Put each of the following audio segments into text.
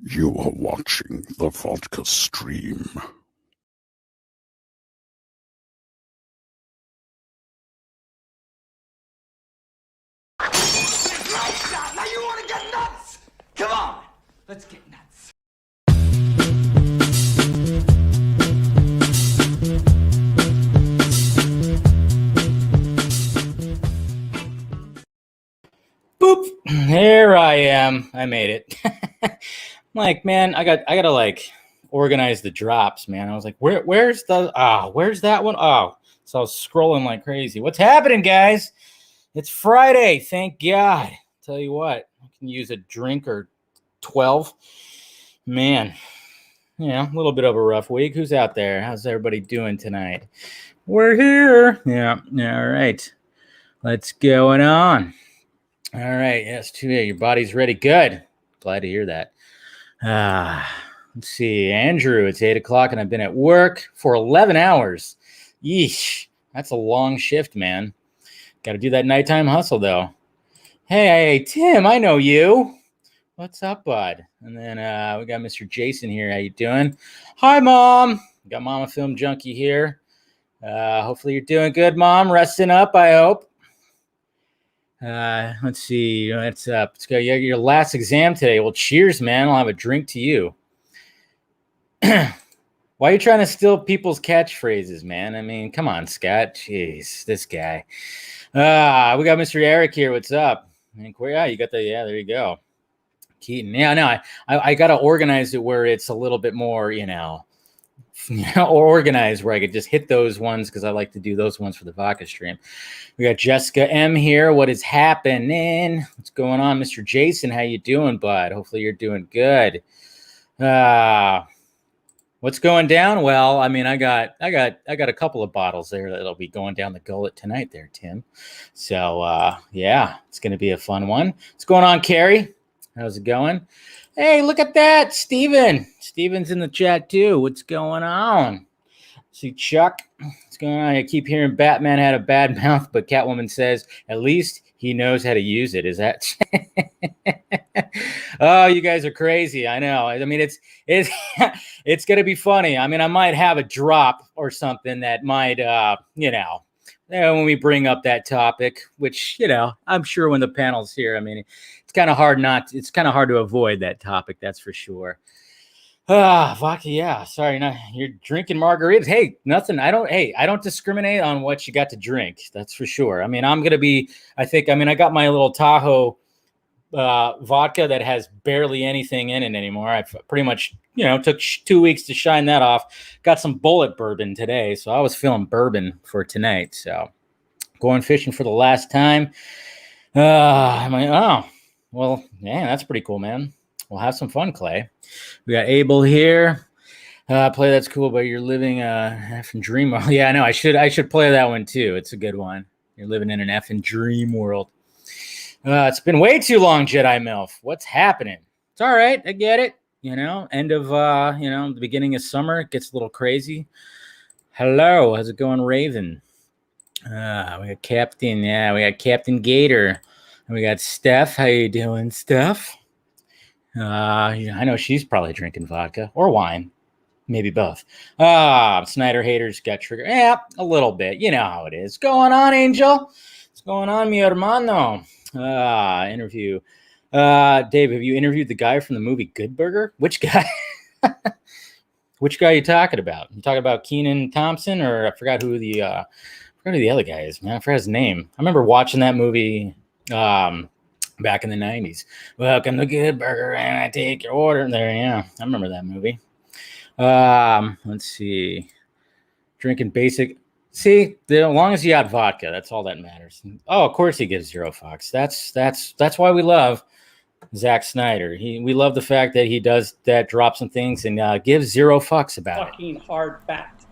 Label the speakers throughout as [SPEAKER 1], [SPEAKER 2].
[SPEAKER 1] You are watching the Vodka stream.
[SPEAKER 2] Now you want to get nuts? Come on, let's get nuts.
[SPEAKER 3] Boop! Here I am. I made it. I'm like, man, I gotta like organize the drops, man. I was like, where's that one? Oh, so I was scrolling like crazy. What's happening, guys? It's Friday, thank God. Tell you what, I can use a drink or 12. Man, yeah, a little bit of a rough week. Who's out there? How's everybody doing tonight? We're here. Yeah, all right. What's going on? All right, yes, your body's ready. Good. Glad to hear that. Let's see, Andrew, it's 8 o'clock and I've been at work for 11 hours. Yeesh, that's a long shift, man. Got to do that nighttime hustle, though. Hey, Tim, I know you. What's up, bud? And then we got Mr. Jason here. How you doing? Hi, Mom. We got Mama Film Junkee here. Hopefully you're doing good, Mom. Resting up, I hope. Let's see. What's up? Let's go. You got your last exam today. Well, cheers, man. I'll have a drink to you. Why are you trying to steal people's catchphrases, man? I mean, come on, Scott. Jeez, this guy. We got Mr. Eric here. What's up? Yeah, you got the, yeah, there you go. Keaton. Yeah, no, I got to organize it where it's a little bit more, or organized where I could just hit those ones because I like to do those ones for the Vodka stream. We got Jessica M here. What is happening? What's going on, Mr. Jason? How you doing, bud? Hopefully you're doing good. What's going down? Well, I mean, I got a couple of bottles there that'll be going down the gullet tonight there, Tim. So yeah, it's gonna be a fun one. What's going on, Carrie? How's it going? Hey, look at that, Steven. Steven's in the chat too. What's going on? See, Chuck, what's going on? I keep hearing Batman had a bad mouth, but Catwoman says at least he knows how to use it. Is that? Oh, you guys are crazy. I know. I mean, it's gonna be funny. I mean, I might have a drop or something that might, when we bring up that topic, which I'm sure when the panel's here. I mean, it's kind of hard to avoid that topic. That's for sure. Vodka, yeah. Sorry, you're drinking margaritas. Hey, nothing. I don't discriminate on what you got to drink. That's for sure. I mean, I got my little Tahoe vodka that has barely anything in it anymore. I've pretty much, took 2 weeks to shine that off. Got some bullet bourbon today, so I was feeling bourbon for tonight. So going fishing for the last time. I'm like, oh, well, yeah, that's pretty cool, man. We'll have some fun, Clay. We got Abel here. Play That's Cool, but you're living an effing dream world. Yeah, I know. I should play that one too. It's a good one. You're living in an effing dream world. It's been way too long, Jedi MILF. What's happening? It's all right. I get it. End of the beginning of summer. It gets a little crazy. Hello, how's it going, Raven? We got Captain. Yeah, we got Captain Gator. And we got Steph. How you doing, Steph? I know she's probably drinking vodka or wine, maybe both. Snyder haters got triggered. Yeah, a little bit. You know how it is. What's going on, Angel? What's going on, mi hermano? Interview. Dave, have you interviewed the guy from the movie Good Burger? Which guy? Which guy are you talking about? You talking about Kenan Thompson, or I forgot who the other guy is, man. I forgot his name. I remember watching that movie back in the 90s. Welcome to Good Burger, and I take your order. There, yeah. I remember that movie. Let's see. Drinking basic. See, as long as you got vodka, that's all that matters. Oh, of course he gives 0 fucks. That's why we love Zack Snyder. We love the fact that he does that, drop some things, and gives 0 fucks about
[SPEAKER 4] fucking hard fact.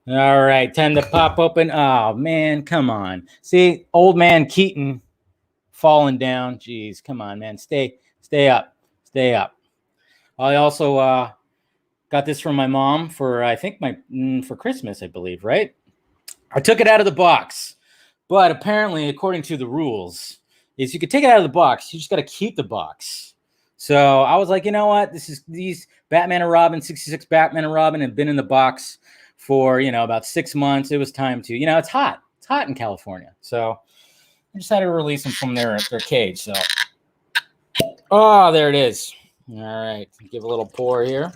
[SPEAKER 3] All right, time to pop open. Oh man, come on. See, old man Keaton falling down. Jeez, come on, man. Stay up. Stay up. I also got this from my mom for I think for Christmas, I believe, right? I took it out of the box, but apparently, according to the rules, is you could take it out of the box. You just got to keep the box. So I was like, you know what? These Batman and Robin, 66 Batman and Robin have been in the box for, about 6 months. It was time to, it's hot. It's hot in California. So I decided to release them from their cage. So, oh, there it is. All right. Give a little pour here.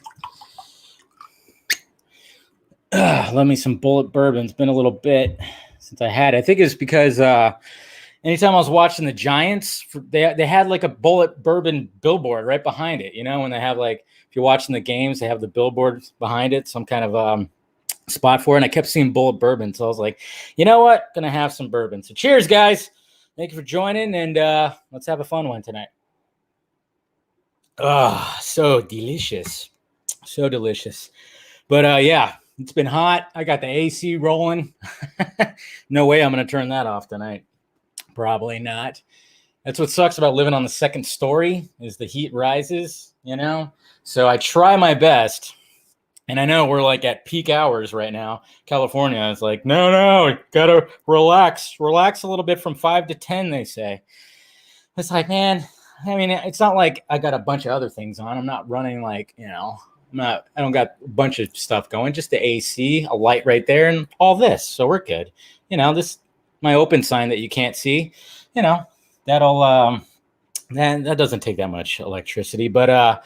[SPEAKER 3] Love me some Bullet Bourbon. It's been a little bit since I had it. I think it's because anytime I was watching the Giants, they had like a Bullet Bourbon billboard right behind it. When they have like, if you're watching the games, they have the billboard behind it, some kind of spot for it. And I kept seeing Bullet Bourbon. So I was like, you know what? Gonna have some bourbon. So cheers, guys. Thank you for joining. And let's have a fun one tonight. Oh, so delicious. So delicious. But yeah. It's been hot. I got the AC rolling. No way I'm going to turn that off tonight. Probably not. That's what sucks about living on the second story is the heat rises, So I try my best. And I know we're like at peak hours right now. California is like, no, got to relax. Relax a little bit from 5 to 10, they say. It's like, man, I mean, it's not like I got a bunch of other things on. I'm not running like, I don't got a bunch of stuff going, just the AC, a light right there, and all this. So we're good. This my open sign that you can't see, that'll that doesn't take that much electricity. But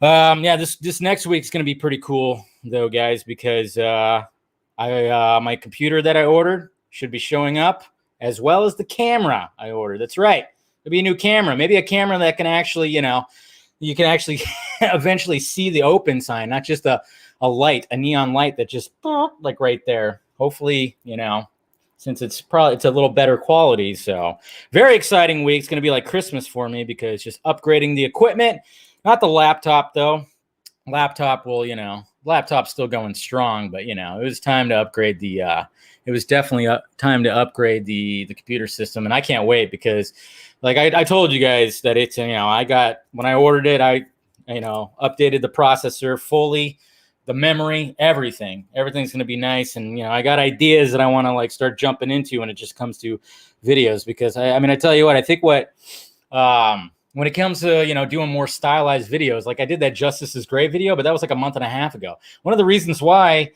[SPEAKER 3] yeah, this next week's gonna be pretty cool though, guys, because my computer that I ordered should be showing up, as well as the camera I ordered. That's right. There'll be a new camera, maybe a camera that can actually, you can actually eventually see the open sign, not just a light, a neon light that just like right there. Hopefully, since it's a little better quality. So very exciting week. It's going to be like Christmas for me because just upgrading the equipment, not the laptop though. Laptop will, laptop's still going strong, but it was time to upgrade it was definitely time to upgrade the computer system. And I can't wait because like I told you guys that it's, when I ordered it, I updated the processor fully, the memory, everything's going to be nice. And, I got ideas that I want to like start jumping into when it just comes to videos, because I tell you what, I think when it comes to, doing more stylized videos, like I did that Justice is Great video, but that was like a month and a half ago. One of the reasons why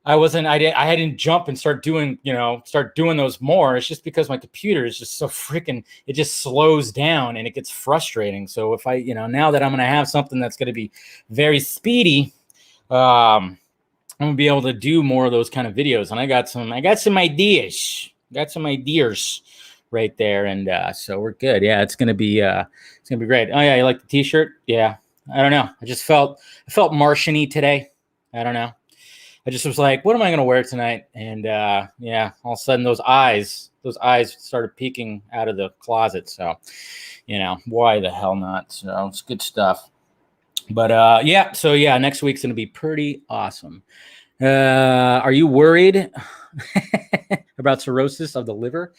[SPEAKER 3] I didn't jump and start doing those more. It's just because my computer is just so freaking, it just slows down and it gets frustrating. So if now that I'm going to have something that's going to be very speedy, I'm going to be able to do more of those kind of videos. And I got some ideas, right there. And so we're good. Yeah, it's going to be great. Oh yeah. You like the t-shirt? Yeah. I don't know. I felt Martian-y today. I don't know. I just was like, what am I going to wear tonight? And yeah, all of a sudden those eyes started peeking out of the closet. So, why the hell not? So it's good stuff. But yeah, so yeah, next week's going to be pretty awesome. Are you worried about cirrhosis of the liver?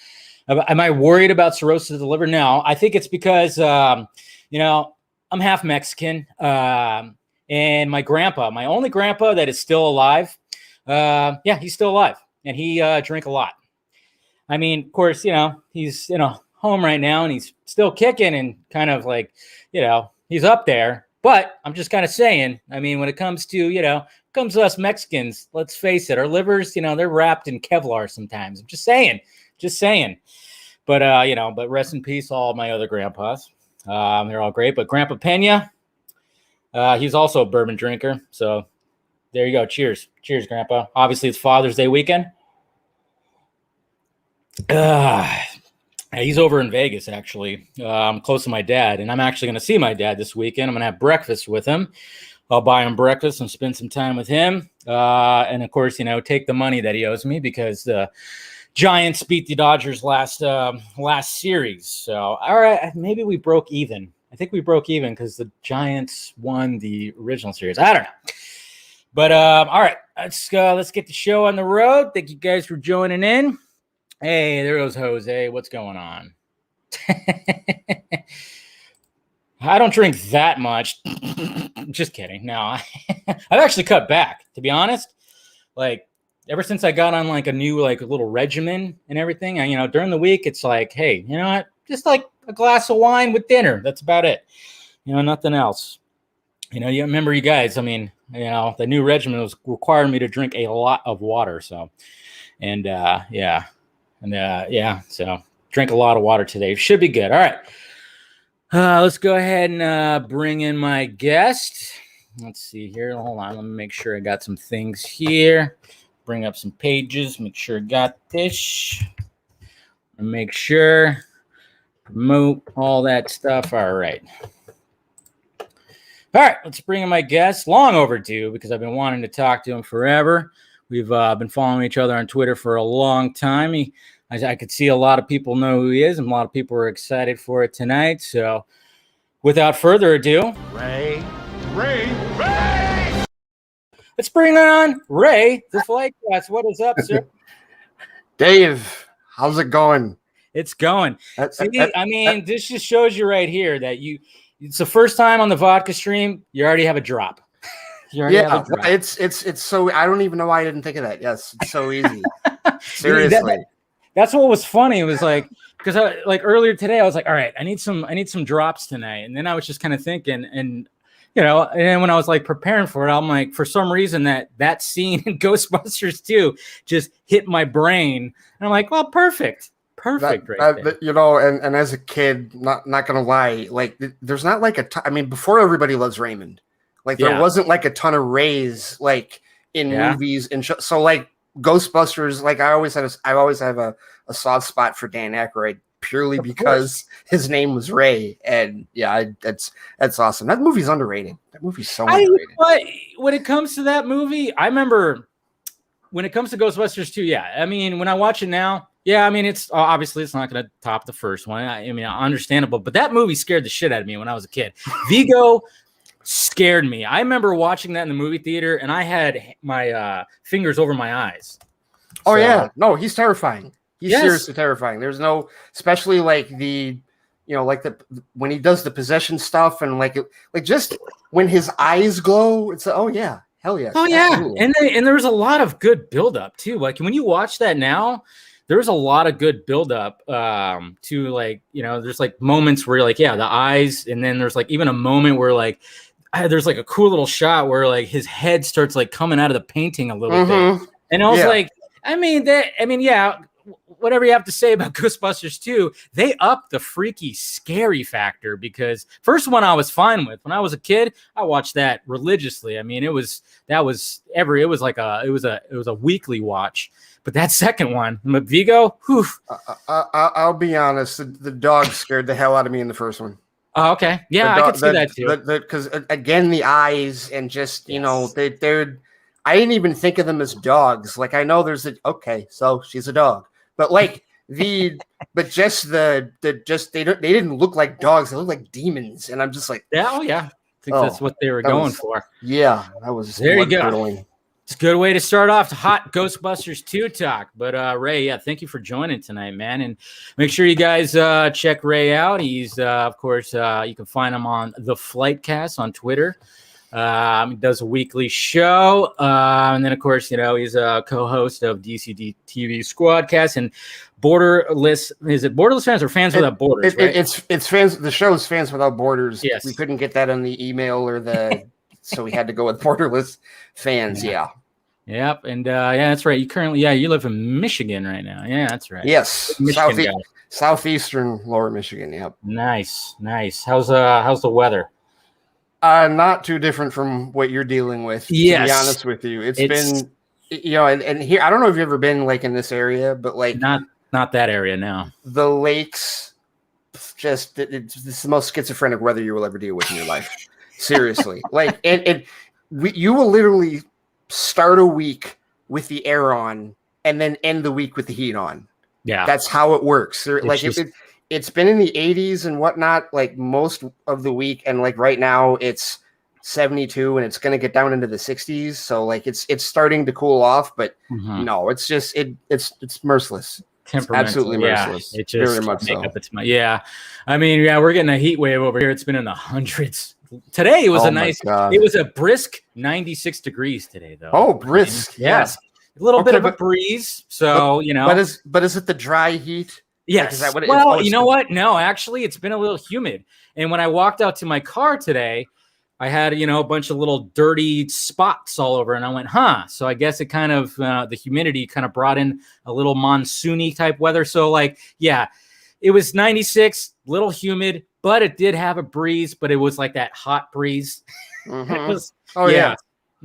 [SPEAKER 3] Am I worried about cirrhosis of the liver? No, I think it's because, I'm half Mexican. And my only grandpa that is still alive, yeah, he's still alive, and he drank a lot. I mean, of course, he's home right now, and he's still kicking, and kind of like, he's up there. But I'm just kind of saying, I mean, when it comes to, comes to us Mexicans, let's face it, our livers, they're wrapped in Kevlar sometimes. I'm just saying. But but rest in peace, all my other grandpas. They're all great, but Grandpa Pena. He's also a bourbon drinker. So there you go. Cheers. Cheers, Grandpa. Obviously, it's Father's Day weekend. He's over in Vegas, actually. I'm close to my dad, and I'm actually going to see my dad this weekend. I'm going to have breakfast with him. I'll buy him breakfast and spend some time with him. And, of course, take the money that he owes me because the Giants beat the Dodgers last series. So, all right, maybe we broke even. I think we broke even because the Giants won the original series. I don't know. But all right, let's get the show on the road. Thank you guys for joining in. Hey, there goes Jose. What's going on? I don't drink that much. Just kidding. No, I've actually cut back, to be honest. Like ever since I got on like a new like little regimen and everything, during the week it's like, hey, you know what? Just like a glass of wine with dinner. That's about it. Nothing else. You remember you guys, the new regimen was requiring me to drink a lot of water. So, so drink a lot of water today. Should be good. All right. Let's go ahead and bring in my guest. Let's see here. Hold on. Let me make sure I got some things here. Bring up some pages. Make sure I got this. And make sure. Promote all that stuff. All right. All right. Let's bring in my guest. Long overdue because I've been wanting to talk to him forever. We've been following each other on Twitter for a long time. I could see a lot of people know who he is, and a lot of people are excited for it tonight. So, without further ado, Ray. Let's bring on Ray, the Flitecast. What is up, sir?
[SPEAKER 4] Dave, how's it going?
[SPEAKER 3] It's going. This just shows you right here that it's the first time on the Vodka stream, you already have a drop.
[SPEAKER 4] It's so, I don't even know why I didn't think of that. Yes, it's so easy. Seriously.
[SPEAKER 3] That's what was funny. It was like, because earlier today, I was like, all right, I need some drops tonight. And then I was just kind of thinking, and then when I was like preparing for it, I'm like, for some reason that scene in Ghostbusters 2 just hit my brain. And I'm like, well, perfect. Right there.
[SPEAKER 4] And as a kid, not gonna lie, like there's not like before Everybody Loves Raymond, like there wasn't like a ton of Rays like in movies and so like Ghostbusters, like I always have a soft spot for Dan Aykroyd purely because his name was Ray, and that's awesome. That movie's underrated. That movie's so underrated.
[SPEAKER 3] But when it comes to that movie, I remember when it comes to Ghostbusters 2, when I watch it now, it's obviously it's not going to top the first one. Understandable, but that movie scared the shit out of me when I was a kid. Vigo scared me. I remember watching that in the movie theater, and I had my fingers over my eyes.
[SPEAKER 4] Oh yeah, no, he's terrifying. He's seriously terrifying. There's no, especially like when he does the possession stuff and like just when his eyes glow, it's hell yeah, absolutely.
[SPEAKER 3] And there was a lot of good buildup too. Like when you watch that now, there's a lot of good buildup to there's like moments where you're like, the eyes, and then there's like even a moment where like there's like a cool little shot where like his head starts like coming out of the painting a little bit. And I was like, whatever you have to say about Ghostbusters 2, they upped the freaky scary factor, because first one I was fine with. When I was a kid, I watched that religiously. It was a weekly watch. But that second one, Vigo,
[SPEAKER 4] I'll be honest, the dog scared the hell out of me in the first one.
[SPEAKER 3] Oh, okay. Yeah, I could see that too.
[SPEAKER 4] Because again, the eyes and just, they're, I didn't even think of them as dogs. Like I know so she's a dog, but like they didn't look like dogs. They looked like demons. And I'm just like,
[SPEAKER 3] I think that's what they were going for.
[SPEAKER 4] Yeah, that was
[SPEAKER 3] there you go. It's a good way to start off hot Ghostbusters 2 talk. But Ray, thank you for joining tonight, man. And make sure you guys check Ray out. He's, of course, you can find him on the Flitecast on Twitter. He does a weekly show. And then, of course, he's a co-host of DCD TV Squadcast and Borderless. Is it Borderless Fans or Fans Without Borders? Right?
[SPEAKER 4] It's fans. The show is Fans Without Borders.
[SPEAKER 3] Yes.
[SPEAKER 4] We couldn't get that on the email or the... So we had to go with Borderless Fans. Yeah.
[SPEAKER 3] Yep. And that's right. You currently, you live in Michigan right now. Yeah, that's right.
[SPEAKER 4] Yes. Southeastern Lower Michigan. Yep.
[SPEAKER 3] Nice. How's the weather?
[SPEAKER 4] Not too different from what you're dealing with.
[SPEAKER 3] Yes.
[SPEAKER 4] To be honest with you, it's been, and here, I don't know if you've ever been like in this area, but like
[SPEAKER 3] not that area now.
[SPEAKER 4] The lakes, it's the most schizophrenic weather you will ever deal with in your life. Seriously, like, you will literally start a week with the air on and then end the week with the heat on. Yeah, that's how it works. It's been in the 80s and whatnot, like most of the week, and like right now it's 72 and it's going to get down into the 60s. So like it's starting to cool off, but no, it's just it's merciless.
[SPEAKER 3] temperamental.
[SPEAKER 4] Absolutely merciless.
[SPEAKER 3] It just
[SPEAKER 4] Very much
[SPEAKER 3] make
[SPEAKER 4] so.
[SPEAKER 3] up its mind. Yeah, I mean, we're getting a heat wave over here. It's been in the hundreds. Today it was it was a brisk 96 degrees today, though.
[SPEAKER 4] Oh, brisk.
[SPEAKER 3] Yes. A little bit of a breeze. So,
[SPEAKER 4] But is it the dry heat?
[SPEAKER 3] Yes.
[SPEAKER 4] Like,
[SPEAKER 3] you know what? No, actually, it's been a little humid. And when I walked out to my car today, I had, a bunch of little dirty spots all over. And I went, So I guess it kind of, the humidity kind of brought in a little monsoony type weather. So, it was 96, little humid, but it did have a breeze, but it was like that hot breeze.
[SPEAKER 4] Mm-hmm.
[SPEAKER 3] It was,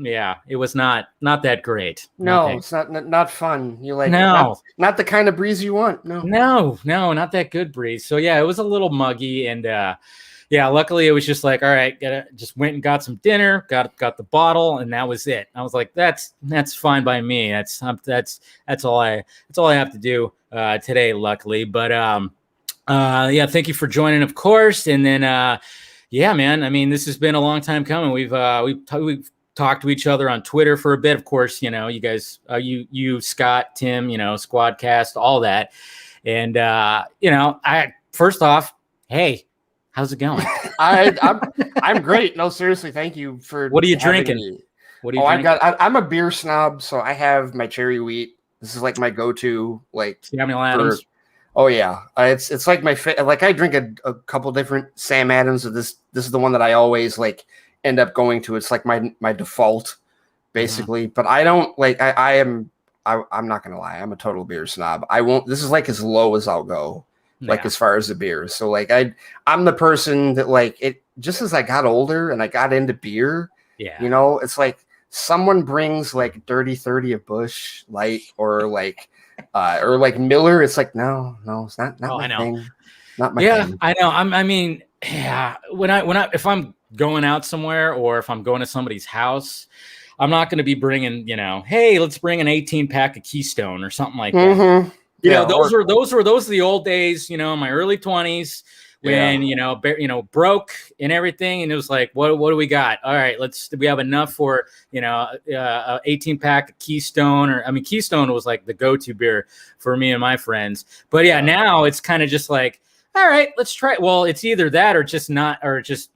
[SPEAKER 3] yeah, it was not that great.
[SPEAKER 4] No, it's not fun. You like not the kind of breeze you want.
[SPEAKER 3] No, not that good breeze. So yeah, it was a little muggy, and luckily it was just like, all right, just went and got some dinner, got the bottle, and that was it. I was like, that's fine by me. That's all I have to do today, luckily. But thank you for joining, of course, and then man, I mean, this has been a long time coming. We've talked to each other on Twitter for a bit. Of course, you guys, you, Scott, Tim, Squadcast, all that. And, first off, hey, how's it going?
[SPEAKER 4] I'm great. No, seriously. Thank you for.
[SPEAKER 3] What are you drinking?
[SPEAKER 4] I'm a beer snob. So I have my cherry wheat. This is like my go-to,
[SPEAKER 3] Samuel Adams.
[SPEAKER 4] Oh yeah. It's like I drink a couple different Sam Adams. This is the one that I always end up going to. It's like my default basically, but I don't I'm not gonna lie, I'm a total beer snob. This is as low as I'll go, as far as the beer. So I'm the person that it just as I got older and I got into beer, it's like someone brings Dirty 30 a Bush Light or Miller. It's like no, it's not my thing. Not my thing.
[SPEAKER 3] I know. I mean, if I'm going out somewhere or if I'm going to somebody's house, I'm not going to be bringing, hey, let's bring an 18-pack of Keystone or something like that. Those were the old days, in my early 20s when, broke and everything. And it was like, what do we got? All right, we have enough for, 18-pack of Keystone Keystone was the go-to beer for me and my friends. But now it's kind of just all right, let's try it. Well, it's either that or just not, or just,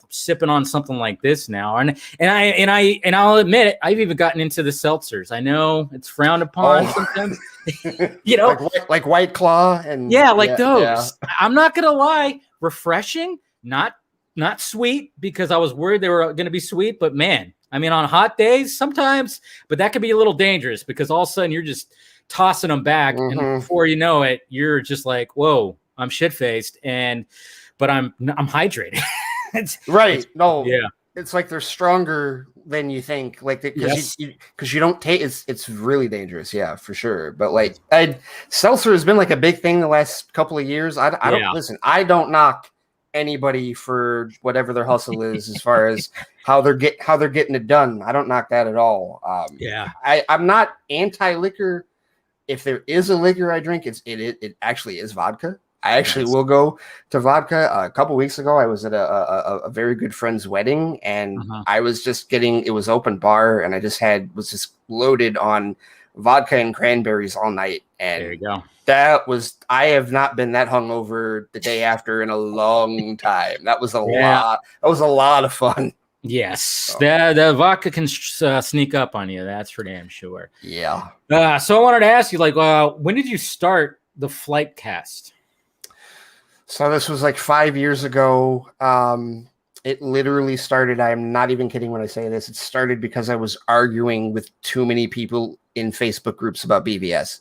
[SPEAKER 3] sipping on something like this now. And I'll admit it, I've even gotten into the seltzers. I know it's frowned upon sometimes,
[SPEAKER 4] like White Claw and
[SPEAKER 3] those. Yeah. I'm not going to lie, refreshing, not sweet, because I was worried they were going to be sweet, but man, I mean, on hot days sometimes, but that could be a little dangerous because all of a sudden you're just tossing them back. And before you know it, you're just like, whoa, I'm shit-faced, but I'm hydrated.
[SPEAKER 4] It's like they're stronger than you think, because you don't take it's really dangerous, for sure. But seltzer has been a big thing the last couple of years. I don't listen. I don't knock anybody for whatever their hustle is as far as how they're getting it done. I don't knock that at all. I'm not anti-liquor. If there is a liquor I drink, it actually is vodka. I actually will go to vodka. A couple weeks ago, I was at a very good friend's wedding, and I was just it was open bar, and I was just loaded on vodka and cranberries all night. And
[SPEAKER 3] there you go.
[SPEAKER 4] I have not been that hungover the day after in a long time. That was a lot. That was a lot of fun.
[SPEAKER 3] Yes, the vodka can sneak up on you. That's for damn sure.
[SPEAKER 4] Yeah.
[SPEAKER 3] So I wanted to ask you, when did you start the Flitecast?
[SPEAKER 4] So this was 5 years ago. It literally started, I'm not even kidding when I say this, it started because I was arguing with too many people in Facebook groups about BBS.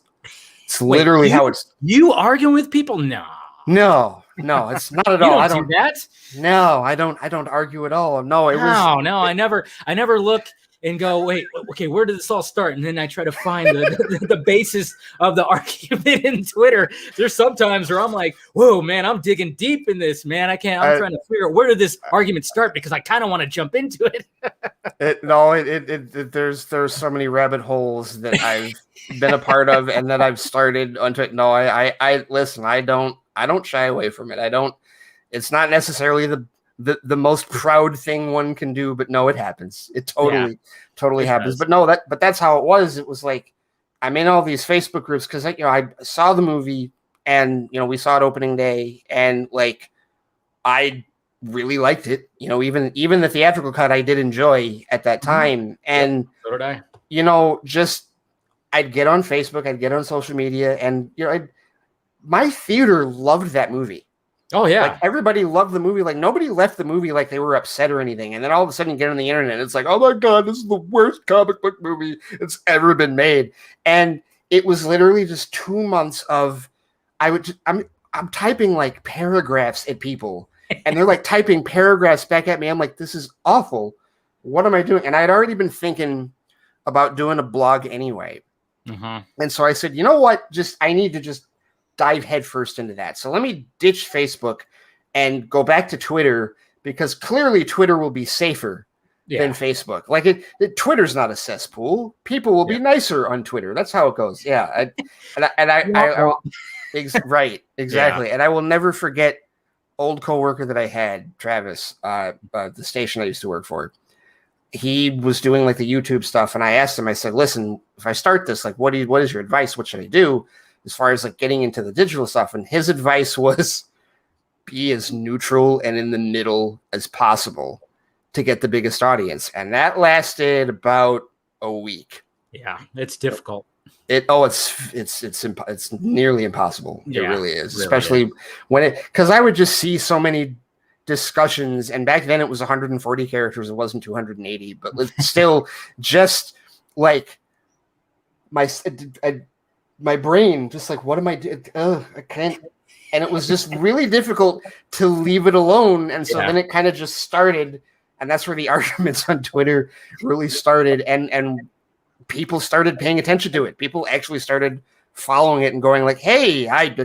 [SPEAKER 4] It's literally how it's...
[SPEAKER 3] You arguing with people?
[SPEAKER 4] No, it's not at all.
[SPEAKER 3] I don't do that.
[SPEAKER 4] No, I don't argue at all. No,
[SPEAKER 3] I never look and go, wait, okay, where did this all start? And then I try to find the basis of the argument in Twitter. There's sometimes where I'm like, whoa, man, I'm digging deep in this, man. I'm trying to figure out where did this argument start, because I kind of want to jump into it.
[SPEAKER 4] There's so many rabbit holes that I've been a part of and that I've started onto it. No, I listen, I don't shy away from it. It's not necessarily the most proud thing one can do, but no, it happens. It totally happens.
[SPEAKER 3] Does.
[SPEAKER 4] But that's how it was. It was I'm in all these Facebook groups because I saw the movie and we saw it opening day and like I really liked it. Even the theatrical cut I did enjoy at that time. And
[SPEAKER 3] so did I.
[SPEAKER 4] Just I'd get on Facebook, I'd get on social media, and my theater loved that movie.
[SPEAKER 3] Oh yeah,
[SPEAKER 4] like everybody loved the movie. Like nobody left the movie like they were upset or anything. And then all of a sudden, you get on the internet, and it's like, oh my god, this is the worst comic book movie that's ever been made. And it was literally just 2 months of I'm typing like paragraphs at people, and they're like typing paragraphs back at me. I'm like, this is awful. What am I doing? And I had already been thinking about doing a blog anyway. And so I said, you know what? I need to just dive headfirst into that. So let me ditch Facebook and go back to Twitter, because clearly Twitter will be safer than Facebook. Like Twitter's not a cesspool. People will be nicer on Twitter. That's how it goes. Yeah. Right. Exactly. Yeah. And I will never forget old coworker that I had, Travis, the station I used to work for. He was doing like the YouTube stuff. And I asked him, I said, listen, if I start this, like, what is your advice? What should I do as far as like getting into the digital stuff? And his advice was be as neutral and in the middle as possible to get the biggest audience. And that lasted about a week.
[SPEAKER 3] Yeah, it's difficult.
[SPEAKER 4] It's nearly impossible.
[SPEAKER 3] Yeah,
[SPEAKER 4] it really is,
[SPEAKER 3] really
[SPEAKER 4] especially when because I would just see so many discussions, and back then it was 140 characters. It wasn't 280, but still just like my brain just like, what am I doing? I can't. And it was just really difficult to leave it alone. And so then it kind of just started, and that's where the arguments on Twitter really started. And people started paying attention to it. People actually started following it and going like, hey, I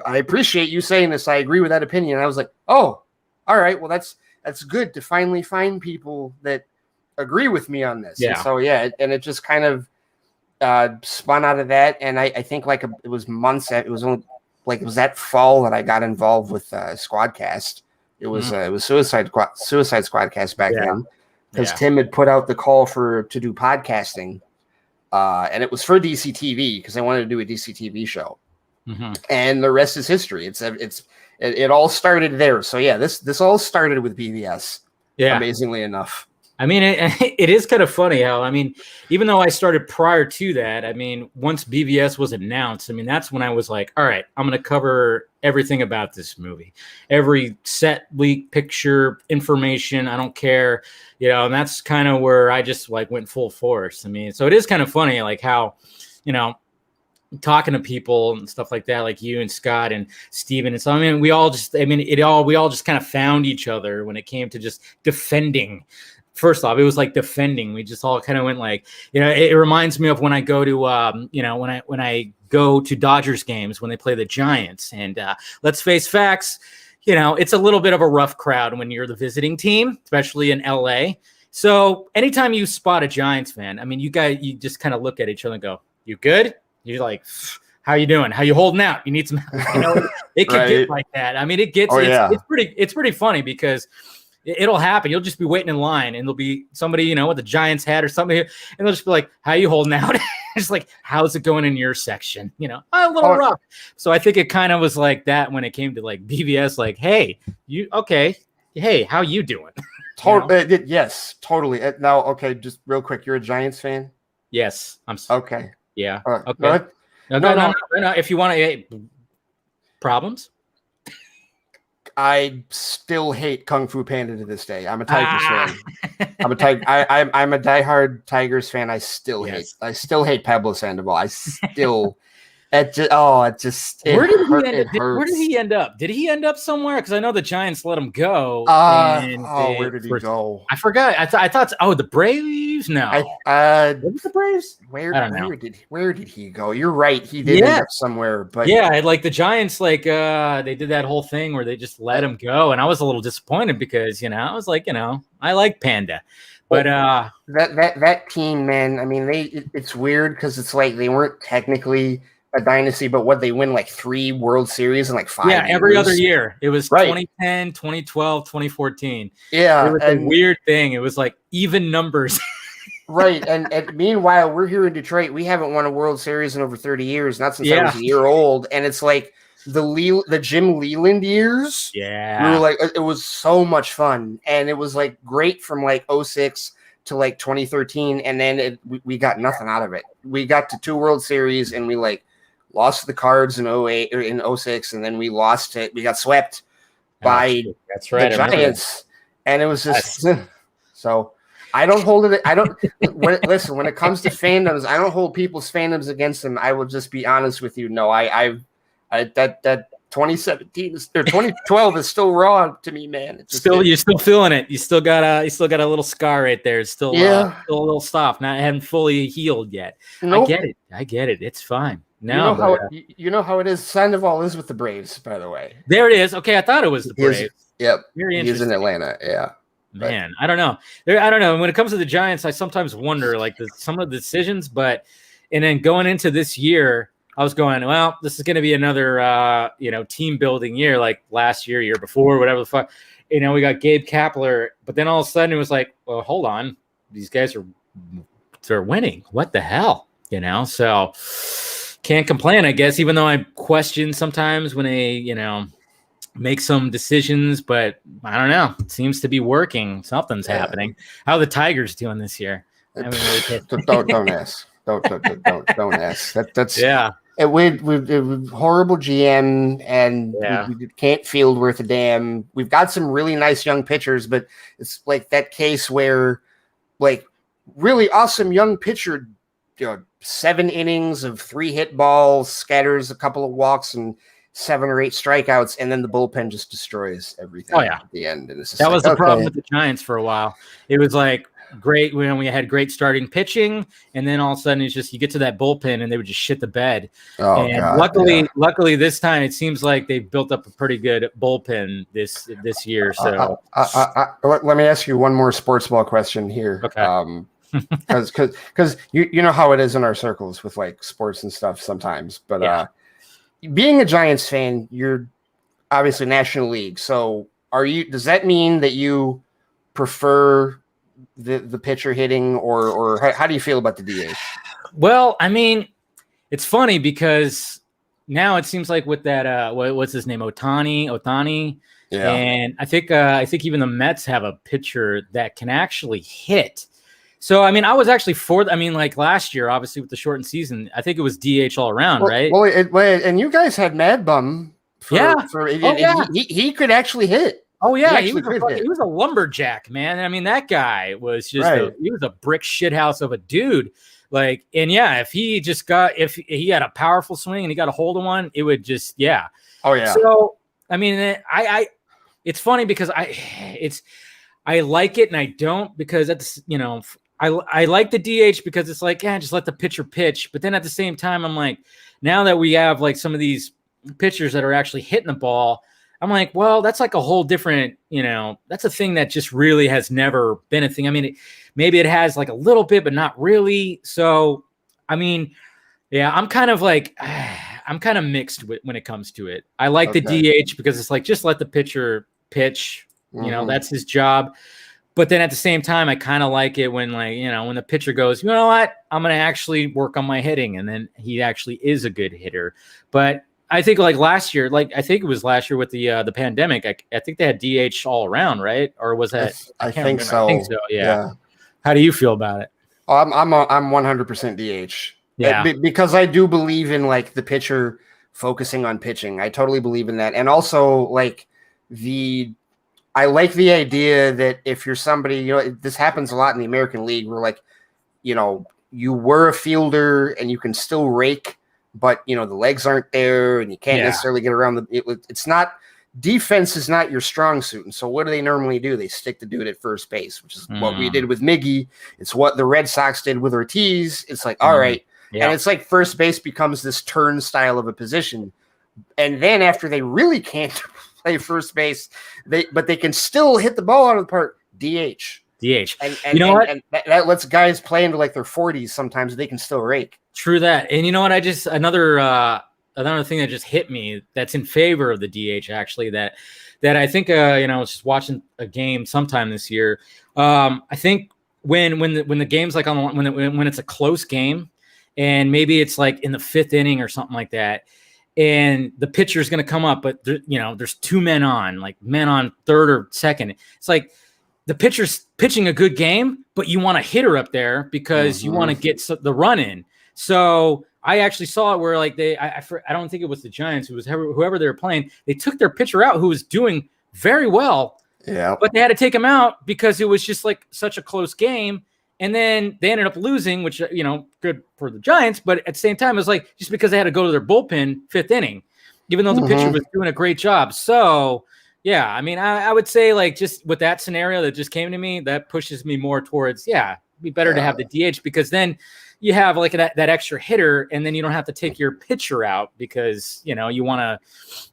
[SPEAKER 4] appreciate you saying this. I agree with that opinion. And I was like, oh, all right. Well, that's good to finally find people that agree with me on this.
[SPEAKER 3] Yeah.
[SPEAKER 4] And so, and it just kind of spun out of that. And I think like it was months. It was that fall that I got involved with Squadcast. It was Suicide Squadcast back then, because Tim had put out the call to do podcasting, and it was for DC TV because I wanted to do a DC TV show, and the rest is history. It all started there. So this all started with BVS. Yeah, amazingly enough.
[SPEAKER 3] I mean, it is kind of funny how, I mean, even though I started prior to that, I mean, once BVS was announced, I mean, that's when I was like, all right, I'm going to cover everything about this movie, every set, leak, picture, information. I don't care, and that's kind of where I just like went full force. I mean, so it is kind of funny, like how, talking to people and stuff like that, like you and Scott and Steven. And so, I mean, we all just kind of found each other when it came to just defending. First off, it was like defending. We just all kind of went like, it reminds me of when I go to, when I go to Dodgers games when they play the Giants. And let's face facts, it's a little bit of a rough crowd when you're the visiting team, especially in LA. So anytime you spot a Giants fan, I mean, you just kind of look at each other and go, "You good?" You're like, "How you doing? How you holding out? You need some?" It can get like that. I mean, it's pretty funny because it'll happen. You'll just be waiting in line, and there'll be somebody, with a Giants hat or something, and they'll just be like, "How you holding out?" It's like, "How's it going in your section?" A little rough. So I think it kind of was like that when it came to like BVS. Like, "Hey, you okay? Hey, how you doing?"
[SPEAKER 4] Totally. Yes, totally. Now, okay, just real quick, you're a Giants fan?
[SPEAKER 3] Yes, I'm.
[SPEAKER 4] Okay.
[SPEAKER 3] Yeah.
[SPEAKER 4] Okay.
[SPEAKER 3] No. If you want to, problems.
[SPEAKER 4] I still hate Kung Fu Panda to this day. I'm a Tigers fan. I'm a diehard Tigers fan. I still hate Pablo Sandoval. Where
[SPEAKER 3] did he end up? Did he end up somewhere? Because I know the Giants let him go.
[SPEAKER 4] Where did he go?
[SPEAKER 3] I forgot. I thought. Oh, the Braves. No.
[SPEAKER 4] Was it the Braves? Where did he go? You're right. He did end up somewhere. But
[SPEAKER 3] like the Giants, like they did that whole thing where they just let him go, and I was a little disappointed because I was like, I like Panda. But
[SPEAKER 4] that team, man. I mean, it's weird because it's like they weren't technically a dynasty, but what they win like 3 World Series in like 5 years.
[SPEAKER 3] Every other year. It was 2010, 2012, 2014.
[SPEAKER 4] Yeah.
[SPEAKER 3] It was a weird thing. It was like even numbers.
[SPEAKER 4] Right, and meanwhile, we're here in Detroit. We haven't won a World Series in over 30 years, not since I was
[SPEAKER 3] Yeah.
[SPEAKER 4] a year old. And it's like the Jim Leland years. We were
[SPEAKER 3] Yeah.
[SPEAKER 4] like, it was so much fun, and it was like great from like '06 to like 2013, and then we got nothing out of it. We got to 2 World Series, and we like lost the Cards in '08 or in '06, and then we lost it. We got swept by
[SPEAKER 3] That's right.
[SPEAKER 4] the Giants, and it was just so. I don't hold it. I don't listen when it comes to fandoms. I don't hold people's fandoms against them. I will just be honest with you. No, I that 2017 or 2012 is still raw to me, man. It's
[SPEAKER 3] You're still feeling it. You still got a little scar right there. It's still still a little soft. Not hadn't fully healed yet.
[SPEAKER 4] Nope.
[SPEAKER 3] I get it. It's fine.
[SPEAKER 4] No, you know how it is. Sandoval is with the Braves, by the way.
[SPEAKER 3] There it is. Okay, I thought it was the Braves.
[SPEAKER 4] Yep,
[SPEAKER 3] Very
[SPEAKER 4] he is in
[SPEAKER 3] interesting.
[SPEAKER 4] Atlanta. Yeah.
[SPEAKER 3] Man, I don't know. I don't know. When it comes to the Giants, I sometimes wonder like some of the decisions, and then going into this year, I was going, well, this is going to be another, team building year, like last year, year before, whatever the fuck. We got Gabe Kapler, but then all of a sudden it was like, well, hold on, these guys they're winning. What the hell, So can't complain, I guess. Even though I question sometimes when they, make some decisions, but I don't know. It seems to be working. Something's happening. How are the Tigers doing this year?
[SPEAKER 4] Don't ask. Don't ask. That's It was horrible GM, and we can't field worth a damn. We've got some really nice young pitchers, but it's like that case where, like, really awesome young pitcher, 7 innings of 3 hit balls, scatters a couple of walks, and 7 or 8 strikeouts, and then the bullpen just destroys everything at the end. And it's just
[SPEAKER 3] that was the problem with the Giants for a while. It was like great when we had great starting pitching, and then all of a sudden it's just you get to that bullpen and they would just shit the bed. Luckily this time it seems like they've built up a pretty good bullpen this year. So
[SPEAKER 4] let me ask you one more sports ball question here.
[SPEAKER 3] Okay.
[SPEAKER 4] Because you know how it is in our circles with like sports and stuff sometimes, but being a Giants fan, you're obviously National League. So does that mean that you prefer the pitcher hitting, or how do you feel about the DH?
[SPEAKER 3] Well, I mean, it's funny because now it seems like with that what's his name, Ohtani, and I think even the Mets have a pitcher that can actually hit. So, I mean, I was actually like last year, obviously with the shortened season, I think it was DH all around, right?
[SPEAKER 4] Well, and you guys had Mad Bum. He could actually hit.
[SPEAKER 3] Oh yeah, he was a lumberjack, man. I mean, that guy was just he was a brick shithouse of a dude. Like, and if he had a powerful swing and he got a hold of one, it would just
[SPEAKER 4] Oh yeah.
[SPEAKER 3] So, I mean, it's funny because I like it and I don't, because I like the DH because it's like, just let the pitcher pitch. But then at the same time, I'm like, now that we have like some of these pitchers that are actually hitting the ball, I'm like, well, that's like a whole different, that's a thing that just really has never been a thing. I mean, maybe it has like a little bit, but not really. So, I mean, I'm kind of like, I'm kind of mixed when it comes to it. I like the DH because it's like, just let the pitcher pitch, that's his job. But then at the same time, I kind of like it when when the pitcher goes, you know what, I'm going to actually work on my hitting. And then he actually is a good hitter. But I think like last year, I think it was last year with the pandemic, I think they had DH all around, right? Or was that?
[SPEAKER 4] I think so.
[SPEAKER 3] Yeah. How do you feel about it?
[SPEAKER 4] I'm 100% DH.
[SPEAKER 3] Yeah.
[SPEAKER 4] Because I do believe in like the pitcher focusing on pitching. I totally believe in that. And also like I like the idea that if you're somebody, this happens a lot in the American League where like, you were a fielder and you can still rake, but the legs aren't there and you can't necessarily get around it's not, defense is not your strong suit. And so what do they normally do? They stick the dude at first base, which is what we did with Miggy. It's what the Red Sox did with Ortiz. It's like, all right. Yeah. And it's like first base becomes this turnstile of a position. And then after they really can't play first base, but they can still hit the ball out of the park. DH. And
[SPEAKER 3] you know what?
[SPEAKER 4] And that lets guys play into like their 40s. Sometimes they can still rake.
[SPEAKER 3] True that. And you know what? Another thing that just hit me that's in favor of the DH actually that I think I was just watching a game sometime this year. I think when the game's like when it's a close game, and maybe it's like in the 5th inning or something like that, and the pitcher is going to come up, but there's 2 men on, like men on 3rd or 2nd. It's like the pitcher's pitching a good game, but you want a hitter up there because you want to get the run in. So I actually saw it where like I don't think it was the Giants, it was whoever they were playing. They took their pitcher out who was doing very well.
[SPEAKER 4] Yeah.
[SPEAKER 3] But they had to take him out because it was just like such a close game. And then they ended up losing, which, good for the Giants. But at the same time, it was like just because they had to go to their bullpen 5th inning, even though the pitcher was doing a great job. So, yeah, I mean, I would say like just with that scenario that just came to me, that pushes me more towards, it'd be better to have the DH because then you have like that extra hitter and then you don't have to take your pitcher out because, you want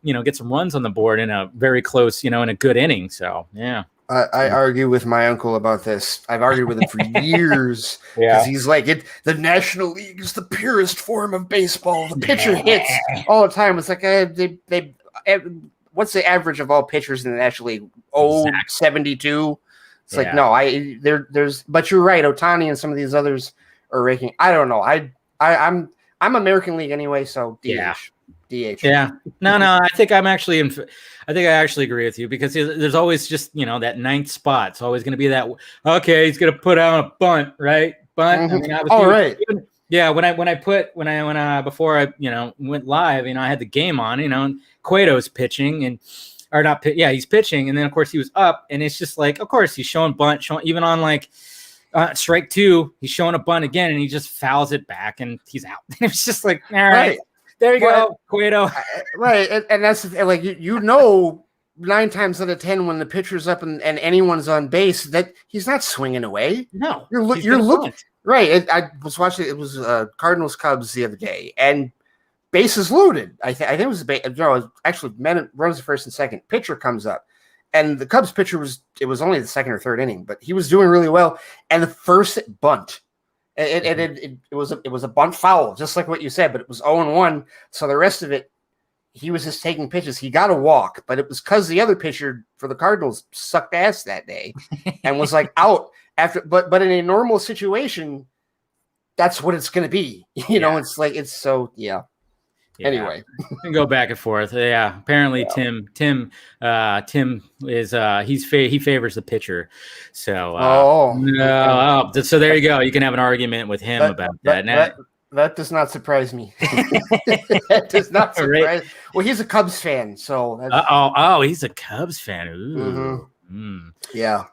[SPEAKER 3] to, get some runs on the board in a very close, in a good inning. So, yeah.
[SPEAKER 4] I argue with my uncle about this. I've argued with him for years because he's like, the National League is the purest form of baseball. The pitcher hits all the time. It's like what's the average of all pitchers in the National League? 72. It's like there's. But you're right. Ohtani and some of these others are raking. I don't know. I'm American League anyway. So DH.
[SPEAKER 3] Yeah. No. I think I actually agree with you because there's always just, that 9th spot. It's always going to be that, okay, he's going to put out a bunt, right? Bunt.
[SPEAKER 4] Mm-hmm.
[SPEAKER 3] I mean, before I, went live, I had the game on, Cueto's pitching he's pitching. And then of course he was up and it's just like, of course he's showing bunt, even on like strike 2, he's showing a bunt again and he just fouls it back and he's out. It's just like, all right. There you go, Cueto.
[SPEAKER 4] Right, and that's like 9 times out of 10 when the pitcher's up and anyone's on base that he's not swinging away.
[SPEAKER 3] No,
[SPEAKER 4] you're looking right. I was watching. It was Cardinals Cubs the other day, and bases loaded. I think it was actually runs the 1st and 2nd. Pitcher comes up, and the Cubs pitcher was only the 2nd or 3rd inning, but he was doing really well. And the first bunt. It was a bunt foul, just like what you said, but it was 0-1. So the rest of it, he was just taking pitches. He got a walk, but it was because the other pitcher for the Cardinals sucked ass that day and was like out after. But in a normal situation, that's what it's going to be. It's like it's so yeah. Anyway,
[SPEAKER 3] we can go back and forth. Yeah, apparently Tim is he favors the pitcher. So so there you go. You can have an argument with him about that.
[SPEAKER 4] That does not surprise me. That does not surprise. Well, he's a Cubs fan, so.
[SPEAKER 3] He's a Cubs fan. Ooh.
[SPEAKER 4] Mm-hmm. Yeah.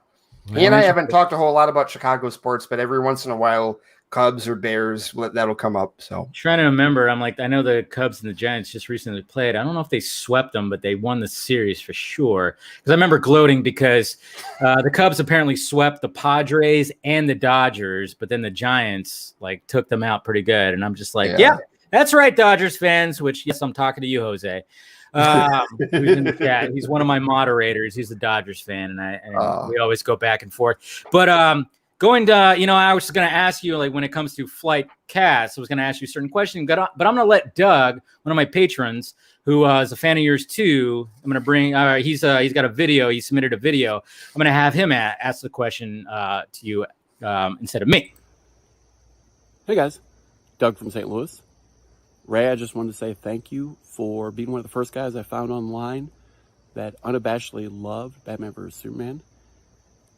[SPEAKER 4] He and I haven't talked a whole lot about Chicago sports, but every once in a while, Cubs or Bears, that'll come up. So
[SPEAKER 3] trying to remember, I'm like, I know the Cubs and the Giants just recently played. I don't know if they swept them, but they won the series for sure. Because I remember gloating because the Cubs apparently swept the Padres and the Dodgers, but then the Giants like took them out pretty good. And I'm just like, yeah that's right, Dodgers fans. Which yes, I'm talking to you, Jose. Who's in the chat. He's one of my moderators. He's a Dodgers fan, and we always go back and forth. But going to, I was going to ask you, like, when it comes to Flitecast, I was going to ask you a certain question, but I'm going to let Doug, one of my patrons, who is a fan of yours too, I'm going to bring, he's got a video, he submitted a video. I'm going to have him ask the question to you instead of me.
[SPEAKER 5] Hey guys, Doug from St. Louis. Ray, I just wanted to say thank you for being one of the first guys I found online that unabashedly loved Batman vs. Superman.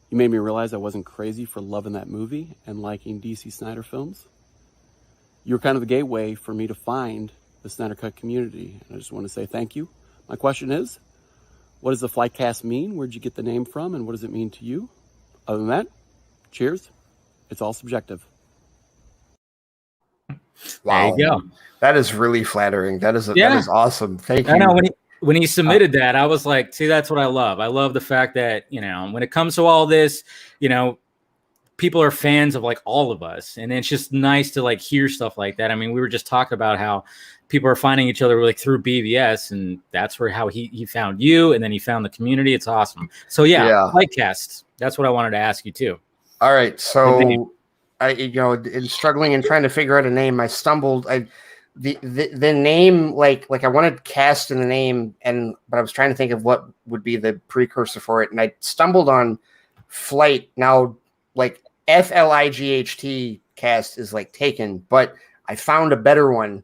[SPEAKER 5] You made me realize I wasn't crazy for loving that movie and liking DC Snyder films. You were kind of the gateway for me to find the Snyder Cut community, and I just want to say thank you. My question is, what does the Flitecast mean? Where'd you get the name from, and what does it mean to you? Other than that, cheers. It's all subjective.
[SPEAKER 4] Wow.
[SPEAKER 3] There you go.
[SPEAKER 4] That is really flattering. That is awesome. Thank you.
[SPEAKER 3] I know when he submitted that, I was like, see, that's what I love. I love the fact that, when it comes to all this, people are fans of like all of us. And it's just nice to like hear stuff like that. I mean, we were just talking about how people are finding each other like through BVS, and that's how he found you, and then he found the community. It's awesome. So Flitecast. That's what I wanted to ask you too.
[SPEAKER 4] All right. So I, in struggling and trying to figure out a name, I stumbled. The name, like I wanted cast in the name, but I was trying to think of what would be the precursor for it, and I stumbled on Flight. Now, like FLIGHT cast is like taken, but I found a better one.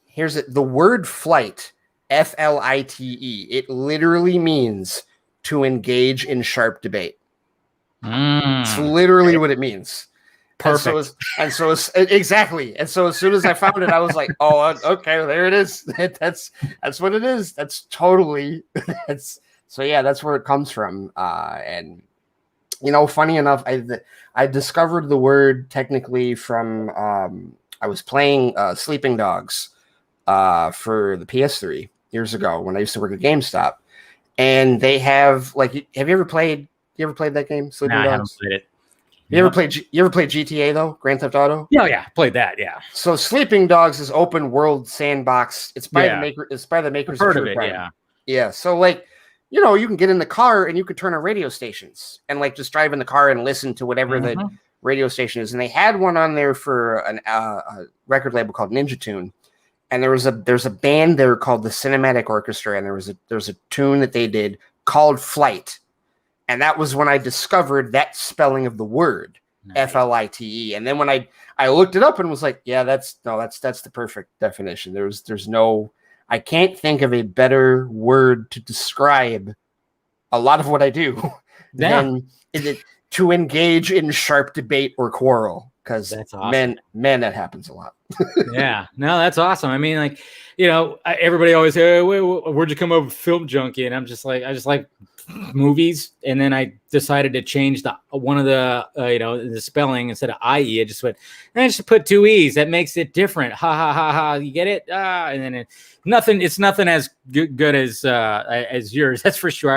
[SPEAKER 4] Here's it. The word flight, FLITE, it literally means to engage in sharp debate. It's literally what it means.
[SPEAKER 3] Perfect.
[SPEAKER 4] Exactly. And so as soon as I found it, I was like, oh, okay, there it is. That's what it is. That's totally so yeah, that's where it comes from. And funny enough, I discovered the word technically from I was playing Sleeping Dogs for the PS3 years ago when I used to work at GameStop, and they have have you ever played that game, Sleeping Dogs?
[SPEAKER 3] I haven't played it.
[SPEAKER 4] You ever played GTA though? Grand Theft Auto?
[SPEAKER 3] Yeah, played that. Yeah.
[SPEAKER 4] So Sleeping Dogs is open world sandbox. It's by the maker. It's by the makers.
[SPEAKER 3] Heard of it? Yeah.
[SPEAKER 4] Yeah. So you can get in the car and you could turn on radio stations and just drive in the car and listen to whatever the radio station is. And they had one on there for a record label called Ninja Tune. And there's a band there called the Cinematic Orchestra, and there's a tune that they did called Flight. And that was when I discovered that spelling of the word, nice. FLITE. And then when I looked it up and was like, yeah, that's the perfect definition. There's no, I can't think of a better word to describe a lot of what I do than to engage in sharp debate or quarrel. Because awesome. man, that happens a lot.
[SPEAKER 3] Yeah, no, that's awesome. I mean, everybody always say, where'd you come up with Film Junkee? And I just like movies. And then I decided to change one of the spelling instead of IE. I just put 2 E's. That makes it different. Ha ha ha ha. You get it? And then it's nothing as good as yours. That's for sure.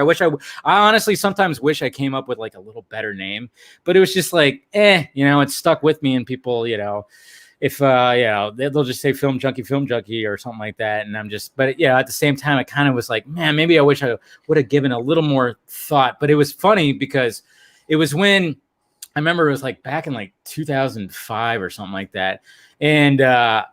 [SPEAKER 3] I honestly sometimes wish I came up with a little better name, but it was just it stuck with me, and people, if they'll just say Film Junkee or something like that. And but at the same time, I kind of was like, man, maybe I wish I would have given a little more thought. But it was funny because it was when I remember it was back in 2005 or something like that. And I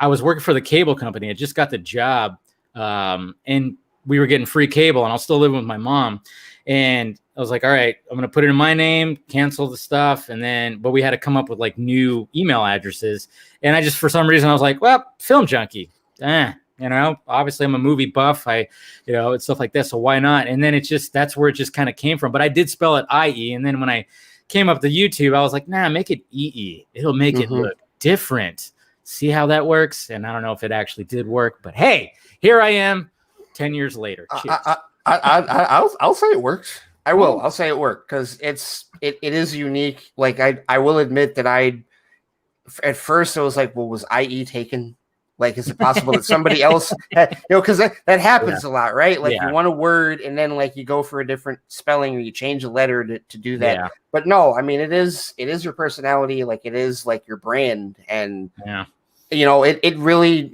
[SPEAKER 3] was working for the cable company. I just got the job, and we were getting free cable, and I was still living with my mom. And I was like, all right, I'm going to put it in my name, cancel the stuff. But we had to come up with new email addresses. And I just, for some reason, I was like, well, Film Junkee. Obviously I'm a movie buff. It's stuff like this. So why not? And then that's where it just kind of came from. But I did spell it IE. And then when I came up to YouTube, I was like, nah, make it EE. It'll make it look different. See how that works? And I don't know if it actually did work, but hey, here I am 10 years later.
[SPEAKER 4] I'll say it works. I will. I'll say it worked because it is unique. I will admit that at first I was like, well, was IE taken? Is it possible that somebody else because that happens a lot, right? You want a word and then you go for a different spelling or you change a letter to do that. Yeah. But no, I mean, it is your personality. It is your brand. And, it really,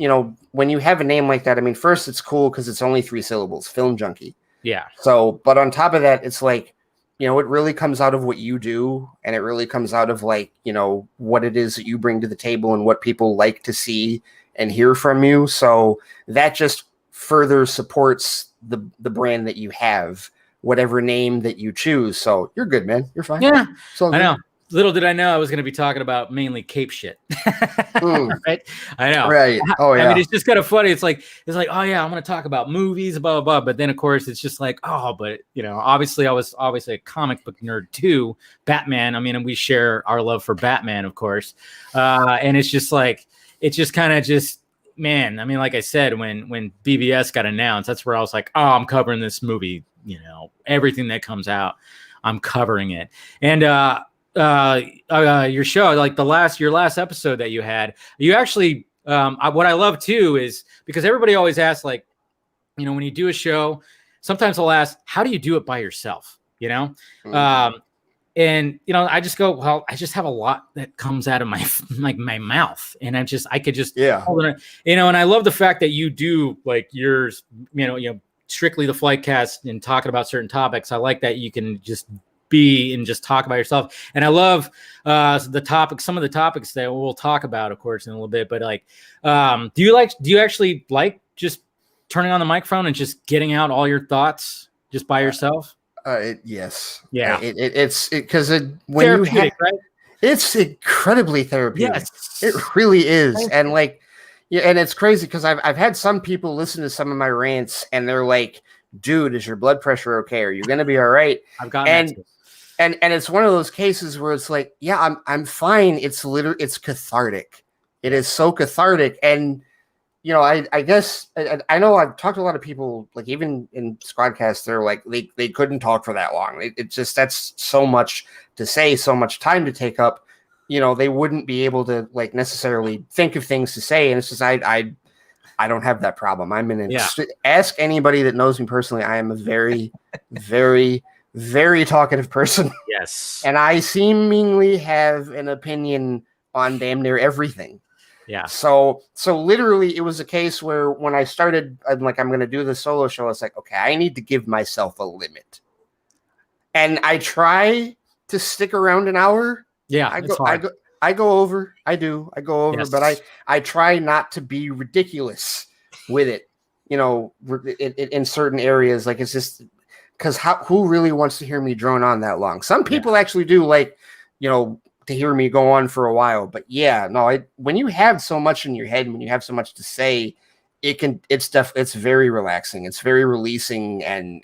[SPEAKER 4] when you have a name like that, I mean, first it's cool because it's only 3 syllables, Film Junkee.
[SPEAKER 3] Yeah.
[SPEAKER 4] So, but on top of that, it's it really comes out of what you do, and it really comes out of what it is that you bring to the table and what people like to see and hear from you. So that just further supports the brand that you have, whatever name that you choose. So you're good, man. You're fine.
[SPEAKER 3] Yeah. So I know. Little did I know I was going to be talking about mainly Cape shit. Right? I know.
[SPEAKER 4] Right. Oh yeah.
[SPEAKER 3] I mean, it's just kind of funny. It's like, oh yeah, I'm going to talk about movies, blah, blah, blah. But then of course it's just but obviously I was obviously a comic book nerd too. Batman. I mean, and we share our love for Batman, of course. And it's just it's just kind of man. I mean, like I said, when BBS got announced, that's where I was like, oh, I'm covering this movie. Everything that comes out, I'm covering it. And, your show, your last episode that you had, you actually what I love too is because everybody always asks when you do a show, sometimes they'll ask, how do you do it by yourself? And I just go, well, I just have a lot that comes out of my my mouth, and I could just and I love the fact that you do yours, strictly the Flitecast and talking about certain topics. I like that you can just be and just talk about yourself. And I love some of the topics that we'll talk about, of course, in a little bit. But do you actually like just turning on the microphone and just getting out all your thoughts just by yourself?
[SPEAKER 4] Yes.
[SPEAKER 3] Yeah.
[SPEAKER 4] It's because when
[SPEAKER 3] therapeutic, right?
[SPEAKER 4] It's incredibly therapeutic.
[SPEAKER 3] Yes.
[SPEAKER 4] It really is. And like, yeah, and it's crazy because I've had some people listen to some of my rants and they're like, dude, is your blood pressure okay? Are you gonna be all right?
[SPEAKER 3] I've gotten that too.
[SPEAKER 4] And it's one of those cases where it's like, yeah, I'm fine. It's cathartic. It is so cathartic. And you know, I guess I know I've talked to a lot of people, like even in Squadcast, they're like they couldn't talk for that long. It just, that's so much to say, so much time to take up. You know, they wouldn't be able to like necessarily think of things to say. And it's just I don't have that problem. I'm in ask anybody that knows me personally. I am a very, very, very talkative person.
[SPEAKER 3] Yes.
[SPEAKER 4] And I seemingly have an opinion on damn near everything.
[SPEAKER 3] Yeah.
[SPEAKER 4] So literally it was a case where when I started, I'm like, I'm going to do the solo show. It's like, okay, I need to give myself a limit. And I try to stick around an hour.
[SPEAKER 3] Yeah.
[SPEAKER 4] I go over, yes. But I try not to be ridiculous with it, you know, in certain areas. Like, it's just because who really wants to hear me drone on that long? Some people actually do, like, you know, to hear me go on for a while. But yeah, no, when you have so much in your head, when you have so much to say, it's very relaxing. It's very releasing and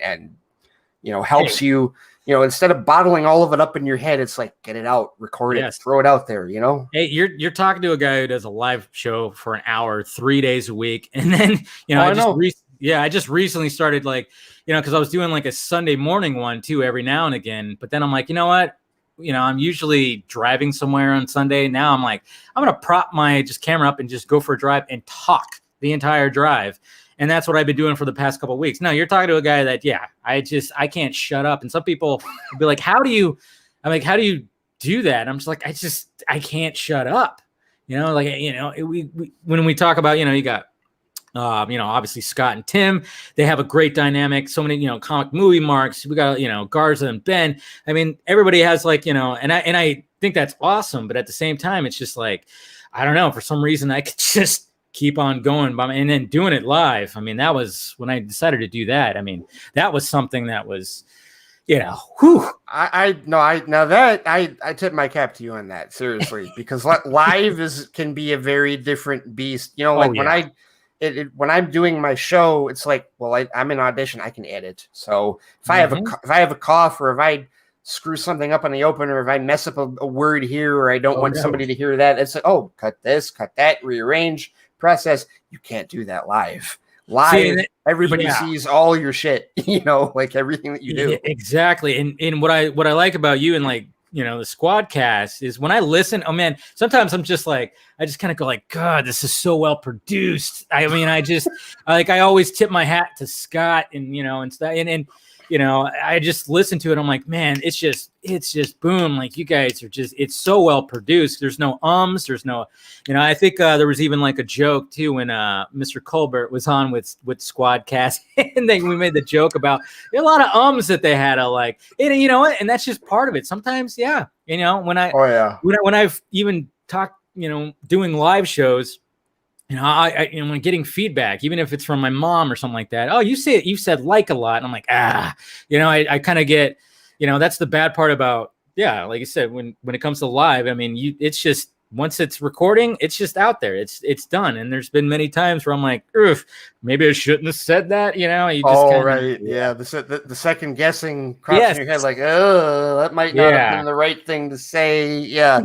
[SPEAKER 4] you know, helps you. You know, instead of bottling all of it up in your head, it's like, get it out, record it, throw it out there, you know?
[SPEAKER 3] Hey, you're talking to a guy who does a live show for an hour, 3 days a week. And then, you know, I just recently started, like, you know, because I was doing like a Sunday morning one too every now and again. But then I'm like, you know what? You know, I'm usually driving somewhere on Sunday. Now I'm like, I'm going to prop my camera up and just go for a drive and talk the entire drive. And that's what I've been doing for the past couple of weeks. No, you're talking to a guy that, I can't shut up. And some people will be like, how do you do that? I'm just like, I can't shut up. You know, like, you know, when we talk about, you know, you got, you know, obviously Scott and Tim, they have a great dynamic. So many, you know, comic movie marks. We got, you know, Garza and Ben. I mean, everybody has, like, you know, and I think that's awesome. But at the same time, it's just like, I don't know, for some reason I could just keep on going and then doing it live. I mean, that was when I decided to do that. I mean, that was something that was, you know, whew.
[SPEAKER 4] I tip my cap to you on that, seriously, because live can be a very different beast. You know, like when I'm doing my show, it's like, well, I'm in audition, I can edit. So if I have a cough, or if I screw something up on the opener, if I mess up a word here, or I don't want somebody to hear that, it's like, oh, cut this, cut that, rearrange, process. You can't do that live. Everybody sees all your shit, you know, like everything that you do.
[SPEAKER 3] Exactly. And what I like about you and, like, you know, the Squadcast is when I listen, oh man, sometimes I'm just like, I just kind of go like, God, this is so well produced. I mean, I always tip my hat to Scott and, you know, and stuff. And you know, I just listen to it. I'm like, man, it's just boom. Like, you guys are it's so well produced. There's no there's no, you know, I think there was even like a joke too when Mr. Colbert was on with Squadcast, and then we made the joke about a lot of that they had like, and you know what? And that's just part of it. Sometimes, you know, when I've even talked, you know, doing live shows, you know, you know, when getting feedback, even if it's from my mom or something like that, oh, you said like a lot. And I'm like, you know, I kind of get, you know, that's the bad part about, like I said, when it comes to live, I mean, it's just, once it's recording, it's just out there. It's done. And there's been many times where I'm like, maybe I shouldn't have said that. You know, you just
[SPEAKER 4] right. Yeah. The second guessing crossing your head, like, oh, that might not have been the right thing to say. Yeah.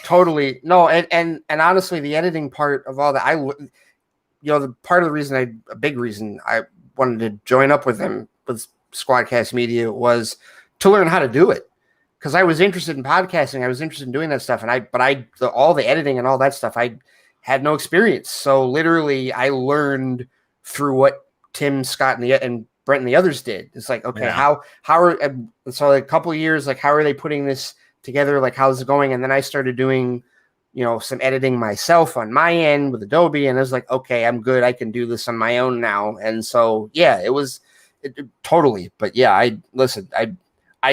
[SPEAKER 4] Totally. No, and honestly, the editing part of all that, you know, the part of the reason a big reason I wanted to join up with them with Squadcast Media was to learn how to do it, because I was interested in podcasting. I was interested in doing that stuff, and all the editing and all that stuff, I had no experience. So literally, I learned through what Tim, Scott, and Brent and the others did. It's like, okay, how are so like a couple of years, like, how are they putting this together, like, how's it going? And then I started doing, you know, some editing myself on my end with Adobe, and I was like, okay, I'm good, I can do this on my own now. And so it was totally. But I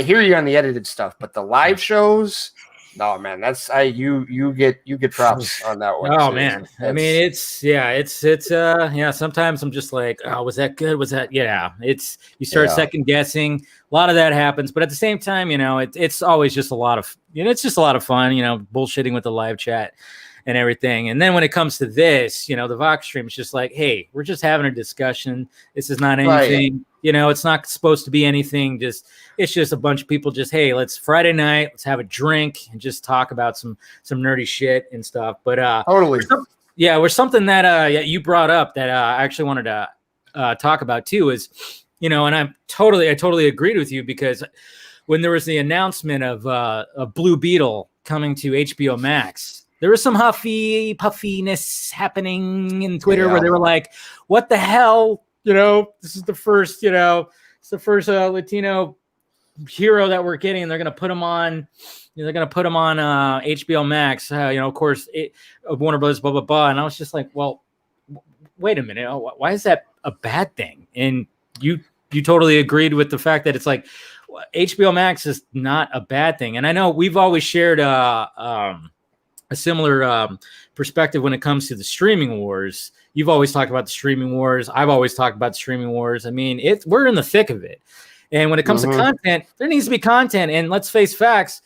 [SPEAKER 4] hear you on the edited stuff, but the live shows, No, man, that's you get props on that one.
[SPEAKER 3] Oh
[SPEAKER 4] seriously.
[SPEAKER 3] man, I mean, it's sometimes I'm just like, oh, was that good? Was that It's you start second guessing. A lot of that happens, but at the same time, it's always just a lot of it's just a lot of fun, bullshitting with the live chat and everything. And then when it comes to this, the Vox stream is just like, hey, we're just having a discussion. This is not anything, it's not supposed to be anything. It's just a bunch of people just, hey, let's Friday night, let's have a drink and just talk about some nerdy shit and stuff. But
[SPEAKER 4] totally.
[SPEAKER 3] There's something that you brought up that I actually wanted to talk about too is, and I totally agreed with you, because when there was the announcement of Blue Beetle coming to HBO Max, there was some puffiness happening in Twitter where they were like, what the hell? This is the first, it's the first Latino hero that we're getting, and they're going to put him on, HBO Max, of course, Warner Brothers, blah, blah, blah. And I was just like, well, wait a minute. Why is that a bad thing? And you totally agreed with the fact that it's like, HBO Max is not a bad thing. And I know we've always shared a similar perspective when it comes to the streaming wars. You've always talked about the streaming wars. I've always talked about the streaming wars. I mean, we're in the thick of it. And when it comes to content, there needs to be content. And let's face facts,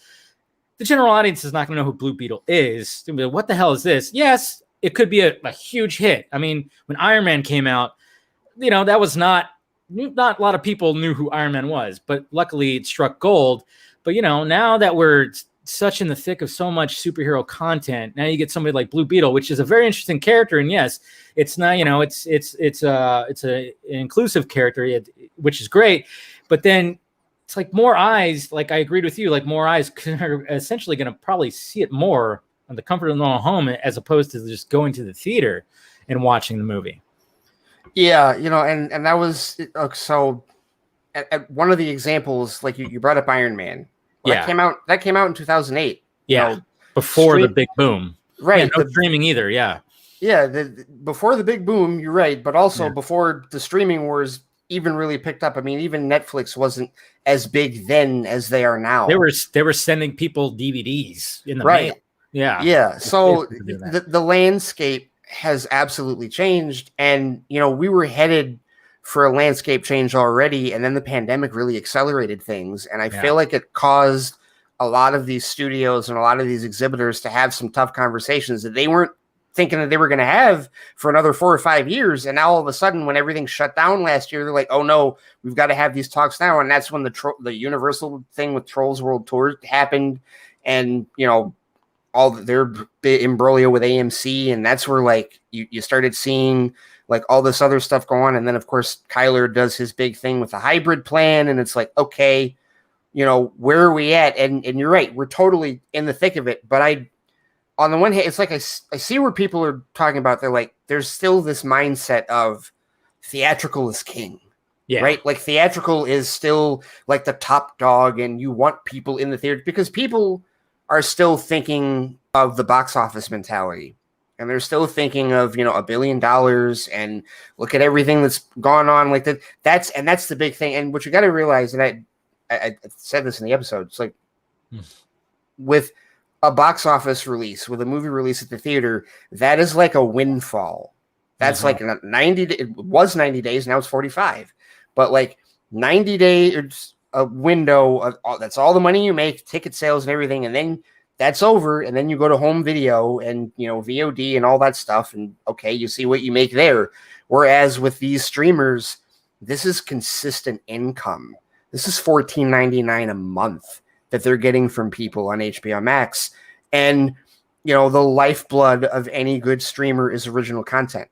[SPEAKER 3] the general audience is not going to know who Blue Beetle is. What the hell is this? Yes, it could be a huge hit. I mean, when Iron Man came out, that was not a lot of people knew who Iron Man was, but luckily it struck gold. But, now that we're such in the thick of so much superhero content, now you get somebody like Blue Beetle, which is a very interesting character. And yes, it's not, it's an inclusive character, which is great. But then it's like more eyes, like I agreed with you, like more eyes are essentially going to probably see it more on the comfort of their own home, as opposed to just going to the theater and watching the movie.
[SPEAKER 4] Yeah, and that was so. At one of the examples, like you brought up Iron Man. Well, that came out in 2008.
[SPEAKER 3] Yeah, before the big boom.
[SPEAKER 4] Right,
[SPEAKER 3] no streaming either. Yeah,
[SPEAKER 4] before the big boom. You're right, but also before the streaming wars even really picked up. I mean, even Netflix wasn't as big then as they are now.
[SPEAKER 3] They were sending people DVDs in the mail.
[SPEAKER 4] Yeah. So the landscape has absolutely changed, and we were headed for a landscape change already, and then the pandemic really accelerated things, and I feel like it caused a lot of these studios and a lot of these exhibitors to have some tough conversations that they weren't thinking that they were going to have for another 4 or 5 years. And now all of a sudden, when everything shut down last year, they're like, oh no, we've got to have these talks now. And that's when the Universal thing with Trolls World Tour happened, and all their imbroglio with AMC, and that's where like you started seeing like all this other stuff go on. And then of course Kyler does his big thing with the hybrid plan, and it's like, okay, where are we at? And you're right, we're totally in the thick of it. But on the one hand, it's like I see where people are talking about, they're like, there's still this mindset of theatrical is king. Yeah. Right? Like theatrical is still like the top dog, and you want people in the theater because people are still thinking of the box office mentality, and they're still thinking of, $1 billion, and look at everything that's gone on like that. That's the big thing. And what you got to realize, and I said this in the episode, it's like with a box office release, with a movie release at the theater, that is like a windfall. That's like 90. It was 90 days. Now it's 45, but like 90 days, a window of that's all the money you make, ticket sales and everything. And then that's over. And then you go to home video and, VOD and all that stuff. And okay, you see what you make there. Whereas with these streamers, this is consistent income. This is $14.99 a month that they're getting from people on HBO Max. And, the lifeblood of any good streamer is original content.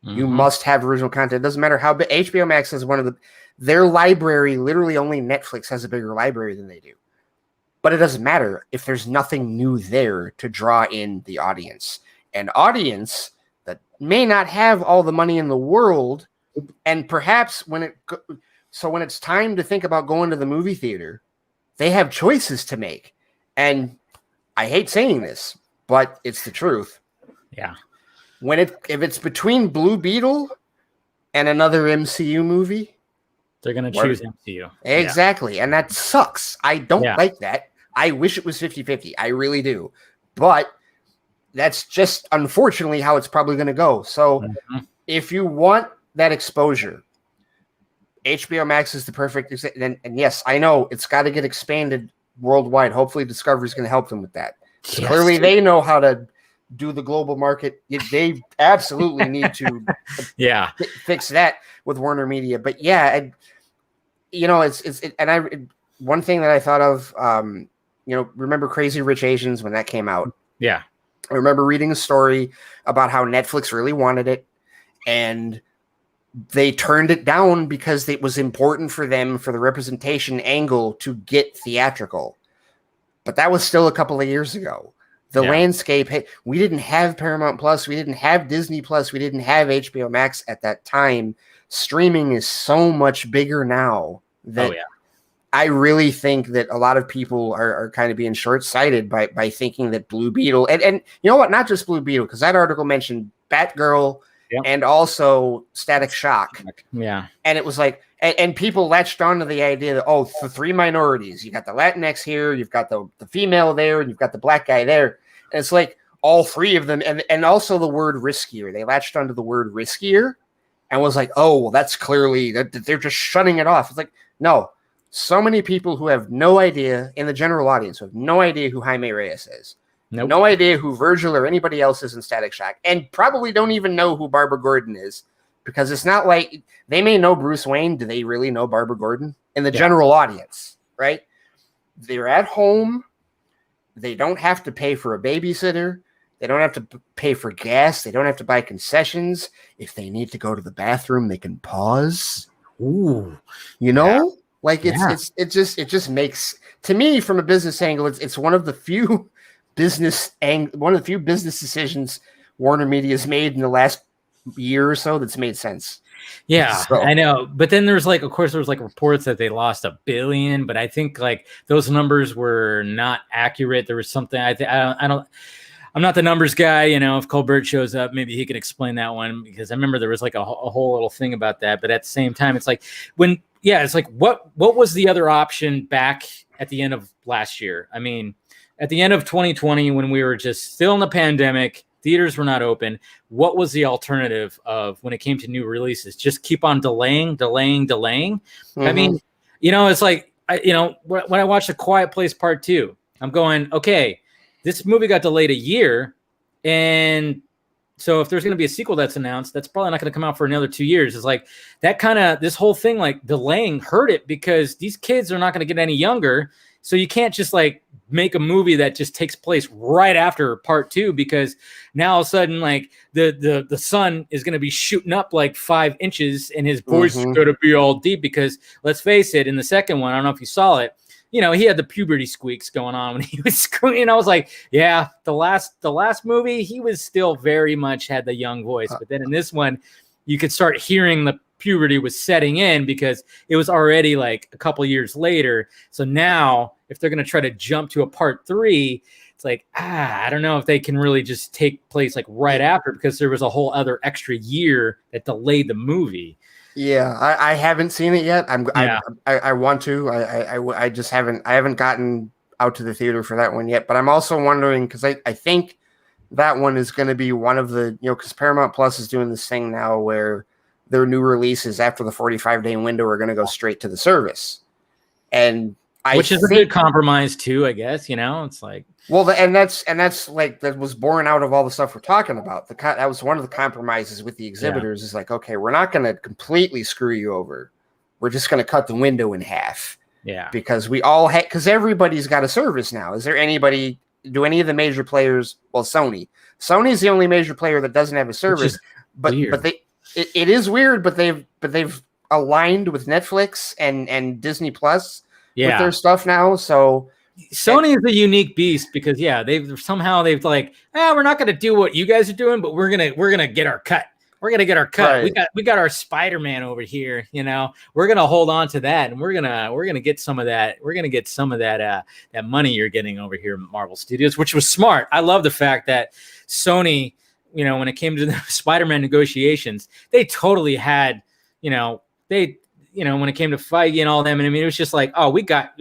[SPEAKER 4] You must have original content. It doesn't matter how big. HBO Max is their library, literally only Netflix has a bigger library than they do. But it doesn't matter if there's nothing new there to draw in the audience. An audience that may not have all the money in the world, and perhaps when it's time to think about going to the movie theater, they have choices to make. And I hate saying this, but it's the truth.
[SPEAKER 3] Yeah.
[SPEAKER 4] If it's between Blue Beetle and another MCU movie,
[SPEAKER 3] they're going to choose MCU.
[SPEAKER 4] Exactly. Yeah. And that sucks. I don't like that, I wish it was 50-50. I really do. But that's just unfortunately how it's probably going to go. So if you want that exposure, HBO Max is the perfect and yes, I know it's got to get expanded worldwide. Hopefully Discovery is going to help them with that.
[SPEAKER 3] Yes.
[SPEAKER 4] Clearly they know how to do the global market. They absolutely need to fix that with Warner Media. But yeah, one thing that I thought of, remember Crazy Rich Asians when that came out?
[SPEAKER 3] Yeah.
[SPEAKER 4] I remember reading a story about how Netflix really wanted it and they turned it down because it was important for them for the representation angle to get theatrical. But that was still a couple of years ago. The landscape, we didn't have Paramount Plus, we didn't have Disney Plus, we didn't have HBO Max at that time. Streaming is so much bigger now that I really think that a lot of people are kind of being short-sighted by thinking that Blue Beetle, and you know what, not just Blue Beetle, because that article mentioned Batgirl and also Static Shock.
[SPEAKER 3] Yeah.
[SPEAKER 4] And it was like, and people latched on to the idea that, the three minorities, you got the Latinx here, you've got the female there, and you've got the black guy there. And it's like all three of them, and also the word riskier. They latched onto the word riskier and was like, that's clearly that they're just shutting it off. It's like, no, so many people who have no idea in the general audience who have no idea who Jaime Reyes is. Nope. No idea who Virgil or anybody else is in Static Shock, and probably don't even know who Barbara Gordon is, because it's not like they may know Bruce Wayne. Do they really know Barbara Gordon in the general audience, right? They're at home. They don't have to pay for a babysitter. They don't have to pay for gas. They don't have to buy concessions. If they need to go to the bathroom, they can pause.
[SPEAKER 3] Ooh,
[SPEAKER 4] like it just makes, to me, from a business angle, it's one of the few business decisions Warner Media has made in the last year or so that's made sense.
[SPEAKER 3] Yeah, so. I know. But then there's of course, reports that they lost $1 billion, but I think those numbers were not accurate. There was something I'm not the numbers guy. If Colbert shows up, maybe he can explain that one, because I remember there was a whole little thing about that. But at the same time, it's what was the other option back at the end of last year? I mean, at the end of 2020, when we were just still in the pandemic, theaters were not open. What was the alternative of when it came to new releases? Just keep on delaying. Mm-hmm. I mean, it's when I watched A Quiet Place Part 2, I'm going, okay, this movie got delayed a year. And so if there's going to be a sequel that's announced, that's probably not going to come out for another 2 years. It's this whole thing, delaying hurt it, because these kids are not going to get any younger. So you can't just make a movie that just takes place right after part 2, because now all of a sudden the son is going to be shooting up 5 inches and his voice is going to be all deep, because let's face it, in the second one, I don't know if you saw it, he had the puberty squeaks going on when he was screaming. I was like, yeah, the last movie, he was still very much had the young voice, but then in this one, you could start hearing the puberty was setting in, because it was already a couple years later. So now if they're going to try to jump to a part 3, it's I don't know if they can really just take place right after, because there was a whole other extra year that delayed the movie.
[SPEAKER 4] Yeah, I haven't seen it yet. I want to. I just haven't. I haven't gotten out to the theater for that one yet. But I'm also wondering, because I think that one is going to be one of the, because Paramount Plus is doing this thing now where their new releases after the 45-day window are going to go straight to the service, which is a good compromise too, I guess. It's that was born out of all the stuff we're talking about. That was one of the compromises with the exhibitors. Is okay, we're not going to completely screw you over. We're just going to cut the window in half. Yeah, because because everybody's got a service now. Is there anybody? Do any of the major players? Well, Sony's the only major player that doesn't have a service. But it is weird. But they've aligned with Netflix and Disney Plus with their stuff now. So
[SPEAKER 3] Sony is a unique beast, because they've we're not going to do what you guys are doing, but we're gonna get our cut. We're gonna get our cut. Right. We got our Spider-Man over here. We're gonna hold on to that, and we're gonna get some of that. We're gonna get some of that money you're getting over here at Marvel Studios, which was smart. I love the fact that Sony, when it came to the Spider-Man negotiations, they totally had, when it came to Feige and all them, and I mean, it was just like, oh, we got,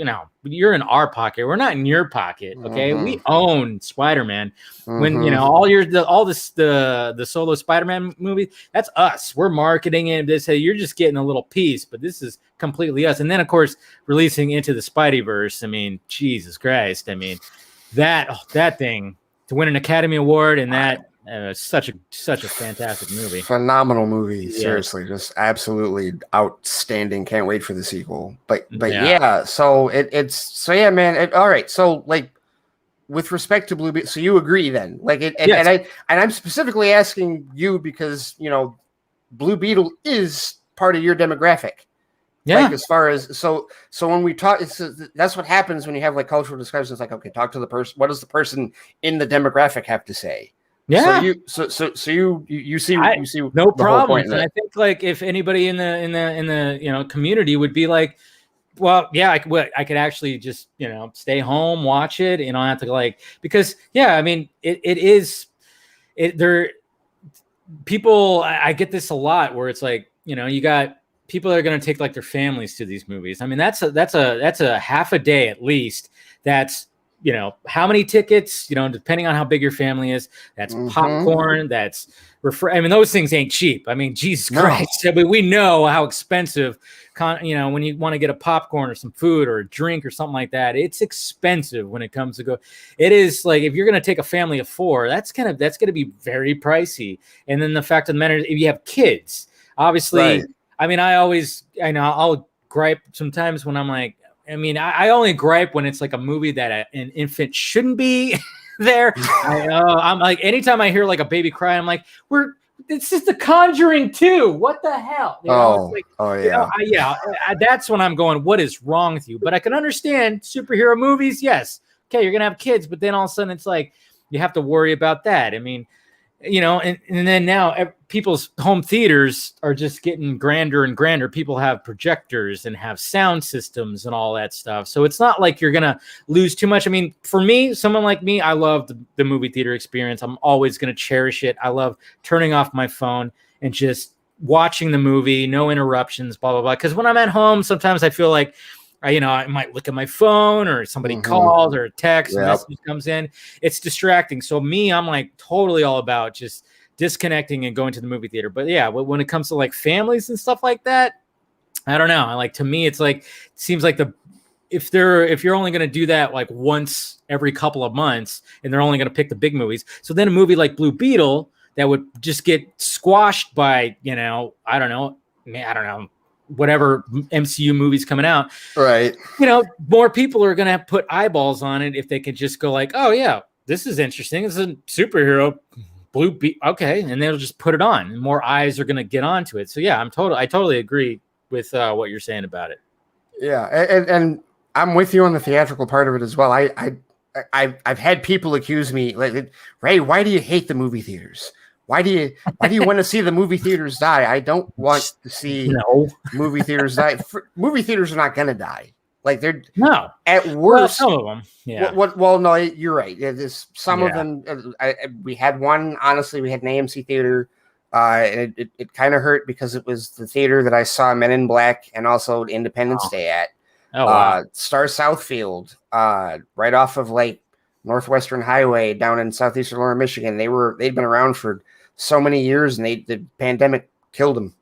[SPEAKER 3] you're in our pocket. We're not in your pocket. Okay. We own Spider-Man. When, the solo Spider-Man movie, that's us. We're marketing it. They say you're just getting a little piece, but this is completely us. And then, of course, releasing Into the Spideyverse. I mean, Jesus Christ. I mean, that thing to win an Academy Award and that. Such a fantastic movie.
[SPEAKER 4] Phenomenal movie. Seriously, just absolutely outstanding. Can't wait for the sequel. But yeah, so man. All right, so like with respect to Blue Beetle, so you agree then? Like it, and I'm specifically asking you because Blue Beetle is part of your demographic. Yeah. Like as far as so when we talk, that's what happens when you have like cultural discussions. It's like, okay, talk to the person. What does the person in the demographic have to say?
[SPEAKER 3] Yeah.
[SPEAKER 4] So you see
[SPEAKER 3] no problem. And I think like if anybody in the community would be like, well, yeah, I could actually just stay home, watch it, and I have to like because I mean people. I get this a lot where it's like you got people that are going to take like their families to these movies. I mean that's a half a day at least. That's how many tickets, depending on how big your family is, that's popcorn, that's I mean, those things ain't cheap. I mean, Jesus Christ. I mean, we know how expensive, when you want to get a popcorn or some food or a drink or something like that, it's expensive when it comes to go. It is like, if you're going to take a family of 4, that's going to be very pricey. And then the fact of the matter is, if you have kids, obviously, right. I mean, I'll gripe sometimes when I'm like, I only gripe when it's like a movie that an infant shouldn't be there. I'm like, anytime I hear like a baby cry, I'm like, it's just The Conjuring 2. What the hell? That's when I'm going, what is wrong with you? But I can understand superhero movies. Yes. Okay. You're going to have kids, but then all of a sudden it's like, you have to worry about that. I mean, and then now people's home theaters are just getting grander and grander. People have projectors and have sound systems and all that stuff. So it's not like you're going to lose too much. I mean, for me, someone like me, I love the movie theater experience. I'm always going to cherish it. I love turning off my phone and just watching the movie, no interruptions, blah, blah, blah. Because when I'm at home, sometimes I feel like, I might look at my phone or somebody calls or a text message comes in. It's distracting. So me, I'm like totally all about just disconnecting and going to the movie theater. But yeah, when it comes to like families and stuff like that, I don't know. Like to me, it's like, it seems like if you're only going to do that like once every couple of months and they're only going to pick the big movies. So then a movie like Blue Beetle that would just get squashed by, I don't know, whatever MCU movies coming out,
[SPEAKER 4] right?
[SPEAKER 3] More people are going to put eyeballs on it if they could just go like, oh yeah, this is interesting. It's a superhero Blue Beetle. Okay. And they'll just put it on and more eyes are going to get onto it. So yeah, I totally agree with what you're saying about it.
[SPEAKER 4] Yeah. And I'm with you on the theatrical part of it as well. I've had people accuse me like, Ray, why do you hate the movie theaters? Why do you want to see the movie theaters die? I don't want to see movie theaters die. Movie theaters are not going to die. Like they're at worst.
[SPEAKER 3] Some of them, yeah.
[SPEAKER 4] Well, no, you're right. There's some of them. We had one. Honestly, we had an AMC theater. And it kind of hurt because it was the theater that I saw Men in Black and also Independence Day at.
[SPEAKER 3] Oh, wow.
[SPEAKER 4] Star Southfield, right off of like Northwestern Highway down in southeastern Lower Michigan. They'd been around for so many years, and the pandemic killed them,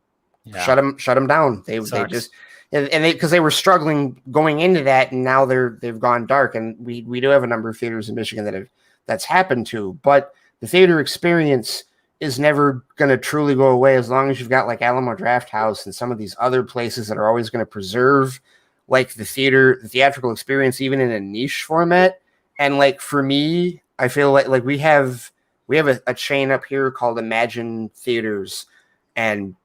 [SPEAKER 4] shut them down. They just because they were struggling going into that, and now they've gone dark. And we do have a number of theaters in Michigan that's happened to, but the theater experience is never going to truly go away as long as you've got like Alamo Drafthouse and some of these other places that are always going to preserve like the theatrical experience, even in a niche format. And like for me, I feel like we have a chain up here called Imagine Theaters, and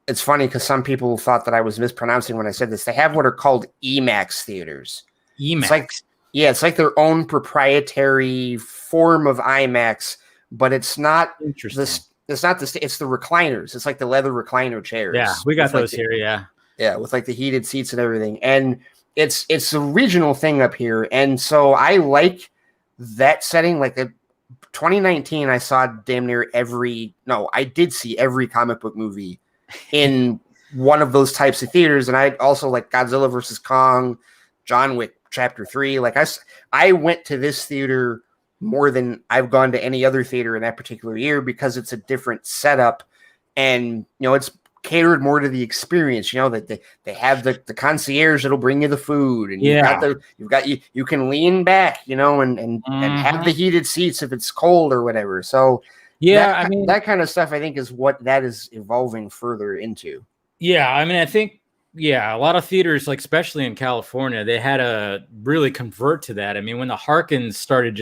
[SPEAKER 4] it's funny because some people thought that I was mispronouncing when I said this. They have what are called IMAX theaters.
[SPEAKER 3] IMAX,
[SPEAKER 4] it's like their own proprietary form of IMAX, but it's not
[SPEAKER 3] interesting.
[SPEAKER 4] It's the recliners. It's like the leather recliner chairs.
[SPEAKER 3] Yeah, we got those here.
[SPEAKER 4] Yeah, with like the heated seats and everything, and it's a regional thing up here, and so I like that setting. Like 2019, I saw damn near I did see every comic book movie in one of those types of theaters. And I also like Godzilla versus Kong, John Wick Chapter 3. Like I went to this theater more than I've gone to any other theater in that particular year because it's a different setup, and it's catered more to the experience. That they have the concierge that'll bring you the food, and you can lean back, and have the heated seats if it's cold or whatever. So that kind of stuff I think is what that is evolving further into.
[SPEAKER 3] Yeah, I mean, I think a lot of theaters, like especially in California, they had to really convert to that. I mean, when the Harkins started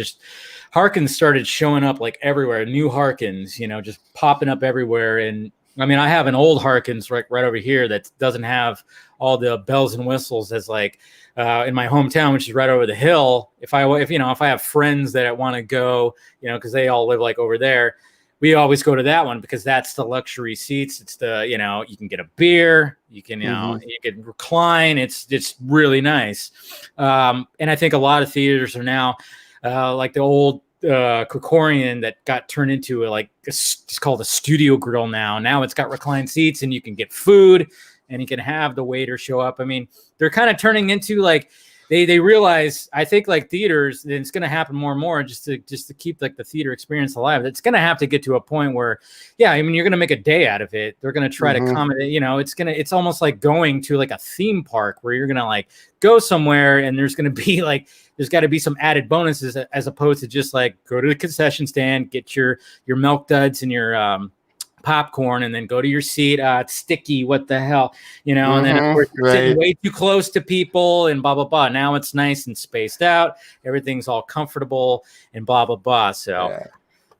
[SPEAKER 3] showing up like everywhere, new Harkins, just popping up everywhere. And I mean, I have an old Harkins right over here that doesn't have all the bells and whistles as like in my hometown, which is right over the hill. If I have friends that want to go, because they all live like over there, we always go to that one because that's the luxury seats. It's the, you can get a beer, you can, you can recline. It's really nice. And I think a lot of theaters are now like the old Krikorian that got turned into it's called a studio grill now. Now it's got reclined seats and you can get food and you can have the waiter show up. I mean, they're kind of turning into like, they realize, I think like theaters, and it's going to happen more and more just to keep like the theater experience alive. It's going to have to get to a point where, I mean, you're going to make a day out of it. They're going to try to accommodate, it's almost like going to like a theme park where you're going to like go somewhere and there's going to be like, there's got to be some added bonuses as opposed to just like go to the concession stand, get your milk duds and your, popcorn and then go to your seat. It's sticky. What the hell, and then of course you're sitting way too close to people and blah, blah, blah. Now it's nice and spaced out. Everything's all comfortable and blah, blah, blah. So,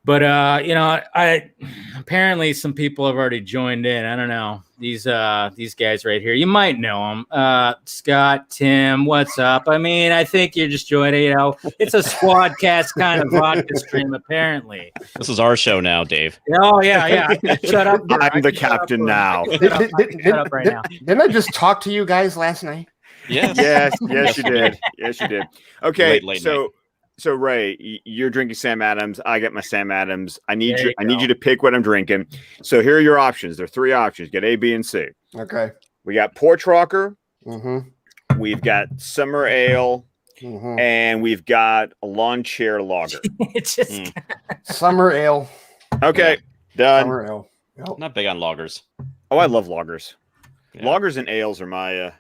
[SPEAKER 3] but, I apparently some people have already joined in. I don't know. These guys right here, you might know them. Scott, Tim, what's up? I mean, I think you're just joining, it's a squadcast kind of vodka stream, apparently.
[SPEAKER 6] This is our show now, Dave.
[SPEAKER 3] Oh, yeah. Shut up.
[SPEAKER 7] I'm the captain now.
[SPEAKER 3] Shut up right now.
[SPEAKER 4] Didn't I just talk to you guys last night?
[SPEAKER 6] Yes,
[SPEAKER 7] you did. Yes, you did. Okay,
[SPEAKER 6] late
[SPEAKER 7] so
[SPEAKER 6] night.
[SPEAKER 7] So Ray, you're drinking Sam Adams. I get my Sam Adams. I need you to pick what I'm drinking. So here are your options. There are 3 options. Get A, B, and C.
[SPEAKER 4] Okay.
[SPEAKER 7] We got Porch Rocker. We've got Summer Ale. And we've got a lawn chair lager.
[SPEAKER 3] It's just
[SPEAKER 4] Summer Ale.
[SPEAKER 7] Okay, done.
[SPEAKER 4] Summer Ale. Yep.
[SPEAKER 6] Not big on lagers.
[SPEAKER 7] Oh, I love lagers.
[SPEAKER 6] Yeah.
[SPEAKER 7] Lagers and ales are my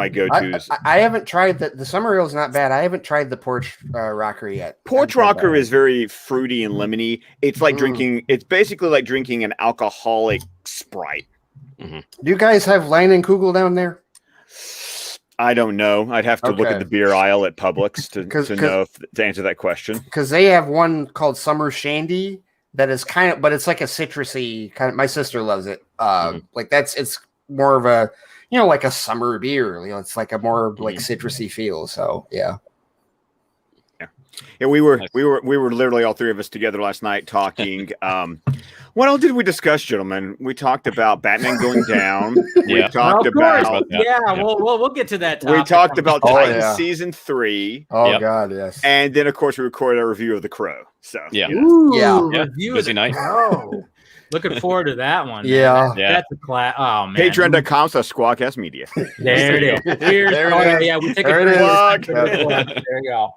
[SPEAKER 7] go-tos.
[SPEAKER 4] I haven't tried the Summer Ale is not bad. I haven't tried the Porch Rocker yet.
[SPEAKER 7] Porch Rocker is very fruity and lemony. It's like drinking. It's basically like drinking an alcoholic Sprite.
[SPEAKER 4] Do you guys have Leinenkugel down there?
[SPEAKER 7] I don't know. I'd have to look at the beer aisle at Publix to answer that question. Because
[SPEAKER 4] they have one called Summer Shandy that is but it's like a citrusy kind of. My sister loves it. It's more of a like a summer beer. It's like a more like citrusy feel. So yeah.
[SPEAKER 7] Yeah, we were literally all 3 of us together last night talking. What else did we discuss, gentlemen? We talked about Batman going down. We talked about
[SPEAKER 3] we'll get to that topic.
[SPEAKER 7] We talked about Titans season 3.
[SPEAKER 4] Oh God, yes.
[SPEAKER 7] And then of course we recorded our review of The Crow. So
[SPEAKER 3] review
[SPEAKER 6] busy night.
[SPEAKER 3] Oh, looking forward to that one.
[SPEAKER 4] Yeah,
[SPEAKER 3] that's a class. Oh man,
[SPEAKER 7] Patreon.com/Squawcast Media.
[SPEAKER 3] There it is. We take
[SPEAKER 4] there it is.
[SPEAKER 3] There you go.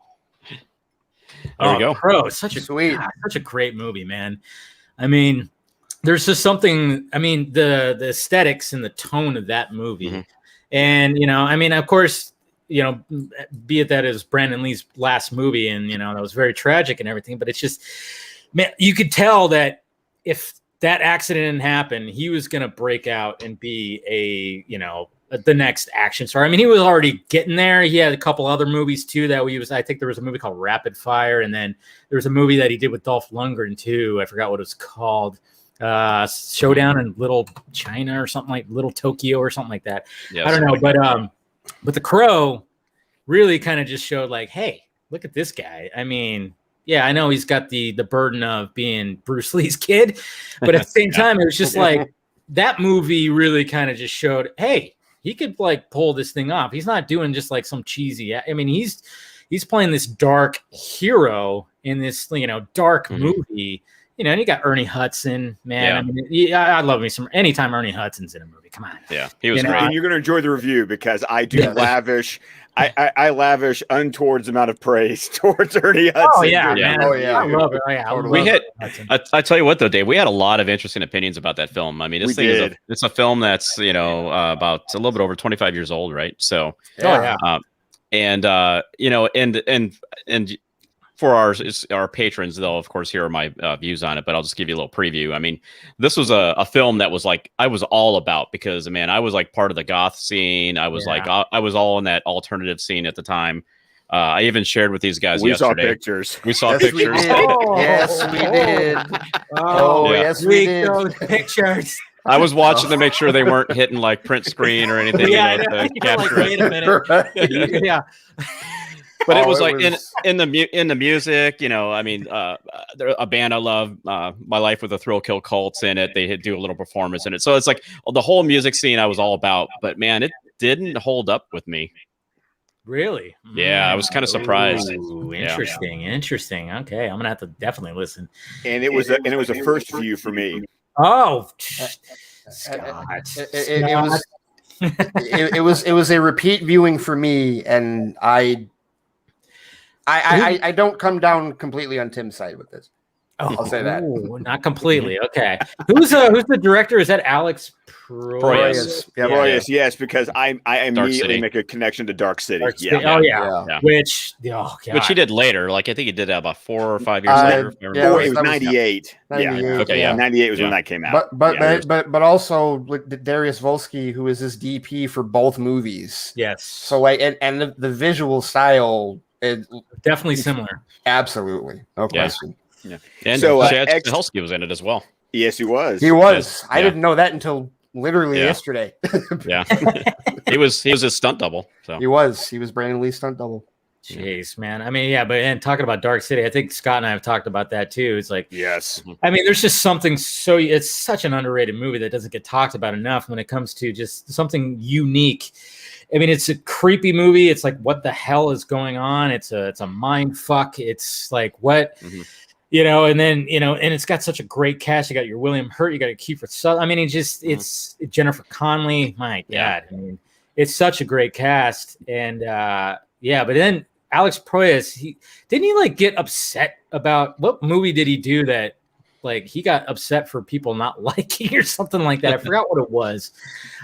[SPEAKER 6] There we go.
[SPEAKER 3] Crow, such a great movie, man. I mean, there's just something. I mean, the aesthetics and the tone of that movie, and I mean, of course, be it that is Brandon Lee's last movie, and that was very tragic and everything. But it's just, man, you could tell that if that accident didn't happen, he was gonna break out and be the next action star. I mean, he was already getting there. He had a couple other movies too I think there was a movie called Rapid Fire, and then there was a movie that he did with Dolph Lundgren too. I forgot what it was called. Showdown in Little China or something, like Little Tokyo or something like that. Yeah, I don't know, but The Crow really kind of just showed like, hey, look at this guy. I mean, yeah, I know he's got the burden of being Bruce Lee's kid, but at the same time, it was just like that movie really kind of just showed, hey, he could like pull this thing off. He's not doing just like some cheesy. I mean, he's playing this dark hero in this dark movie. you know, and you got Ernie Hudson, man. I mean, I love me some anytime Ernie Hudson's in a movie. Come on.
[SPEAKER 6] Yeah, he was great.
[SPEAKER 7] And you're going to enjoy the review because I do lavish. I lavish untowards amount of praise towards Ernie Hudson.
[SPEAKER 3] Oh yeah, man.
[SPEAKER 4] Oh yeah,
[SPEAKER 3] I love it. Oh, yeah,
[SPEAKER 6] We hit. I tell you what, though, Dave, we had a lot of interesting opinions about that film. I mean, this thing is it's a film that's about a little bit over 25 years old, right? So, and for our patrons, they'll of course hear my views on it, but I'll just give you a little preview. I mean, this was a film that was like I was all about because man, I was like part of the goth scene. I was I was all in that alternative scene at the time. I even shared with these guys yesterday. We saw pictures.
[SPEAKER 4] Yes, we did. Yes, we did.
[SPEAKER 3] Those pictures.
[SPEAKER 6] I was watching to make sure they weren't hitting like print screen or anything. To capture
[SPEAKER 3] like, wait a minute.
[SPEAKER 4] Right.
[SPEAKER 3] Yeah.
[SPEAKER 6] But it was like in the music, you know. I mean, a band I love, My Life with a Thrill Kill Cult's in it. They do a little performance in it, so it's like the whole music scene I was all about. But man, it didn't hold up with me.
[SPEAKER 3] Really?
[SPEAKER 6] Yeah, I was kind of surprised.
[SPEAKER 3] Ooh, interesting. Okay, I'm gonna have to definitely listen.
[SPEAKER 7] And it was a first view for me.
[SPEAKER 3] Oh,
[SPEAKER 4] Scott. It was a repeat viewing for me, and I don't come down completely on Tim's side with this. I'll say that.
[SPEAKER 3] Not completely. Okay. Who's the director? Is that Alex Proyas?
[SPEAKER 7] Yes, because I immediately make a connection to Dark City.
[SPEAKER 3] Oh yeah. Which
[SPEAKER 6] he did later. Like I think he did that about 4 or 5 years later.
[SPEAKER 7] Yeah, it was 98.
[SPEAKER 4] 98.
[SPEAKER 6] Okay, yeah.
[SPEAKER 7] 98 was when that came out.
[SPEAKER 4] But also Darius Volsky, who is his DP for both movies.
[SPEAKER 3] Yes.
[SPEAKER 4] So and the visual style is
[SPEAKER 3] definitely similar.
[SPEAKER 4] Absolutely, no question.
[SPEAKER 6] Yeah. And so Chad Stahelski was in it as well.
[SPEAKER 7] Yes, he was.
[SPEAKER 4] Yes. I didn't know that until literally yesterday.
[SPEAKER 6] Yeah. He was his stunt double. So
[SPEAKER 4] he was Brandon Lee's stunt double.
[SPEAKER 3] Jeez, man. I mean, but talking about Dark City, I think Scott and I have talked about that too. It's like,
[SPEAKER 7] yes.
[SPEAKER 3] I mean, there's just something it's such an underrated movie that doesn't get talked about enough when it comes to just something unique. I mean, it's a creepy movie. It's like, what the hell is going on? It's a mind fuck. It's like, what? You know, and then, you know, and it's got such a great cast. You got your William Hurt, you got your Kiefer Sutherland. I mean, it's Jennifer Connelly. My God. I mean, it's such a great cast. And but then Alex Proyas, didn't he like get upset about what movie did he do that like he got upset for people not liking or something like that? I forgot what it was.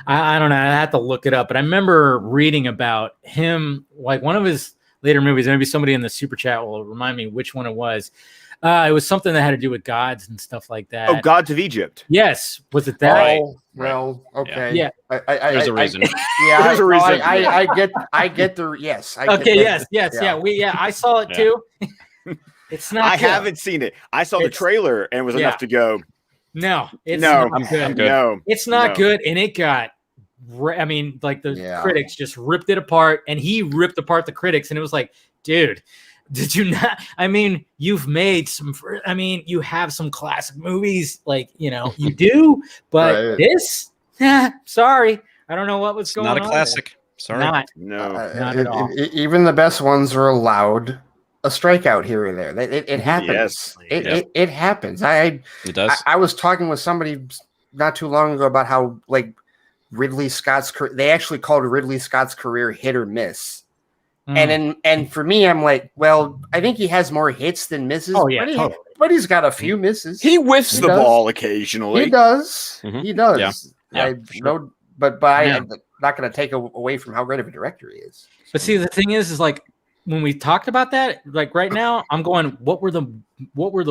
[SPEAKER 3] I don't know. I had to look it up, but I remember reading about him, like one of his later movies. Maybe somebody in the super chat will remind me which one it was. It was something that had to do with gods and stuff like that.
[SPEAKER 7] Oh, Gods of Egypt.
[SPEAKER 3] Yes. Was it that?
[SPEAKER 4] Oh, well, okay.
[SPEAKER 3] Yeah.
[SPEAKER 6] There's a reason.
[SPEAKER 7] There's a reason.
[SPEAKER 4] I get the yes.
[SPEAKER 3] I saw it too. It's not.
[SPEAKER 7] I haven't seen it. I saw the trailer and it was enough to go.
[SPEAKER 3] No, it's not good.
[SPEAKER 6] I'm good.
[SPEAKER 7] No,
[SPEAKER 3] it's not good, and it got. I mean, like the critics just ripped it apart, and he ripped apart the critics, and it was like, dude. Did you not? I mean, you've made some. I mean, you have some classic movies, like you know, you do. But this, sorry, I don't know what was going on.
[SPEAKER 6] Not a classic. Sorry,
[SPEAKER 3] not
[SPEAKER 4] at all. Even the best ones are allowed a strikeout here or there. It happens.
[SPEAKER 7] Yes.
[SPEAKER 4] It happens.
[SPEAKER 6] It does.
[SPEAKER 4] I was talking with somebody not too long ago about how like Ridley Scott's. They actually called Ridley Scott's career hit or miss. And for me, I'm like, well, I think he has more hits than misses.
[SPEAKER 3] Oh yeah,
[SPEAKER 4] but he's got a few misses.
[SPEAKER 7] He whiffs the ball occasionally.
[SPEAKER 4] He does.
[SPEAKER 6] Mm-hmm.
[SPEAKER 4] He does.
[SPEAKER 6] Yeah,
[SPEAKER 4] no, but I'm not going to take away from how great of a director he is.
[SPEAKER 3] But see, the thing is like when we talked about that, like right now, I'm going, what were the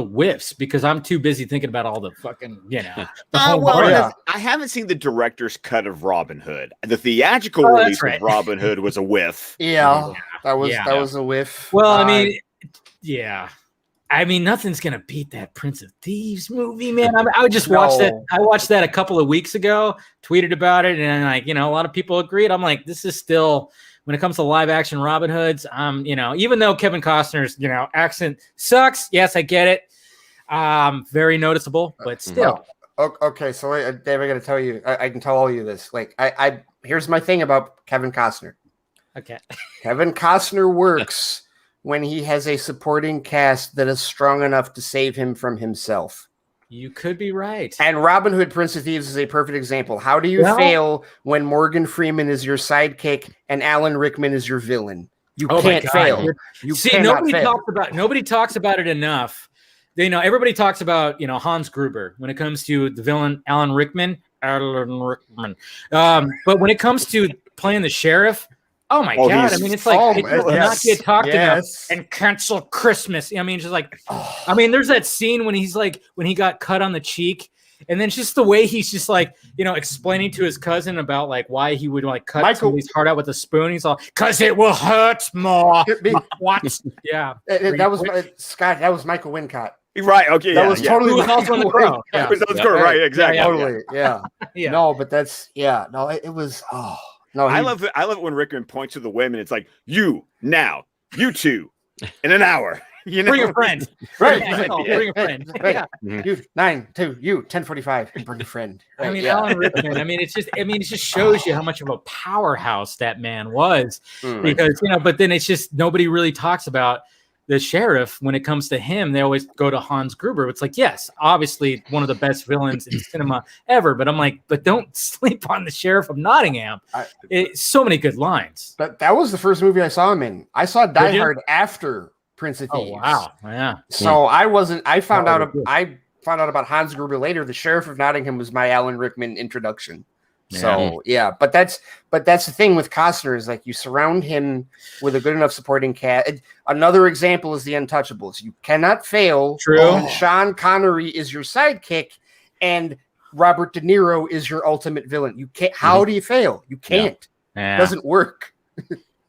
[SPEAKER 3] whiffs? Because I'm too busy thinking about all the fucking, you know.
[SPEAKER 7] I haven't seen the director's cut of Robin Hood. The theatrical release of Robin Hood was a whiff.
[SPEAKER 4] Yeah, that was a whiff.
[SPEAKER 3] Well, I mean, I mean, nothing's gonna beat that Prince of Thieves movie, man. I would just watch that. I watched that a couple of weeks ago, tweeted about it, and like, you know, a lot of people agreed. I'm like, this is still. When it comes to live action Robin Hoods, you know, even though Kevin Costner's, you know, accent sucks, yes, I get it. Very noticeable, but still.
[SPEAKER 4] Okay, so Dave, I got to tell you, I can tell all you this. Like, I here's my thing about Kevin Costner.
[SPEAKER 3] Okay.
[SPEAKER 4] Kevin Costner works when he has a supporting cast that is strong enough to save him from himself.
[SPEAKER 3] You could be right.
[SPEAKER 4] And Robin Hood, Prince of Thieves is a perfect example. How do you fail when Morgan Freeman is your sidekick and Alan Rickman is your villain? You can't fail. You
[SPEAKER 3] See, nobody talks about it enough. Everybody talks about, Hans Gruber when it comes to the villain Alan Rickman. But when it comes to playing the sheriff, oh my God! I mean, it's like it does not get talked about. And cancel Christmas. I mean, just like, there's that scene when he's like, when he got cut on the cheek, and then just the way he's just like, explaining to his cousin about like why he would like cut somebody's heart out with a spoon. He's all, "Cause it will hurt more." What? Yeah,
[SPEAKER 4] that was Scott. That was Michael Wincott.
[SPEAKER 7] Right. Okay.
[SPEAKER 4] That was totally
[SPEAKER 3] also on the Crow.
[SPEAKER 7] Yeah. Right. Exactly.
[SPEAKER 4] Totally. Yeah. No, but that's No, it was. Oh no.
[SPEAKER 7] I love it when Rickman points to the women. It's like, you now, you two, in an hour.
[SPEAKER 3] Bring a friend.
[SPEAKER 4] Right.
[SPEAKER 3] Bring a friend.
[SPEAKER 4] Right.
[SPEAKER 3] Yeah.
[SPEAKER 4] You 9-2. You 10:45. Bring a friend. Right.
[SPEAKER 3] I mean, Alan Rickman. It just shows you how much of a powerhouse that man was, because But then it's just nobody really talks about the sheriff. When it comes to him, they always go to Hans Gruber. It's like, yes, obviously one of the best villains in cinema ever, but I'm like, but don't sleep on the Sheriff of Nottingham. It's so many good lines.
[SPEAKER 4] But that was the first movie I saw him in. I saw Die Hard after Prince of Thieves.
[SPEAKER 3] Oh wow, yeah.
[SPEAKER 4] So I found out about Hans Gruber later. The Sheriff of Nottingham was my Alan Rickman introduction. So but that's the thing with Costner is like you surround him with a good enough supporting cast. Another example is The Untouchables. You cannot fail.
[SPEAKER 3] True.
[SPEAKER 4] When Sean Connery is your sidekick and Robert De Niro is your ultimate villain. You can't. How do you fail? You can't.
[SPEAKER 3] Yeah.
[SPEAKER 4] It doesn't work.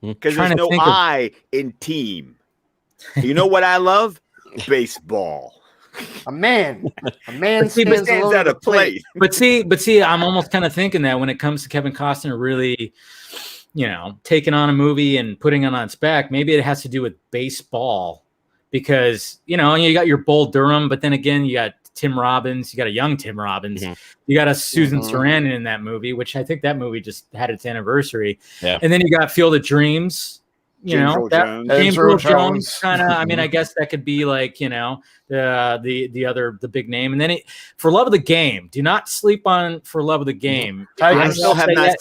[SPEAKER 7] Because there's no I in team. You know what I love? Baseball.
[SPEAKER 4] A man
[SPEAKER 7] stands at a plate.
[SPEAKER 3] But see, I'm almost kind of thinking that when it comes to Kevin Costner really, taking on a movie and putting it on its back, maybe it has to do with baseball, because you got your Bull Durham, but then again you got Tim Robbins, you got a young Tim Robbins, you got a Susan Sarandon in that movie, which I think that movie just had its anniversary, and then you got Field of Dreams. James Earl Jones kind of. I guess that could be like the big name, and then For Love of the Game. Do not sleep on For Love of the Game.
[SPEAKER 7] I still have not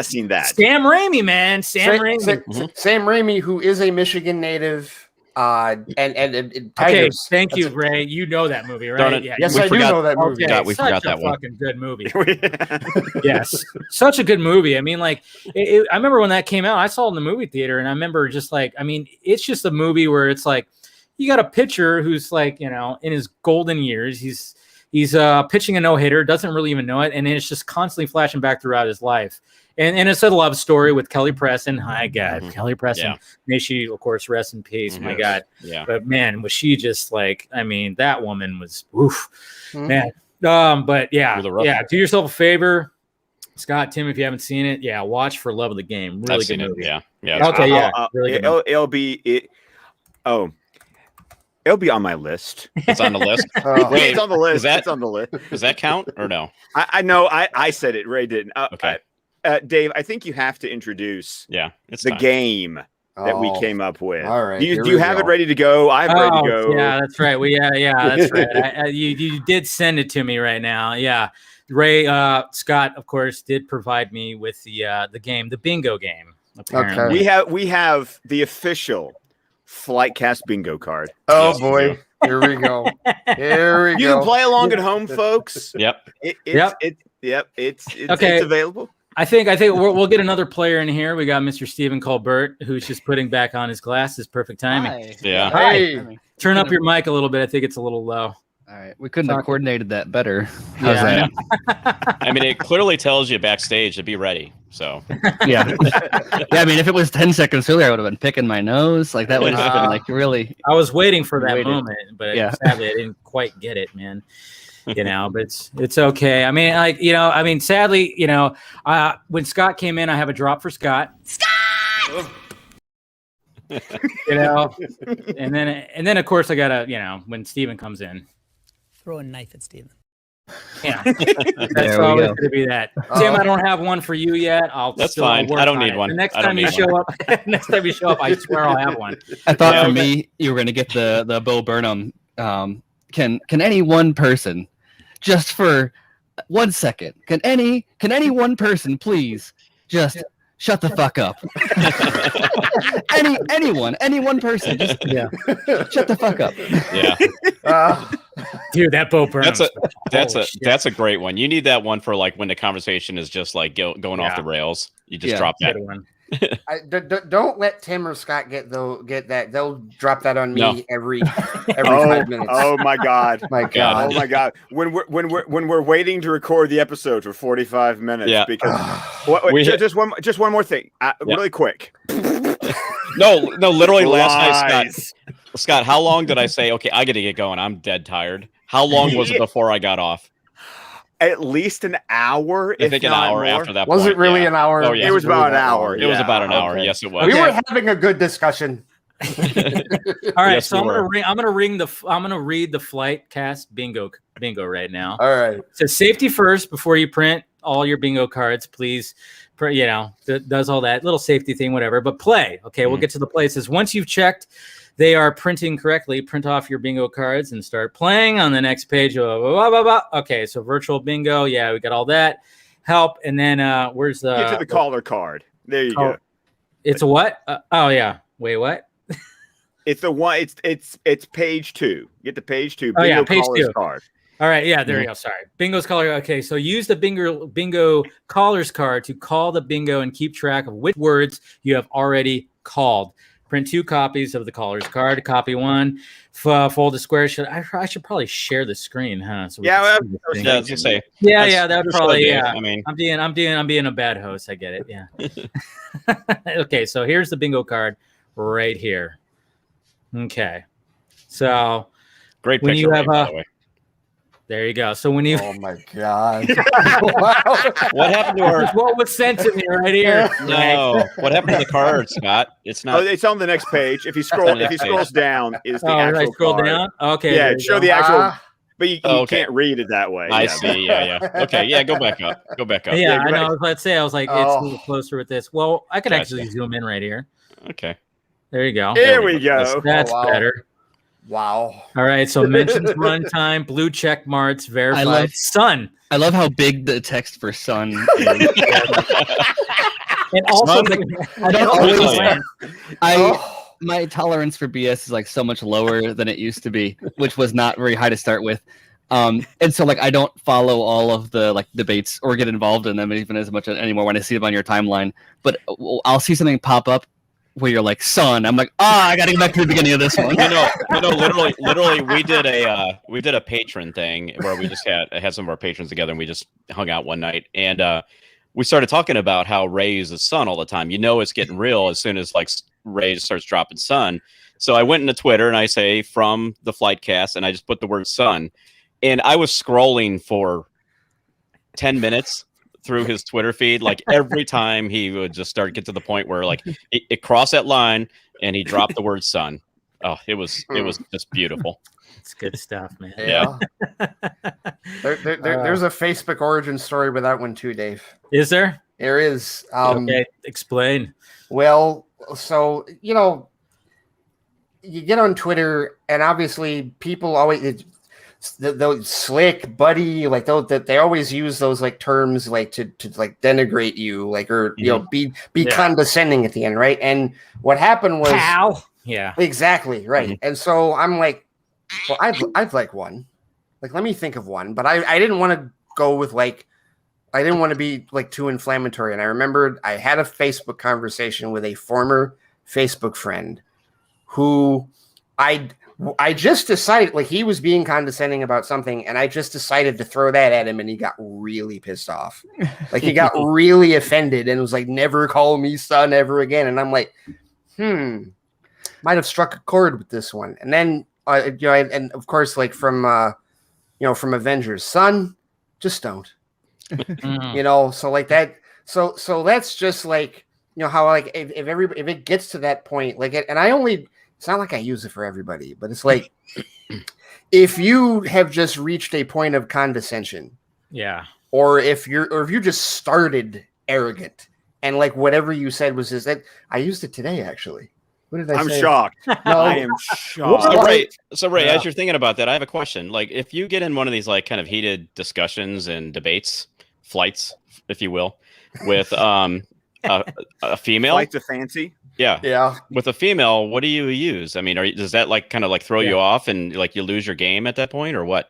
[SPEAKER 7] seen that.
[SPEAKER 3] Sam Raimi, man. Sam
[SPEAKER 4] Raimi, who is a Michigan native. And
[SPEAKER 3] okay, thank you, Ray. You know that movie, right?
[SPEAKER 4] Yeah, yes, I do know that movie.
[SPEAKER 3] Okay,
[SPEAKER 6] we forgot that one.
[SPEAKER 3] Fucking good movie. Yes, such a good movie. I remember when that came out. I saw it in the movie theater, and I remember just like, it's just a movie where it's like you got a pitcher who's like, in his golden years, he's pitching a no-hitter, doesn't really even know it, and it's just constantly flashing back throughout his life. And it's a love story with Kelly Preston. My God, Kelly Preston. May she, of course, rest in peace. My God.
[SPEAKER 6] Yeah.
[SPEAKER 3] But man, was she just like? That woman was man. But yeah. Do yourself a favor, Scott, Tim, if you haven't seen it, watch For Love of the Game. Really good movie.
[SPEAKER 6] Yeah.
[SPEAKER 3] Okay. Really good.
[SPEAKER 7] It'll be on my list.
[SPEAKER 6] It's on the list.
[SPEAKER 7] Wait, it's on the list. It's on the list.
[SPEAKER 6] Does that count or no?
[SPEAKER 7] I know. I said it. Ray didn't. Okay. Dave, I think you have to introduce the game that we came up with.
[SPEAKER 4] All right.
[SPEAKER 7] Do you have it ready to go? I'm ready to go.
[SPEAKER 3] Yeah, that's right. That's right. You did send it to me right now. Yeah. Ray, Scott, of course, did provide me with the game, the bingo game. Apparently.
[SPEAKER 4] Okay.
[SPEAKER 7] We have the official Flitecast bingo card.
[SPEAKER 4] Oh boy. Here we go.
[SPEAKER 7] You can play along at home, folks.
[SPEAKER 6] Yep.
[SPEAKER 7] It's available.
[SPEAKER 3] I think we'll get another player in here. We got Mr. Stephen Colbert, who's just putting back on his glasses. Perfect timing.
[SPEAKER 8] Hi.
[SPEAKER 6] Yeah.
[SPEAKER 4] Hey.
[SPEAKER 3] Turn up your mic a little bit. I think it's a little low.
[SPEAKER 8] All right. We couldn't have coordinated that better. How's that?
[SPEAKER 6] It clearly tells you backstage to be ready. So
[SPEAKER 8] yeah. If it was 10 seconds earlier, I would have been picking my nose. Like that would have been like really.
[SPEAKER 3] I was waiting for that moment, but sadly I didn't quite get it, man. But it's okay. Sadly, when Scott came in, I have a drop for Scott. Scott! And then of course I gotta, when Steven comes in.
[SPEAKER 9] Throw a knife at Steven.
[SPEAKER 3] Yeah. That's always gonna be that. Tim, I don't have one for you yet.
[SPEAKER 6] That's fine. I don't need one.
[SPEAKER 3] The next time you show up, I swear I'll have one.
[SPEAKER 8] I thought for me, you were gonna get the Bo Burnham can any one person, just for 1 second, can any one person please just shut the fuck up? any one person, just shut the fuck up.
[SPEAKER 6] Yeah.
[SPEAKER 3] Dude, that Bo Burnham.
[SPEAKER 6] That's a great one. You need that one for like when the conversation is just like going off the rails. You just drop that one.
[SPEAKER 4] Don't let Tim or Scott get that. They'll drop that on me every 5 minutes.
[SPEAKER 7] Oh my god!
[SPEAKER 4] My god!
[SPEAKER 7] Oh my god! When we're waiting to record the episode for 45 minutes, because just one more thing, really quick.
[SPEAKER 6] No, literally last night, Scott. How long did I say? Okay, I got to get going. I'm dead tired. How long was it before I got off?
[SPEAKER 7] At least an hour.
[SPEAKER 6] I think an hour after that.
[SPEAKER 4] Was it really an hour?
[SPEAKER 6] Oh, yeah.
[SPEAKER 7] It was about an hour.
[SPEAKER 6] It was about an hour. Yes, it was.
[SPEAKER 4] We were having a good discussion.
[SPEAKER 3] All right, so I'm gonna read the Flitecast bingo right now.
[SPEAKER 4] All right.
[SPEAKER 3] So safety first before you print all your bingo cards, please. Does all that little safety thing, whatever. But play. Okay, we'll get to the places. Once you've checked they are printing correctly, print off your bingo cards and start playing on the next page. Okay, so virtual bingo. Yeah, we got all that. Help. And then where's the...
[SPEAKER 7] Get to the caller card. There you go.
[SPEAKER 3] It's a what? Oh, yeah. Wait, what?
[SPEAKER 7] It's the one. It's page 2. Get to page 2.
[SPEAKER 3] Bingo page
[SPEAKER 7] caller's
[SPEAKER 3] 2.
[SPEAKER 7] Card.
[SPEAKER 3] All right, yeah, there you go. Sorry. Bingo's caller. Okay, so use the bingo caller's card to call the bingo and keep track of which words you have already called. Print 2 copies of the caller's card. Copy 1. Fold the square. I should probably share the screen, huh? So
[SPEAKER 6] I was gonna say.
[SPEAKER 3] That would probably. Yeah,
[SPEAKER 6] I mean,
[SPEAKER 3] I'm being a bad host. I get it. Yeah. Okay, so here's the bingo card right here. Okay, so
[SPEAKER 6] great
[SPEAKER 3] when
[SPEAKER 6] picture.
[SPEAKER 3] You have
[SPEAKER 6] by the way.
[SPEAKER 3] There you go. So when you...
[SPEAKER 4] Oh, my God.
[SPEAKER 6] What happened to her?
[SPEAKER 3] What was sent to me right here?
[SPEAKER 6] No. What happened to the card, Scott? It's not...
[SPEAKER 7] Oh, it's on the next page. If he scrolls down, is the actual
[SPEAKER 3] I scroll
[SPEAKER 7] card.
[SPEAKER 3] Down? Okay.
[SPEAKER 7] Yeah, show the actual... But you can't read it that way.
[SPEAKER 6] I see. Yeah. Okay. Yeah, go back up.
[SPEAKER 3] Yeah, I know. I was about to say, I was like, it's a little closer with this. Well, I could actually zoom in right here.
[SPEAKER 6] Okay.
[SPEAKER 3] There you go.
[SPEAKER 7] There we go.
[SPEAKER 3] That's better.
[SPEAKER 4] Wow.
[SPEAKER 3] All right. So mentions runtime, blue check marks, verified. Sun.
[SPEAKER 8] I love how big the text for sun is.
[SPEAKER 3] And also,
[SPEAKER 8] I don't always. My tolerance for BS is like so much lower than it used to be, which was not very high to start with. And so like I don't follow all of the like debates or get involved in them even as much anymore when I see them on your timeline. But I'll see something pop up where you're like, son, I'm like, I gotta get back to the beginning of this one.
[SPEAKER 6] literally we did a patron thing where we just had some of our patrons together and we just hung out one night and we started talking about how Ray uses sun all the time. It's getting real as soon as like Ray starts dropping sun. So I went into Twitter and I say from the Flitecast and I just put the word sun and I was scrolling for 10 minutes through his Twitter feed, like every time he would just get to the point where like it crossed that line and he dropped the word sun. Oh, it was just beautiful.
[SPEAKER 3] It's good stuff, man.
[SPEAKER 6] Yeah.
[SPEAKER 4] There's a Facebook origin story with that one too, Dave.
[SPEAKER 3] Is there?
[SPEAKER 4] There is.
[SPEAKER 3] Okay, explain.
[SPEAKER 4] Well, so you get on Twitter, and obviously people always those slick buddy, like they always use those like terms like to like denigrate you, like or be condescending at the end, right? And what happened was
[SPEAKER 3] Pal. Yeah,
[SPEAKER 4] exactly right. Mm-hmm. And so I'm like, well, I'd like one. Like, let me think of one, but I didn't want to go with like. I didn't want to be like too inflammatory. And I remembered I had a Facebook conversation with a former Facebook friend who I just decided like he was being condescending about something. And I just decided to throw that at him. And he got really pissed off. Like he got really offended and was like, never call me son ever again. And I'm like, might have struck a chord with this one. And then, and of course, like from Avengers, son, just don't. So like that, so that's just like, how like if it gets to that point, like and it's not like I use it for everybody, but it's like if you have just reached a point of condescension, or if you just started arrogant and like whatever you said was that I used it today actually. What did I
[SPEAKER 7] I'm
[SPEAKER 4] say?
[SPEAKER 7] shocked.
[SPEAKER 4] No.
[SPEAKER 7] I am shocked.
[SPEAKER 6] So Ray, as you're thinking about that, I have a question. Like, if you get in one of these like kind of heated discussions and debates, flights, if you will, with a female,
[SPEAKER 7] Flights of fancy.
[SPEAKER 4] Yeah.
[SPEAKER 6] With a female, what do you use? I mean, does that like kind of like throw you off and like you lose your game at that point, or what?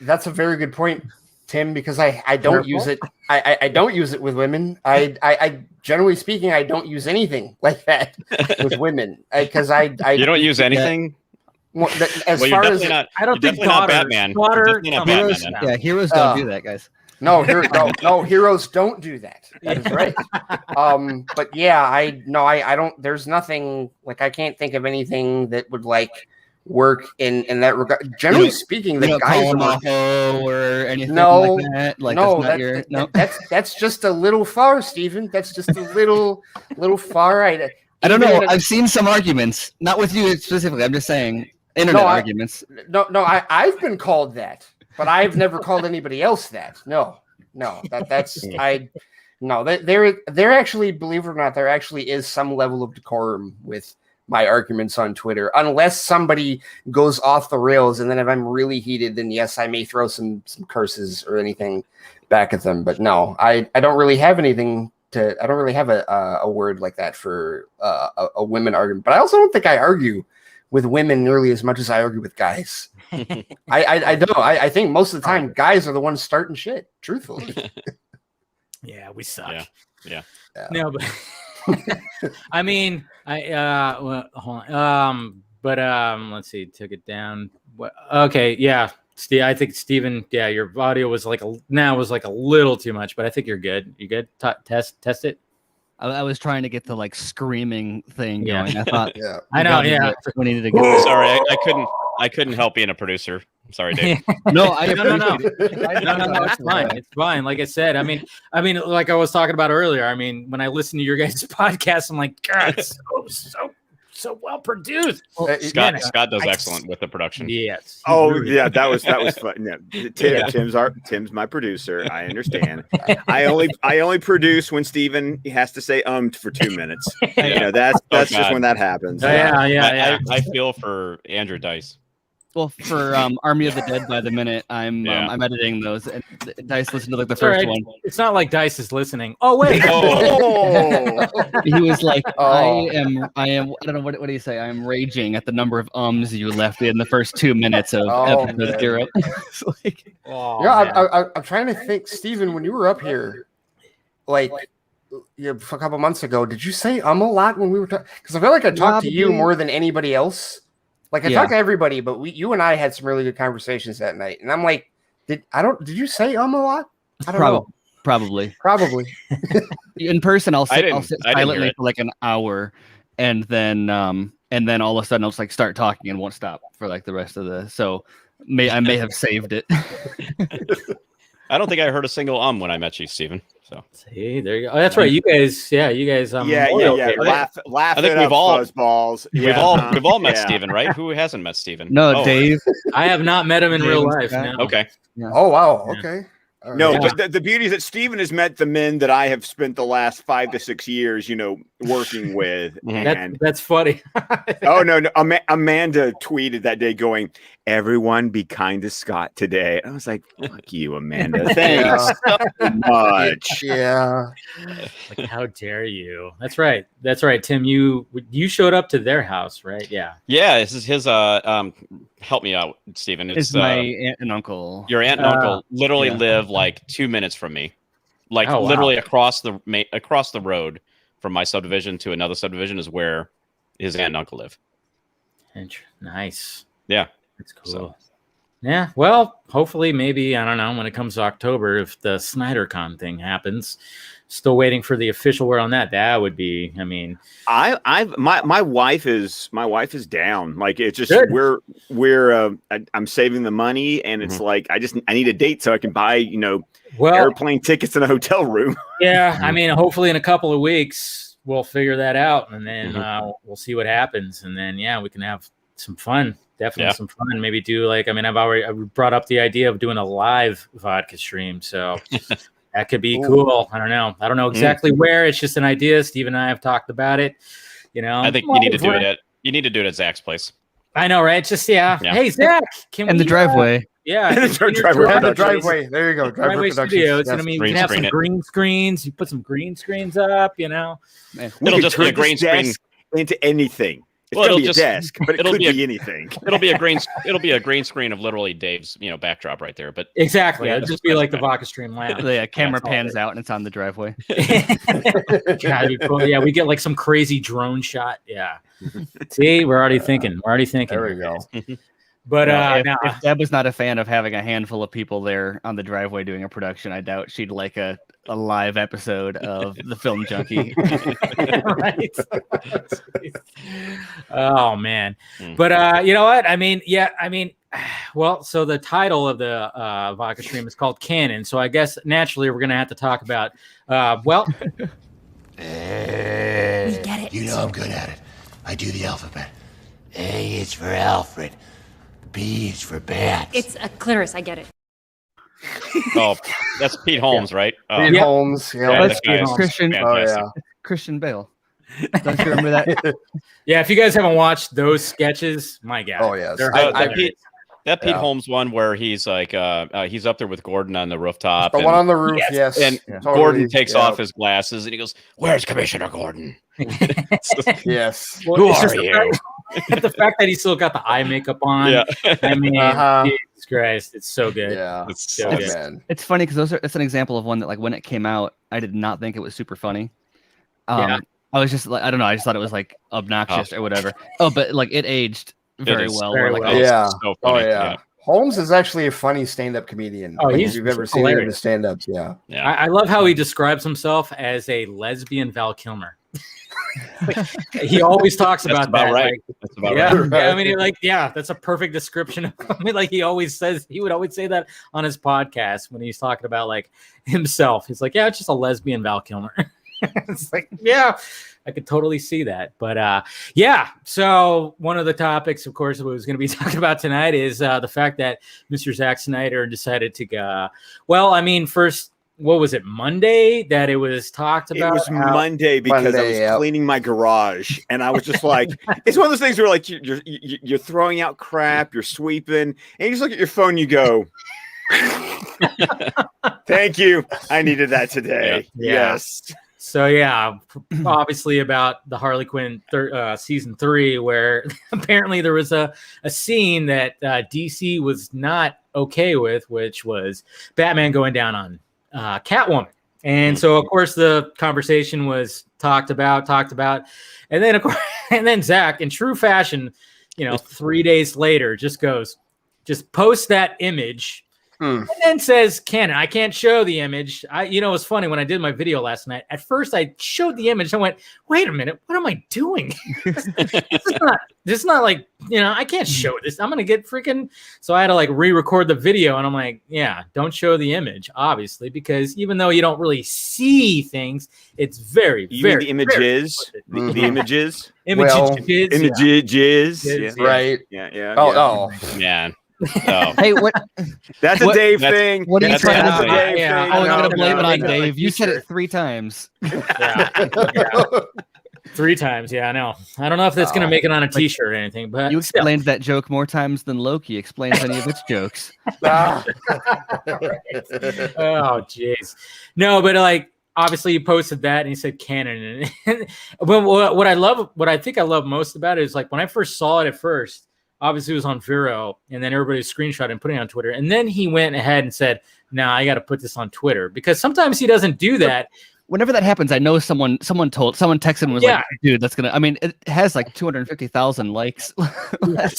[SPEAKER 4] That's a very good point, Tim, because I don't use it. I don't use it with women. I generally speaking, I don't use anything like that with women because I
[SPEAKER 6] you don't use anything.
[SPEAKER 4] As far as
[SPEAKER 6] not,
[SPEAKER 3] I don't think
[SPEAKER 6] not Batman.
[SPEAKER 3] Daughter,
[SPEAKER 6] Not Batman,
[SPEAKER 8] yeah, heroes don't do that, guys.
[SPEAKER 4] No, heroes don't do that. That is right. But yeah, I don't. There's nothing like I can't think of anything that would like work in that regard. Generally speaking, the guys
[SPEAKER 8] or anything like that. Like
[SPEAKER 4] that's just a little far, Stephen. That's just a little far.
[SPEAKER 8] I don't know. I've seen some arguments, not with you specifically. I'm just saying internet arguments.
[SPEAKER 4] I've been called that, but I've never called anybody else that. No, that's there actually, believe it or not, there actually is some level of decorum with my arguments on Twitter, unless somebody goes off the rails, and then if I'm really heated, then yes, I may throw some curses or anything back at them. But no, I don't really have anything to. I don't really have a word like that for a women argument. But I also don't think I argue with women nearly as much as I argue with guys. I don't. I think most of the time guys are the ones starting shit. Truthfully.
[SPEAKER 3] Yeah, we suck.
[SPEAKER 6] Yeah.
[SPEAKER 3] No, but I mean, hold on. Let's see. Took it down. Okay, yeah. Steve, I think Steven, yeah, your audio was like a little too much, but I think you're good. You good? Test it.
[SPEAKER 8] I was trying to get the like screaming thing going. I thought,
[SPEAKER 3] I know. Yeah,
[SPEAKER 8] we needed to get.
[SPEAKER 6] Sorry, I couldn't help being a producer. I'm sorry, Dave.
[SPEAKER 3] No, it's fine. It's fine. Like I said, I mean, like I was talking about earlier. I mean, when I listen to your guys' podcast, I'm like, God, it's so well produced.
[SPEAKER 6] Scott does excellent with the production.
[SPEAKER 3] Yes.
[SPEAKER 7] Oh yeah, that was fun. Yeah. Tim's my producer. I understand. I only produce when Steven has to say for 2 minutes. That's just when that happens.
[SPEAKER 6] I feel for Andrew Dice.
[SPEAKER 8] Well, for Army of the Dead by the Minute, I'm editing those. And Dice listened to like the first one.
[SPEAKER 3] It's not like Dice is listening. Oh wait.
[SPEAKER 8] He was like, I am. I don't know what do you say? I am raging at the number of ums you left in the first 2 minutes of episode 0. It's like,
[SPEAKER 4] I'm trying to think, Steven, when you were up here, like a couple months ago, did you say a lot when we were talking? Because I feel like I talked to you more than anybody else. Like I talked to everybody, but you and I had some really good conversations that night. And I'm like, did you say a lot? I don't know.
[SPEAKER 8] Probably. In person, I'll sit silently for like an hour, and then all of a sudden I'll just like start talking and won't stop for like the rest of the. So I may have saved it.
[SPEAKER 6] I don't think I heard a single when I met you, Steven. So
[SPEAKER 3] see, there you go. Oh, that's right. You guys.
[SPEAKER 7] Laugh. I think
[SPEAKER 6] we've all
[SPEAKER 7] balls.
[SPEAKER 6] We've all met Steven, right? Who hasn't met Steven?
[SPEAKER 8] No, Dave.
[SPEAKER 3] I have not met him in real life. No.
[SPEAKER 6] Okay.
[SPEAKER 8] Yeah.
[SPEAKER 4] Oh wow. Okay.
[SPEAKER 7] No, but the beauty is that Steven has met the men that I have spent the last 5 to 6 years, working with. And
[SPEAKER 3] that's funny.
[SPEAKER 7] Oh no! Amanda tweeted that day going, "Everyone be kind to Scott today." I was like, "Fuck you, Amanda. Thanks so much."
[SPEAKER 4] Yeah.
[SPEAKER 3] Like, how dare you? That's right. Tim, you showed up to their house, right? Yeah.
[SPEAKER 6] Yeah. This is his. Help me out, Steven.
[SPEAKER 8] It's my aunt and uncle.
[SPEAKER 6] Your aunt and uncle literally live like 2 minutes from me, like literally across the road from my subdivision to another subdivision is where his aunt and uncle live.
[SPEAKER 3] Nice.
[SPEAKER 6] Yeah,
[SPEAKER 3] that's cool. So. Yeah. Well, hopefully, maybe I don't know when it comes to October if the SnyderCon thing happens. Still waiting for the official word on that. That would be. I mean,
[SPEAKER 7] my wife is down. Like it's just
[SPEAKER 3] good.
[SPEAKER 7] I'm saving the money, and it's like I need a date so I can buy airplane tickets and a hotel room.
[SPEAKER 3] Yeah, I mean, hopefully in a couple of weeks we'll figure that out, and then we'll see what happens, and then we can have some fun. Definitely some fun. Maybe do I brought up the idea of doing a live vodka stream, so. That could be cool. I don't know. I don't know exactly where. It's just an idea. Steve and I have talked about it. You know,
[SPEAKER 6] I think you need to do it at Zach's place.
[SPEAKER 3] I know, right? Just Hey, Zach, can
[SPEAKER 8] in the driveway.
[SPEAKER 3] Yeah,
[SPEAKER 7] In the
[SPEAKER 4] driveway. There you go.
[SPEAKER 3] Driveway studios.
[SPEAKER 4] Yes.
[SPEAKER 3] And I mean, you can have some green screens. You put some green screens up. You know,
[SPEAKER 6] It'll just be a green screen
[SPEAKER 7] into anything. It's
[SPEAKER 6] Well,
[SPEAKER 7] gonna
[SPEAKER 6] it'll
[SPEAKER 7] be a desk, but it
[SPEAKER 6] it'll
[SPEAKER 7] could
[SPEAKER 6] be
[SPEAKER 7] be anything.
[SPEAKER 6] It'll be a green screen of literally Dave's, backdrop right there. But
[SPEAKER 3] exactly.
[SPEAKER 6] Yeah,
[SPEAKER 3] It'll just be like the Vodka Stream lounge.
[SPEAKER 8] The camera pans out and it's on the driveway.
[SPEAKER 3] God, it'd be cool. Yeah, we get like some crazy drone shot. Yeah. See, we're already thinking.
[SPEAKER 4] There we go.
[SPEAKER 3] But
[SPEAKER 8] if Deb was not a fan of having a handful of people there on the driveway doing a production, I doubt she'd like a live episode of the film Junkee.
[SPEAKER 3] Right. Oh man. But you know what? I mean, well, so the title of the Vodka Stream is called Canon. So I guess naturally we're gonna have to talk about
[SPEAKER 10] We get it.
[SPEAKER 11] You know I'm good at it. I do the alphabet. A is for Alfred. B is for Bats.
[SPEAKER 10] It's a clitoris. I get it.
[SPEAKER 6] Oh, that's Pete Holmes, right?
[SPEAKER 4] Pete Holmes. Yeah,
[SPEAKER 6] that guy is
[SPEAKER 8] Christian.
[SPEAKER 6] fantastic.
[SPEAKER 8] Christian Bale. Don't you remember that?
[SPEAKER 3] Yeah, if you guys haven't watched those sketches, my God.
[SPEAKER 4] Oh yes.
[SPEAKER 6] That Pete Holmes one where he's like he's up there with Gordon on the rooftop.
[SPEAKER 4] The one on the roof, yes.
[SPEAKER 6] And
[SPEAKER 4] Totally,
[SPEAKER 6] Gordon takes off his glasses and he goes, "Where's Commissioner Gordon?"
[SPEAKER 4] Yes.
[SPEAKER 3] Well,
[SPEAKER 6] Who
[SPEAKER 3] it's
[SPEAKER 6] are
[SPEAKER 3] just
[SPEAKER 6] you?
[SPEAKER 3] The fact that he still got the eye makeup on.
[SPEAKER 6] Yeah.
[SPEAKER 3] I mean, Jesus Christ, it's so good.
[SPEAKER 4] Yeah.
[SPEAKER 3] It's so good.
[SPEAKER 4] Man.
[SPEAKER 8] It's funny because it's an example of one that, like, when it came out, I did not think it was super funny. I was just like, I don't know, I just thought it was like obnoxious or whatever. Oh, but like it aged very well.
[SPEAKER 3] Very
[SPEAKER 8] Like,
[SPEAKER 3] well.
[SPEAKER 6] It's so funny.
[SPEAKER 4] Yeah. Holmes is actually a funny stand-up comedian.
[SPEAKER 3] Oh,
[SPEAKER 4] Like,
[SPEAKER 3] he's
[SPEAKER 4] if you've ever seen any of his stand-ups, yeah.
[SPEAKER 3] I love how he describes himself as a lesbian Val Kilmer. He always talks
[SPEAKER 6] That's
[SPEAKER 3] about
[SPEAKER 6] about
[SPEAKER 3] that.
[SPEAKER 6] right.
[SPEAKER 3] Like,
[SPEAKER 6] That's about
[SPEAKER 3] yeah,
[SPEAKER 6] right.
[SPEAKER 3] yeah, I mean, that's a perfect description of. I mean, like he would always say that on his podcast when he's talking about like himself. He's like, yeah, it's just a lesbian Val Kilmer. It's like, yeah, I could totally see that. But yeah, so one of the topics, of course, we was going to be talking about tonight is the fact that Mr. Zack Snyder decided to go. Well, I mean, first, what was it, Monday that it was talked about?
[SPEAKER 7] It was Monday because I was cleaning my garage, and I was just like, it's one of those things where like you're throwing out crap, you're sweeping, and you just look at your phone, you go, "Thank you, I needed that today."
[SPEAKER 3] Yeah.
[SPEAKER 7] Yes.
[SPEAKER 3] So yeah, obviously about the Harley Quinn season 3, where apparently there was a scene that DC was not okay with, which was Batman going down on Catwoman. And so of course the conversation was talked about, and then of course, and then Zach, in true fashion, 3 days later, just posts that image. And then says, Canon, I can't show the image. It's funny when I did my video last night. At first, I showed the image. I went, wait a minute, what am I doing? This is not like, I can't show this. I'm going to get freaking. So I had to like re-record the video. And I'm like, yeah, don't show the image, obviously, because even though you don't really see things, it's very,
[SPEAKER 7] You
[SPEAKER 3] very.
[SPEAKER 7] mean the images? The images?
[SPEAKER 3] Images.
[SPEAKER 7] Yeah.
[SPEAKER 4] Right.
[SPEAKER 7] Yeah.
[SPEAKER 4] Oh.
[SPEAKER 6] Man.
[SPEAKER 8] Oh. Hey, what?
[SPEAKER 7] That's a Dave thing.
[SPEAKER 8] What are you trying to do?
[SPEAKER 7] Dave
[SPEAKER 3] Yeah.
[SPEAKER 7] thing.
[SPEAKER 8] Oh, you're gonna blame it on
[SPEAKER 3] no.
[SPEAKER 8] Dave. You said it 3 times.
[SPEAKER 3] Yeah. 3 times. Yeah, I know. I don't know if that's going to make it on a t-shirt or anything, but
[SPEAKER 8] You explained that joke more times than Loki explains any of its jokes.
[SPEAKER 4] Ah.
[SPEAKER 3] Oh, jeez. No, but like, obviously he posted that and he said Canon. And what I think I love most about it is like when I first saw it at first, obviously it was on Vero, and then everybody screenshot and put it on Twitter. And then he went ahead and said, "Nah, I got to put this on Twitter," because sometimes he doesn't do that.
[SPEAKER 8] Whenever that happens, I know someone texted and was like, "Dude, that's gonna." I mean, it has like 250,000 likes.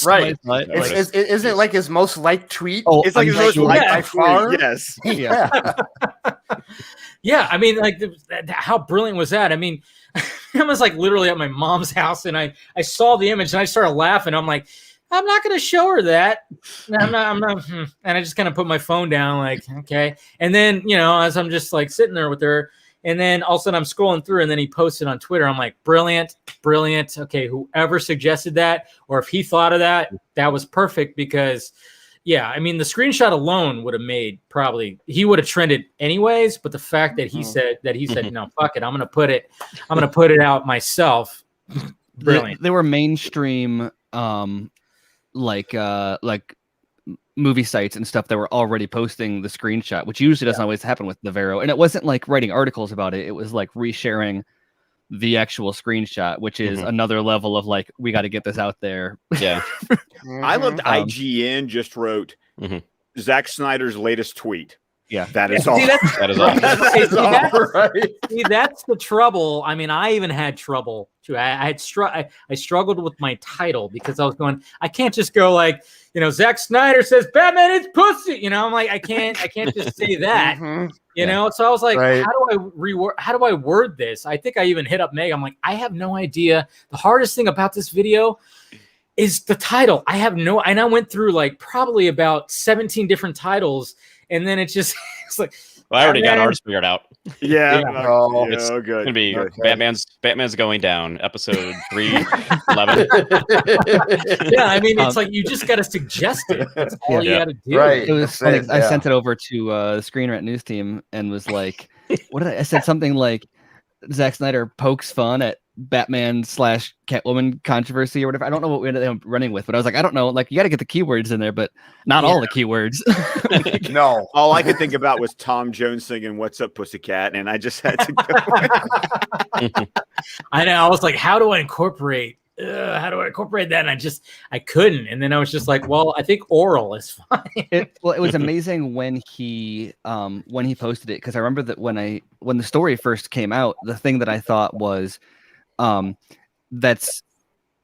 [SPEAKER 4] Right. Isn't it like his most liked tweet?
[SPEAKER 8] Oh,
[SPEAKER 7] It's like his most liked
[SPEAKER 4] by far.
[SPEAKER 7] Yes.
[SPEAKER 4] Yeah.
[SPEAKER 3] Yeah, I mean, like, how brilliant was that? I mean, I was like literally at my mom's house, and I saw the image, and I started laughing. I'm like, I'm not going to show her that. I'm not. And I just kind of put my phone down, like, okay. And then, as I'm just like sitting there with her, and then all of a sudden I'm scrolling through, and then he posted on Twitter. I'm like, brilliant. Okay, whoever suggested that, or if he thought of that, that was perfect because, yeah, I mean, the screenshot alone would have made he would have trended anyways. But the fact that he said, no, fuck it, I'm gonna put it out myself. Brilliant.
[SPEAKER 8] They were mainstream, like movie sites and stuff that were already posting the screenshot, which usually doesn't always happen with Navarro. And it wasn't like writing articles about it. It was like resharing the actual screenshot, which is another level of like, we got to get this out there.
[SPEAKER 6] Yeah.
[SPEAKER 7] I loved IGN just wrote Zack Snyder's latest tweet.
[SPEAKER 8] Yeah,
[SPEAKER 7] that is all.
[SPEAKER 6] That is all.
[SPEAKER 3] See, that's the trouble. I mean, I even had trouble too. I struggled with my title because I was going, I can't just go like, Zack Snyder says Batman is pussy. I'm like, I can't just say that. So I was like, how do I word this? I think I even hit up Meg. I'm like, I have no idea. The hardest thing about this video is the title. And I went through like probably about 17 different titles. And then it's like,
[SPEAKER 6] well, I already got ours figured out.
[SPEAKER 7] Yeah.
[SPEAKER 6] It's
[SPEAKER 7] good.
[SPEAKER 6] Gonna be Batman's going down, episode 311.
[SPEAKER 3] Yeah, I mean, it's like you just got to suggest it. That's all you got to do.
[SPEAKER 4] Right.
[SPEAKER 8] It was funny. I sent it over to the Screen Rant news team and was like, "What did I said? Something like Zack Snyder pokes fun at Batman / Catwoman controversy or whatever." I don't know what we ended up running with, but I was like, I don't know. Like, you got to get the keywords in there, but not all the keywords.
[SPEAKER 7] No, all I could think about was Tom Jones singing "What's Up, Pussycat," and I just had to go.
[SPEAKER 3] I know. I was like, how do I incorporate that? And I couldn't. And then I was just like, well, I think oral is fine.
[SPEAKER 8] It was amazing when he posted it, because I remember that when the story first came out, the thing that I thought was, that's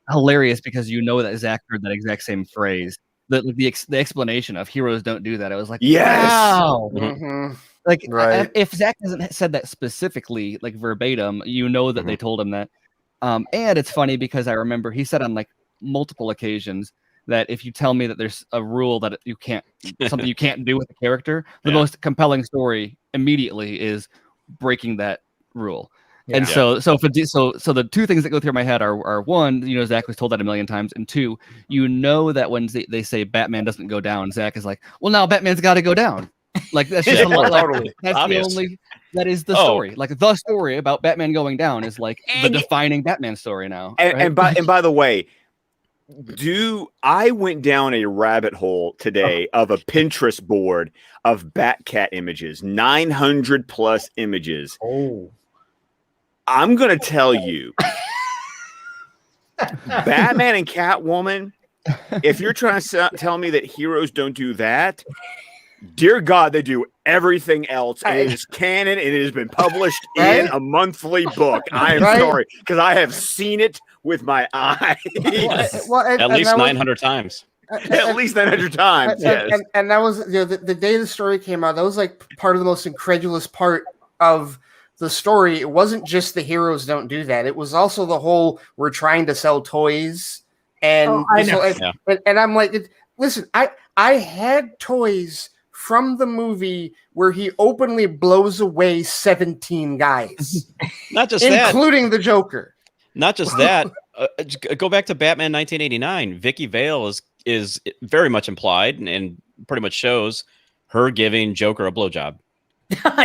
[SPEAKER 8] hilarious because that Zach heard that exact same phrase. The explanation of heroes don't do that. I was like,
[SPEAKER 7] yes.
[SPEAKER 8] Wow. Like, if Zach hasn't said that specifically, like verbatim, that they told him that. And it's funny because I remember he said on like multiple occasions that if you tell me that there's a rule that something you can't do with the character, the most compelling story immediately is breaking that rule. Yeah. And so the two things that go through my head are one, Zach was told that a million times, and two, that when they say Batman doesn't go down, Zach is like, well, now Batman's got to go down. Like, that's just that's
[SPEAKER 6] obvious.
[SPEAKER 8] That is the story. Like, the story about Batman going down is like the defining Batman story now.
[SPEAKER 7] And by the way, I went down a rabbit hole today of a Pinterest board of Batcat images, 900 plus images.
[SPEAKER 3] Oh.
[SPEAKER 7] I'm going to tell you, Batman and Catwoman, if you're trying to tell me that heroes don't do that, dear God, they do everything else. And it is canon. And it has been published in a monthly book. I am sorry, because I have seen it with my eyes.
[SPEAKER 6] At least 900 times.
[SPEAKER 7] At least 900 times, yes.
[SPEAKER 4] And that was the day the story came out. That was like part of the most incredulous part of the story. It wasn't just the heroes don't do that. It was also the whole we're trying to sell toys. And and I'm like, listen, I had toys from the movie where he openly blows away 17 guys.
[SPEAKER 6] Not just
[SPEAKER 4] including the Joker.
[SPEAKER 6] Not just that. Go back to Batman 1989. Vicky Vale is very much implied and pretty much shows her giving Joker a blowjob.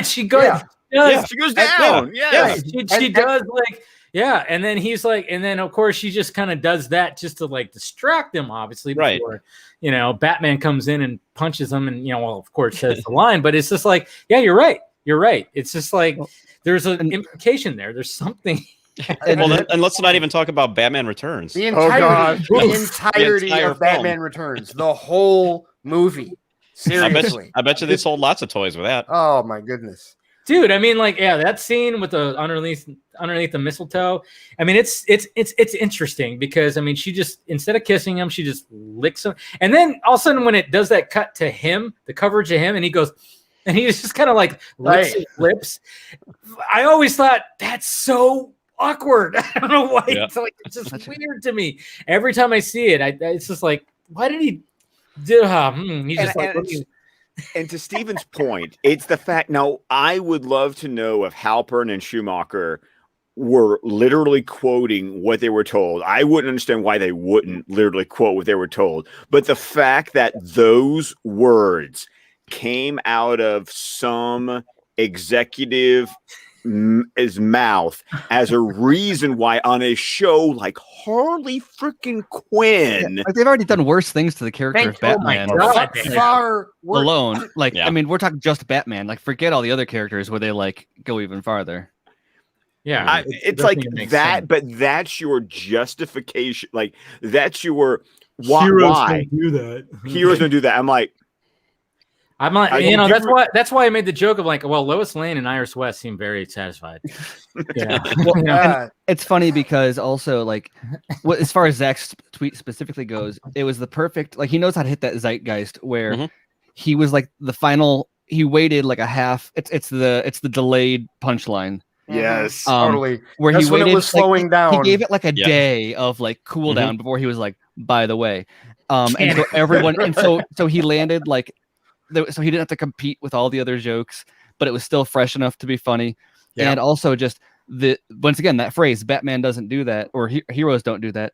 [SPEAKER 3] She goes.
[SPEAKER 7] Yeah, she goes down. Yeah.
[SPEAKER 3] She does like. Yeah, and then he's like, and then of course she just kind of does that just to like distract him, obviously. Before, Batman comes in and punches him, and of course says the line, but it's just like, yeah, you're right. It's just like there's an implication there. There's something.
[SPEAKER 6] And let's not even talk about Batman Returns.
[SPEAKER 4] The entirety of Batman Returns, the whole movie. Seriously,
[SPEAKER 6] I bet you they sold lots of toys with that.
[SPEAKER 4] Oh my goodness.
[SPEAKER 3] Dude, I mean, like, that scene with the underneath the mistletoe. I mean, it's interesting because I mean, she just, instead of kissing him, she just licks him, and then all of a sudden, when it does that cut to him, the coverage of him, and he goes, and he just kind of like licks his lips. I always thought that's so awkward. I don't know why. Yeah. It's just weird to me. Every time I see it, it's just like, why did he do? He's just
[SPEAKER 7] And to Steven's point, it's the fact. Now, I would love to know if Halpern and Schumacher were literally quoting what they were told. I wouldn't understand why they wouldn't literally quote what they were told. But the fact that those words came out of some executive his mouth as a reason why on a show like Harley freaking Quinn.
[SPEAKER 8] Like, they've already done worse things to the character of Batman.
[SPEAKER 4] Far worse.
[SPEAKER 8] Alone, like I mean, we're talking just Batman. Like, forget all the other characters where they like go even farther.
[SPEAKER 3] Yeah,
[SPEAKER 7] it's like that, sense. But that's your justification. Like that's your why
[SPEAKER 12] don't do that.
[SPEAKER 7] Heroes don't do that. I'm like,
[SPEAKER 3] that's why I made the joke of like, well, Lois Lane and Iris West seem very satisfied.
[SPEAKER 8] It's funny because also like, as far as Zach's tweet specifically goes, it was the perfect, like, he knows how to hit that zeitgeist where he was like the final. He waited like a half. It's the delayed punchline.
[SPEAKER 7] Yes,
[SPEAKER 4] totally.
[SPEAKER 8] Where
[SPEAKER 4] That's
[SPEAKER 8] he waited,
[SPEAKER 4] when it was slowing down.
[SPEAKER 8] He gave it like a day of like cool down before he was like, by the way, and so everyone, and so he landed like. So he didn't have to compete with all the other jokes, but it was still fresh enough to be funny. Yeah. And also just once again, that phrase, Batman doesn't do that, or heroes don't do that.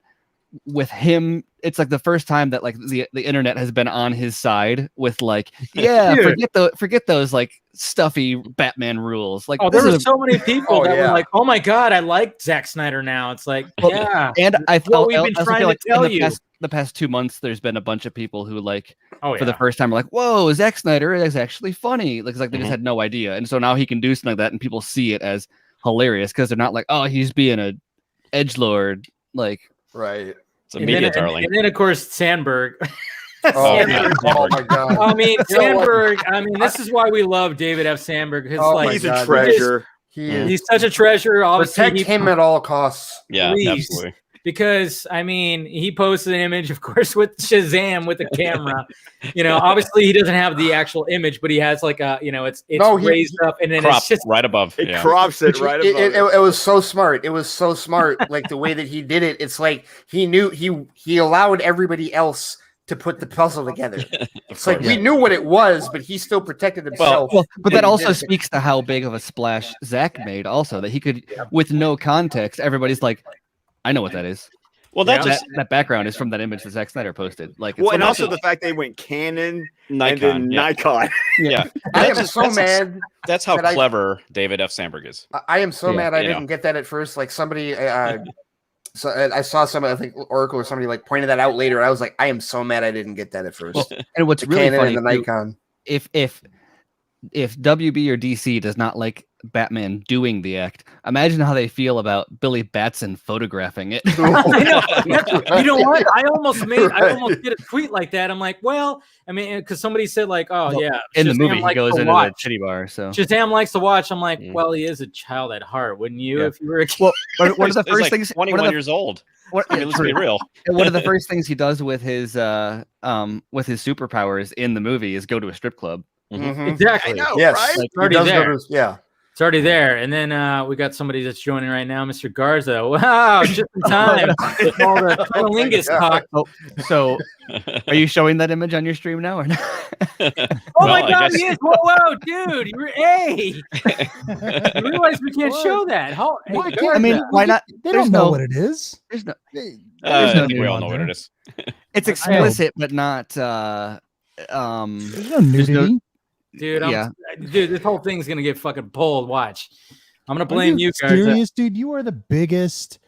[SPEAKER 8] With him, it's like the first time that like the internet has been on his side with like, forget those like stuffy Batman rules. Like,
[SPEAKER 3] there were so many people that were like, oh my God, I like Zack Snyder now. It's like,
[SPEAKER 8] and I felt
[SPEAKER 3] we've been trying to tell you.
[SPEAKER 8] The past 2 months, there's been a bunch of people who like, for the first time, are like, "Whoa, Zack Snyder is actually funny." Like they just had no idea, and so now he can do something like that, and people see it as hilarious because they're not like, "Oh, he's being a edgelord." Like,
[SPEAKER 4] right?
[SPEAKER 6] It's a media darling.
[SPEAKER 3] And then of course Sandberg.
[SPEAKER 4] Oh my God!
[SPEAKER 3] I mean, Sandberg. I mean, this is why we love David F. Sandberg.
[SPEAKER 7] He's a treasure.
[SPEAKER 3] He's such a treasure. Obviously,
[SPEAKER 4] protect him at all costs.
[SPEAKER 6] Yeah, absolutely.
[SPEAKER 3] Because I mean, he posted an image, of course, with Shazam with the camera. Obviously he doesn't have the actual image, but he has like a, it's raised up and then it's just
[SPEAKER 6] right above.
[SPEAKER 7] It crops it right above.
[SPEAKER 4] It was so smart. It was so smart. Like the way that he did it, it's like he knew he allowed everybody else to put the puzzle together. It's like we knew what it was, but he still protected himself.
[SPEAKER 8] Well, but that also speaks to how big of a splash Zach made. Also, that he could, with no context, everybody's like, I know what that is.
[SPEAKER 6] Well,
[SPEAKER 8] that background is from that image that Zack Snyder posted. Like,
[SPEAKER 7] and also the fact they went Canon, Nikon.
[SPEAKER 6] Yeah,
[SPEAKER 4] I am so mad.
[SPEAKER 6] That's how clever David F. Sandberg is.
[SPEAKER 4] I am so mad I didn't get that at first. Like somebody, so I saw somebody, I think Oracle or somebody like pointed that out later. I was like, I am so mad I didn't get that at first.
[SPEAKER 8] Well, and what's really
[SPEAKER 4] Canon
[SPEAKER 8] funny,
[SPEAKER 4] and the Nikon.
[SPEAKER 8] If WB or DC does not like Batman doing the act, imagine how they feel about Billy Batson photographing it.
[SPEAKER 3] You know what? I almost did a tweet like that. I'm like, well, I mean, because somebody said like, oh yeah,
[SPEAKER 8] in the movie he goes into the titty bar. So
[SPEAKER 3] Shazam likes to watch. I'm like, well, he is a child at heart, wouldn't you? If you were a kid?
[SPEAKER 8] Well, one of the first things,
[SPEAKER 6] 21 years old. I mean, let's be real.
[SPEAKER 8] One of the first things he does with his superpowers in the movie is go to a strip club.
[SPEAKER 3] Exactly.
[SPEAKER 7] I know,
[SPEAKER 4] yes.
[SPEAKER 7] right?
[SPEAKER 3] It's already there.
[SPEAKER 4] It's
[SPEAKER 3] already there. And then we got somebody that's joining right now, Mr. Garza. Wow, just in time. With all the cunnilingus talk.
[SPEAKER 8] So, are you showing that image on your stream now or not?
[SPEAKER 3] Oh my God, he is! Whoa, dude! You realize we can't show that?
[SPEAKER 12] I mean, why not? They don't know what it is.
[SPEAKER 8] There's no.
[SPEAKER 6] We all know what it is.
[SPEAKER 8] It's explicit, but not.
[SPEAKER 12] There's no nudity.
[SPEAKER 3] Dude, dude, this whole thing's gonna get fucking pulled. Watch, I'm gonna blame you guys.
[SPEAKER 12] Serious, dude, you are the biggest.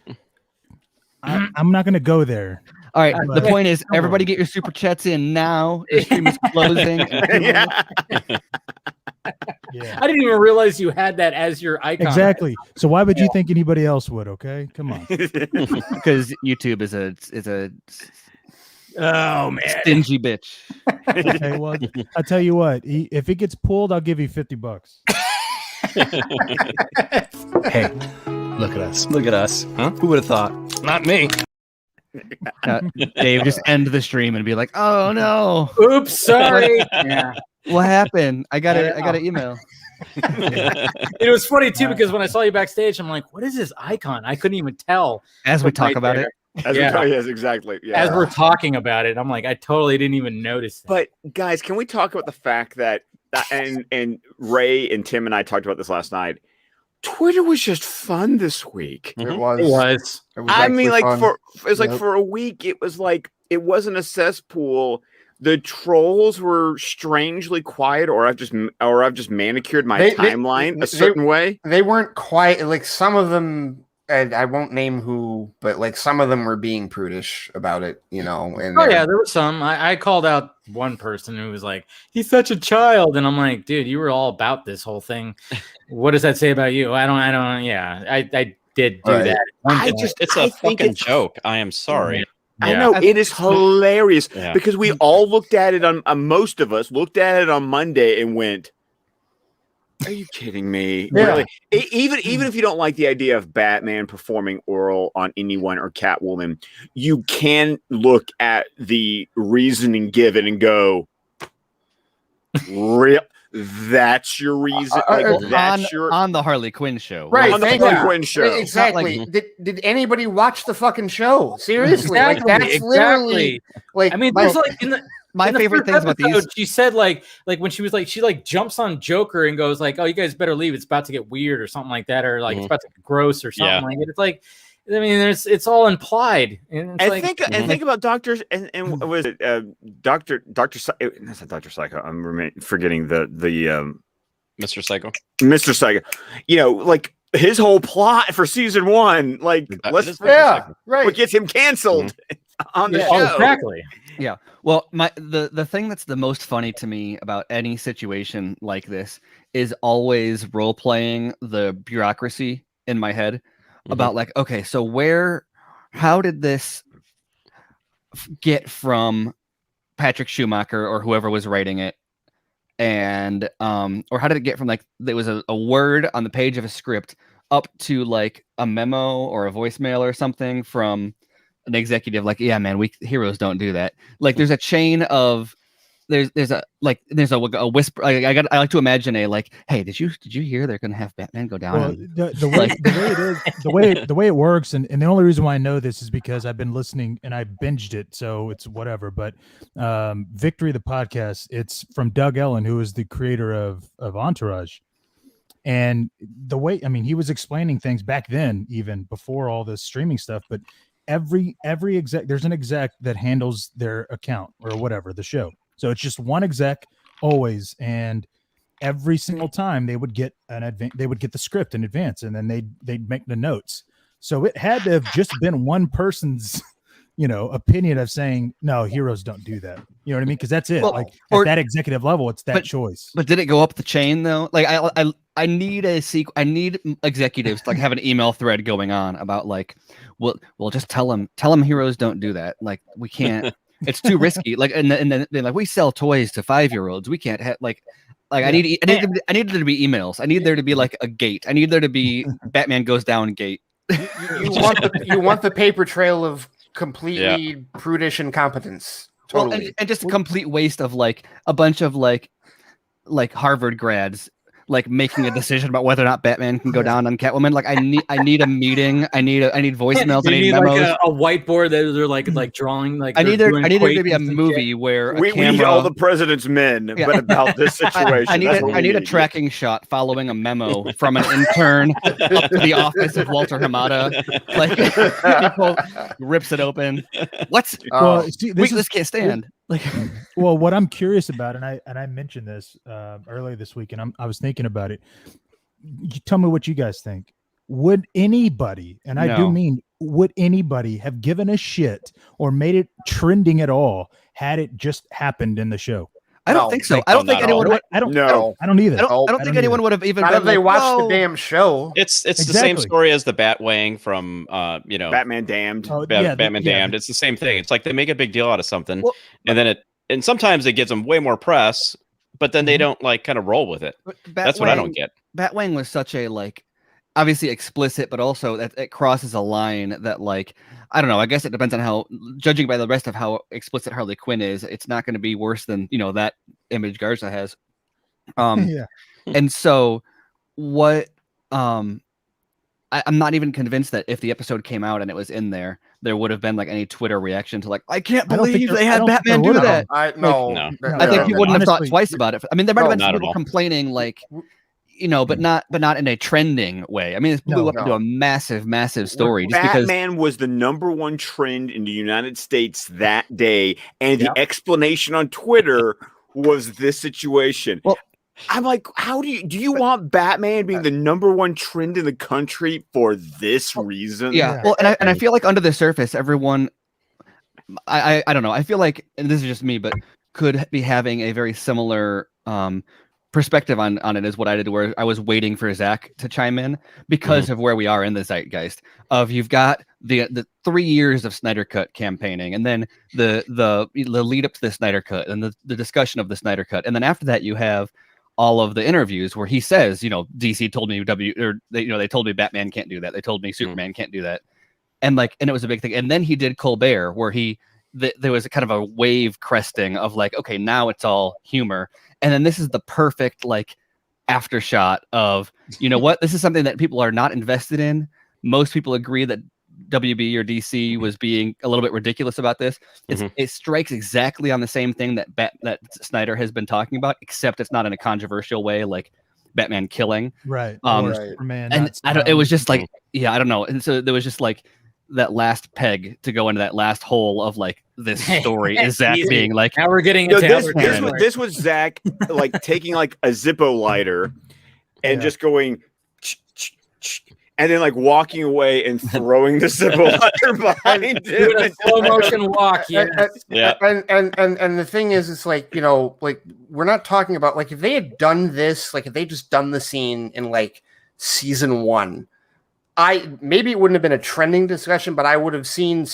[SPEAKER 12] I'm not gonna go there.
[SPEAKER 8] All right, the point is, everybody get your super chats in now. The stream is closing.
[SPEAKER 3] I didn't even realize you had that as your icon.
[SPEAKER 12] Exactly. So why would you think anybody else would? Okay, come on.
[SPEAKER 8] Because YouTube is a.
[SPEAKER 3] Oh man,
[SPEAKER 8] stingy bitch.
[SPEAKER 12] Okay, well, I'll tell you what. If it gets pulled, I'll give you $50.
[SPEAKER 13] Hey, look at us. Look at us. Huh? Who would have thought? Not me.
[SPEAKER 8] Dave, just end the stream and be like, "Oh no,
[SPEAKER 3] oops, sorry." Yeah.
[SPEAKER 8] What happened? I got an email.
[SPEAKER 3] It was funny too because when I saw you backstage, I'm like, "What is this icon?" I couldn't even tell.
[SPEAKER 8] As we talk about it.
[SPEAKER 7] Yes, exactly. Yeah.
[SPEAKER 3] As we're talking about it, I'm like, I totally didn't even notice that.
[SPEAKER 7] But guys, can we talk about the fact that and Ray and Tim and I talked about this last night? Twitter was just fun this week.
[SPEAKER 4] It was.
[SPEAKER 3] It was
[SPEAKER 7] I mean, like
[SPEAKER 4] fun.
[SPEAKER 7] for a week, it was like it wasn't a cesspool the trolls were strangely quiet, or I've just manicured my timeline a certain way.
[SPEAKER 4] They weren't quiet. Like some of them, and I won't name who, but like some of them were being prudish about it, you know. And
[SPEAKER 3] yeah, there were some. I called out one person who was like, "He's such a child," and I'm like, "Dude, you were all about this whole thing. What does that say about you?" I don't. Yeah, I did do that.
[SPEAKER 6] It's a fucking joke. I am sorry.
[SPEAKER 7] I know it is hilarious because we all looked at it on most of us looked at it on Monday and went, "Are you kidding me?"
[SPEAKER 4] Yeah.
[SPEAKER 7] Really? Even if you don't like the idea of Batman performing oral on anyone or Catwoman, you can look at the reasoning given and go, "Real? That's your reason? That's
[SPEAKER 8] on the Harley Quinn show,
[SPEAKER 4] right?
[SPEAKER 7] On the Harley Quinn show,
[SPEAKER 4] exactly. Did anybody watch the fucking show? Seriously,
[SPEAKER 3] exactly,
[SPEAKER 4] like that's literally like.
[SPEAKER 3] I mean, there's like in
[SPEAKER 8] my favorite things about these.
[SPEAKER 3] She said like when she was like she like jumps on Joker and goes like, "Oh, you guys better leave. It's about to get weird or something like that, or like it's about to get gross or something like it." It's like, I mean, it's all implied. And
[SPEAKER 7] think about doctors and was it Doctor? That's not Dr. Psycho. I'm forgetting the
[SPEAKER 6] Mr. Psycho.
[SPEAKER 7] Mr. Psycho. You know, like his whole plot for season 1, like what gets him canceled on the show.
[SPEAKER 3] Exactly.
[SPEAKER 8] Yeah. Well, the thing that's the most funny to me about any situation like this is always role playing the bureaucracy in my head about like, okay, so how did this get from Patrick Schumacher or whoever was writing it, and or how did it get from like there was a word on the page of a script up to like a memo or a voicemail or something from an executive like, yeah, man, heroes don't do that. Like there's a chain of there's a whisper. I like to imagine a like, hey, did you hear they're gonna have Batman go down?
[SPEAKER 12] Well, the way it is, the way it works, and the only reason why I know this is because I've been listening and I binged it, so it's whatever. But Victory, the podcast, it's from Doug Ellen, who is the creator of Entourage. And the way, I mean, he was explaining things back then, even before all this streaming stuff, but every exec, there's an exec that handles their account or whatever, the show. So it's just one exec always, and every single time they would get they would get the script in advance, and then they'd make the notes. So it had to have just been one person's, opinion of saying, no, heroes don't do that. You know what I mean? Because that's it. Well, like at that executive level, it's that choice.
[SPEAKER 8] But did it go up the chain though? Like I need I need executives to like have an email thread going on about like, well, just tell them heroes don't do that. Like we can't. It's too risky. Like, and then like we sell toys to 5-year-olds. We can't have like I need there to be emails. I need there to be like a gate. I need there to be Batman goes down gate.
[SPEAKER 4] You want the paper trail of completely prudish incompetence. Totally.
[SPEAKER 8] Well, and just a complete waste of like a bunch of like Harvard grads like making a decision about whether or not Batman can go down on Catwoman. Like I need a meeting. I need voicemails. I need memos.
[SPEAKER 3] Like a whiteboard that they're like drawing. Like
[SPEAKER 8] I need there to be a movie where
[SPEAKER 7] we need all the president's men, but about this situation.
[SPEAKER 8] I need a tracking shot following a memo from an intern up to the office of Walter Hamada. Like people rips it open. What's this can't stand. Like,
[SPEAKER 12] well, what I'm curious about, and I mentioned this earlier this week, and I was thinking about it. You tell me what you guys think. Would anybody, and I do mean, would anybody have given a shit or made it trending at all had it just happened in the show?
[SPEAKER 8] I don't think so. I don't think anyone would.
[SPEAKER 12] I don't either.
[SPEAKER 8] I don't think anyone would have even.
[SPEAKER 4] Not if they watched the damn show.
[SPEAKER 6] It's the same story as the Batwang from
[SPEAKER 7] Batman Damned.
[SPEAKER 6] Batman Damned. It's the same thing. It's like they make a big deal out of something, and then and sometimes it gives them way more press, but then they don't like kind of roll with it. That's what I don't get.
[SPEAKER 8] Batwang was such a like, obviously explicit, but also that it crosses a line that like, I don't know. I guess it depends on how, judging by the rest of how explicit Harley Quinn is, it's not going to be worse than that image Garza has. And so what? I'm not even convinced that if the episode came out and it was in there would have been like any Twitter reaction to like, I can't believe they had Batman do that.
[SPEAKER 4] I think
[SPEAKER 8] you wouldn't have thought twice about it. I mean, there might have been some people complaining like, but not in a trending way. I mean, it blew up into a massive story. Just
[SPEAKER 7] Batman was the #1 trend in the United States that day, and the explanation on Twitter was this situation.
[SPEAKER 8] Well,
[SPEAKER 7] I'm like, how do you want Batman being the #1 trend in the country for this reason?
[SPEAKER 8] Yeah. Well, and I feel like under the surface, everyone, I don't know. I feel like, and this is just me, but could be having a very similar perspective on it as what I did, where I was waiting for Zach to chime in because of where we are in the zeitgeist of you've got the 3 years of Snyder Cut campaigning, and then the lead up to the Snyder Cut and the discussion of the Snyder Cut, and then after that you have all of the interviews where he says, DC told me they told me Batman can't do that, they told me Superman can't do that, and it was a big thing. And then he did Colbert, where there was a kind of a wave cresting of like, okay, now it's all humor. And then this is the perfect after shot of, what, this is something that people are not invested in. Most people agree that WB or DC was being a little bit ridiculous about this. It strikes exactly on the same thing that Snyder has been talking about, except it's not in a controversial way, like Batman killing.
[SPEAKER 12] Right.
[SPEAKER 8] Superman. And it was just I don't know. And so there was just that last peg to go into that last hole of this story is Zach being like,
[SPEAKER 3] now we're getting
[SPEAKER 7] this was Zach taking a Zippo lighter and just going and then walking away and throwing the Zippo lighter behind him.
[SPEAKER 3] Doing a slow motion walk.
[SPEAKER 4] And the thing is, it's we're not talking about if they had done this, if they just done the scene in season 1. Maybe it wouldn't have been a trending discussion, but I would have seen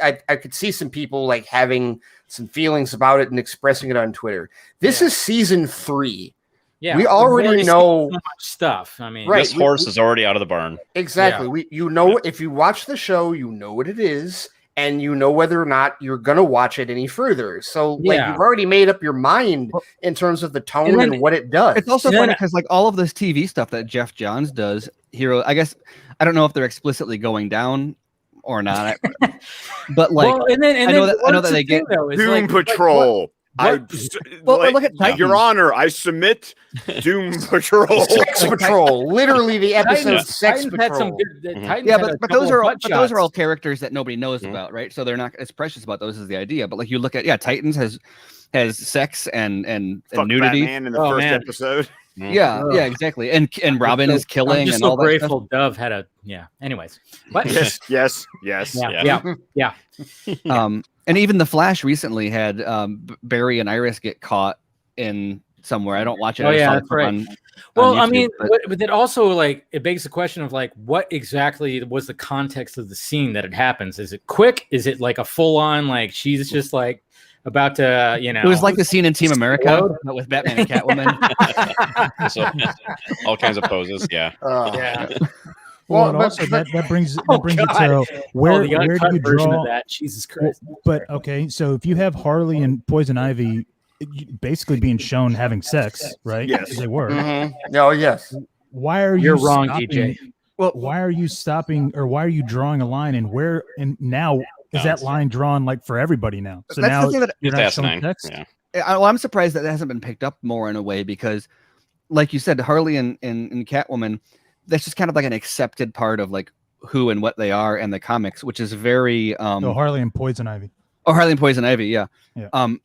[SPEAKER 4] I could see some people having some feelings about it and expressing it on Twitter. This is season 3.
[SPEAKER 3] Yeah,
[SPEAKER 4] we already know
[SPEAKER 3] so much stuff. I mean,
[SPEAKER 6] this horse is already out of the barn.
[SPEAKER 4] Exactly.
[SPEAKER 3] Yeah.
[SPEAKER 4] If you watch the show, you know what it is, and you know whether or not you're gonna watch it any further. So you've already made up your mind in terms of the tone and what it does.
[SPEAKER 8] It's also funny because all of this TV stuff that Jeff Johns does, I guess I don't know if they're explicitly going down or not, but I know that they get
[SPEAKER 7] Doom Patrol.
[SPEAKER 8] Look at Titans.
[SPEAKER 7] Your Honor, I submit Doom Patrol.
[SPEAKER 4] Sex Patrol. Literally the episode Sex Patrol.
[SPEAKER 3] Had some good,
[SPEAKER 8] but those are all characters that nobody knows about, right? So they're not as precious about those as the idea. But you look at Titans has sex and nudity.
[SPEAKER 7] Batman in the first episode.
[SPEAKER 8] Yeah, exactly. And Robin is killing.
[SPEAKER 3] I'm just
[SPEAKER 8] and
[SPEAKER 3] so
[SPEAKER 8] all
[SPEAKER 3] grateful
[SPEAKER 8] that
[SPEAKER 3] Dove had a Anyways, what?
[SPEAKER 7] Yes.
[SPEAKER 3] Yeah.
[SPEAKER 8] And even the Flash recently had Barry and Iris get caught in somewhere. I don't watch it.
[SPEAKER 3] That's right. Well, I mean, but it also it begs the question of what exactly was the context of the scene that it happens? Is it quick? Is it a full on she's just about to
[SPEAKER 8] It was like the scene in Team America but with Batman and Catwoman.
[SPEAKER 6] So, all kinds of poses. Yeah.
[SPEAKER 12] Well, and also that brings it to where do you draw
[SPEAKER 3] that? Jesus Christ.
[SPEAKER 12] But okay, so if you have Harley and Poison Ivy basically being shown having sex, right?
[SPEAKER 7] Yes,
[SPEAKER 12] they were.
[SPEAKER 4] No, yes.
[SPEAKER 12] Why are
[SPEAKER 3] You're
[SPEAKER 12] you
[SPEAKER 3] wrong,
[SPEAKER 12] stopping,
[SPEAKER 3] DJ?
[SPEAKER 12] Well, why are you stopping, or why are you drawing a line, and where and now is that line drawn for everybody now? So
[SPEAKER 8] that's
[SPEAKER 12] now
[SPEAKER 8] the thing that,
[SPEAKER 12] you're not showing sex.
[SPEAKER 8] I'm surprised that hasn't been picked up more in a way because, like you said, Harley and Catwoman, that's just kind of an accepted part of who and what they are in the comics, which is very
[SPEAKER 12] Harley and Poison Ivy.
[SPEAKER 8] Oh, Harley and Poison Ivy, yeah. I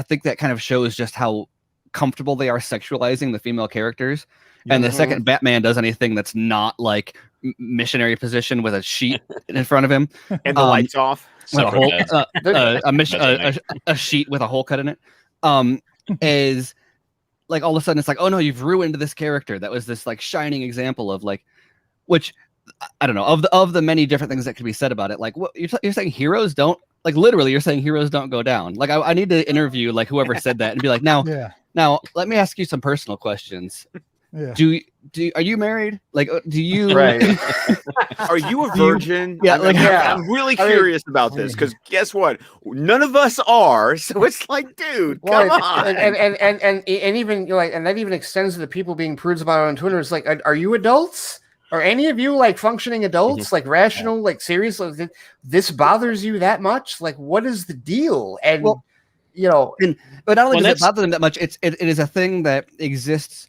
[SPEAKER 8] think that kind of shows just how comfortable they are sexualizing the female characters. And the second Batman does anything that's not missionary position with a sheet in front of him
[SPEAKER 7] and the lights off,
[SPEAKER 8] a sheet with a hole cut in it, is all of a sudden it's oh no, you've ruined this character that was this shining example of which I don't know of the many different things that could be said about it. What you're saying, heroes don't literally you're saying heroes don't go down. I need to interview whoever said that and be now let me ask you some personal questions.
[SPEAKER 12] Yeah.
[SPEAKER 8] Are you married? Do you
[SPEAKER 4] right?
[SPEAKER 7] Are you a virgin? I'm really
[SPEAKER 4] I mean,
[SPEAKER 7] curious about this because guess what? None of us are. So it's dude, come on.
[SPEAKER 4] And even and that even extends to the people being prudes about it on Twitter. It's are you adults? Are any of you functioning adults, rational, serious? This bothers you that much? What is the deal? And but not only does it bother them that much, it is a thing that exists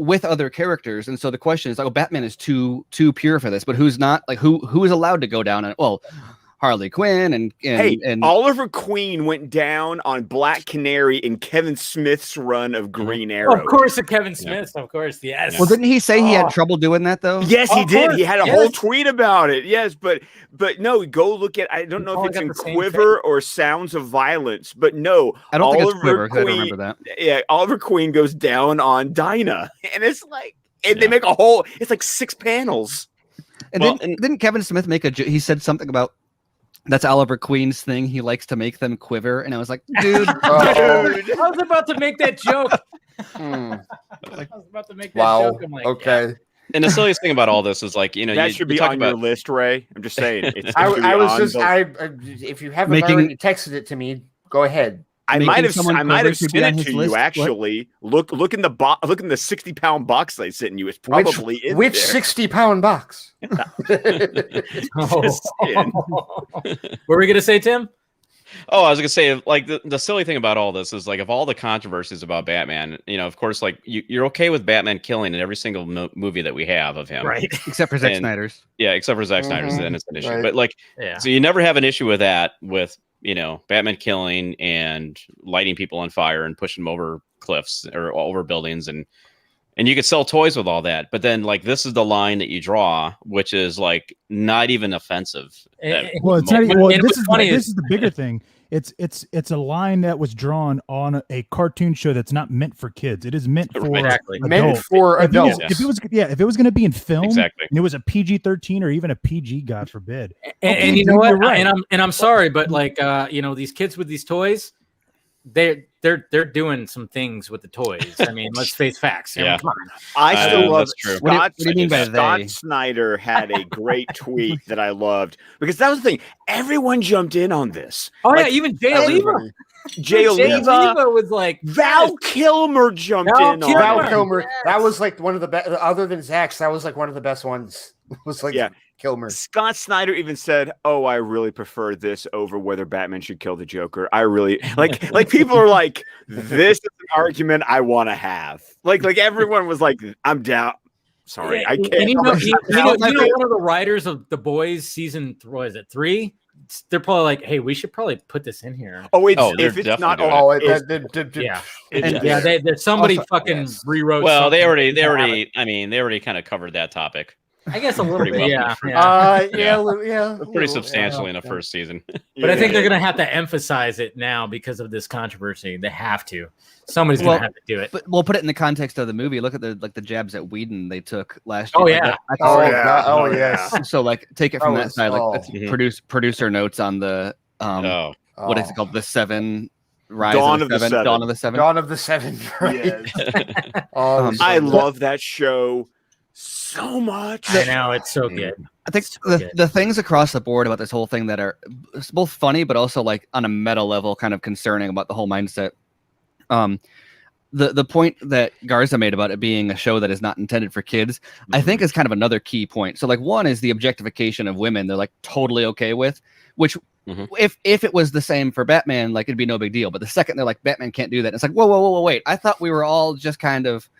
[SPEAKER 8] with other characters. And so the question is like, oh, Batman is too pure for this, but who's not? Like who is allowed to go down on? Well, Harley Quinn and
[SPEAKER 7] Oliver Queen went down on Black Canary in Kevin Smith's run of Green Arrow.
[SPEAKER 3] Of course, Kevin Smith. Of course, yes.
[SPEAKER 8] Well, didn't he say he had trouble doing that though?
[SPEAKER 7] Yes, he did. He had a whole tweet about it. Yes, but no, go look at. I don't know if it's in Quiver or Sounds of Violence, but no,
[SPEAKER 8] I don't think it's Quiver. I don't remember that.
[SPEAKER 7] Yeah, Oliver Queen goes down on Dinah, and it's like, and they make a whole. It's like 6 panels.
[SPEAKER 8] And didn't Kevin Smith make he said something about. That's Oliver Queen's thing. He likes to make them quiver. And I was like, dude.
[SPEAKER 3] Dude, I was about to make that joke. I was about to make that joke. I'm like,
[SPEAKER 4] okay.
[SPEAKER 3] Yeah.
[SPEAKER 6] And the silliest thing about all this is like,
[SPEAKER 7] that should be on your list, Ray. I'm just saying.
[SPEAKER 4] If you haven't already texted it to me, go ahead.
[SPEAKER 7] I might have sent it to you actually. What? Look in the 60-pound box they sent you. It's probably in
[SPEAKER 4] which
[SPEAKER 7] there.
[SPEAKER 4] 60-pound box?
[SPEAKER 3] What were we gonna say, Tim?
[SPEAKER 6] Oh, I was gonna say, like the silly thing about all this is like, of all the controversies about Batman, of course, like you're okay with Batman killing in every single movie that we have of him,
[SPEAKER 3] right?
[SPEAKER 8] Except for Zack Snyder's.
[SPEAKER 6] Yeah, except for Zack Snyder's, then it's an issue.
[SPEAKER 4] Right.
[SPEAKER 6] But like, so you never have an issue with that with Batman killing and lighting people on fire and pushing them over cliffs or over buildings, and you could sell toys with all that. But then like this is the line that you draw, which is like not even offensive.
[SPEAKER 12] Well, it's not. Well, this is the bigger thing. It's a line that was drawn on a cartoon show that's not meant for kids. It is meant for adults. If it was going to be in film, and it was a PG-13 or even a PG, God forbid.
[SPEAKER 3] And you know what? Right. I'm sorry, but like these kids with these toys, they're doing some things with the toys. I mean, let's face facts.
[SPEAKER 7] Yeah. I still love
[SPEAKER 3] Scott.
[SPEAKER 7] What do you mean by Scott Snyder had a great tweet that I loved, because that was the thing. Everyone jumped in on this.
[SPEAKER 3] Oh yeah, even Jay Oliva.
[SPEAKER 7] Jay Oliva
[SPEAKER 3] was like
[SPEAKER 7] Val Kilmer jumped in.
[SPEAKER 4] Val Kilmer. That was like one of the best. Other than Zach's, that was like one of the best ones. It was like Kilmer.
[SPEAKER 7] Scott Snyder even said, "Oh, I really prefer this over whether Batman should kill the Joker. I really like people are like, this is an argument I want to have. Like everyone was like, I'm down. Sorry, I can't."
[SPEAKER 3] And you know, one of the writers of The Boys season 3. They're probably like, "Hey, we should probably put this in here."
[SPEAKER 7] If it's not,
[SPEAKER 3] somebody fucking rewrote.
[SPEAKER 6] Well, they already kind of covered that topic.
[SPEAKER 3] I guess a little bit,
[SPEAKER 6] pretty substantially in the first season.
[SPEAKER 3] But I think they're going to have to emphasize it now because of this controversy. They have to. Somebody's going to have to do it.
[SPEAKER 8] But we'll put it in the context of the movie. Look at the jabs at Whedon they took last
[SPEAKER 3] year.
[SPEAKER 8] Yes. So like, take it from that side. Like, producer notes on the what is it called? The 7. Dawn of the Seven.
[SPEAKER 7] Right. I love that show so much.
[SPEAKER 3] I know, it's so good.
[SPEAKER 8] I think the things across the board about this whole thing that are both funny but also like on a meta level kind of concerning about the whole mindset. The point that Garza made about it being a show that is not intended for kids, I think is kind of another key point. So like, one is the objectification of women. They're like totally okay with, which if it was the same for Batman, like it'd be no big deal. But the second they're like, Batman can't do that, it's like, whoa, wait. I thought we were all just kind of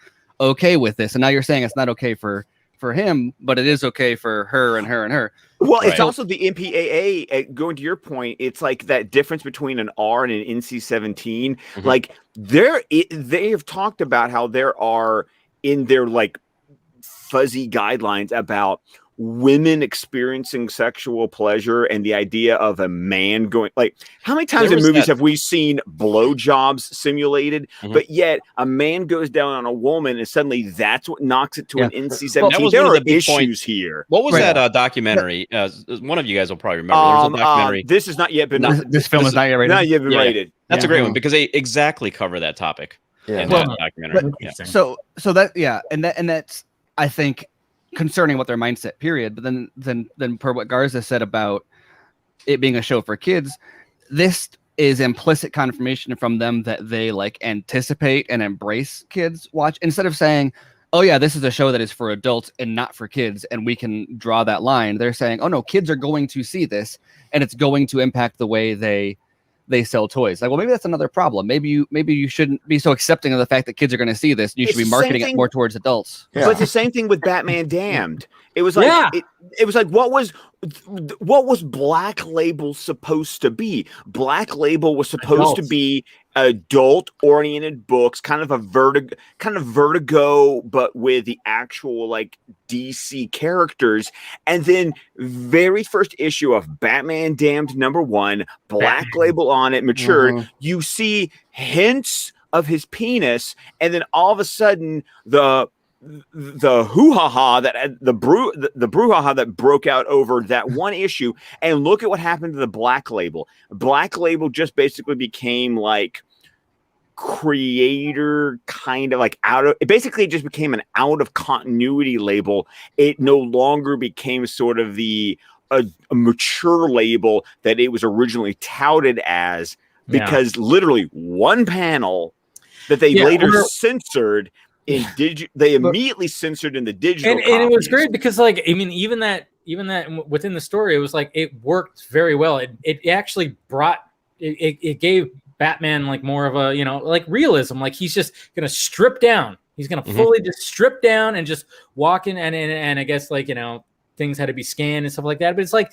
[SPEAKER 8] okay with this, and now you're saying it's not okay for him, but it is okay for her and her and her.
[SPEAKER 7] Well, it's also the MPAA. Going to your point, it's like that difference between an R and an NC-17. Like they have talked about how there are in their like fuzzy guidelines about women experiencing sexual pleasure and the idea of a man going, like, how many times in movies have we seen blowjobs simulated, but yet a man goes down on a woman and suddenly that's what knocks it to an NC-17. There are issues here.
[SPEAKER 6] What was that documentary? One of you guys will probably remember. There's a documentary.
[SPEAKER 7] This has not yet been.
[SPEAKER 8] This film is not yet rated.
[SPEAKER 7] Not yet been rated.
[SPEAKER 6] That's a great one because they exactly cover that topic. In that documentary.
[SPEAKER 8] So that and that's, I think, concerning what their mindset, period. But then per what Garza said about it being a show for kids, this is implicit confirmation from them that they like anticipate and embrace kids watch, instead of saying, oh yeah, this is a show that is for adults and not for kids, and we can draw that line. They're saying, oh no, kids are going to see this and it's going to impact the way they they sell toys. Like, well, maybe that's another problem. Maybe you shouldn't be so accepting of the fact that kids are going to see this. You should be marketing it more towards adults.
[SPEAKER 7] Yeah. But it's the same thing with Batman Damned. It was like it was like what was Black Label supposed to be? Black Label was supposed to be adult-oriented books, kind of Vertigo, but with the actual like DC characters. And then very first issue of Batman Damned #1, Black Label on it, matured. You see hints of his penis, and then all of a sudden the hoo-ha-ha that the brouhaha that broke out over that one issue, and look at what happened to the Black Label. Black Label just basically became like creator, kind of like it basically just became an out of continuity label. It no longer became sort of a mature label that it was originally touted as, because literally one panel that they later censored in they immediately censored in the digital
[SPEAKER 3] and it was great because, like, I mean, even that within the story, it was like it worked very well. It actually it gave Batman like more of a, like realism. Like, he's just gonna strip down. He's gonna fully just strip down and just walk in, and I guess, like, things had to be scanned and stuff like that. But it's like,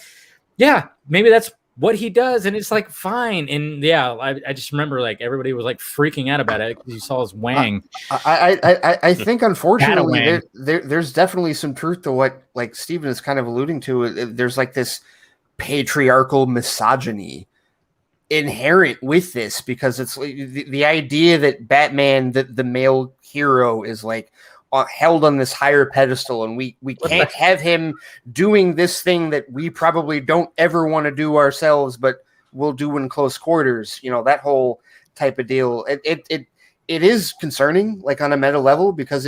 [SPEAKER 3] yeah, maybe that's what he does, and it's like fine. And I just remember like everybody was like freaking out about it because you saw his wang.
[SPEAKER 4] I think unfortunately there's definitely some truth to what like Steven is kind of alluding to. There's like this patriarchal misogyny inherent with this, because it's the idea that Batman, the male hero, is like held on this higher pedestal, and we can't have him doing this thing that we probably don't ever want to do ourselves, but we'll do in close quarters. That whole type of deal. It is concerning, like on a meta level, because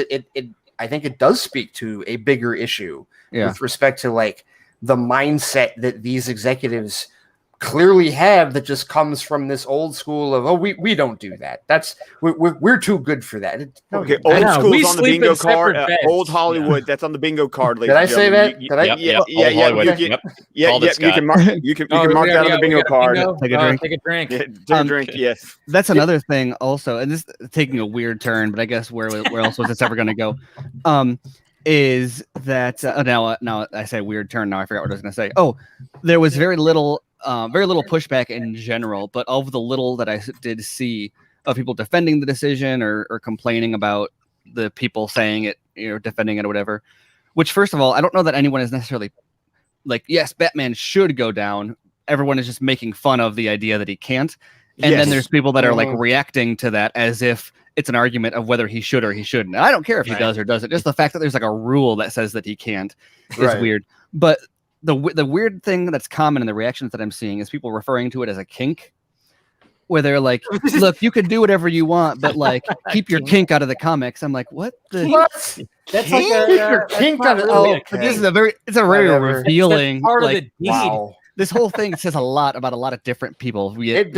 [SPEAKER 4] I think it does speak to a bigger issue with respect to like the mindset that these executives clearly have, that just comes from this old school of, we don't do that. We're too good for that.
[SPEAKER 7] Okay, old school's on the bingo card. Old Hollywood, that's on the bingo card.
[SPEAKER 4] Did I say that?
[SPEAKER 7] You can mark that on the bingo card.
[SPEAKER 8] Take a drink.
[SPEAKER 3] Take a drink.
[SPEAKER 7] Take a drink. Yes.
[SPEAKER 8] That's another thing also, and this is taking a weird turn, but I guess where else was this ever going to go? Is that now I say weird turn. Now I forgot what I was going to say. Oh, there was very little pushback in general, but of the little that I did see of people defending the decision or complaining about the people saying it, defending it or whatever, which, first of all, I don't know that anyone is necessarily like, yes, Batman should go down. Everyone is just making fun of the idea that he can't. And then there's people that are like reacting to that as if it's an argument of whether he should or he shouldn't. I don't care if he does or doesn't. Just the fact that there's like a rule that says that he can't is weird. But the weird thing that's common in the reactions that I'm seeing is people referring to it as a kink, where they're like, look, you can do whatever you want, but like keep your kink out of the comics. I'm like, what?
[SPEAKER 4] That's like your kink out of
[SPEAKER 8] This is a very revealing
[SPEAKER 3] part of the deed.
[SPEAKER 4] Wow.
[SPEAKER 8] This whole thing says a lot about a lot of different people.
[SPEAKER 4] It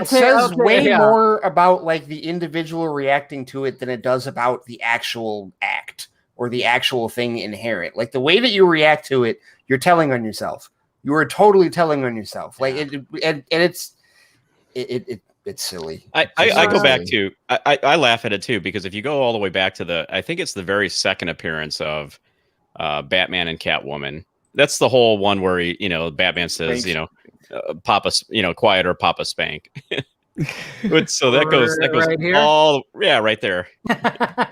[SPEAKER 4] says way more about like the individual reacting to it than it does about the actual act or the actual thing inherent. Like the way that you react to it, you're telling on yourself. You are totally telling on yourself. Like it's silly.
[SPEAKER 6] I go back to I laugh at it too, because if you go all the way back to I think it's the very second appearance of Batman and Catwoman. That's the whole one where Batman says, Papa, quiet or Papa spank. So that goes right here? All right there.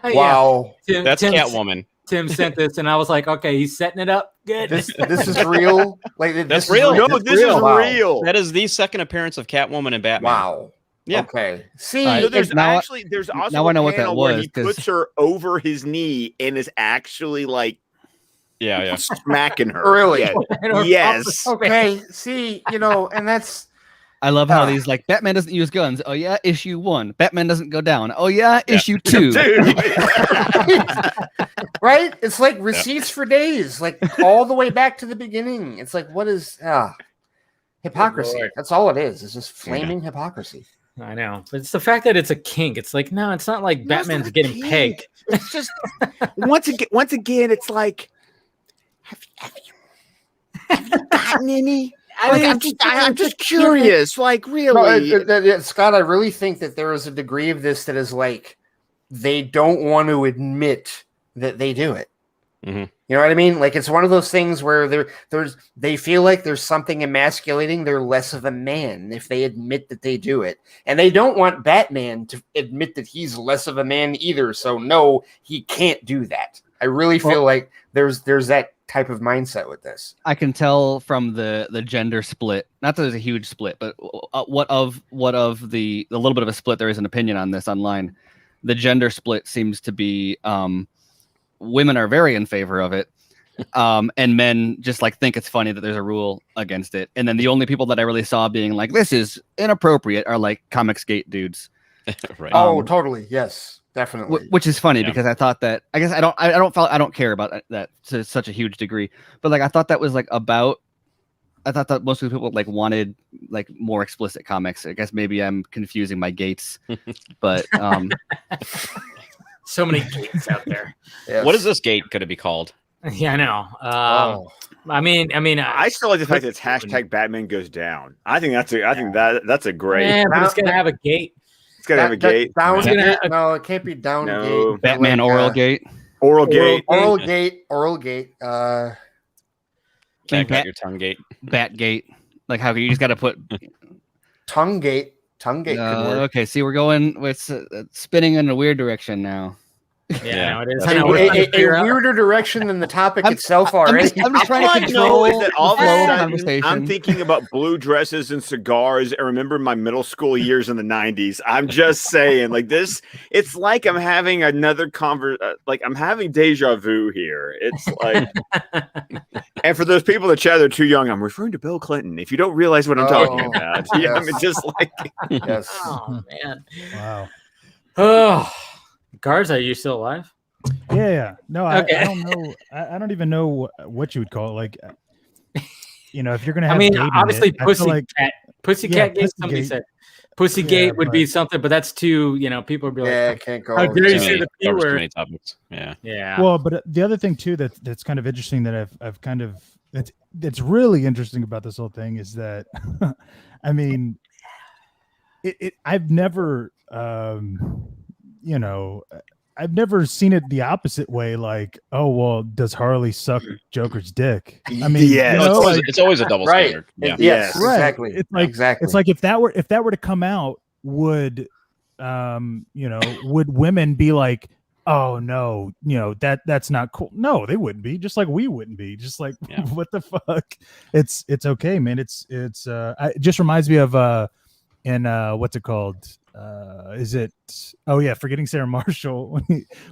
[SPEAKER 4] Wow.
[SPEAKER 6] That's Catwoman.
[SPEAKER 3] Tim sent this, and I was like, okay, he's setting it up. Good.
[SPEAKER 4] This is real. Like
[SPEAKER 6] that's real.
[SPEAKER 7] No, this is real.
[SPEAKER 6] That is the second appearance of Catwoman and Batman.
[SPEAKER 4] Wow.
[SPEAKER 6] Yeah.
[SPEAKER 4] Okay. See,
[SPEAKER 7] there's also
[SPEAKER 8] now I know what that was,
[SPEAKER 7] where he puts her over his knee and is actually like, smacking her.
[SPEAKER 4] Really?
[SPEAKER 7] Yeah. Yes.
[SPEAKER 4] Okay. See, and that's.
[SPEAKER 8] I love how these like Batman doesn't use guns. Oh yeah, issue 1. Batman doesn't go down. Oh yeah, issue 2.
[SPEAKER 4] Right? It's like receipts for days, like all the way back to the beginning. It's like, what is hypocrisy? That's all it is. It's just flaming hypocrisy.
[SPEAKER 3] I know, but it's the fact that it's a kink. It's like, no, it's not like Batman's getting pegged.
[SPEAKER 7] It's just once again, it's like, have you gotten any? I'm just curious. Like, really,
[SPEAKER 4] Scott, I really think that there is a degree of this that is like they don't want to admit that they do it.
[SPEAKER 6] Mm-hmm.
[SPEAKER 4] You know what I mean? Like, it's one of those things where they feel like there's something emasculating. They're less of a man if they admit that they do it, and they don't want Batman to admit that he's less of a man either. So no, he can't do that. I really feel like there's that type of mindset with this.
[SPEAKER 8] I can tell from the gender split. Not that there's a huge split, but what of the little bit of a split there is an opinion on this online. The gender split seems to be women are very in favor of it, and men just like think it's funny that there's a rule against it. And then the only people that I really saw being like this is inappropriate are like Comicsgate dudes.
[SPEAKER 6] Right.
[SPEAKER 4] Oh, totally. Yes, definitely.
[SPEAKER 8] Which is funny because I thought that I guess I don't care about that to such a huge degree, but like I thought that was like about. I thought that most of the people like wanted like more explicit comics. I guess maybe I'm confusing my gates, but
[SPEAKER 3] so many gates out there.
[SPEAKER 7] Yes.
[SPEAKER 6] What is this gate going to be called?
[SPEAKER 3] Yeah, I know. I mean,
[SPEAKER 7] I still like the fact that it's hashtag Batman goes down. I think that's a great.
[SPEAKER 3] Yeah, but it's gonna have a gate.
[SPEAKER 7] It's gonna have a gate.
[SPEAKER 4] Down gate? No, it can't be down gate.
[SPEAKER 8] Batman
[SPEAKER 4] like,
[SPEAKER 8] oral gate.
[SPEAKER 7] Oral gate.
[SPEAKER 4] Oral gate.
[SPEAKER 6] Can't got your tongue gate.
[SPEAKER 8] Bat gate. Like how you just got to put
[SPEAKER 4] tongue gate. Tongue gate. Could work.
[SPEAKER 8] Okay, see, we're going. It's spinning in a weird direction now.
[SPEAKER 3] Yeah, no, it is.
[SPEAKER 4] A weirder direction than the topic itself already.
[SPEAKER 8] I'm just trying to control
[SPEAKER 7] is that all of a sudden
[SPEAKER 8] conversation.
[SPEAKER 7] I'm thinking about blue dresses and cigars. I remember my middle school years in the 90s. I'm just saying, like this, it's like I'm having another like I'm having deja vu here. It's like, and for those people that chat, they're too young. I'm referring to Bill Clinton. If you don't realize what I'm talking about, yeah, I mean, just like,
[SPEAKER 4] yes.
[SPEAKER 3] Oh man.
[SPEAKER 12] Wow.
[SPEAKER 3] Oh. Guards, are you still alive?
[SPEAKER 12] Yeah. No,
[SPEAKER 3] Okay.
[SPEAKER 12] I don't know. I don't even know what you would call it. Like, you know, if you're gonna have,
[SPEAKER 3] I mean,
[SPEAKER 12] gate in
[SPEAKER 3] obviously,
[SPEAKER 12] it, I feel like,
[SPEAKER 3] Pussycat gate. Somebody
[SPEAKER 12] Pussygate.
[SPEAKER 3] said Pussygate would be something, but that's too. You know, people would be like,
[SPEAKER 4] Yeah, can't go.
[SPEAKER 3] how dare you
[SPEAKER 6] Too
[SPEAKER 3] say the P
[SPEAKER 6] covers too
[SPEAKER 3] word?
[SPEAKER 6] many topics. Yeah.
[SPEAKER 3] Yeah.
[SPEAKER 12] Well, but the other thing too that's kind of interesting that I've kind of that's really interesting about this whole thing is that, I mean, I've never. You know, I've never seen it the opposite way. Like, oh well, does Harley suck Joker's dick? I mean,
[SPEAKER 7] yeah,
[SPEAKER 12] you know,
[SPEAKER 6] it's always a double standard. Yeah.
[SPEAKER 4] Yes,
[SPEAKER 12] right.
[SPEAKER 4] exactly.
[SPEAKER 12] It's like
[SPEAKER 4] exactly.
[SPEAKER 12] It's like if that were to come out, would would women be like, oh no, that's not cool? No, they wouldn't be. Just like we wouldn't be. Just like what the fuck? It's okay, man. It just reminds me of in what's it called? Is it? Oh yeah, Forgetting Sarah Marshall.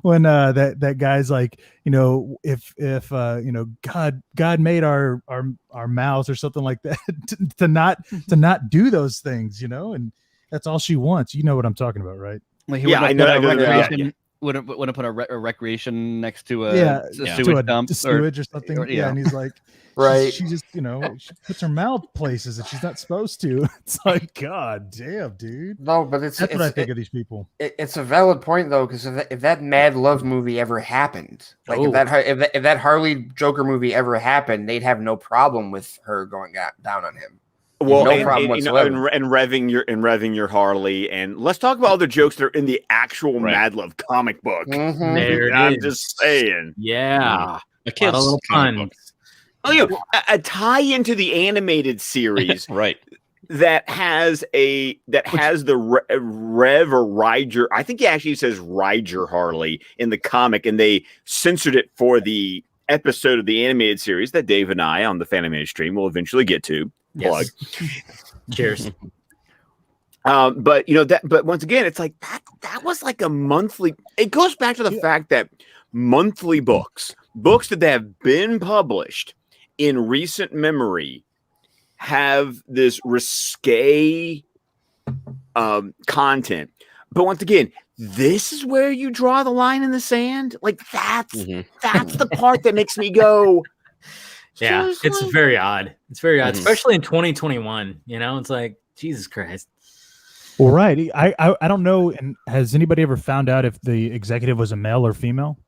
[SPEAKER 12] when that guy's like, if God made our mouths or something like that to not do those things, and that's all she wants. You know what I'm talking about, right?
[SPEAKER 8] Like
[SPEAKER 7] I know.
[SPEAKER 8] Wouldn't put a recreation next to a sewage dump
[SPEAKER 12] sewage or something. Yeah, and he's like,
[SPEAKER 4] right.
[SPEAKER 12] She just, she puts her mouth places that she's not supposed to. It's like, God damn, dude.
[SPEAKER 4] No, but that's
[SPEAKER 12] what I think of these people.
[SPEAKER 4] It's a valid point though, because if that Mad Love movie ever happened, like if that Harley Joker movie ever happened, they'd have no problem with her going down on him.
[SPEAKER 7] Well,
[SPEAKER 4] no problem whatsoever.
[SPEAKER 7] And revving your Harley, and let's talk about all the jokes that are in the actual Mad Love comic book.
[SPEAKER 4] Mm-hmm.
[SPEAKER 3] There it
[SPEAKER 7] I'm
[SPEAKER 3] is.
[SPEAKER 7] just saying,
[SPEAKER 3] yeah,
[SPEAKER 6] a kid's
[SPEAKER 3] little
[SPEAKER 6] comic book.
[SPEAKER 7] Oh, a tie into the animated series,
[SPEAKER 6] right?
[SPEAKER 7] That has the Rev or Ryger. I think he actually says Ryger Harley in the comic, and they censored it for the episode of the animated series that Dave and I on the Fanimated stream will eventually get to. Plug.
[SPEAKER 3] Yes. Cheers.
[SPEAKER 7] But once again, it's like that was like a monthly. It goes back to the fact that monthly books that have been published in recent memory have this risque content. But once again, this is where you draw the line in the sand. Like that's the part that makes me go.
[SPEAKER 3] Yeah,
[SPEAKER 7] seriously?
[SPEAKER 3] it's very odd. It's very odd, especially in 2021. It's like Jesus Christ.
[SPEAKER 12] Well, right. I don't know. And has anybody ever found out if the executive was a male or female?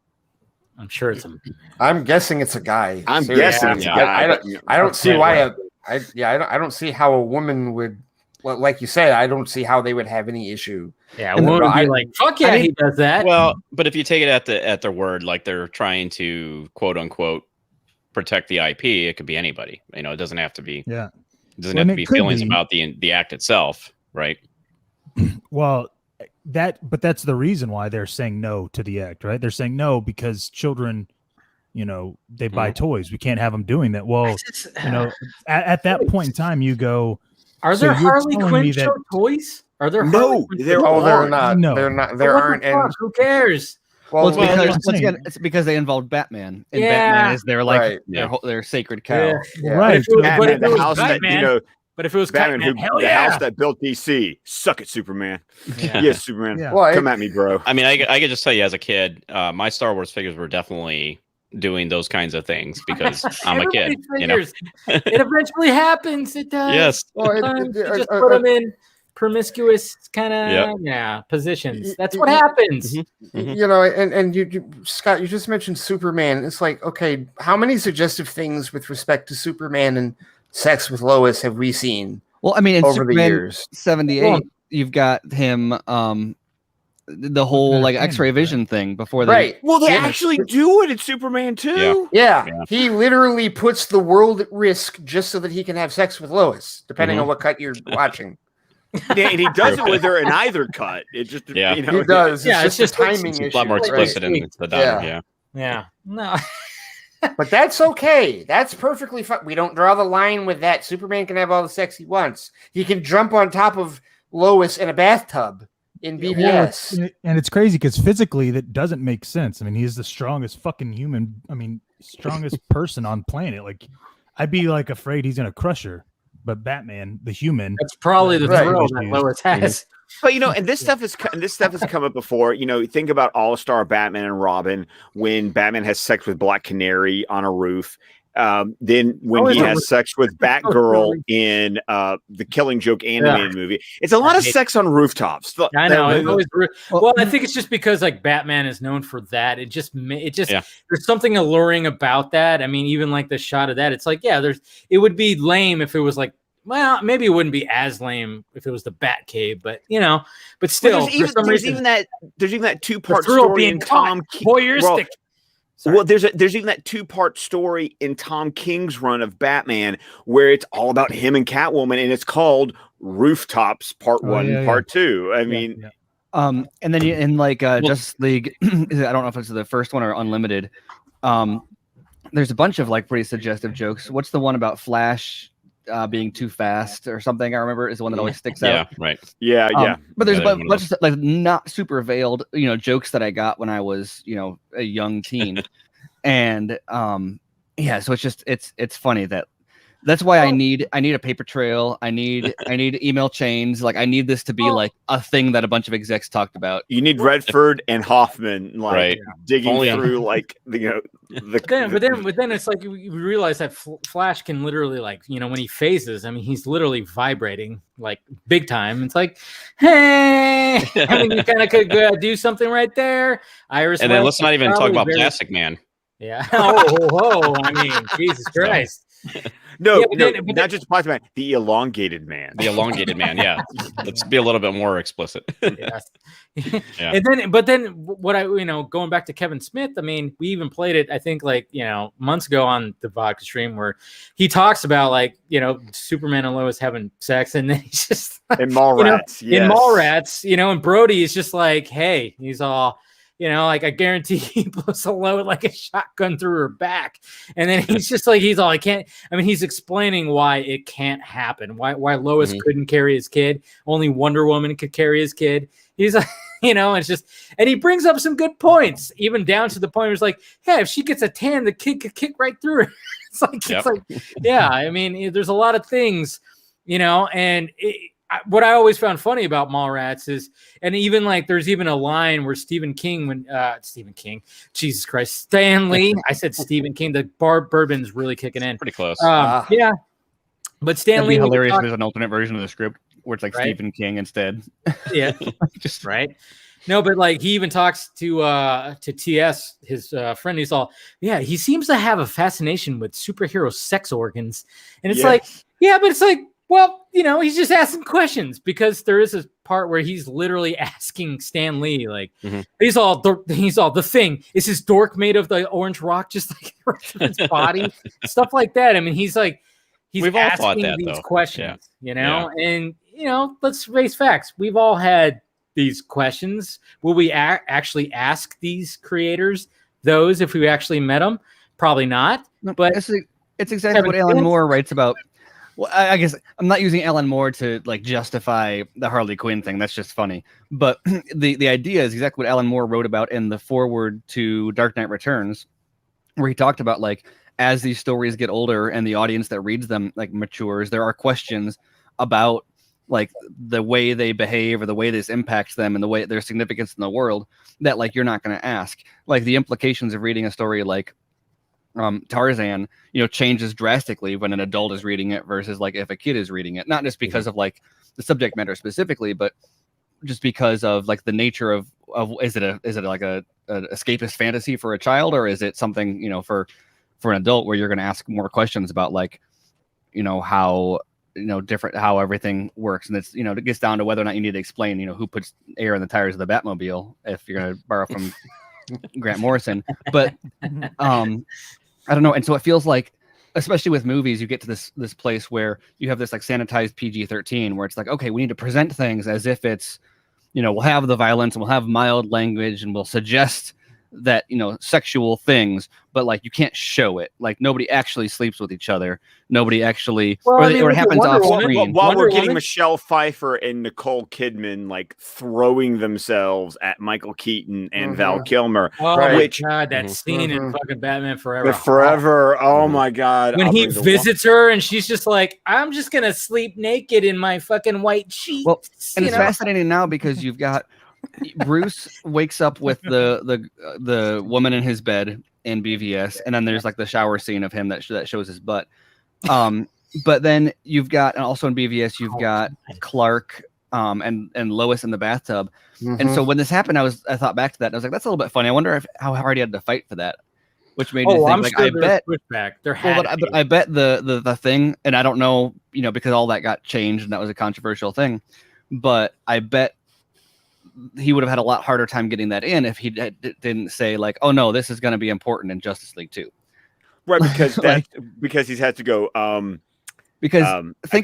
[SPEAKER 3] I'm sure it's a.
[SPEAKER 4] I'm guessing it's a guy.
[SPEAKER 7] I'm guessing it's a guy.
[SPEAKER 4] I don't see why I don't see how a woman would, like you said, I don't see how they would have any issue.
[SPEAKER 3] Yeah, a woman would be like, fuck yeah, he does that.
[SPEAKER 6] Well, but if you take it at their word, like they're trying to quote unquote protect the IP, it could be anybody. You know, it doesn't have to be.
[SPEAKER 12] Yeah,
[SPEAKER 6] it doesn't have to be feelings about the act itself, right?
[SPEAKER 12] Well, but that's the reason why they're saying no to the act, right? They're saying no because children, you know, they buy toys. We can't have them doing that. Well, you know, at that point in time, you go,
[SPEAKER 3] are there Harley Quinn show toys? Are there
[SPEAKER 7] no?
[SPEAKER 4] They're not. No, they're not. There aren't. And
[SPEAKER 3] who cares?
[SPEAKER 8] Well, it's because they involved Batman, and Batman is their their sacred cow.
[SPEAKER 12] Yeah. Right.
[SPEAKER 7] But if the house that
[SPEAKER 3] but if it was
[SPEAKER 7] Batman, the house that built DC, suck it, Superman. Yes, Superman. Yeah. Come at me, bro.
[SPEAKER 6] I mean, I could just tell you, as a kid, my Star Wars figures were definitely doing those kinds of things because I'm a kid. You know?
[SPEAKER 3] It eventually happens. It does.
[SPEAKER 6] Yes.
[SPEAKER 3] You just put them in promiscuous kind of positions. That's what happens.
[SPEAKER 4] You know, and you Scott, you just mentioned Superman. It's like, okay, how many suggestive things with respect to Superman and sex with Lois have we seen?
[SPEAKER 8] Well, I mean, in
[SPEAKER 4] over
[SPEAKER 8] Superman
[SPEAKER 4] the years,
[SPEAKER 8] 78, you've got him, the whole like X-ray vision thing before they.
[SPEAKER 4] Right.
[SPEAKER 7] Well, they actually do it in Superman too.
[SPEAKER 4] Yeah. He literally puts the world at risk just so that he can have sex with Lois, depending on what cut you're watching.
[SPEAKER 7] Yeah, and he does it with her in either cut. It just you know,
[SPEAKER 4] he does.
[SPEAKER 3] It's
[SPEAKER 4] just a timing issue.
[SPEAKER 6] A lot more explicit in the dialogue.
[SPEAKER 3] Yeah. No.
[SPEAKER 4] But that's okay. That's perfectly fine. We don't draw the line with that. Superman can have all the sex he wants. He can jump on top of Lois in a bathtub in BVS.
[SPEAKER 12] Well, and it's crazy because physically that doesn't make sense. I mean, he's the strongest fucking human. I mean, strongest person on planet. Like, I'd be like afraid he's gonna crush her. But Batman, the human,
[SPEAKER 3] that's probably the thrill that Lois has.
[SPEAKER 7] But you know, and this stuff has come up before. You know, think about All-Star Batman and Robin when Batman has sex with Black Canary on a roof. Then when he has sex with Batgirl in the Killing Joke animated movie, it's a lot of sex on rooftops.
[SPEAKER 3] I know. Well, I think it's just because like Batman is known for that. It just there's something alluring about that. I mean, even like the shot of that, it's like it would be lame if it was like. Well, maybe it wouldn't be as lame if it was the Batcave, but but still,
[SPEAKER 7] there's even that two-part story in Tom
[SPEAKER 3] voyeuristic.
[SPEAKER 7] Well, there's even that two-part story in Tom King's run of Batman where it's all about him and Catwoman, and it's called Rooftops Part 1, Part 2. I mean,
[SPEAKER 8] and then in like Justice League, I don't know if it's the first one or Unlimited. There's a bunch of like pretty suggestive jokes. What's the one about Flash? Being too fast or something, I remember, is the one that always sticks out.
[SPEAKER 6] Yeah, right.
[SPEAKER 7] Yeah.
[SPEAKER 8] But there's a bunch of like not super veiled, jokes that I got when I was, a young teen, and so it's just it's funny that's why I need a paper trail. I need email chains. Like I need this to be like a thing that a bunch of execs talked about.
[SPEAKER 7] You need Redford and Hoffman digging through like the.
[SPEAKER 3] But then it's like you realize that Flash can literally like when he phases. I mean, he's literally vibrating like big time. It's like, hey, I mean, you kind of could do something right there. Iris,
[SPEAKER 6] and then let's not even talk about Plastic Man.
[SPEAKER 3] Yeah. I mean, Jesus Christ.
[SPEAKER 7] No, not just Plastic Man, the elongated man.
[SPEAKER 6] The elongated man, yeah. Let's be a little bit more explicit.
[SPEAKER 3] Yes. And then what going back to Kevin Smith, I mean, we even played it, I think like, months ago on the Vodka stream where he talks about like, Superman and Lois having sex, and then he's just like,
[SPEAKER 7] in Mallrats,
[SPEAKER 3] in Mallrats, and Brody is just like, hey, he's all like I guarantee he blows a load like a shotgun through her back. And then he's just like, he's all, he's explaining why it can't happen. Why Lois couldn't carry his kid. Only Wonder Woman could carry his kid. He's like, it's just, and he brings up some good points, even down to the point where it's like, hey, if she gets a tan, the kid could kick right through her. It's like, yeah, I mean, there's a lot of things, and what I always found funny about Mallrats is, and even like there's even a line where Stephen King, Jesus Christ, Stanley, I said Stephen King, the bourbon's really kicking in.
[SPEAKER 6] Pretty close.
[SPEAKER 3] Yeah. But Stanley,
[SPEAKER 8] it'd be hilarious if there's an alternate version of the script where it's like Stephen King instead.
[SPEAKER 3] Yeah. Just right. No, but like he even talks to TS, his friend. He's all, he seems to have a fascination with superhero sex organs, and it's like, Yeah, but it's like, well, he's just asking questions because there is a part where he's literally asking Stan Lee, like, he's all the thing. Is his dork made of the orange rock, just like the rest of his body? Stuff like that. I mean, he's
[SPEAKER 6] We've all thought
[SPEAKER 3] asking
[SPEAKER 6] that,
[SPEAKER 3] these
[SPEAKER 6] though.
[SPEAKER 3] questions, and let's face facts. We've all had these questions. Will we actually ask these creators those if we actually met them? Probably not. But
[SPEAKER 8] it's exactly what Alan Moore writes about. Well, I guess I'm not using Alan Moore to like justify the Harley Quinn thing. That's just funny. But the idea is exactly what Alan Moore wrote about in the foreword to Dark Knight Returns, where he talked about like as these stories get older and the audience that reads them like matures, there are questions about like the way they behave or the way this impacts them and the way their significance in the world that like you're not going to ask. Like the implications of reading a story like Tarzan, changes drastically when an adult is reading it versus like if a kid is reading it, not just because of like the subject matter specifically, but just because of like the nature of is it like a escapist fantasy for a child, or is it something for an adult where you're going to ask more questions about like how different how everything works, and it's it gets down to whether or not you need to explain who puts air in the tires of the Batmobile if you're going to borrow from Grant Morrison, but I don't know. And so it feels like, especially with movies, you get to this place where you have this like sanitized PG-13 where it's like, okay, we need to present things as if it's, we'll have the violence and we'll have mild language and we'll suggest that, sexual things, but like you can't show it. Like nobody actually sleeps with each other. Nobody actually, or it happens off screen.
[SPEAKER 7] While we're getting Michelle Pfeiffer and Nicole Kidman like throwing themselves at Michael Keaton and Val Kilmer.
[SPEAKER 3] Oh my God, that scene in fucking Batman Forever.
[SPEAKER 7] Forever. Oh my God.
[SPEAKER 3] When he visits her and she's just like, I'm just going to sleep naked in my fucking white sheets.
[SPEAKER 8] Well, and it's fascinating now because you've got Bruce wakes up with the woman in his bed in BVS, and then there's like the shower scene of him that shows his butt. But then you've got, and also in BVS, you've got Clark and Lois in the bathtub. And so when this happened, I thought back to that. And I was like, that's a little bit funny. I wonder how hard he had to fight for that. Which made me think,
[SPEAKER 3] I'm
[SPEAKER 8] like,
[SPEAKER 3] sure
[SPEAKER 8] I bet
[SPEAKER 3] pushback.
[SPEAKER 8] but I bet the thing, and I don't know, because all that got changed and that was a controversial thing. But I bet he would have had a lot harder time getting that in if he didn't say like, oh no, this is going to be important in Justice League 2.
[SPEAKER 7] Right, because because he's had to go.
[SPEAKER 8] Think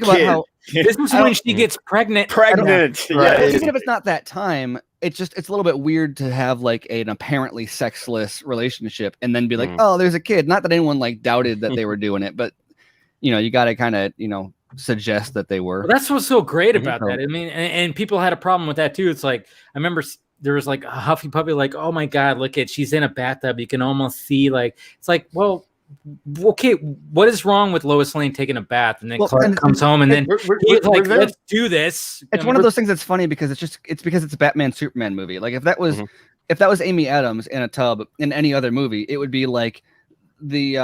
[SPEAKER 8] about how
[SPEAKER 3] this is when she gets pregnant.
[SPEAKER 7] Even
[SPEAKER 8] if it's not that time, it's a little bit weird to have like an apparently sexless relationship and then be like, oh, there's a kid. Not that anyone like doubted that they were doing it, but you got to kind of suggest that they were.
[SPEAKER 3] Well, that's what's so great about that. I mean, and people had a problem with that too. It's like, I remember there was like a Huffy Puppy, like, oh my God, look at, she's in a bathtub. You can almost see like, it's like, well, okay, what is wrong with Lois Lane taking a bath? And then Clark comes home and then he's like, let's do this.
[SPEAKER 8] It's one of those things that's funny because it's because it's a Batman Superman movie. Like if that was Amy Adams in a tub in any other movie, it would be like the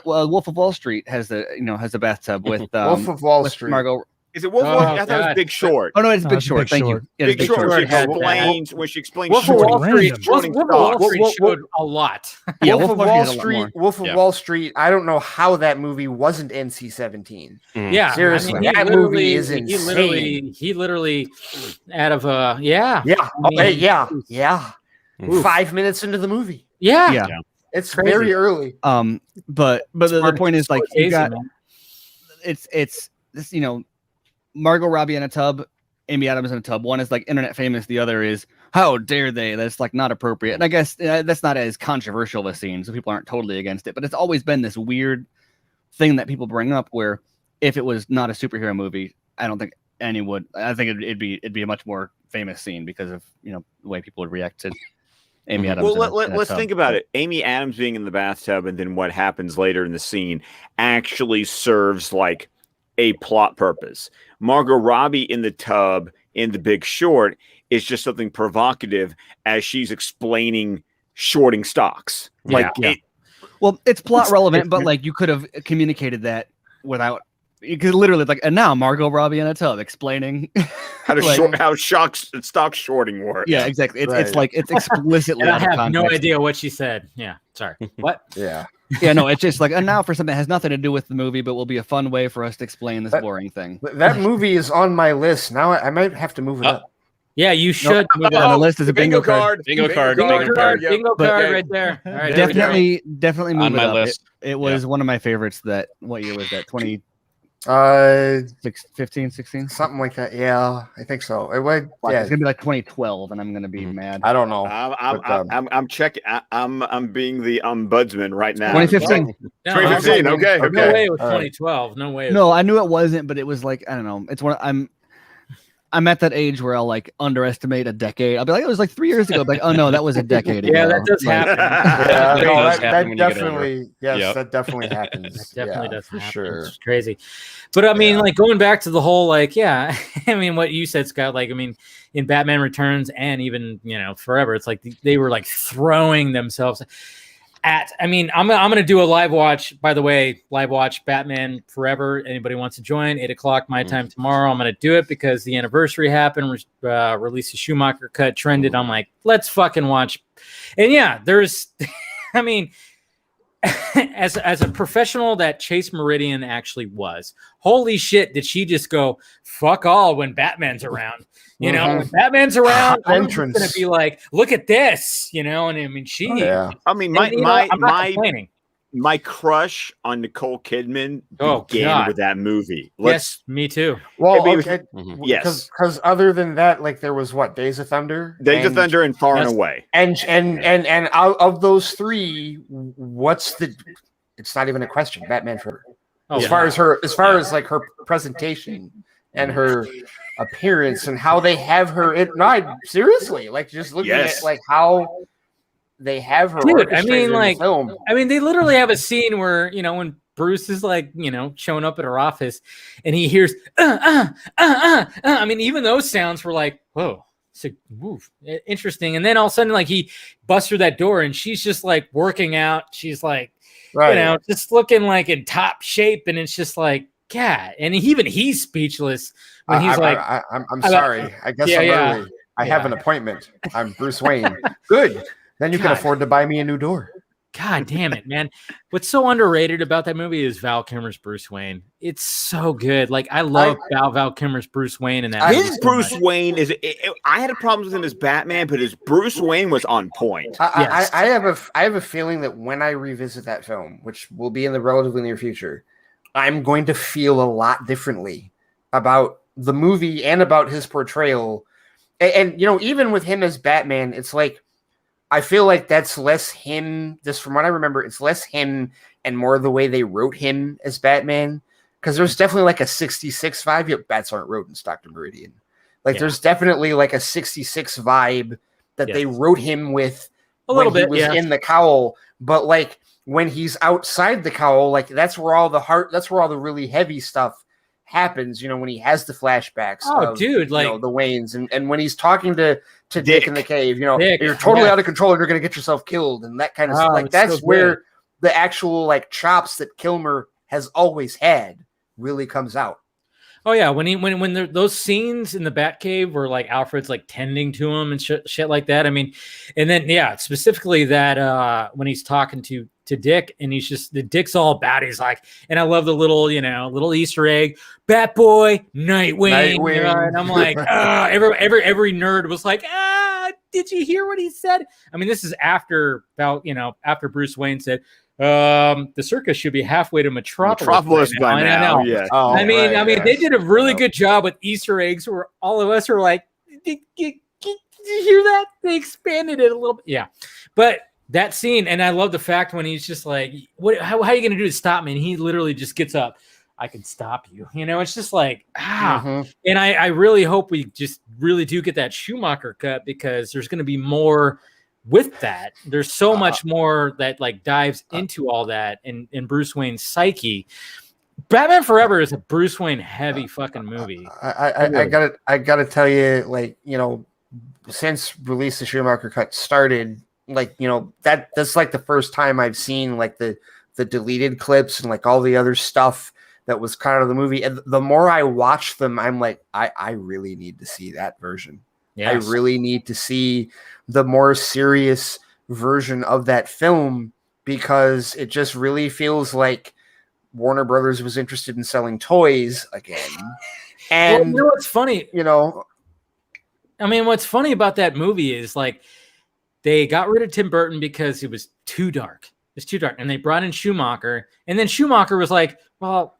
[SPEAKER 8] Wolf of Wall Street has a bathtub with
[SPEAKER 4] Wolf of Wall Street.
[SPEAKER 8] Margot.
[SPEAKER 7] Is it Wolf of Wall Street? I thought it was Big Short.
[SPEAKER 8] Oh no, it's Big Short. Thank you. Yeah,
[SPEAKER 7] Big Short. When she explains
[SPEAKER 3] Wolf of Wall Street. Wolf of Wall Street showed a lot.
[SPEAKER 8] Yeah,
[SPEAKER 4] Wolf of Wall Street. Wolf of Wall Street. I don't know how that movie wasn't NC-17.
[SPEAKER 3] Yeah,
[SPEAKER 4] seriously,
[SPEAKER 3] I mean,
[SPEAKER 4] that movie is insane.
[SPEAKER 3] He literally out of yeah.
[SPEAKER 4] 5 minutes into the movie.
[SPEAKER 3] Yeah.
[SPEAKER 4] It's crazy. Very early.
[SPEAKER 8] But the point is like you got it's this, Margot Robbie in a tub, Amy Adams in a tub. One is like internet famous. The other is how dare they? That's like not appropriate. And I guess that's not as controversial of a scene, so people aren't totally against it. But it's always been this weird thing that people bring up where if it was not a superhero movie, I don't think any would. I think it'd be a much more famous scene because of the way people would react to Amy Adams.
[SPEAKER 7] Well, let's think about it. Amy Adams being in the bathtub and then what happens later in the scene actually serves like a plot purpose. Margot Robbie in the tub in The Big Short is just something provocative as she's explaining shorting stocks.
[SPEAKER 8] Well, it's plot relevant, but like you could have communicated that without. You could literally like, and now Margot Robbie in a tub explaining
[SPEAKER 7] how to stock shorting works.
[SPEAKER 8] Yeah, exactly. It's like it's explicitly.
[SPEAKER 3] I have no idea what she said. Yeah, sorry. What?
[SPEAKER 4] Yeah.
[SPEAKER 8] Yeah, no, it's just like, and now for something that has nothing to do with the movie, but will be a fun way for us to explain this boring thing.
[SPEAKER 4] That movie is on my list. Now I might have to move it up.
[SPEAKER 3] Yeah, you should.
[SPEAKER 8] Nope. On the list is a bingo card.
[SPEAKER 6] Bingo card
[SPEAKER 3] right there. All right,
[SPEAKER 8] definitely move
[SPEAKER 6] on
[SPEAKER 8] it
[SPEAKER 6] my
[SPEAKER 8] up.
[SPEAKER 6] list.
[SPEAKER 8] It was one of my favorites. That what year was that? 15, 16,
[SPEAKER 4] something like that. Yeah, I think so. It would. Yeah,
[SPEAKER 8] it's gonna be like 2012, and I'm gonna be mad.
[SPEAKER 4] I don't know.
[SPEAKER 7] I'm checking. I'm being the ombudsman right now.
[SPEAKER 8] 2015.
[SPEAKER 7] 2015. Okay.
[SPEAKER 3] No way it was 2012. No way.
[SPEAKER 8] No, I knew it wasn't, but it was like I don't know. It's one. I'm at that age where I'll like underestimate a decade. I'll be like, it was like 3 years ago. Like, oh no, that was a decade ago.
[SPEAKER 3] Yeah, that does happen.
[SPEAKER 4] that definitely, yes, that definitely happens.
[SPEAKER 3] That definitely does
[SPEAKER 4] for
[SPEAKER 3] happen.
[SPEAKER 4] sure.
[SPEAKER 3] It's crazy. But I mean, like going back to the whole, like, yeah, I mean, what you said, Scott, like, I mean, in Batman Returns and even, Forever, it's like they were like throwing themselves at, I mean, I'm going to do a live watch, by the way, live watch Batman Forever. Anybody wants to join 8:00 my time tomorrow. I'm going to do it because the anniversary happened, release the Schumacher cut trended. I'm like, let's fucking watch. And yeah, there's, I mean, as a professional that Chase Meridian actually was, holy shit, did she just go fuck all when Batman's around? When Batman's around, I'm just gonna be like, look at this, and I mean,
[SPEAKER 7] I mean, my crush on Nicole Kidman began with that movie.
[SPEAKER 3] Yes, me too.
[SPEAKER 4] Well,
[SPEAKER 7] okay.
[SPEAKER 4] Yes, because other than that, like there was what, Days of Thunder,
[SPEAKER 7] and Far and Away,
[SPEAKER 4] and out of those three, what's the? It's not even a question. Batman Forever. As far as like her presentation and her appearance and how they have her. Seriously, like just looking at like how they have her.
[SPEAKER 3] Dude, I mean, like,
[SPEAKER 4] film.
[SPEAKER 3] I mean, they literally have a scene where when Bruce is like, showing up at her office, and he hears, I mean, even those sounds were like, whoa, it's like, move, interesting. And then all of a sudden, like, he busts through that door, and she's just like working out. She's like, just looking like in top shape, and it's just like, God. And he's speechless when he's
[SPEAKER 4] I'm sorry. I guess I'm early. I have an appointment. I'm Bruce Wayne. Good. Then you can afford to buy me a new door.
[SPEAKER 3] God damn it, man. What's so underrated about that movie is Val Kilmer's Bruce Wayne. It's so good. Like, I love Val Kilmer's Bruce Wayne in that movie.
[SPEAKER 7] His Bruce Wayne is I had a problem with him as Batman, but his Bruce Wayne was on point.
[SPEAKER 4] I have a feeling that when I revisit that film, which will be in the relatively near future, I'm going to feel a lot differently about the movie and about his portrayal. And even with him as Batman, it's like, I feel like that's less him, just from what I remember, it's less him and more the way they wrote him as Batman. Because there's definitely like a 66 vibe. Yep, bats aren't rodents, Dr. Meridian. Like there's definitely like a 66 vibe that they wrote him with
[SPEAKER 3] a little bit,
[SPEAKER 4] he was in the cowl. But like when he's outside the cowl, like that's where all the really heavy stuff happens, when he has the flashbacks.
[SPEAKER 3] Dude, like
[SPEAKER 4] the Waynes, and when he's talking to Dick in the cave, you're totally out of control and you're gonna get yourself killed and that kind of stuff. Like that's where the actual like chops that Kilmer has always had really comes out.
[SPEAKER 3] Oh yeah, when those scenes in the Batcave where like Alfred's like tending to him and shit like that. I mean, and then specifically that when he's talking to Dick and he's just the Dick's all bad. He's like, and I love the little little Easter egg, Batboy, Nightwing. And I'm like, every nerd was like, did you hear what he said? I mean, this is after Bruce Wayne said, the circus should be halfway to Metropolis
[SPEAKER 7] by now.
[SPEAKER 3] Yeah. I mean, they did a really good job with Easter eggs where all of us were like, did you hear that? They expanded it a little bit. Yeah. But that scene, and I love the fact when he's just like, how are you going to do to stop me? And he literally just gets up. I can stop you. It's just like, And I really hope we just really do get that Schumacher cut because there's going to be more with that. There's so much more that like dives into all that in Bruce Wayne's psyche. Batman Forever is a Bruce Wayne heavy fucking movie.
[SPEAKER 4] I gotta tell you, like, since release the Schumacher cut started, like, that's like the first time I've seen like the deleted clips and like all the other stuff that was kind of the movie. And the more I watch them, I'm like, I really need to see that version. Yes. I really need to see the more serious version of that film because it just really feels like Warner Brothers was interested in selling toys again. And
[SPEAKER 3] well, you know what's funny?
[SPEAKER 4] I
[SPEAKER 3] mean, what's funny about that movie is like they got rid of Tim Burton because it was too dark. It's too dark, and they brought in Schumacher, and then Schumacher was like, "Well,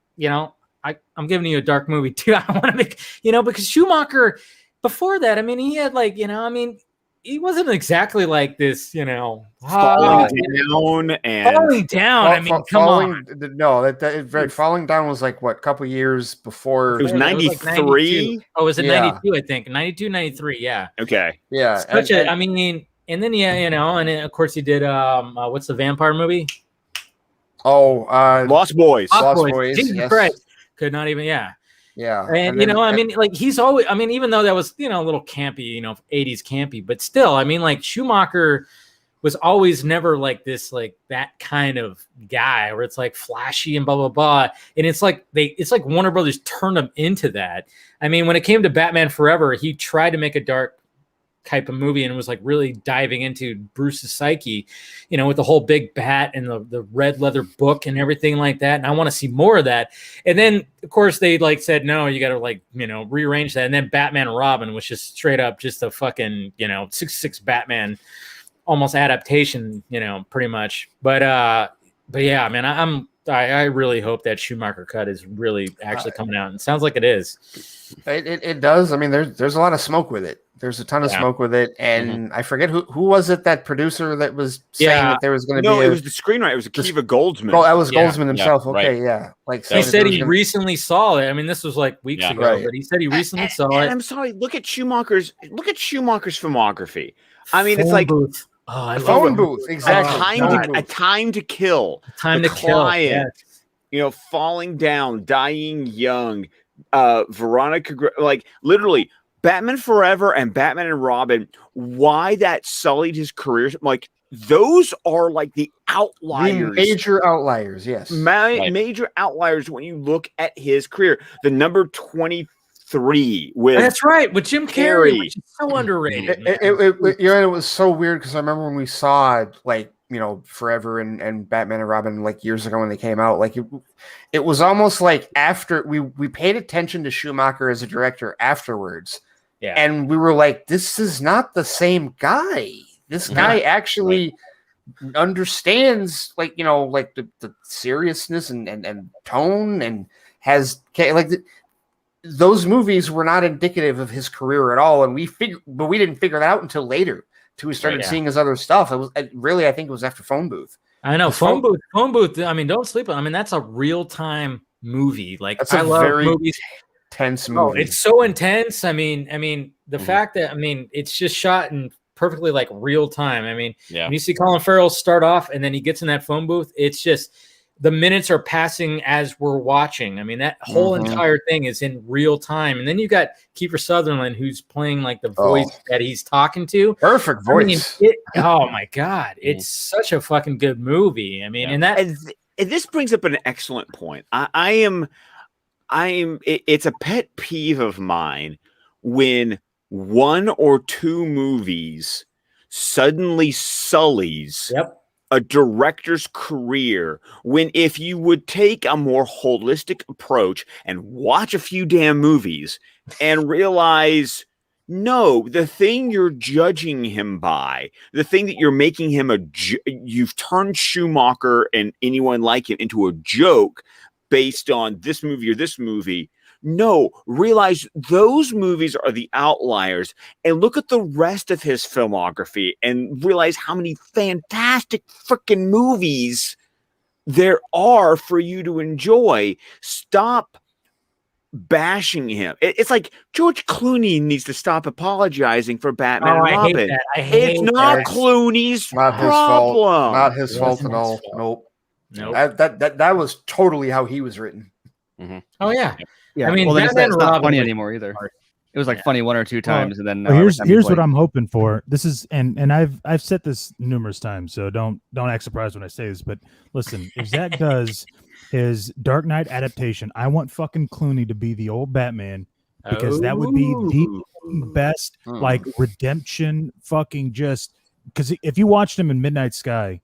[SPEAKER 3] I'm giving you a dark movie too. I want to make, because Schumacher before that, I mean, he had like, he wasn't exactly like this,
[SPEAKER 7] falling down and
[SPEAKER 3] falling down. I mean, come on.
[SPEAKER 4] No, falling down was like what, a couple years before.
[SPEAKER 7] It was 93.
[SPEAKER 3] Oh, was it 92? I think 92, 93. Yeah.
[SPEAKER 7] Okay.
[SPEAKER 4] Yeah.
[SPEAKER 3] I mean, and then and then, of course he did. What's the vampire movie?
[SPEAKER 4] Oh,
[SPEAKER 7] Lost Boys.
[SPEAKER 4] Lost Boys.
[SPEAKER 3] Jesus
[SPEAKER 4] yes.
[SPEAKER 3] Christ. Could not even. Yeah.
[SPEAKER 4] Yeah.
[SPEAKER 3] And then, I mean, like he's always, I mean, even though that was, a little campy, 80s campy, but still, I mean, like Schumacher was always never like this, like that kind of guy where it's like flashy and blah, blah, blah. And it's like Warner Brothers turned him into that. I mean, when it came to Batman Forever, he tried to make a dark type of movie and was like really diving into Bruce's psyche, with the whole big bat and the red leather book and everything like that. And I want to see more of that. And then of course they like said, no, you got to rearrange that. And then Batman and Robin was just straight up just a fucking, 6'6" Batman almost adaptation, pretty much. But yeah, man, I really hope that Schumacher cut is really actually coming out. And it sounds like it is.
[SPEAKER 4] It does. I mean, there's a lot of smoke with it. There's a ton of smoke with it, and I forget who was it, that producer that was saying that there was going to be.
[SPEAKER 7] It was the screenwriter. It was Akiva Goldsman.
[SPEAKER 4] Oh, that was Goldsman himself.
[SPEAKER 6] Yeah,
[SPEAKER 4] okay,
[SPEAKER 6] right.
[SPEAKER 4] yeah. Like
[SPEAKER 3] he said he recently saw it. I mean, this was like weeks ago,
[SPEAKER 4] right.
[SPEAKER 3] but he said he recently saw
[SPEAKER 7] and
[SPEAKER 3] it.
[SPEAKER 7] I'm sorry. Look at Schumacher's filmography. I mean, it's
[SPEAKER 3] Phone
[SPEAKER 7] like
[SPEAKER 3] booth. Oh, I love
[SPEAKER 4] phone
[SPEAKER 3] it.
[SPEAKER 4] booth. Exactly.
[SPEAKER 7] A time to kill.
[SPEAKER 3] Time
[SPEAKER 7] The
[SPEAKER 3] to kill.
[SPEAKER 7] Client,
[SPEAKER 3] Yeah.
[SPEAKER 7] Falling down, dying young. Veronica, like literally. Batman Forever and Batman and Robin, why that sullied his career? Like those are like the outliers,
[SPEAKER 4] major outliers. Yes,
[SPEAKER 7] major outliers when you look at his career. The number 23 with
[SPEAKER 3] That's right, with Jim Carrey, which is so underrated.
[SPEAKER 4] It was so weird because I remember when we saw like Forever and Batman and Robin like years ago when they came out, like it was almost like after we paid attention to Schumacher as a director afterwards.
[SPEAKER 3] Yeah.
[SPEAKER 4] And we were like, this is not the same guy. This guy actually understands like the seriousness and tone, and has like those movies were not indicative of his career at all. And we didn't figure that out until later. Till we started seeing his other stuff. It was really, I think it was after Phone Booth.
[SPEAKER 3] I know Phone Booth. I mean, don't sleep on. I mean, that's a real time movie. Like
[SPEAKER 4] That's
[SPEAKER 3] I love
[SPEAKER 4] very
[SPEAKER 3] movies.
[SPEAKER 4] Tense movie.
[SPEAKER 3] Oh, it's so intense. I mean, the fact that it's just shot in perfectly like real time. I mean, when you see Colin Farrell start off and then he gets in that phone booth, it's just the minutes are passing as we're watching. I mean, that whole entire thing is in real time. And then you got Kiefer Sutherland who's playing like the voice that he's talking to.
[SPEAKER 4] Perfect voice.
[SPEAKER 3] Oh my God. It's such a fucking good movie. I mean,
[SPEAKER 7] and this brings up an excellent point. It's a pet peeve of mine when one or two movies suddenly sullies a director's career, when if you would take a more holistic approach and watch a few damn movies and realize, no, the thing you're judging him by, the thing that you're making him you've turned Schumacher and anyone like him into a joke based on this movie or this movie. No, realize those movies are the outliers and look at the rest of his filmography and realize how many fantastic freaking movies there are for you to enjoy. Stop bashing him. It's like George Clooney needs to stop apologizing for Batman and Robin. It's not Clooney's problem.
[SPEAKER 4] Not his fault at all. Nope. That was totally how he was written.
[SPEAKER 3] Oh yeah.
[SPEAKER 8] Yeah,
[SPEAKER 3] I mean,
[SPEAKER 8] well, it's
[SPEAKER 3] Batman
[SPEAKER 8] not
[SPEAKER 3] Robin
[SPEAKER 8] funny
[SPEAKER 3] was
[SPEAKER 8] anymore either. It was like funny one or two times, and then
[SPEAKER 12] well, here's what I'm hoping for. This is and I've said this numerous times, so don't act surprised when I say this. But listen, if Zach does his Dark Knight adaptation, I want fucking Clooney to be the old Batman, because that would be the best like redemption fucking just because if you watched him in Midnight Sky,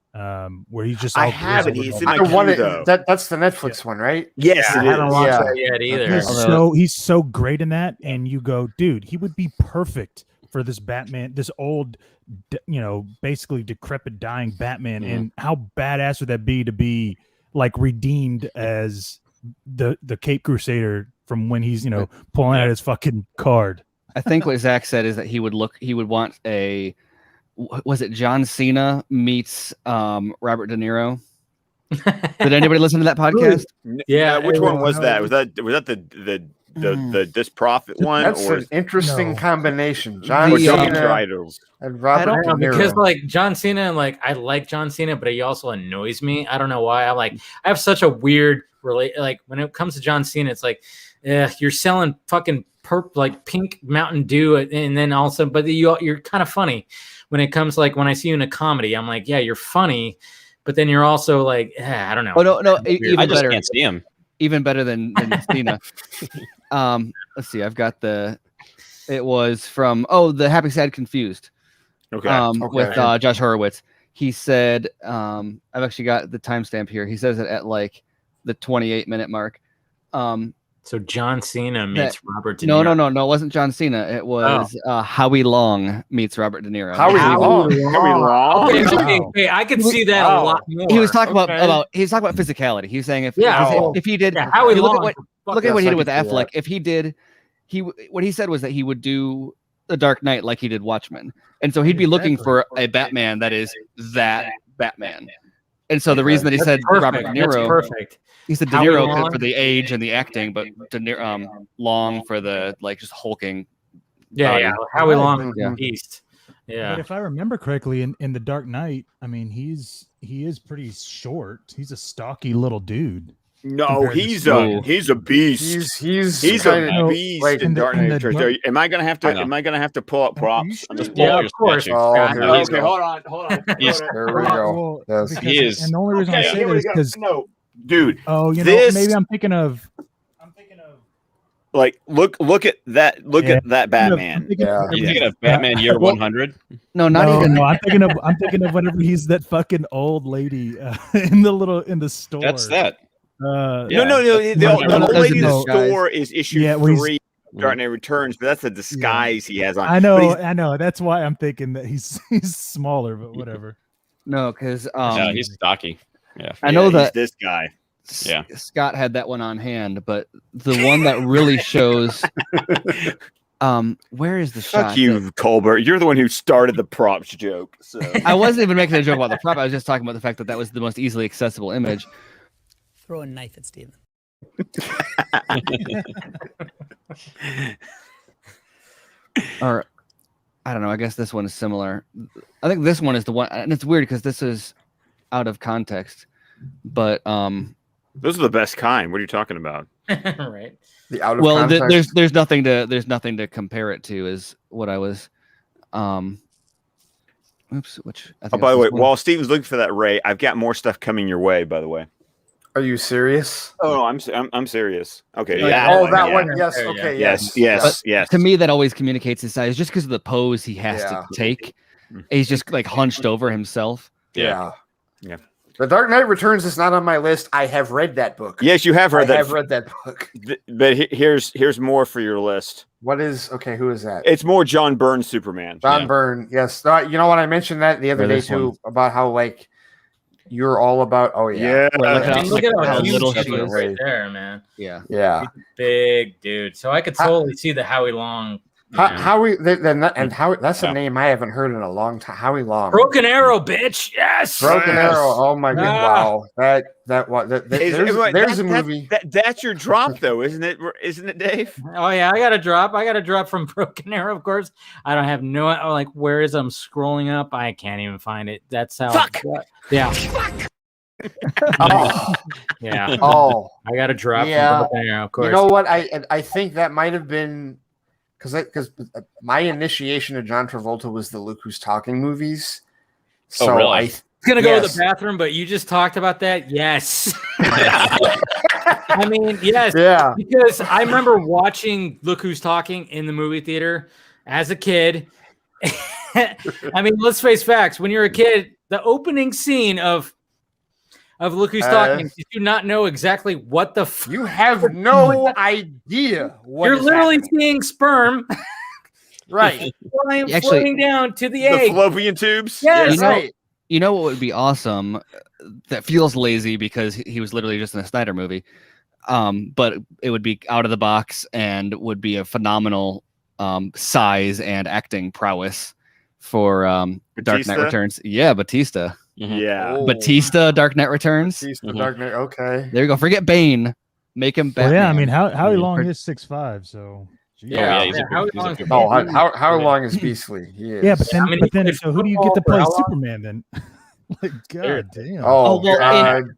[SPEAKER 12] where he's just
[SPEAKER 7] I
[SPEAKER 12] all
[SPEAKER 7] haven't.
[SPEAKER 12] grizzled
[SPEAKER 7] He's
[SPEAKER 12] and
[SPEAKER 7] in
[SPEAKER 12] all-
[SPEAKER 7] my queue, though.
[SPEAKER 4] That's the Netflix one, right?
[SPEAKER 7] Yes,
[SPEAKER 3] I
[SPEAKER 7] it
[SPEAKER 3] haven't
[SPEAKER 7] is.
[SPEAKER 3] watched
[SPEAKER 4] Yeah.
[SPEAKER 3] that yet either.
[SPEAKER 12] He's so great in that, and you go, dude, he would be perfect for this Batman, this old, basically decrepit, dying Batman. And how badass would that be to be like redeemed as the Cape Crusader from when he's pulling out his fucking card.
[SPEAKER 8] I think what Zach said is that he would want was it John Cena meets Robert De Niro? Did anybody listen to that podcast?
[SPEAKER 3] Yeah.
[SPEAKER 7] Which one was that? Was that the Disprofit one?
[SPEAKER 4] That's
[SPEAKER 7] or
[SPEAKER 4] an interesting combination.
[SPEAKER 7] or
[SPEAKER 4] John
[SPEAKER 7] Johnny
[SPEAKER 4] Cena
[SPEAKER 7] Tridles?
[SPEAKER 4] and Robert De Niro.
[SPEAKER 3] Because like John Cena, like I like John Cena, but he also annoys me. I don't know why. I have such a weird like when it comes to John Cena, it's like, you're selling fucking pink Mountain Dew, and then also, but you're kind of funny when it comes when I see you in a comedy. I'm like, yeah, you're funny, but then you're also like, I don't know.
[SPEAKER 8] Oh no, even
[SPEAKER 6] I just
[SPEAKER 8] better.
[SPEAKER 6] can't see him.
[SPEAKER 8] Even better than Cena. Let's see. I've got it was from the Happy Sad Confused.
[SPEAKER 7] Okay.
[SPEAKER 8] With Josh Horowitz. He said, I've actually got the timestamp here. He says it at like the 28-minute mark.
[SPEAKER 3] So John Cena meets Robert De Niro.
[SPEAKER 8] No, it wasn't John Cena. It was Howie Long meets Robert De Niro.
[SPEAKER 4] Howie Long.
[SPEAKER 3] Okay, I could see that a lot more.
[SPEAKER 8] He was talking about physicality. He was saying if he did
[SPEAKER 3] Howie Long,
[SPEAKER 8] look at what he did with Affleck. If he did, what he said was that he would do The Dark Knight like he did Watchmen, and so he'd be looking for a Batman that is that Batman. And so the reason that he said Robert De Niro,
[SPEAKER 3] that's perfect.
[SPEAKER 8] He said De Niro for the age and the acting, but De Niro, Long for the just hulking.
[SPEAKER 3] Yeah. Howie Long, East. Yeah.
[SPEAKER 12] But if I remember correctly, in The Dark Knight, I mean, he is pretty short. He's a stocky little dude.
[SPEAKER 7] No, he's a beast.
[SPEAKER 4] He's
[SPEAKER 7] a beast in Dark Knight Returns. Am I gonna have to pull up props?
[SPEAKER 3] Yeah, of course.
[SPEAKER 7] Okay, hold on.
[SPEAKER 4] There we go.
[SPEAKER 12] He is. And the only reason I say that is because
[SPEAKER 7] dude.
[SPEAKER 12] Oh, maybe I'm thinking of.
[SPEAKER 7] Like look at that. Look at that Batman.
[SPEAKER 6] You're thinking of Batman Year 100?
[SPEAKER 8] No, not even.
[SPEAKER 12] No, I'm thinking of whenever he's that fucking old lady in the store.
[SPEAKER 6] That's that.
[SPEAKER 7] No. The old lady in the store is issue 3. Dark Knight Returns, but that's the disguise he has on.
[SPEAKER 12] I know. That's why I'm thinking that he's smaller, but whatever.
[SPEAKER 8] No, because
[SPEAKER 6] he's stocky. Yeah,
[SPEAKER 8] I know that
[SPEAKER 7] this guy.
[SPEAKER 6] Yeah,
[SPEAKER 8] Scott had that one on hand, but the one that really shows. Where is the shot?
[SPEAKER 7] Fuck you, Colbert. You're the one who started the props joke. So
[SPEAKER 8] I wasn't even making a joke about the prop. I was just talking about the fact that was the most easily accessible image.
[SPEAKER 9] Throw a knife at Steven.
[SPEAKER 8] Or I don't know. I guess this one is similar. I think this one is the one, and it's weird because this is out of context. But
[SPEAKER 7] those are the best kind. What are you talking about?
[SPEAKER 3] Right.
[SPEAKER 4] The out of context.
[SPEAKER 8] There's nothing to compare it to. Is what I was. Oops. Which. I think
[SPEAKER 7] by the way, while Steven's looking for that, Ray, I've got more stuff coming your way. By the way.
[SPEAKER 4] Are you serious?
[SPEAKER 7] Oh, no, I'm serious. Okay.
[SPEAKER 4] That one. Yes. Okay.
[SPEAKER 7] Yes.
[SPEAKER 8] To me, that always communicates his size, just because of the pose he has to take. He's just like hunched over himself.
[SPEAKER 7] Yeah.
[SPEAKER 4] The Dark Knight Returns is not on my list. I have read that book.
[SPEAKER 7] Yes, you have read that.
[SPEAKER 4] I have read that book.
[SPEAKER 7] But here's more for your list.
[SPEAKER 4] What is okay? Who is that?
[SPEAKER 7] It's more John Byrne Superman.
[SPEAKER 4] John Byrne. Yes. You know what? I mentioned that the other day too about how you're all about. Oh yeah.
[SPEAKER 3] Look at how
[SPEAKER 8] little
[SPEAKER 3] huge
[SPEAKER 8] she is
[SPEAKER 3] right there, man.
[SPEAKER 4] Yeah.
[SPEAKER 3] Big dude. So I could totally see the Howie Long.
[SPEAKER 4] Howie, that's a name I haven't heard in a long time. Howie Long.
[SPEAKER 3] Broken Arrow, bitch. Yes.
[SPEAKER 4] Broken Arrow. Oh my god! Wow. There's a movie.
[SPEAKER 7] That's your drop, though, isn't it? Isn't it, Dave?
[SPEAKER 3] Oh yeah, I got a drop from Broken Arrow. Of course, I don't have where is it? I'm scrolling up. I can't even find it. That's how.
[SPEAKER 4] Fuck.
[SPEAKER 3] Yeah.
[SPEAKER 4] Fuck.
[SPEAKER 3] Yeah.
[SPEAKER 4] Oh,
[SPEAKER 3] I got a drop from Broken Arrow. Of course.
[SPEAKER 4] You know what? I think that might have been. Because my initiation of John Travolta was the Look Who's Talking movies. So
[SPEAKER 6] really?
[SPEAKER 3] I'm gonna go to the bathroom, but you just talked about that. Yes. I mean, yes.
[SPEAKER 4] Yeah.
[SPEAKER 3] Because I remember watching Look Who's Talking in the movie theater as a kid. I mean, let's face facts. When you're a kid, the opening scene of Look Who's Talking, you do not know exactly what the
[SPEAKER 4] you have no idea what
[SPEAKER 3] you're literally
[SPEAKER 4] happening.
[SPEAKER 3] seeing sperm
[SPEAKER 4] right
[SPEAKER 3] floating down to the egg.
[SPEAKER 7] fallopian tubes.
[SPEAKER 3] Yes.
[SPEAKER 8] You know what would be awesome that feels lazy because he was literally just in a Snyder movie. But it would be out of the box and would be a phenomenal size and acting prowess for Dark Knight Returns. Yeah, Batista.
[SPEAKER 7] Yeah.
[SPEAKER 8] Batista, Dark Knight Returns.
[SPEAKER 4] Batista, Dark Knight. Okay.
[SPEAKER 8] There you go. Forget Bane. Make him Batman.
[SPEAKER 12] Well, yeah, I mean, how long is 6'5"? So.
[SPEAKER 4] How long is Beastly? He is.
[SPEAKER 12] Yeah, but then, so who do you get to play Superman then? Like, God damn.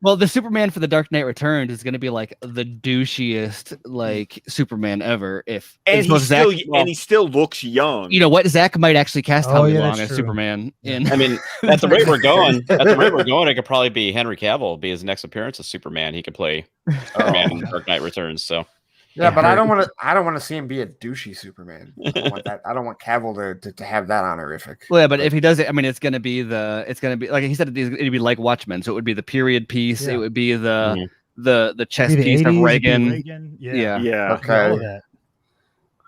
[SPEAKER 8] Well, the Superman for the Dark Knight Returns is going to be like the douchiest like Superman ever.
[SPEAKER 7] And he still looks young.
[SPEAKER 8] You know what? Zach might actually cast Tommy Long as Superman.
[SPEAKER 6] I mean, at the rate we're going, it could probably be Henry Cavill be his next appearance as Superman. He could play Superman in Dark Knight Returns. So.
[SPEAKER 4] Yeah, but I don't want to see him be a douchey Superman. I don't want that. I don't want Cavill to have that honorific.
[SPEAKER 8] Well, yeah, but if he does it, I mean, it's gonna be like he said, it'd be like Watchmen. So it would be the period piece. Yeah. It would be the chess piece of Reagan.
[SPEAKER 12] Yeah.
[SPEAKER 4] Okay.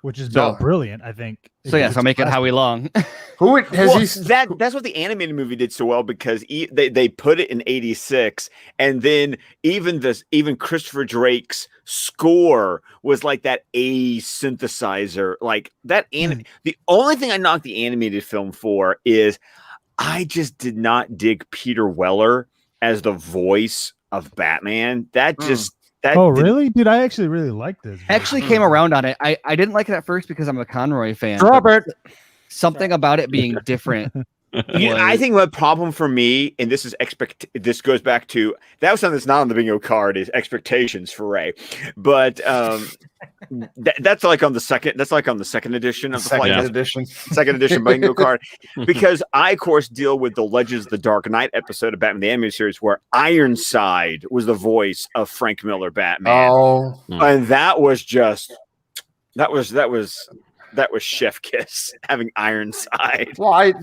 [SPEAKER 12] Which is brilliant, I think.
[SPEAKER 8] So I'll make it Howie Long.
[SPEAKER 7] That's what the animated movie did so well because they put it in '86, and then even Christopher Drake's score was like that A synthesizer, like that. The only thing I knocked the animated film for is I just did not dig Peter Weller as the voice of Batman.
[SPEAKER 12] Really? Dude, I actually really like this.
[SPEAKER 8] I actually came around on it. I didn't like it at first because I'm a Conroy fan.
[SPEAKER 4] Robert.
[SPEAKER 8] Something about it being different.
[SPEAKER 7] I think the problem for me, and this goes back to that was something that's not on the bingo card is expectations for Ray, but that's like on the second edition of the second edition bingo card, because I of course deal with the Legends of the Dark Knight episode of Batman the Animated Series where Ironside was the voice of Frank Miller Batman, and that was chef kiss having Ironside.
[SPEAKER 4] Well,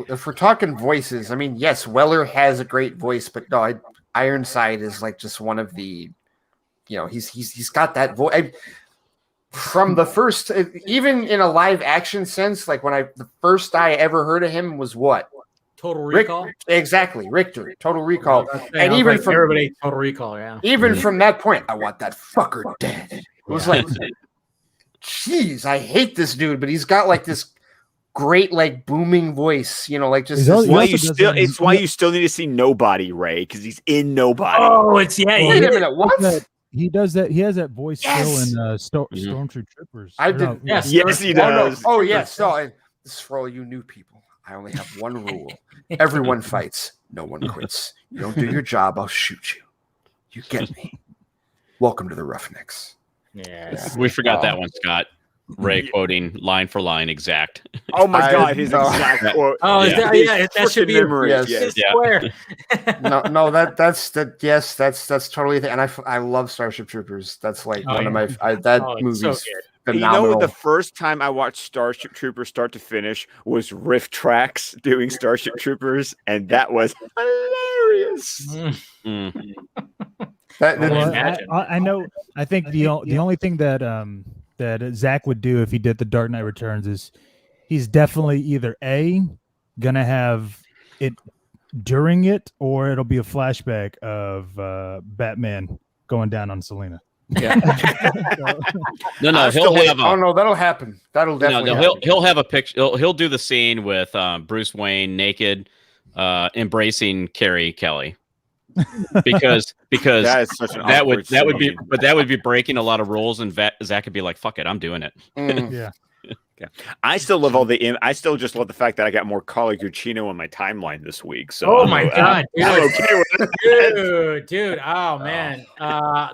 [SPEAKER 4] if we're talking voices, I mean, yes, Weller has a great voice, but no, Ironside is like just one of the, he's got that voice from the first, even in a live action sense. Like the first I ever heard of him was what?
[SPEAKER 3] Total Recall.
[SPEAKER 4] Exactly, Richter. Total Recall,
[SPEAKER 3] and even from everybody, Total Recall. Yeah.
[SPEAKER 4] Even from that point, I want that fucker dead. It was like. Jeez, I hate this dude, but he's got like this great, like booming voice, like just.
[SPEAKER 7] It's why you still need to see Nobody, Ray, because he's in Nobody.
[SPEAKER 3] Oh, wait a minute,
[SPEAKER 4] what?
[SPEAKER 12] He does that. He has that voice still in Stormtroopers. Troopers.
[SPEAKER 4] I did.
[SPEAKER 7] Yes, he does.
[SPEAKER 4] Oh, yes. So this is for all you new people. I only have one rule: everyone fights, no one quits. You don't do your job, I'll shoot you. You get me? Welcome to the Roughnecks.
[SPEAKER 3] Yeah,
[SPEAKER 6] we forgot that one, Scott. Ray quoting line for line exact.
[SPEAKER 7] Oh my God, his exact quote.
[SPEAKER 3] Oh, that should be
[SPEAKER 7] memory.
[SPEAKER 3] Yes.
[SPEAKER 4] No, that's totally the, and I love Starship Troopers. That's like one of my movie's
[SPEAKER 3] so
[SPEAKER 4] phenomenal.
[SPEAKER 7] You know, the first time I watched Starship Troopers start to finish was Riff Tracks doing Starship Troopers, and that was hilarious.
[SPEAKER 12] I know. I think the only thing that Zach would do if he did the Dark Knight Returns is he's definitely either gonna have it during it, or it'll be a flashback of Batman going down on Selena.
[SPEAKER 8] Yeah.
[SPEAKER 6] He'll have.
[SPEAKER 4] That'll happen. That'll definitely.
[SPEAKER 6] He'll have a picture. He'll do the scene with Bruce Wayne naked, embracing Carrie Kelly. because
[SPEAKER 7] that is such an
[SPEAKER 6] that would be breaking a lot of rules, and Zach could be like, "Fuck it, I'm doing it."
[SPEAKER 12] Yeah.
[SPEAKER 7] I still love I still just love the fact that I got more Carla Gugino on my timeline this week. So
[SPEAKER 3] God,
[SPEAKER 7] I'm okay with
[SPEAKER 3] it. Dude. Oh man.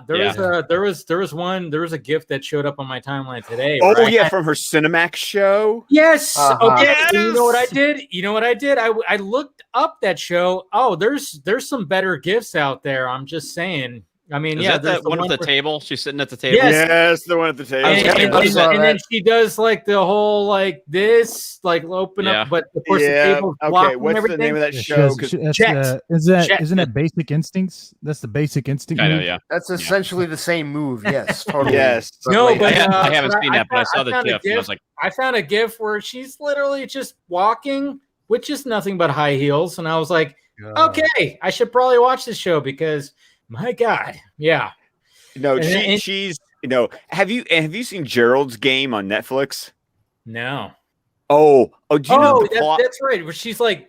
[SPEAKER 3] There was a gift that showed up on my timeline today.
[SPEAKER 7] Oh right? From her Cinemax show.
[SPEAKER 3] Yes. Okay.
[SPEAKER 7] Yes!
[SPEAKER 3] You know what I did? I looked up that show. Oh, there's some better gifts out there. I'm just saying. I mean,
[SPEAKER 6] Is
[SPEAKER 3] yeah,
[SPEAKER 6] that
[SPEAKER 3] there's
[SPEAKER 6] the one at the
[SPEAKER 3] where-
[SPEAKER 6] table? She's sitting at the table.
[SPEAKER 7] Yes, the one at the table.
[SPEAKER 3] And then she does like the whole like this, like open
[SPEAKER 6] Yeah.
[SPEAKER 3] up, but of course
[SPEAKER 7] Yeah,
[SPEAKER 3] the table's
[SPEAKER 7] okay,
[SPEAKER 3] blocking
[SPEAKER 7] what's the
[SPEAKER 3] everything.
[SPEAKER 7] name of that
[SPEAKER 12] Yeah,
[SPEAKER 7] show?
[SPEAKER 12] isn't that Basic Instincts? That's the Basic Instinct.
[SPEAKER 6] I know,
[SPEAKER 12] move?
[SPEAKER 6] yeah.
[SPEAKER 4] That's essentially the same move. Yes, totally.
[SPEAKER 7] Yes.
[SPEAKER 3] No,
[SPEAKER 4] like,
[SPEAKER 3] but
[SPEAKER 6] I haven't
[SPEAKER 3] but
[SPEAKER 6] seen that, but I saw the
[SPEAKER 3] found a
[SPEAKER 6] GIF and I was
[SPEAKER 3] GIF-
[SPEAKER 6] like,
[SPEAKER 3] I found a GIF where she's literally just walking, which is nothing but high heels, and I was like, okay, I should probably watch this show because my God, yeah.
[SPEAKER 7] No,
[SPEAKER 3] And-
[SPEAKER 7] she's Have you seen Gerald's Game on Netflix?
[SPEAKER 3] No.
[SPEAKER 7] Do you know the plot?
[SPEAKER 3] That's right. Where she's like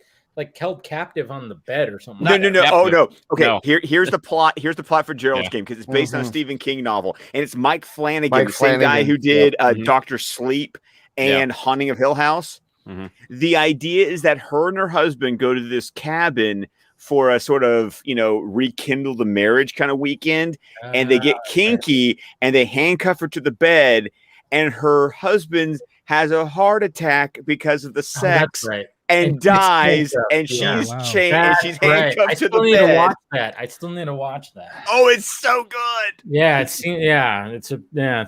[SPEAKER 3] held captive on the bed or something.
[SPEAKER 7] No. Oh no. Okay,
[SPEAKER 6] No.
[SPEAKER 7] here's the plot. Here's the plot for Gerald's
[SPEAKER 6] Yeah.
[SPEAKER 7] Game because it's based on a Stephen King novel, and it's Mike Flanagan,
[SPEAKER 4] Mike
[SPEAKER 7] the same guy
[SPEAKER 4] Flanagan.
[SPEAKER 7] who did
[SPEAKER 6] Mhm.
[SPEAKER 7] Doctor Sleep and Haunting of Hill House.
[SPEAKER 6] Mhm.
[SPEAKER 7] The idea is that her and her husband go to this cabin for a sort of rekindle the marriage kind of weekend, and they get kinky and they handcuff her to the bed, and her husband has a heart attack because of the sex.
[SPEAKER 3] That's right.
[SPEAKER 7] And dies, and
[SPEAKER 3] Yeah.
[SPEAKER 7] she's
[SPEAKER 12] Wow.
[SPEAKER 7] chained, and
[SPEAKER 3] That's
[SPEAKER 7] she's
[SPEAKER 3] right.
[SPEAKER 7] handcuffed
[SPEAKER 3] I
[SPEAKER 7] to
[SPEAKER 3] still
[SPEAKER 7] the
[SPEAKER 3] need
[SPEAKER 7] bed.
[SPEAKER 3] to watch that. I still need to watch that.
[SPEAKER 7] Oh, it's so good.
[SPEAKER 3] Yeah, it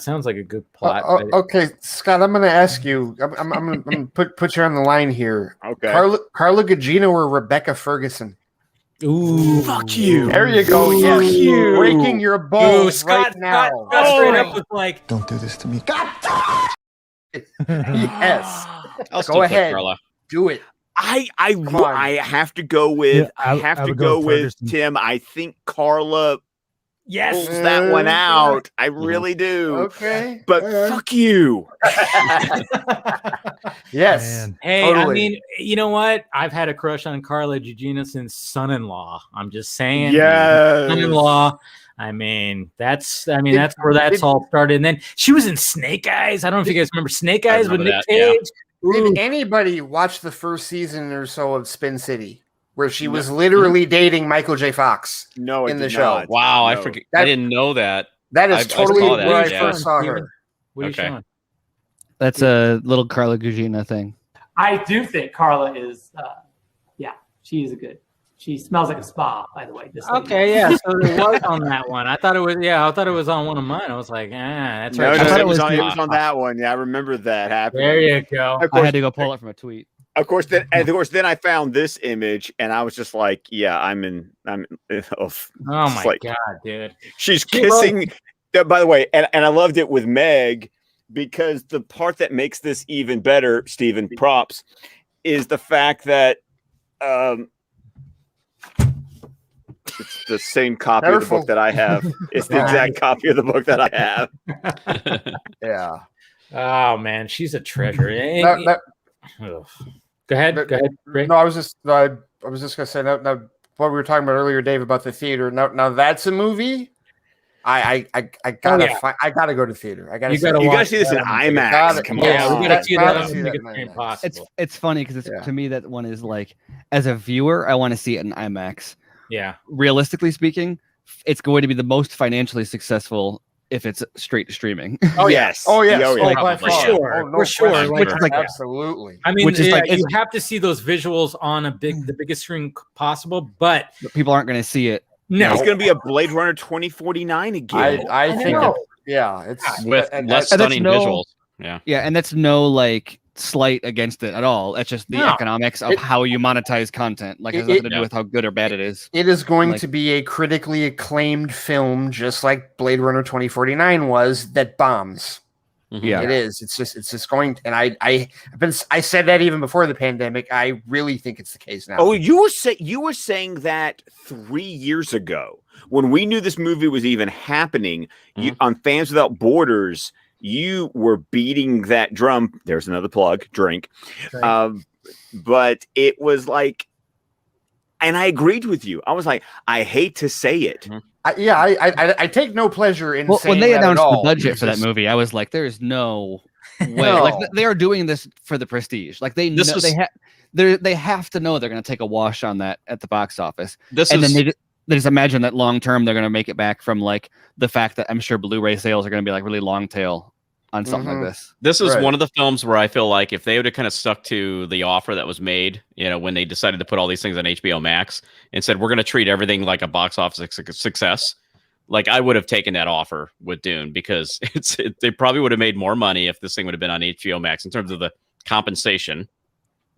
[SPEAKER 3] sounds like a good plot. but-
[SPEAKER 4] okay, Scott, I'm going to ask you. I'm going to put you on the line here.
[SPEAKER 7] Okay.
[SPEAKER 4] Carla Gugino or Rebecca Ferguson?
[SPEAKER 3] Ooh,
[SPEAKER 7] Fuck you.
[SPEAKER 4] There you go.
[SPEAKER 3] Ooh.
[SPEAKER 4] Yes,
[SPEAKER 3] Fuck you.
[SPEAKER 4] breaking your
[SPEAKER 3] Ooh,
[SPEAKER 4] balls
[SPEAKER 3] Scott,
[SPEAKER 4] right now.
[SPEAKER 3] Scott straight up was like,
[SPEAKER 11] Don't do this to me.
[SPEAKER 4] Yes,
[SPEAKER 6] I'll still
[SPEAKER 4] go
[SPEAKER 6] pick
[SPEAKER 4] ahead.
[SPEAKER 6] Carla.
[SPEAKER 4] Do it.
[SPEAKER 7] I
[SPEAKER 4] on.
[SPEAKER 7] have to go with
[SPEAKER 12] Yeah, I
[SPEAKER 7] to
[SPEAKER 12] would
[SPEAKER 7] go
[SPEAKER 12] go
[SPEAKER 7] with
[SPEAKER 12] Ferguson.
[SPEAKER 7] Tim. I think Carla
[SPEAKER 3] yes.
[SPEAKER 7] pulls that one out. I really do.
[SPEAKER 4] Okay,
[SPEAKER 7] But fuck you.
[SPEAKER 4] Yes.
[SPEAKER 12] Man.
[SPEAKER 3] Hey, I
[SPEAKER 4] Totally.
[SPEAKER 3] mean, you know what? I've had a crush on Carla Gugino since Son-in-Law. I'm just saying.
[SPEAKER 7] Yes.
[SPEAKER 3] Son-in-Law. I mean, that's where that's all started. And then she was in Snake Eyes. I don't know if you guys remember Snake Eyes with
[SPEAKER 6] remember
[SPEAKER 3] Nick
[SPEAKER 6] that, yeah.
[SPEAKER 3] Cage. Ooh.
[SPEAKER 4] Did anybody watch the first season or so of Spin City, where she was literally dating Michael J. Fox?
[SPEAKER 7] No,
[SPEAKER 4] in
[SPEAKER 7] I
[SPEAKER 4] the
[SPEAKER 7] did
[SPEAKER 4] show.
[SPEAKER 7] not.
[SPEAKER 6] Wow, I
[SPEAKER 7] No.
[SPEAKER 6] forget.
[SPEAKER 4] That-
[SPEAKER 6] I didn't know that.
[SPEAKER 4] That is
[SPEAKER 6] I
[SPEAKER 4] totally
[SPEAKER 6] saw that,
[SPEAKER 4] where I
[SPEAKER 6] yeah.
[SPEAKER 4] first saw her.
[SPEAKER 3] What are you
[SPEAKER 6] Okay.
[SPEAKER 3] showing?
[SPEAKER 8] That's a little Carla Gugino thing.
[SPEAKER 14] I do think Carla is, she is a good. She smells like a spa, by the way. Just so you know.
[SPEAKER 3] Okay, yeah. So it was on that one. I thought it was on one of mine. I was like, that's
[SPEAKER 7] No,
[SPEAKER 3] right.
[SPEAKER 7] no,
[SPEAKER 8] thought
[SPEAKER 7] it
[SPEAKER 8] it
[SPEAKER 7] was
[SPEAKER 8] was
[SPEAKER 7] on that one. Yeah, I remember that happening.
[SPEAKER 3] There you go.
[SPEAKER 7] Of
[SPEAKER 8] I
[SPEAKER 7] course,
[SPEAKER 8] had to go pull it from a tweet.
[SPEAKER 7] Of course, then I found this image, and I was just like, "Yeah, I'm."
[SPEAKER 3] Oh
[SPEAKER 7] It's
[SPEAKER 3] my
[SPEAKER 7] like-
[SPEAKER 3] God, dude.
[SPEAKER 7] She's
[SPEAKER 3] She
[SPEAKER 7] kissing. By the way, and I loved it with Meg because the part that makes this even better, Stephen, props, is the fact that it's the same copy of the
[SPEAKER 4] Careful.
[SPEAKER 7] book that I have. It's the exact copy of the book that I have.
[SPEAKER 4] Yeah.
[SPEAKER 3] Oh man, she's a treasure. Ugh. Go ahead, Ray.
[SPEAKER 4] No, I was just gonna say now what we were talking about earlier, Dave, about the theater. Now that's a movie. I gotta I gotta go to theater. I gotta.
[SPEAKER 3] You gotta
[SPEAKER 7] You
[SPEAKER 3] watch
[SPEAKER 7] gotta see this in
[SPEAKER 3] that.
[SPEAKER 7] IMAX. Come
[SPEAKER 3] Yeah,
[SPEAKER 7] on.
[SPEAKER 3] we gotta see that
[SPEAKER 4] Gotta
[SPEAKER 3] on
[SPEAKER 4] see
[SPEAKER 3] the
[SPEAKER 4] that
[SPEAKER 3] biggest
[SPEAKER 4] in
[SPEAKER 3] screen
[SPEAKER 4] IMAX.
[SPEAKER 3] possible.
[SPEAKER 8] It's funny because
[SPEAKER 4] Yeah.
[SPEAKER 8] to me that one is like, as a viewer, I want to see it in IMAX.
[SPEAKER 3] Yeah.
[SPEAKER 8] Realistically speaking, it's going to be the most financially successful if it's straight to streaming.
[SPEAKER 3] Oh
[SPEAKER 7] yes.
[SPEAKER 4] Oh yes.
[SPEAKER 7] Oh, yeah.
[SPEAKER 4] by
[SPEAKER 3] For
[SPEAKER 4] far.
[SPEAKER 3] sure.
[SPEAKER 4] Oh, no
[SPEAKER 3] For sure.
[SPEAKER 4] question.
[SPEAKER 3] Which
[SPEAKER 8] is like-
[SPEAKER 4] absolutely.
[SPEAKER 3] I mean,
[SPEAKER 8] Which is like-
[SPEAKER 3] you have to see those visuals on the biggest screen possible, but
[SPEAKER 8] But people aren't going to see it.
[SPEAKER 3] no,
[SPEAKER 7] It's gonna be a Blade Runner 2049 again.
[SPEAKER 4] I think
[SPEAKER 3] know.
[SPEAKER 4] it's
[SPEAKER 6] With
[SPEAKER 4] and
[SPEAKER 6] less
[SPEAKER 8] that's
[SPEAKER 6] stunning
[SPEAKER 8] no-
[SPEAKER 6] visuals. Yeah.
[SPEAKER 8] Yeah, and that's no like slight against it at all. That's just the
[SPEAKER 3] No.
[SPEAKER 8] economics of how you monetize content. Like it has nothing to do with how good or bad it is.
[SPEAKER 4] It is going
[SPEAKER 8] Like-
[SPEAKER 4] to be a critically acclaimed film, just like Blade Runner 2049 was, that bombs.
[SPEAKER 8] Yeah.
[SPEAKER 4] It is. It's just going. And I said that even before the pandemic. I really think it's the case now.
[SPEAKER 7] Oh, you were saying that 3 years ago when we knew this movie was even happening. You on Fans Without Borders, you were beating that drum. There's another plug. Drink. But it was like, and I agreed with you. I was like, I hate to say it.
[SPEAKER 4] I take no pleasure in
[SPEAKER 8] Well,
[SPEAKER 4] saying
[SPEAKER 8] when they
[SPEAKER 4] that at
[SPEAKER 8] announced the
[SPEAKER 4] all.
[SPEAKER 8] budget
[SPEAKER 4] It's
[SPEAKER 8] for that
[SPEAKER 4] just-
[SPEAKER 8] movie, I was like, "There's no way."
[SPEAKER 4] No.
[SPEAKER 8] Like they are doing this for the prestige. Like they know they have to know they're going to take a wash on that at the box office. Then they just imagine that long term they're going to make it back from like the fact that I'm sure Blu-ray sales are going to be like really long tail on something like this.
[SPEAKER 6] This is
[SPEAKER 8] Right.
[SPEAKER 6] one of the films where I feel like if they would have kind of stuck to the offer that was made, when they decided to put all these things on HBO Max and said, we're going to treat everything like a box office success, like I would have taken that offer with Dune because they probably would have made more money if this thing would have been on HBO Max in terms of the compensation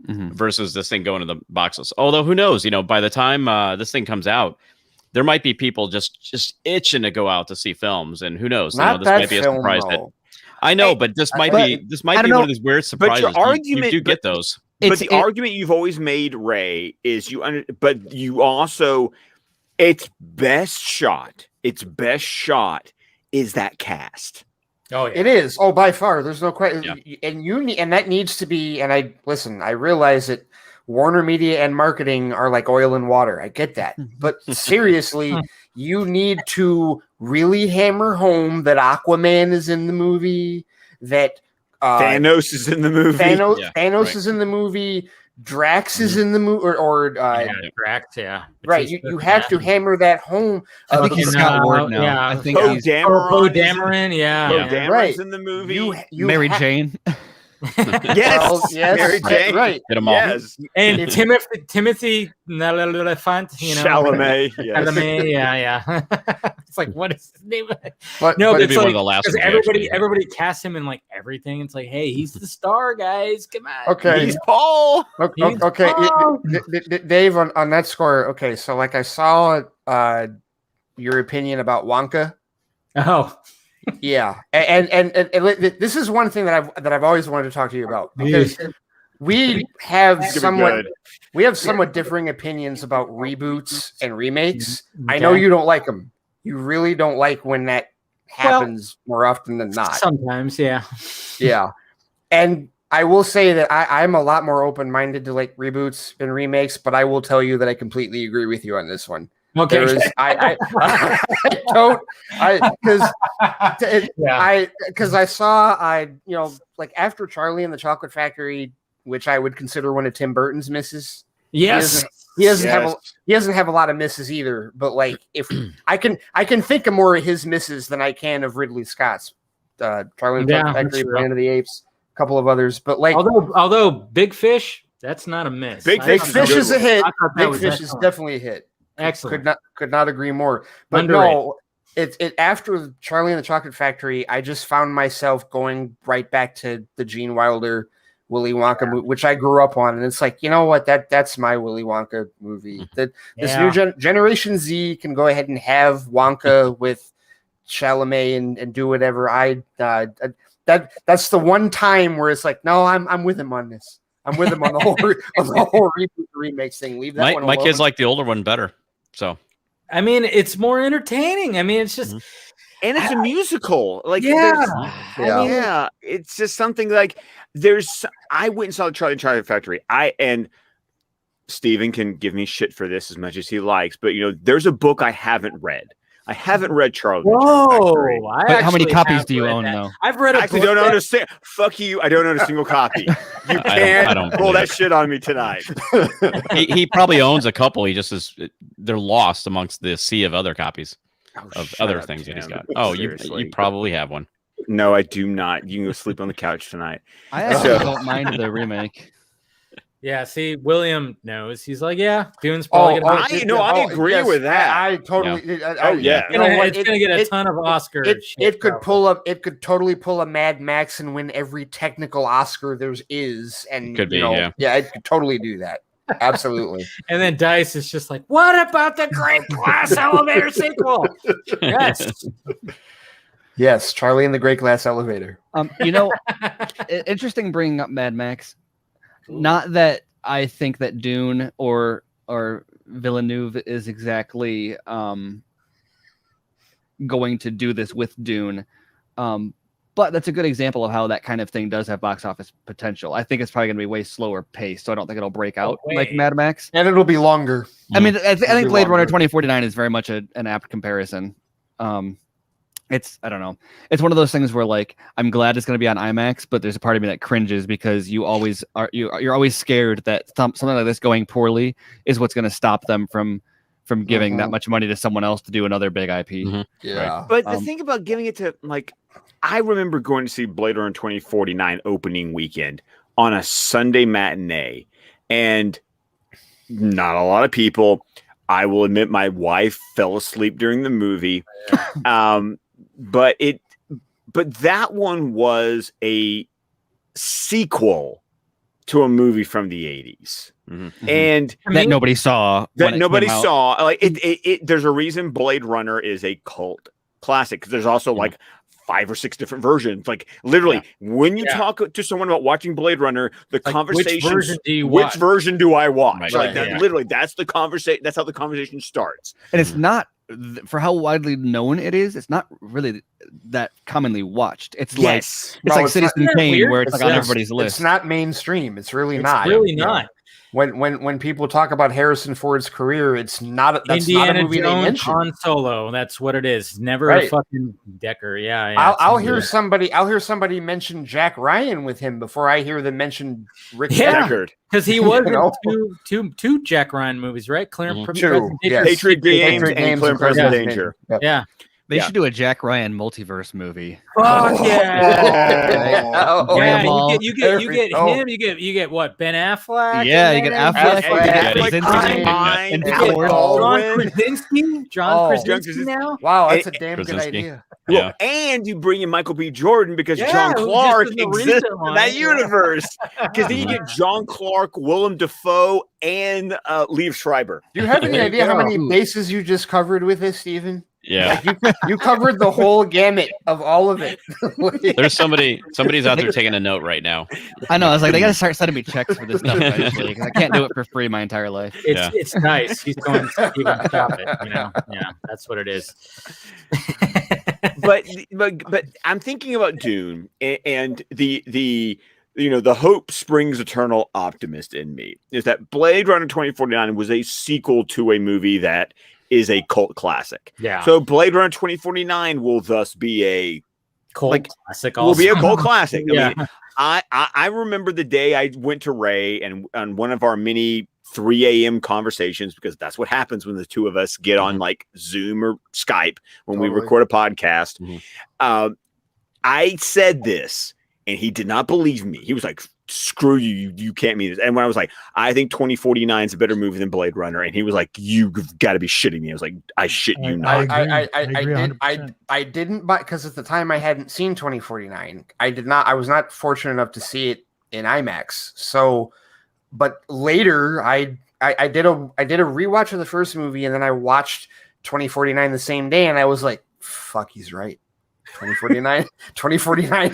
[SPEAKER 6] versus this thing going to the boxes. Although who knows, by the time this thing comes out, there might be people just itching to go out to see films, and who knows?
[SPEAKER 4] Not
[SPEAKER 6] this
[SPEAKER 4] that
[SPEAKER 6] might be
[SPEAKER 4] film,
[SPEAKER 6] a surprise
[SPEAKER 4] though.
[SPEAKER 6] I know, but this might be one of those weird surprises.
[SPEAKER 7] But your argument,
[SPEAKER 6] you do get those.
[SPEAKER 7] But the argument you've always made, Ray, is but you also, its best shot is that cast.
[SPEAKER 3] Oh, yeah.
[SPEAKER 4] It is. Oh, by far. There's no question. And that needs to be. And I realize that Warner Media and marketing are like oil and water. I get that. But seriously, you need to really hammer home that Aquaman is in the movie, that
[SPEAKER 7] Thanos is in the movie.
[SPEAKER 4] Thanos is in the movie. Drax is in the movie,
[SPEAKER 3] Drax, yeah.
[SPEAKER 4] Right, you have to hammer that home.
[SPEAKER 8] I think he's Scott Ward now.
[SPEAKER 3] Yeah,
[SPEAKER 8] I think
[SPEAKER 7] Poe
[SPEAKER 8] he's
[SPEAKER 7] Dameron.
[SPEAKER 3] yeah.
[SPEAKER 7] Poe Dameron's
[SPEAKER 4] Right.
[SPEAKER 7] in the movie.
[SPEAKER 4] You
[SPEAKER 8] Mary Jane.
[SPEAKER 7] Yes,
[SPEAKER 4] yes,
[SPEAKER 7] Mary Jane.
[SPEAKER 4] right.
[SPEAKER 6] Get them all.
[SPEAKER 7] Yes.
[SPEAKER 3] And Timothy Elephant,
[SPEAKER 7] Chalamet. Yes.
[SPEAKER 3] Chalamet, yeah. It's like, what is his name?
[SPEAKER 4] But
[SPEAKER 6] It'd
[SPEAKER 3] it's
[SPEAKER 6] be
[SPEAKER 3] like,
[SPEAKER 6] one of the last
[SPEAKER 3] because
[SPEAKER 6] ones, actually.
[SPEAKER 3] everybody casts him in like everything. It's like, hey, he's the star, guys. Come on.
[SPEAKER 4] Okay.
[SPEAKER 7] He's Paul.
[SPEAKER 4] Okay. Dave, on that score. Okay, so like I saw your opinion about Wonka.
[SPEAKER 3] Oh.
[SPEAKER 4] Yeah, and this is one thing that I've always wanted to talk to you about, because we have somewhat differing opinions about reboots and remakes.
[SPEAKER 3] Okay.
[SPEAKER 4] I know you don't like them. You really don't like when that happens more often than not.
[SPEAKER 3] Sometimes, yeah.
[SPEAKER 4] Yeah, and I will say that I'm a lot more open-minded to like reboots and remakes, but I will tell you that I completely agree with you on this one.
[SPEAKER 3] Okay.
[SPEAKER 4] Because I saw like after Charlie and the Chocolate Factory, which I would consider one of Tim Burton's misses.
[SPEAKER 3] Yes.
[SPEAKER 4] He doesn't have a lot of misses either, but like if I can think of more of his misses than I can of Ridley Scott's Charlie and the Chocolate Factory, Planet of the Apes, a couple of others, but like
[SPEAKER 3] although Big Fish, that's not a miss.
[SPEAKER 4] Big Fish is a hit. Big Fish is definitely a hit.
[SPEAKER 3] Excellent.
[SPEAKER 4] Could not agree more. But no, it after Charlie and the Chocolate Factory, I just found myself going right back to the Gene Wilder Willy Wonka movie, which I grew up on, and it's like, you know what, that's my Willy Wonka movie. This new Generation Z can go ahead and have Wonka with Chalamet and do whatever. That's the one time where it's like, no, I'm with him on this. I'm with him on the whole reboot remakes thing. Leave that one alone.
[SPEAKER 6] My kids like the older one better. So,
[SPEAKER 3] I mean, it's more entertaining. I mean, it's just,
[SPEAKER 7] and it's a musical. Like,
[SPEAKER 4] yeah,
[SPEAKER 7] it's just something like I went and saw the Charlie and Chocolate Factory. And Steven can give me shit for this as much as he likes, but there's a book I haven't read. I haven't read Charlie.
[SPEAKER 4] Whoa!
[SPEAKER 8] How many copies do you own, though?
[SPEAKER 3] I've read.
[SPEAKER 7] I don't understand. Fuck you! I don't own a single copy. You can't pull that shit on me tonight.
[SPEAKER 6] he probably owns a couple. He just is. They're lost amongst the sea of other copies of other things that he's got. Oh, you probably have one.
[SPEAKER 7] No, I do not. You can go sleep on the couch tonight.
[SPEAKER 8] I actually don't mind the remake.
[SPEAKER 3] Yeah, see, William knows. He's like, yeah, Dune's probably going to
[SPEAKER 7] I agree with that.
[SPEAKER 4] I totally.
[SPEAKER 3] It's going to get a ton of Oscars.
[SPEAKER 4] It could pull up. It could totally pull a Mad Max and win every technical Oscar there is. And
[SPEAKER 6] could be,
[SPEAKER 4] it could totally do that. Absolutely.
[SPEAKER 3] And then Dice is just like, what about the Great Glass Elevator sequel? Yes.
[SPEAKER 4] Yes, Charlie and the Great Glass Elevator.
[SPEAKER 8] Interesting bringing up Mad Max. Not that I think that Dune or Villeneuve is exactly going to do this with Dune, but that's a good example of how that kind of thing does have box office potential. I think it's probably going to be way slower paced, so I don't think it'll break out like Mad Max.
[SPEAKER 4] And it'll be longer.
[SPEAKER 8] I mean, I think Blade Runner 2049 is very much an apt comparison. I don't know. It's one of those things where like I'm glad it's going to be on IMAX, but there's a part of me that cringes because you're always scared that something like this going poorly is what's going to stop them from giving that much money to someone else to do another big IP.
[SPEAKER 4] Yeah,
[SPEAKER 8] right.
[SPEAKER 7] But the thing about giving it to I remember going to see Blade Runner 2049 opening weekend on a Sunday matinee, and not a lot of people. I will admit my wife fell asleep during the movie. But that one was a sequel to a movie from the 80s. And
[SPEAKER 8] that nobody saw.
[SPEAKER 7] Like there's a reason Blade Runner is a cult classic, because there's also like 5 or 6 different versions. Like literally, when you talk to someone about watching Blade Runner, the conversation, which version do I watch?
[SPEAKER 8] Right.
[SPEAKER 7] Literally, that's the conversation. That's how the conversation starts.
[SPEAKER 8] And it's not, for how widely known it is, it's not really that commonly watched. It's like Citizen Kane, where it's like on everybody's list.
[SPEAKER 4] It's not mainstream. It's really
[SPEAKER 3] It's
[SPEAKER 4] not.
[SPEAKER 3] really not.
[SPEAKER 4] When people talk about Harrison Ford's career, it's not. That's
[SPEAKER 3] Indiana
[SPEAKER 4] not a movie
[SPEAKER 3] Jones,
[SPEAKER 4] they mention.
[SPEAKER 3] Han Solo. That's what it is. Never a fucking Decker.
[SPEAKER 4] I'll hear somebody mention Jack Ryan with him before I hear them mention Rick Deckard,
[SPEAKER 3] because he was in two Jack Ryan movies, right? Clear and Present Danger.
[SPEAKER 7] Patriot Games and Clear and Present Danger.
[SPEAKER 3] Yeah.
[SPEAKER 8] They should do a Jack Ryan multiverse movie.
[SPEAKER 3] Fuck yeah! You get
[SPEAKER 8] Oh.
[SPEAKER 3] him. You get what? Ben Affleck.
[SPEAKER 8] Yeah, you get Affleck.
[SPEAKER 3] John Krasinski. John Krasinski now.
[SPEAKER 4] Wow, that's a damn good idea.
[SPEAKER 7] Well, and you bring in Michael B. Jordan because John Clark exists in that universe. Because then you get John Clark, Willem Dafoe, and Liev Schreiber.
[SPEAKER 4] Do you have any idea how many bases you just covered with this, Steven?
[SPEAKER 6] Yeah,
[SPEAKER 4] like you covered the whole gamut of all of it.
[SPEAKER 6] There's somebody's out there taking a note right now.
[SPEAKER 8] I know. I was like, they got to start sending me checks for this stuff eventually, because I can't do it for free my entire life.
[SPEAKER 3] It's nice. He's going to Steven, stop it. Yeah, that's what it is.
[SPEAKER 7] but I'm thinking about Dune and the hope springs eternal optimist in me is that Blade Runner 2049 was a sequel to a movie that is a cult classic.
[SPEAKER 3] Yeah.
[SPEAKER 7] So Blade Runner 2049 will thus be a
[SPEAKER 3] cult classic.
[SPEAKER 7] Will be a cult classic.
[SPEAKER 3] Yeah.
[SPEAKER 7] I mean, I remember the day I went to Ray and on one of our mini 3 a.m. conversations, because that's what happens when the two of us get on like Zoom or Skype when we record a podcast. I said this and he did not believe me. He was like, screw you, you can't mean this. And when I was like, I think 2049 is a better movie than Blade Runner, and he was like, you've got to be shitting me. I was like, I shit you not.
[SPEAKER 4] I didn't buy, because at the time I hadn't seen 2049. I was not fortunate enough to see it in IMAX. So, but later I did a rewatch of the first movie, and then I watched 2049 the same day, and I was like, fuck, he's right. 2049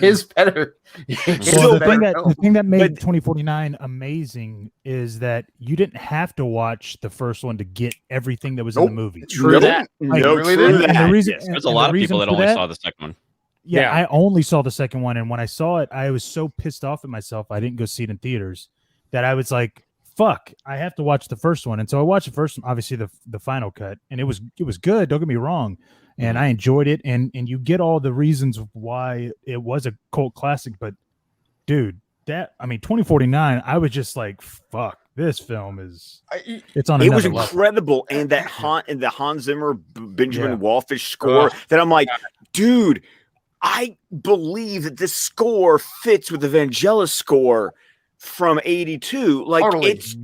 [SPEAKER 4] is better.
[SPEAKER 12] Well, the thing that made 2049 amazing is that you didn't have to watch the first one to get everything that was in the movie.
[SPEAKER 7] True that.
[SPEAKER 6] There's a lot of people that only saw the second one.
[SPEAKER 12] Yeah, I only saw the second one, and when I saw it, I was so pissed off at myself. I didn't go see it in theaters that I was like, fuck, I have to watch the first one. And so I watched the first one, obviously the final cut, and it was good, don't get me wrong. And I enjoyed it, and you get all the reasons why it was a cult classic. But dude, 2049, I was just like, fuck, this film it's on.
[SPEAKER 7] It was
[SPEAKER 12] level.
[SPEAKER 7] incredible, and the Hans Zimmer Benjamin Wallfisch score. That I'm like, dude, I believe that this score fits with the Vangelis score from '82. Like it's.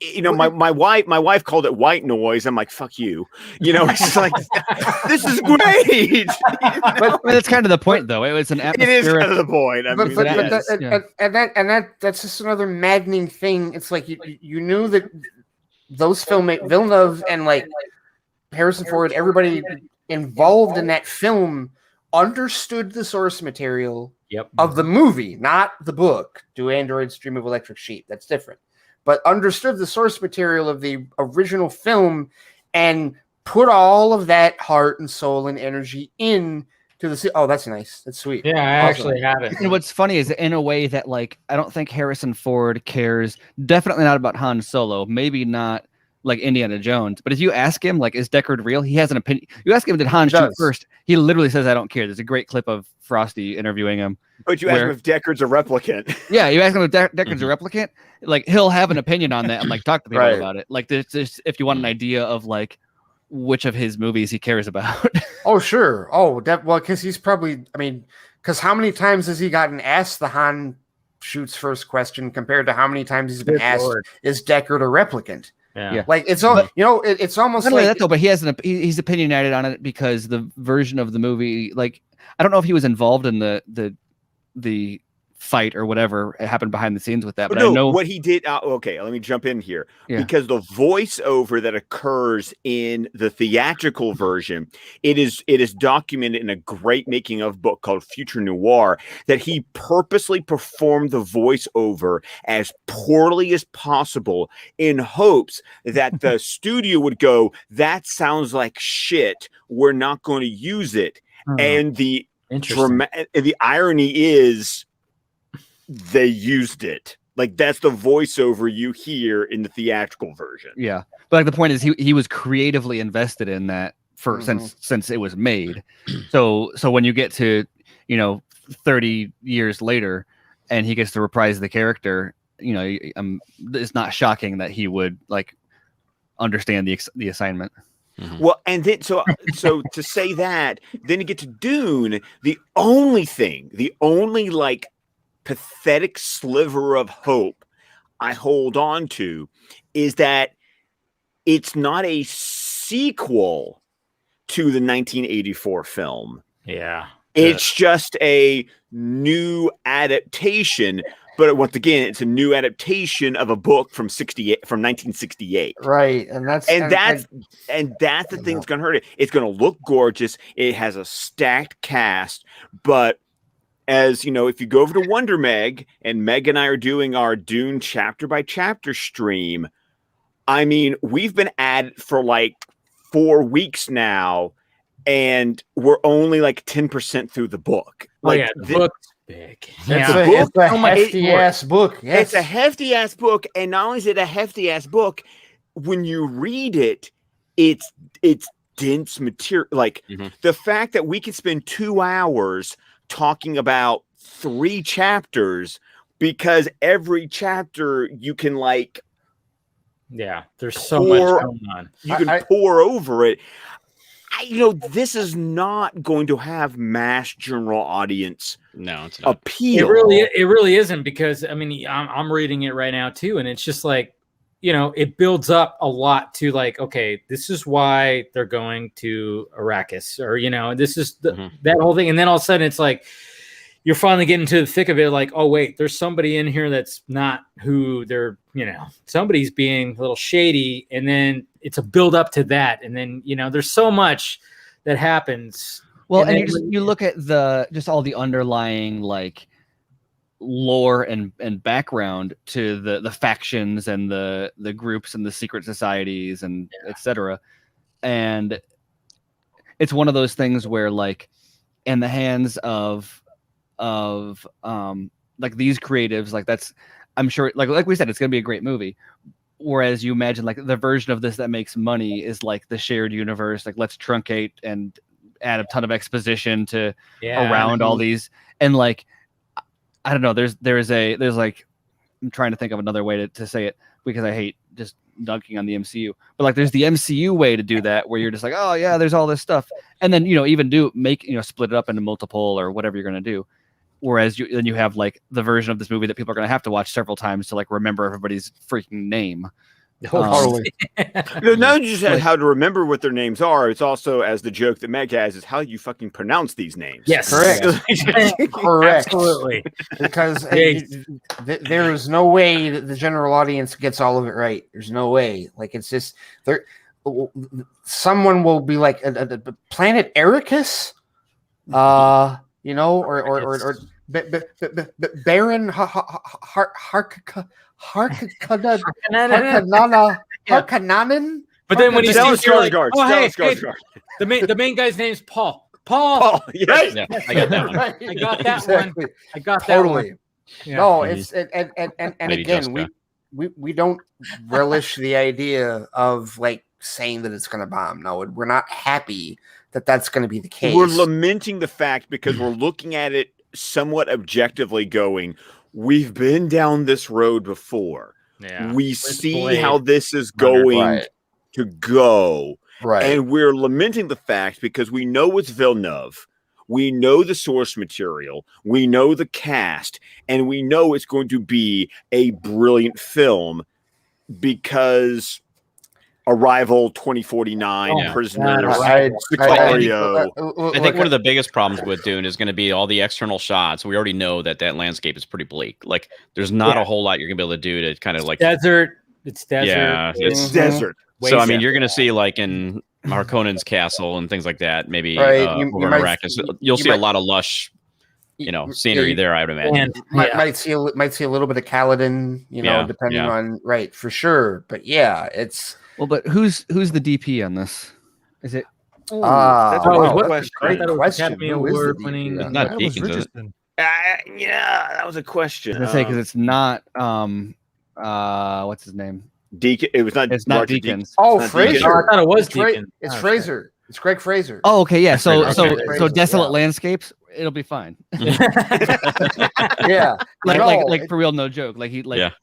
[SPEAKER 7] My wife called it white noise. I'm like, fuck you. It's like, this is great.
[SPEAKER 8] But that's kind of the point, though. It was an atmospheric.
[SPEAKER 7] It is kind of the point.
[SPEAKER 4] That's just another maddening thing. It's like you knew that those Villeneuve and like Harrison Ford, everybody involved in that film understood the source material of the movie, not the book. Do Androids Dream of Electric Sheep? That's different. But understood the source material of the original film and put all of that heart and soul and energy in to the. Oh, that's nice. That's sweet.
[SPEAKER 3] Yeah, I actually have it.
[SPEAKER 8] And what's funny is, in a way that, like, I don't think Harrison Ford cares. Definitely not about Han Solo. Maybe not like Indiana Jones. But if you ask him, like, is Deckard real? He has an opinion. You ask him, did Han shoot first? He literally says, I don't care. There's a great clip of Frosty interviewing him.
[SPEAKER 7] But you ask him if Deckard's a replicant.
[SPEAKER 8] Yeah, you ask him if Deckard's a replicant. Like, he'll have an opinion on that and like talk to people about it. Like, this, if you want an idea of like which of his movies he cares about.
[SPEAKER 4] Oh, sure. Oh, well, because he's probably. I mean, because how many times has he gotten asked the Han shoots first question compared to how many times he's been asked, is Deckard a replicant?
[SPEAKER 3] Yeah.
[SPEAKER 4] Like it's all it's almost
[SPEAKER 8] Not only
[SPEAKER 4] like
[SPEAKER 8] that though, but he's opinionated on it because the version of the movie, like I don't know if he was involved in the fight or whatever happened behind the scenes with that, but I know
[SPEAKER 7] what he did. Okay, let me jump in here
[SPEAKER 8] because
[SPEAKER 7] the voiceover that occurs in the theatrical version, it is documented in a great making of book called Future Noir that he purposely performed the voiceover as poorly as possible in hopes that the studio would go, "That sounds like shit. We're not going to use it." And the irony is, they used it. Like that's the voiceover you hear in the theatrical version.
[SPEAKER 8] Yeah, but like the point is, he was creatively invested in that for since it was made. So when you get to 30 years later, and he gets to reprise the character, it's not shocking that he would like understand the assignment.
[SPEAKER 7] Well, and then so to say that, then you get to Dune. The only like pathetic sliver of hope I hold on to is that it's not a sequel to the 1984 film.
[SPEAKER 3] Yeah.
[SPEAKER 7] It's just a new adaptation, but once again, it's a new adaptation of a book from 1968.
[SPEAKER 4] Right, and that's
[SPEAKER 7] the thing that's going to hurt it. It's going to look gorgeous. It has a stacked cast, but as you know, if you go over to Wonder Meg, and Meg and I are doing our Dune chapter by chapter stream, I mean, we've been at it for like 4 weeks now, and we're only like 10% through the book.
[SPEAKER 3] The book's big.
[SPEAKER 4] It's a hefty ass book. Yes.
[SPEAKER 7] It's a hefty ass book, and not only is it a hefty ass book, when you read it, it's dense material. Like the fact that we can spend 2 hours talking about 3 chapters because every chapter you can like
[SPEAKER 3] there's so much going on.
[SPEAKER 7] You can pour over it. This is not going to have mass general audience appeal.
[SPEAKER 3] It really isn't, because I mean I'm reading it right now too, and it's just like it builds up a lot to like, okay, this is why they're going to Arrakis, or this is that whole thing, and then all of a sudden it's like you're finally getting to the thick of it, like, oh wait, there's somebody in here that's not who they're, somebody's being a little shady, and then it's a build up to that, and then there's so much that happens.
[SPEAKER 8] Well, and you look at just all the underlying like lore and background to the factions and the groups and the secret societies and etc. And it's one of those things where like in the hands of like these creatives, like that's, I'm sure like we said, it's gonna be a great movie. Whereas you imagine like the version of this that makes money is like the shared universe, like let's truncate and add a ton of exposition to around all these, and like I don't know, there's like, I'm trying to think of another way to say it because I hate just dunking on the MCU, but like there's the MCU way to do that where you're just like, oh yeah, there's all this stuff, and then even split it up into multiple or whatever you're gonna do. Whereas then you have like the version of this movie that people are going to have to watch several times to like remember everybody's freaking name.
[SPEAKER 4] Totally.
[SPEAKER 7] Not just how to remember what their names are. It's also, as the joke that Meg has, is how you fucking pronounce these names.
[SPEAKER 3] Yes,
[SPEAKER 4] correct. Correct.
[SPEAKER 3] Absolutely.
[SPEAKER 4] Because there is no way that the general audience gets all of it right. There's no way. Like it's just there. Someone will be like Planet Ericus, or Baron Harkonnen.
[SPEAKER 3] But then when you see it, you're like, oh, hey, the main guy's name's Paul. Paul.
[SPEAKER 7] Yes.
[SPEAKER 3] Right?
[SPEAKER 6] Yeah, I got that one.
[SPEAKER 3] I got that
[SPEAKER 4] Exactly.
[SPEAKER 3] one. I got
[SPEAKER 4] Totally.
[SPEAKER 3] that one. Yeah.
[SPEAKER 4] No, it's and
[SPEAKER 6] Maybe
[SPEAKER 4] again,
[SPEAKER 6] Jessica.
[SPEAKER 4] we don't relish the idea of like saying that it's going to bomb. No, we're not happy that that's going to be the case.
[SPEAKER 7] We're lamenting the fact because we're looking at it somewhat objectively going, we've been down this road before.
[SPEAKER 3] Yeah.
[SPEAKER 7] We see how this is going to go.
[SPEAKER 4] Right.
[SPEAKER 7] And we're lamenting the fact because we know it's Villeneuve. We know the source material. We know the cast. And we know it's going to be a brilliant film because Arrival 2049,
[SPEAKER 3] Oh,
[SPEAKER 7] Prisoners,
[SPEAKER 6] I
[SPEAKER 7] Sicario.
[SPEAKER 6] I think one of the biggest problems with Dune is going to be all the external shots. We already know that landscape is pretty bleak. Like, there's not a whole lot you're going to be able to do to kind of like
[SPEAKER 3] desert. It's desert.
[SPEAKER 6] Yeah,
[SPEAKER 7] it's desert.
[SPEAKER 6] So I mean, you're going to see like in Harkonnen's castle and things like that. Maybe over in Arrakis, you'll see a lot of lush, scenery there. I would imagine.
[SPEAKER 4] Might see a little bit of Kaladin, depending on for sure. But yeah, it's
[SPEAKER 8] but who's the DP on this? Is it?
[SPEAKER 7] That's a
[SPEAKER 3] great question.
[SPEAKER 6] Not Deakins, is it?
[SPEAKER 7] Yeah, that was a question.
[SPEAKER 8] I was gonna say because it's not what's his name?
[SPEAKER 7] Deacon. It was not.
[SPEAKER 8] It's not Deakins.
[SPEAKER 4] Oh, Fraser.
[SPEAKER 3] I thought it was Deakins.
[SPEAKER 4] It's Fraser. It's Greg Fraser.
[SPEAKER 8] Oh, okay, yeah. So
[SPEAKER 4] Fraser,
[SPEAKER 8] desolate landscapes. It'll be fine.
[SPEAKER 4] Yeah,
[SPEAKER 8] like for real, no joke. Like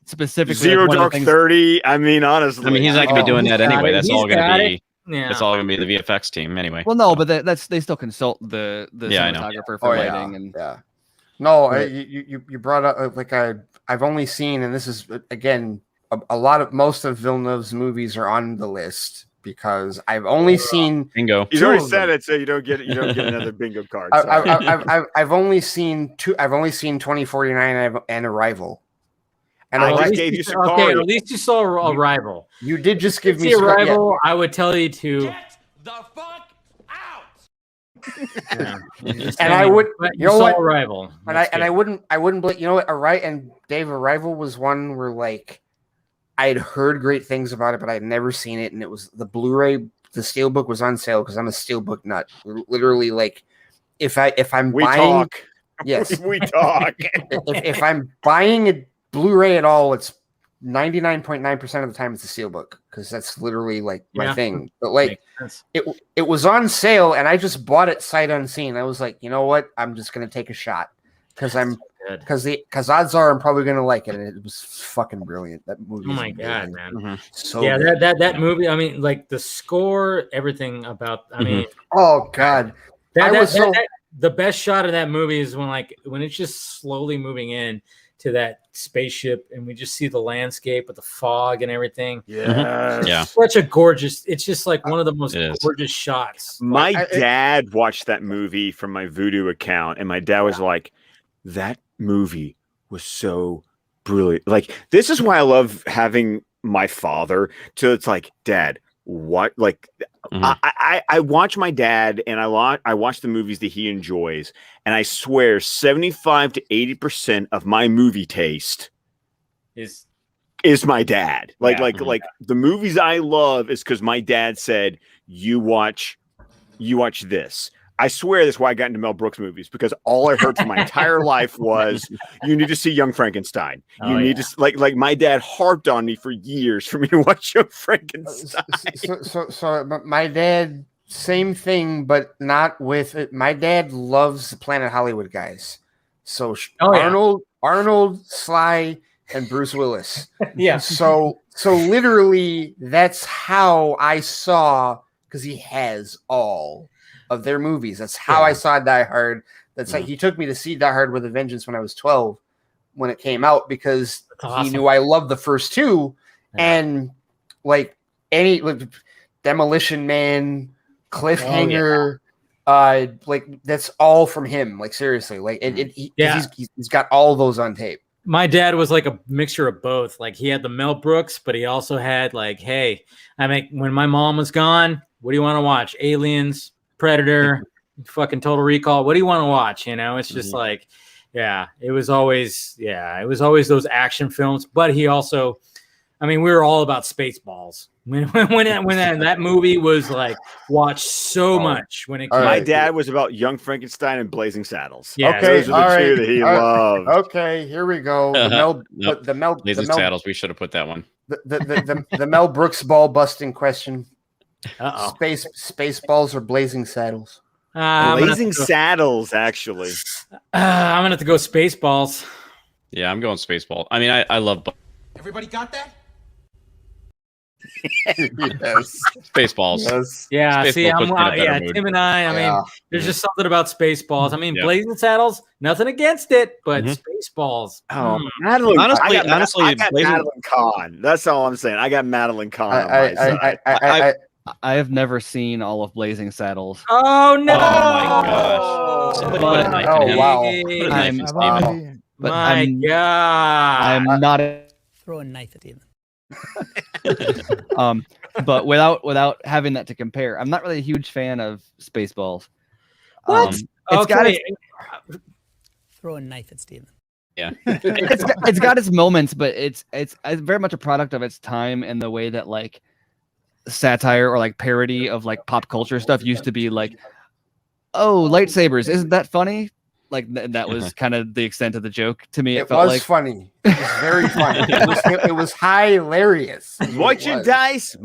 [SPEAKER 8] specifically
[SPEAKER 7] Zero Dark 30. I mean, honestly,
[SPEAKER 6] I mean, he's not gonna be doing that anyway. That's all gonna be.
[SPEAKER 3] Yeah.
[SPEAKER 6] It's all gonna be the VFX team anyway.
[SPEAKER 8] Well, no, but they still consult the cinematographer for lighting and.
[SPEAKER 4] No, you brought up I've only seen, and this is again most of Villeneuve's movies are on the list because I've only seen
[SPEAKER 6] bingo.
[SPEAKER 7] You already said it, so you don't get another bingo card.
[SPEAKER 4] I've only seen two. I've only seen 2049 and Arrival. And
[SPEAKER 7] I just gave you some cards.
[SPEAKER 3] Okay, at least you saw Arrival.
[SPEAKER 4] You did just give me
[SPEAKER 3] Arrival. I would tell you to
[SPEAKER 2] Get the fuck out.
[SPEAKER 4] And I would,
[SPEAKER 3] Arrival,
[SPEAKER 4] and I wouldn't, and Dave, Arrival was one where I had heard great things about it, but I had never seen it, and it was the Blu-ray, the Steelbook was on sale because I'm a Steelbook nut. Literally, if I'm buying,
[SPEAKER 7] we talk.
[SPEAKER 4] if I'm buying a Blu-ray at all, it's 99.9% of the time it's a Steelbook because that's literally my thing. But it was on sale and I just bought it sight unseen. I was like, you know what? I'm just gonna take a shot because odds are I'm probably gonna like it. And it was fucking brilliant. That movie.
[SPEAKER 3] Oh my god, man!
[SPEAKER 6] Mm-hmm.
[SPEAKER 4] So
[SPEAKER 3] that movie. I mean, the score, everything about. I mean,
[SPEAKER 4] oh god,
[SPEAKER 3] the best shot of that movie is when it's just slowly moving in to that spaceship and we just see the landscape with the fog and everything.
[SPEAKER 7] Yeah.
[SPEAKER 3] Such a gorgeous, it's just one of the most gorgeous shots.
[SPEAKER 7] My dad watched that movie from my Voodoo account and my dad was like, that movie was so brilliant. This is why I love having my father it's Dad, what I watch my dad and I watch the movies that he enjoys, and I swear 75 to 80% of my movie taste is my dad. The movies I love is because my dad said, you watch this. I swear that's why I got into Mel Brooks movies, because all I heard for my entire life was, you need to see Young Frankenstein. You need to my dad harped on me for years for me to watch Young Frankenstein.
[SPEAKER 4] So my dad, same thing, but not with it. My dad loves the Planet Hollywood guys. So Arnold, Sly, and Bruce Willis.
[SPEAKER 3] Yeah.
[SPEAKER 4] So literally that's how I saw, because he has all of their movies. That's how I saw Die Hard. That's he took me to see Die Hard with a Vengeance when I was 12 when it came out, because he knew I loved the first two. And any Demolition Man, Cliffhanger, that's all from him. Seriously, he's got all those on tape.
[SPEAKER 3] My dad was a mixture of both. He had the Mel Brooks, but he also had hey, when my mom was gone, what do you want to watch? Aliens, Predator, fucking Total Recall. What do you want to watch? It's just it was always those action films. But he also, we were all about Spaceballs. When that movie was watched so much when it came.
[SPEAKER 7] My dad was about Young Frankenstein and Blazing Saddles.
[SPEAKER 3] Yeah,
[SPEAKER 7] okay, those are the two that he loved.
[SPEAKER 4] Okay, here we go.
[SPEAKER 6] Blazing Saddles. We should have put that one.
[SPEAKER 4] The Mel Brooks ball busting question.
[SPEAKER 3] Uh-oh.
[SPEAKER 4] Spaceballs or Blazing Saddles?
[SPEAKER 7] Blazing Saddles, actually.
[SPEAKER 3] I'm gonna have to go Spaceballs.
[SPEAKER 6] Yeah, I'm going Spaceball. I love.
[SPEAKER 2] Everybody got that?
[SPEAKER 4] Yes.
[SPEAKER 6] Spaceballs.
[SPEAKER 4] Yes.
[SPEAKER 3] Yeah,
[SPEAKER 6] Spaceballs
[SPEAKER 3] see,
[SPEAKER 6] puts me in a better mood.
[SPEAKER 3] Tim and I mean,
[SPEAKER 4] Yeah.
[SPEAKER 3] there's just something about Spaceballs. I mean,
[SPEAKER 6] Yeah.
[SPEAKER 3] Blazing Saddles, nothing against it, but
[SPEAKER 6] Mhm.
[SPEAKER 3] Spaceballs.
[SPEAKER 7] Oh, Madeline.
[SPEAKER 6] Honestly-
[SPEAKER 7] I got
[SPEAKER 6] Blazing-
[SPEAKER 7] Madeline Kahn. That's all I'm saying. I got Madeline Kahn on my side.
[SPEAKER 8] I have never seen all of Blazing Saddles.
[SPEAKER 3] Oh no!
[SPEAKER 6] Oh my gosh! Somebody put a knife in him.
[SPEAKER 4] wow.
[SPEAKER 6] Put a knife in
[SPEAKER 12] I've
[SPEAKER 6] Steven.
[SPEAKER 12] already-
[SPEAKER 8] But
[SPEAKER 3] My God!
[SPEAKER 8] I'm not.
[SPEAKER 9] Throw a knife at Steven.
[SPEAKER 8] But without having that to compare, I'm not really a huge fan of Spaceballs.
[SPEAKER 3] What?
[SPEAKER 8] It's got
[SPEAKER 3] Okay.
[SPEAKER 9] Throw a knife at Steven.
[SPEAKER 6] Yeah.
[SPEAKER 8] it's got its moments, but it's very much a product of its time and the way that like satire or like parody of like pop culture stuff used to be like, oh, lightsabers, isn't that funny? Like that was kind of the extent of the joke to me.
[SPEAKER 4] It
[SPEAKER 8] felt
[SPEAKER 4] was
[SPEAKER 8] like
[SPEAKER 4] funny. It was very funny. It was hilarious.
[SPEAKER 7] Merchandise.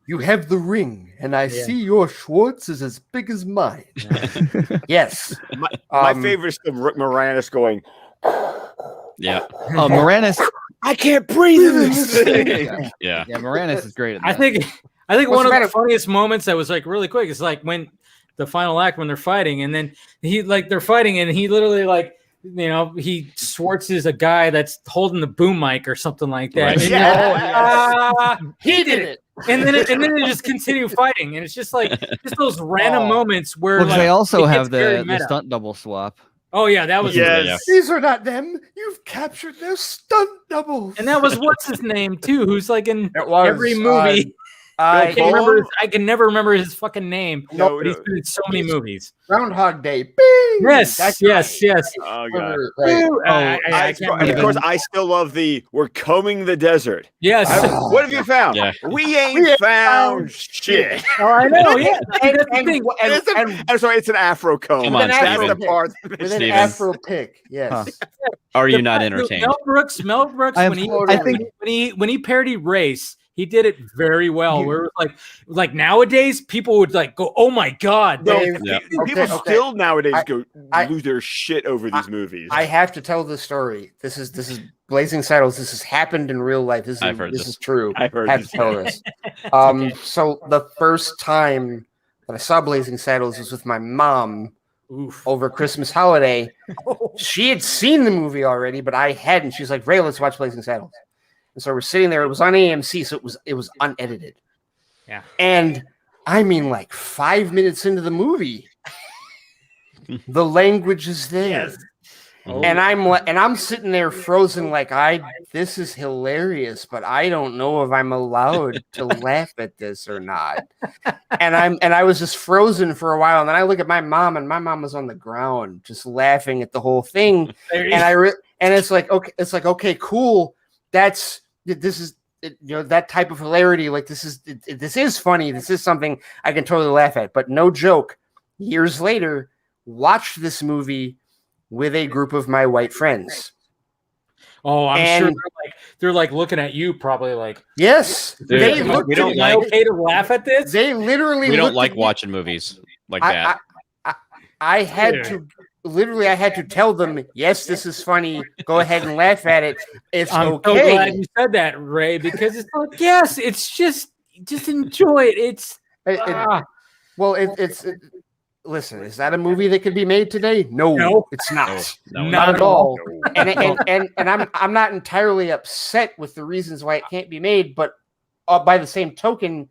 [SPEAKER 4] You have the ring, and I see your Schwartz is as big as mine. Yes.
[SPEAKER 7] My favorite is Rick Moranis going.
[SPEAKER 6] Yeah.
[SPEAKER 8] Oh, Moranis.
[SPEAKER 7] I can't breathe in this thing.
[SPEAKER 6] Yeah.
[SPEAKER 8] Yeah, Moranis is great at that.
[SPEAKER 3] I think
[SPEAKER 4] What's
[SPEAKER 3] one
[SPEAKER 4] the
[SPEAKER 3] of
[SPEAKER 4] matter?
[SPEAKER 3] the funniest moments that was like really quick is like when the final act when they're fighting, and then they're fighting, and he literally like, you know, he Schwartz a guy that's holding the boom mic or something like that.
[SPEAKER 6] Right.
[SPEAKER 3] And
[SPEAKER 4] Yeah.
[SPEAKER 3] he did it. And then they just continue fighting, and it's just like just those random moments where
[SPEAKER 8] Well,
[SPEAKER 3] like,
[SPEAKER 8] they also
[SPEAKER 3] it
[SPEAKER 8] have
[SPEAKER 3] gets very
[SPEAKER 8] the
[SPEAKER 3] meta.
[SPEAKER 8] stunt double swap.
[SPEAKER 3] Oh yeah, that was
[SPEAKER 6] Yes.
[SPEAKER 4] These are not them. You've captured their stunt doubles.
[SPEAKER 3] and that was what's his name too, who's like in
[SPEAKER 4] It was,
[SPEAKER 3] every movie.
[SPEAKER 4] I
[SPEAKER 3] can't remember. I can never remember his fucking name.
[SPEAKER 7] No,
[SPEAKER 3] but he's been in so many movies.
[SPEAKER 4] Groundhog Day. Bing!
[SPEAKER 3] Yes,
[SPEAKER 4] That's
[SPEAKER 3] yes, yes.
[SPEAKER 7] Oh god.
[SPEAKER 4] right.
[SPEAKER 3] I can't
[SPEAKER 7] And of
[SPEAKER 3] remember.
[SPEAKER 7] course, I still love we're combing the desert.
[SPEAKER 3] Yes.
[SPEAKER 7] What have you found?
[SPEAKER 6] Yeah.
[SPEAKER 7] We ain't found shit.
[SPEAKER 3] Oh, I know. Yeah.
[SPEAKER 4] And-
[SPEAKER 3] That's the
[SPEAKER 4] and-
[SPEAKER 3] thing.
[SPEAKER 7] I'm sorry, it's an Afro comb.
[SPEAKER 6] Come on,
[SPEAKER 7] That's
[SPEAKER 6] Steven.
[SPEAKER 7] the part.
[SPEAKER 4] With an
[SPEAKER 6] Steven.
[SPEAKER 4] Afro pick. Yes.
[SPEAKER 6] Are you
[SPEAKER 3] The
[SPEAKER 6] not
[SPEAKER 3] fact that
[SPEAKER 6] entertained?
[SPEAKER 3] Mel Brooks, when he parodied Race, he did it very well. Where it was like nowadays people would like go, "Oh my god!"
[SPEAKER 7] No,
[SPEAKER 4] Dave,
[SPEAKER 6] Yeah.
[SPEAKER 7] people still nowadays
[SPEAKER 4] I-
[SPEAKER 7] lose their shit over these movies.
[SPEAKER 4] I have to tell the story. This is Blazing Saddles. This has happened in real life.
[SPEAKER 6] I've heard this.
[SPEAKER 4] is true.
[SPEAKER 7] I've heard
[SPEAKER 4] I have
[SPEAKER 7] this.
[SPEAKER 4] to tell this. So the first time that I saw Blazing Saddles was with my mom
[SPEAKER 3] Oof.
[SPEAKER 4] over Christmas holiday. She had seen the movie already, but I hadn't. She's like, "Ray, let's watch Blazing Saddles." And so we're sitting there. It was on AMC, so it was unedited.
[SPEAKER 3] Yeah.
[SPEAKER 4] And I mean, like 5 minutes into the movie, the language is there. And I'm sitting there frozen, like this is hilarious, but I don't know if I'm allowed to laugh at this or not. And I was just frozen for a while, and then I look at my mom, and my mom was on the ground just laughing at the whole thing. And it's like okay, cool. This is that type of hilarity. Like this is funny. This is something I can totally laugh at. But no joke. Years later, watched this movie with a group of my white friends.
[SPEAKER 3] Oh, I'm sure they're like looking at you, probably like,
[SPEAKER 4] yes,
[SPEAKER 6] Dude,
[SPEAKER 4] they
[SPEAKER 6] we
[SPEAKER 4] looked
[SPEAKER 6] don't
[SPEAKER 4] at
[SPEAKER 6] like-
[SPEAKER 3] okay to laugh at this?
[SPEAKER 4] They literally
[SPEAKER 6] We don't
[SPEAKER 4] looked
[SPEAKER 6] like
[SPEAKER 4] at me.
[SPEAKER 6] watching movies like that.
[SPEAKER 4] I had to tell them, yes, this is funny. Go ahead and laugh at it. It's
[SPEAKER 3] I'm
[SPEAKER 4] okay.
[SPEAKER 3] so glad you said that, Ray, because it's like, yes, it's just enjoy it. It's
[SPEAKER 4] Listen, is that a movie that could be made today? No, it's not.
[SPEAKER 6] No,
[SPEAKER 4] Not at all. And I'm not entirely upset with the reasons why it can't be made, but by the same token,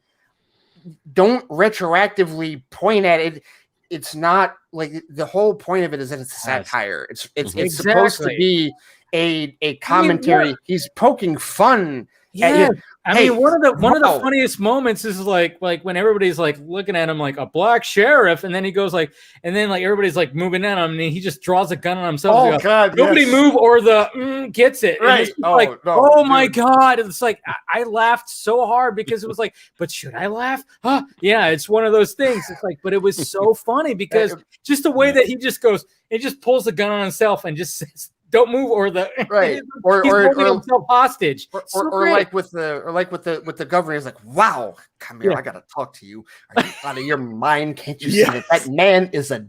[SPEAKER 4] don't retroactively point at it. It's not like the whole point of it is that it's a satire. It's supposed to be a commentary. He's poking fun.
[SPEAKER 3] Yeah, I mean, one of the
[SPEAKER 4] wow.
[SPEAKER 3] funniest moments is like when everybody's like looking at him like a black sheriff, and then he goes like, and then like everybody's like moving at him, and he just draws a gun on himself.
[SPEAKER 4] Oh
[SPEAKER 3] He goes,
[SPEAKER 4] God!
[SPEAKER 3] nobody
[SPEAKER 4] yes.
[SPEAKER 3] move, or the gets it. And
[SPEAKER 4] Right.
[SPEAKER 3] it's like,
[SPEAKER 4] No,
[SPEAKER 3] oh my
[SPEAKER 4] dude.
[SPEAKER 3] God! It's like I laughed so hard because it was like, but should I laugh? Huh? Yeah, it's one of those things. It's like, but it was so funny because just the way that he just goes, he just pulls the gun on himself and just says, "Don't move," or the
[SPEAKER 4] Right,
[SPEAKER 3] he's
[SPEAKER 4] or
[SPEAKER 3] holding himself hostage.
[SPEAKER 4] Or like with the governor, he's like, "Wow, come here, I gotta talk to you. Are you out of your mind? Can't you see that man is a?"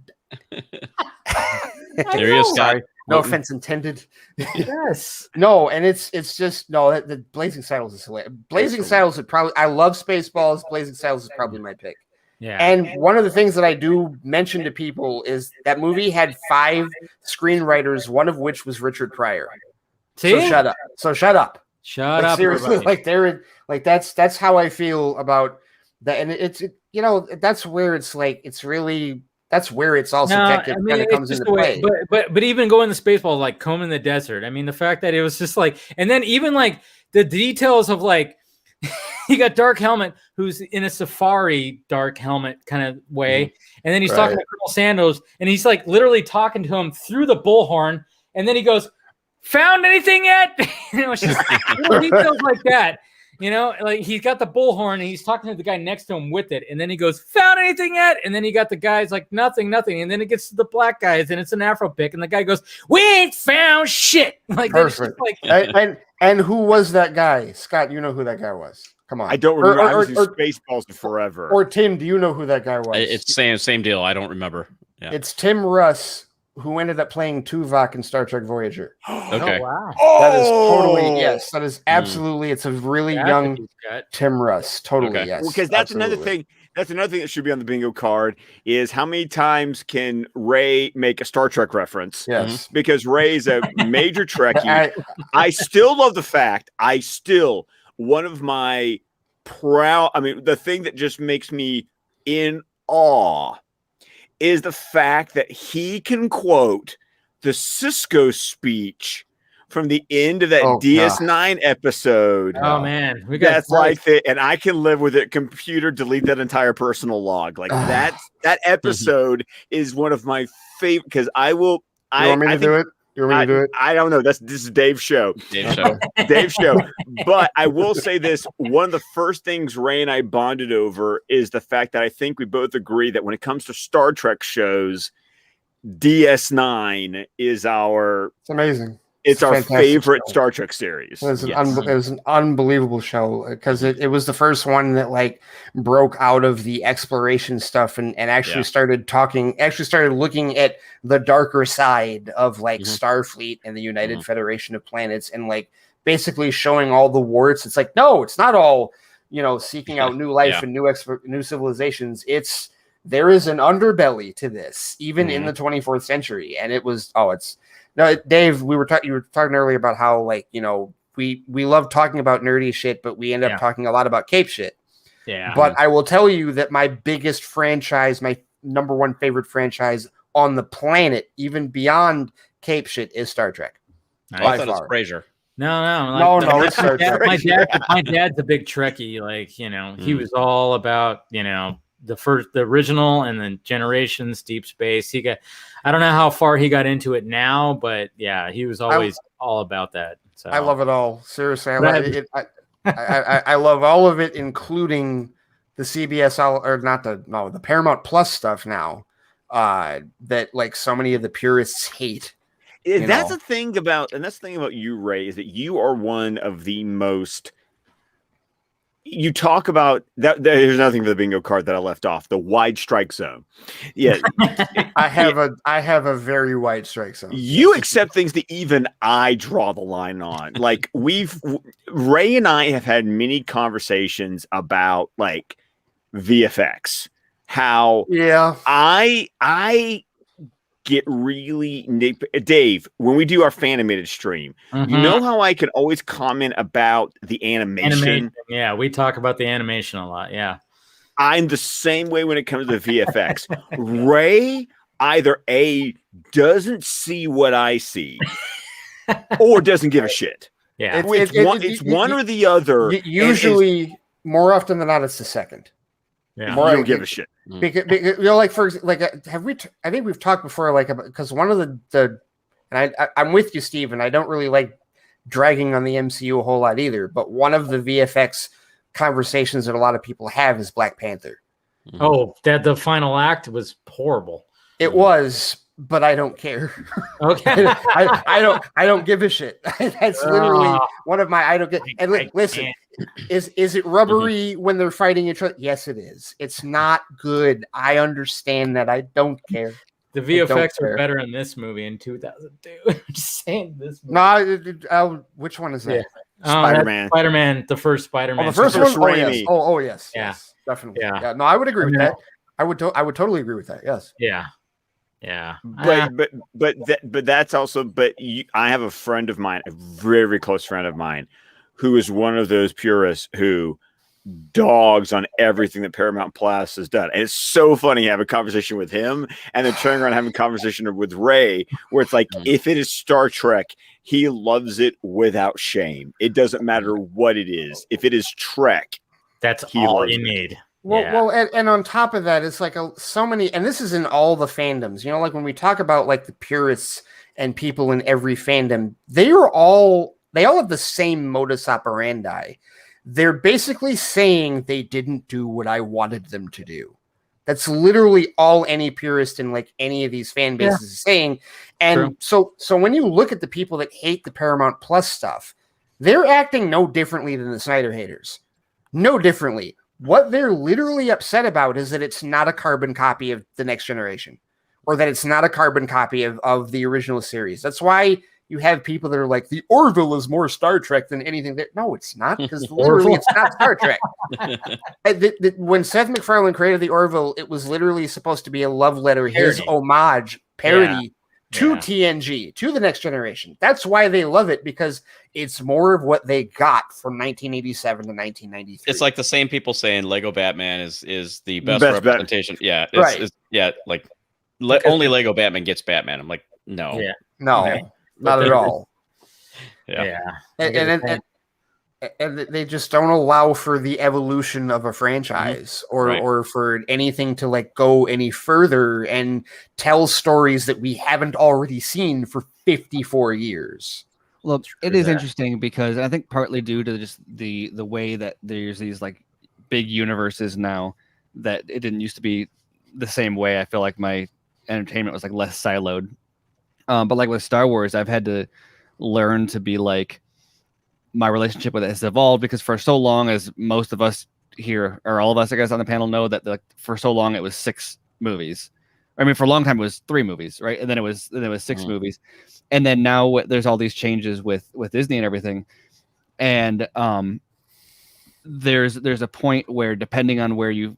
[SPEAKER 6] There he is, Scott.
[SPEAKER 4] No offense intended.
[SPEAKER 3] Yes.
[SPEAKER 4] No, and it's just no. The Blazing Saddles is hilarious. Blazing Saddles would probably. I love Spaceballs. Blazing Saddles is probably my pick.
[SPEAKER 3] Yeah.
[SPEAKER 4] And one of the things that I do mention to people is that movie had 5 screenwriters, one of which was Richard Pryor.
[SPEAKER 3] See?
[SPEAKER 4] So shut up.
[SPEAKER 3] Shut up.
[SPEAKER 4] Seriously,
[SPEAKER 3] Everybody.
[SPEAKER 4] they're that's how I feel about that. And it's that's where it's like that's where it's all subjective kind of comes into play.
[SPEAKER 3] But even going to Spaceballs, like combing the desert. I mean, the fact that it was just like, and then even like the details of like, you got Dark Helmet, who's in a safari Dark Helmet kind of way, and then he's talking to Colonel Sandoz, and he's like literally talking to him through the bullhorn, and then he goes, "Found anything yet?" It's just little details like that. Like he's got the bullhorn and he's talking to the guy next to him with it. And then he goes, "Found anything yet?" And then you got the guys like, nothing. And then it gets to the black guys and it's an Afro pick. And the guy goes, "We ain't found shit." Like,
[SPEAKER 4] perfect. Like, and who was that guy? Scott, you know who that guy was? Come on.
[SPEAKER 7] I don't remember. I was in Spaceballs forever.
[SPEAKER 4] Or Tim, do you know who that guy was?
[SPEAKER 6] It's same deal. I don't remember. Yeah.
[SPEAKER 4] It's Tim Russ, who ended up playing Tuvok in Star Trek Voyager.
[SPEAKER 6] Okay.
[SPEAKER 3] Oh, wow.
[SPEAKER 4] That is totally, yes. That is absolutely, it's a really young Tim Russ. Totally, yes.
[SPEAKER 7] Well, because that's another thing. That's another thing that should be on the bingo card is how many times can Ray make a Star Trek reference?
[SPEAKER 4] Yes.
[SPEAKER 7] Because Ray's a major Trekkie. I still love the fact, one of my the thing that just makes me in awe is the fact that he can quote the Cisco speech from the end of that DS9 episode.
[SPEAKER 3] Oh man, we got
[SPEAKER 7] that's like that, and I can live with it. Computer, delete that entire personal log. Like that episode is one of my favorite because I will.
[SPEAKER 4] You want me to do it? You want me to do it?
[SPEAKER 7] I don't know. This is Dave's show. Dave's show. But I will say this: one of the first things Ray and I bonded over is the fact that I think we both agree that when it comes to Star Trek shows, DS9 is our.
[SPEAKER 4] It's amazing.
[SPEAKER 7] It's our favorite Star Trek series.
[SPEAKER 4] It was an unbelievable show because it was the first one that like broke out of the exploration stuff and actually started looking at the darker side of like Starfleet and the United Federation of Planets and like basically showing all the warts. It's like, no, it's not all, seeking out new life and new civilizations. There is an underbelly to this, even in the 24th century. And no, Dave, you were talking earlier about how like, we love talking about nerdy shit, but we end up talking a lot about cape shit.
[SPEAKER 3] Yeah.
[SPEAKER 4] But I will tell you that my biggest franchise, my number one favorite franchise on the planet, even beyond cape shit, is Star Trek.
[SPEAKER 6] I thought it was Frasier.
[SPEAKER 3] No.
[SPEAKER 4] It's Star Trek.
[SPEAKER 3] My dad's a big Trekkie. Like, he was all about, the original and then Generations, Deep Space. I don't know how far he got into it now, but yeah, he was always all about that. So
[SPEAKER 4] I love it all. Seriously, I love all of it, including the CBS the Paramount Plus stuff now. That like so many of the purists hate.
[SPEAKER 7] That's the thing about you, Ray, is that you are one of the most. You talk about that. There's nothing for the bingo card that I left off. The wide strike zone. Yeah,
[SPEAKER 4] I have a very wide strike zone.
[SPEAKER 7] You accept things that even I draw the line on. Like Ray and I have had many conversations about like VFX. How I get really Dave, when we do our Fanimated stream, you know how I can always comment about the animation?
[SPEAKER 3] Yeah, we talk about the animation a lot. Yeah.
[SPEAKER 7] I'm the same way when it comes to VFX. Ray either doesn't see what I see or doesn't give a shit.
[SPEAKER 3] Yeah.
[SPEAKER 7] It's one or the other.
[SPEAKER 4] Usually, more often than not, it's the second.
[SPEAKER 3] Yeah,
[SPEAKER 7] you don't give a shit.
[SPEAKER 4] Because I think we've talked before, like, because one of the and I'm with you, Steve, and I don't really like dragging on the MCU a whole lot either. But one of the VFX conversations that a lot of people have is Black Panther.
[SPEAKER 3] Oh, that the final act was horrible.
[SPEAKER 4] It was, but I don't care.
[SPEAKER 3] Okay,
[SPEAKER 4] I don't give a shit. That's literally one of my I don't get. And listen, is it rubbery when they're fighting each other? Yes, it is. It's not good. I understand that. I don't care.
[SPEAKER 3] The VFX are better in this movie in 2002. I'm just saying this movie.
[SPEAKER 4] No, which one is that?
[SPEAKER 3] Yeah.
[SPEAKER 7] Spider-Man.
[SPEAKER 3] Spider-Man, the first Spider-Man.
[SPEAKER 4] Oh, the first one.
[SPEAKER 7] Raimi.
[SPEAKER 4] Oh, yes.
[SPEAKER 3] Yeah.
[SPEAKER 4] Yes, definitely.
[SPEAKER 3] Yeah.
[SPEAKER 4] Yeah. No, I would agree with that. I would totally agree with that. Yes.
[SPEAKER 3] Yeah. Yeah.
[SPEAKER 7] But that's also. I have a friend of mine, a very, very close friend of mine, who is one of those purists who dogs on everything that Paramount Plus has done. And it's so funny having a conversation with him and then turning around and having a conversation with Ray, where it's like, if it is Star Trek, he loves it without shame. It doesn't matter what it is. If it is Trek,
[SPEAKER 3] that's all you need.
[SPEAKER 4] Well, and on top of that, it's like so many, and this is in all the fandoms, like when we talk about like the purists and people in every fandom, they all have the same modus operandi. They're basically saying they didn't do what I wanted them to do. That's literally all any purist in like any of these fan bases is saying. And so when you look at the people that hate the Paramount Plus stuff, they're acting no differently than the Snyder haters. No differently. What they're literally upset about is that it's not a carbon copy of The Next Generation, or that it's not a carbon copy of the original series. That's why you have people that are like, the Orville is more Star Trek than anything. No, it's not, because literally it's not Star Trek. When Seth MacFarlane created the Orville, it was literally supposed to be a love letter, his homage, parody to TNG, to The Next Generation. That's why they love it, because it's more of what they got from 1987 to 1993.
[SPEAKER 6] It's like the same people saying Lego Batman is the best representation. Yeah, only Lego Batman gets Batman. I'm like, no.
[SPEAKER 3] Yeah.
[SPEAKER 4] No. Not at all.
[SPEAKER 6] Yeah.
[SPEAKER 4] And they just don't allow for the evolution of a franchise or for anything to like go any further and tell stories that we haven't already seen for 54 years.
[SPEAKER 8] Well, it is interesting because I think partly due to just the way that there's these like big universes now, that it didn't used to be the same way. I feel like my entertainment was like less siloed. But like with Star Wars, I've had to learn to be like, my relationship with it has evolved, because for so long, as most of us here, or all of us, I guess, on the panel know, that for so long it was 6 movies. I mean, for a long time it was 3 movies, right? And then it was 6 movies, and then now there's all these changes with Disney and everything, and there's a point where, depending on where you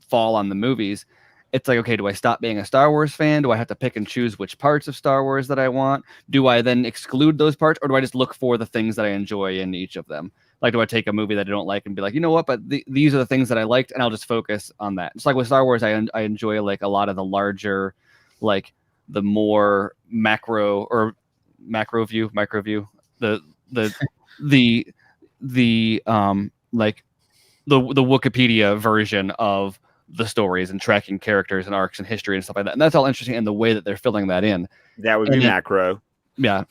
[SPEAKER 8] fall on the movies, it's like, okay, do I stop being a Star Wars fan? Do I have to pick and choose which parts of Star Wars that I want? Do I then exclude those parts, or do I just look for the things that I enjoy in each of them? Like, do I take a movie that I don't like and be like, you know what, but these are the things that I liked, and I'll just focus on that. It's like with Star Wars, I enjoy like a lot of the larger, like the more macro view, the like the Wikipedia version of the stories and tracking characters and arcs and history and stuff like that. And that's all interesting in the way that they're filling that in.
[SPEAKER 7] That would be macro. Yeah.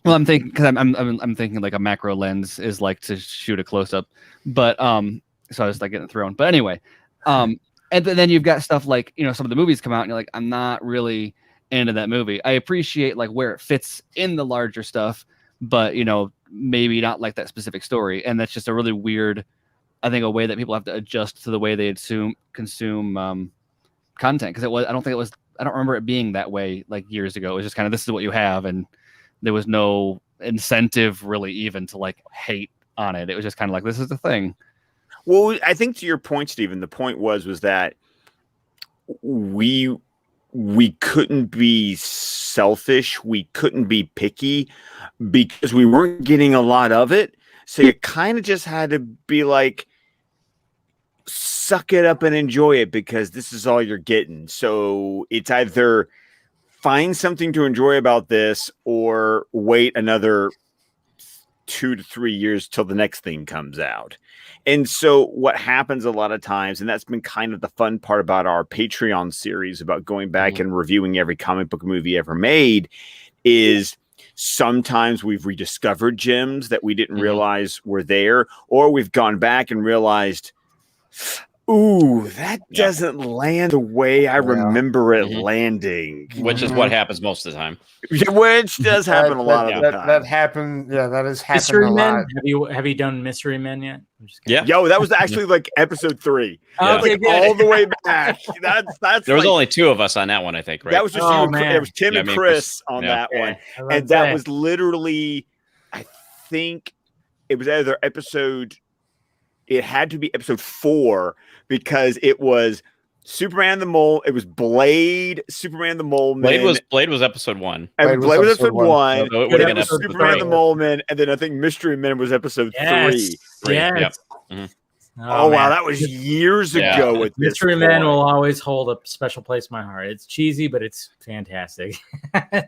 [SPEAKER 8] Well, I'm thinking, because I'm thinking like a macro lens is like to shoot a close up, but so I was like getting thrown. But anyway, and then you've got stuff like, some of the movies come out and you're like, I'm not really into that movie. I appreciate like where it fits in the larger stuff, but maybe not like that specific story. And that's just a really weird, I think, a way that people have to adjust to the way they consume content. Because I don't remember it being that way like years ago. It was just kind of, this is what you have, and there was no incentive really even to like hate on it. It was just kind of like, this is the thing.
[SPEAKER 7] Well, I think to your point, Stephen, the point was that we couldn't be selfish, we couldn't be picky, because we weren't getting a lot of it. So you kind of just had to be like, suck it up and enjoy it, because this is all you're getting. So it's either find something to enjoy about this, or wait another 2 to 3 years till the next thing comes out. And so what happens a lot of times, and that's been kind of the fun part about our Patreon series about going back and reviewing every comic book movie ever made, is sometimes we've rediscovered gems that we didn't realize were there, or we've gone back and realized, Ooh, that doesn't land the way I remember it landing.
[SPEAKER 6] Which is what happens most of the time.
[SPEAKER 7] Which does happen a lot of the time.
[SPEAKER 4] That happened. Yeah, that has happened
[SPEAKER 3] Mystery
[SPEAKER 4] a
[SPEAKER 3] Men.
[SPEAKER 4] lot.
[SPEAKER 3] Have you done Mystery Men yet?
[SPEAKER 6] Yeah.
[SPEAKER 7] Yo, that was actually like episode 3.
[SPEAKER 6] Yeah.
[SPEAKER 3] Okay,
[SPEAKER 7] Like
[SPEAKER 3] good.
[SPEAKER 7] all the way back. That's
[SPEAKER 6] There was
[SPEAKER 7] like,
[SPEAKER 6] only 2 of us on that one, I think, right?
[SPEAKER 7] that was just
[SPEAKER 3] Oh,
[SPEAKER 7] you. And
[SPEAKER 3] man.
[SPEAKER 7] it was Tim
[SPEAKER 6] Yeah,
[SPEAKER 7] and
[SPEAKER 6] me and
[SPEAKER 7] Chris
[SPEAKER 6] Chris.
[SPEAKER 7] on
[SPEAKER 6] Yeah.
[SPEAKER 7] that one,
[SPEAKER 3] I was about
[SPEAKER 7] and
[SPEAKER 3] to
[SPEAKER 7] that
[SPEAKER 3] say.
[SPEAKER 7] was literally, I think it was either episode. It had to be episode 4 because it was Superman the Mole. It was Blade, Superman the Mole Man.
[SPEAKER 6] Blade was episode 1.
[SPEAKER 7] And Blade was episode 1.
[SPEAKER 6] So it would have
[SPEAKER 7] Then
[SPEAKER 6] been
[SPEAKER 7] was
[SPEAKER 6] episode
[SPEAKER 7] Superman
[SPEAKER 6] 3.
[SPEAKER 7] the Mole Man, and then I think Mystery Men was episode 3.
[SPEAKER 3] Yes.
[SPEAKER 6] Yep. Mhm.
[SPEAKER 7] Oh, wow,
[SPEAKER 3] man.
[SPEAKER 7] that was years ago. At this
[SPEAKER 3] Mystery Men
[SPEAKER 7] point.
[SPEAKER 3] will always hold a special place in my heart. It's cheesy, but it's fantastic. I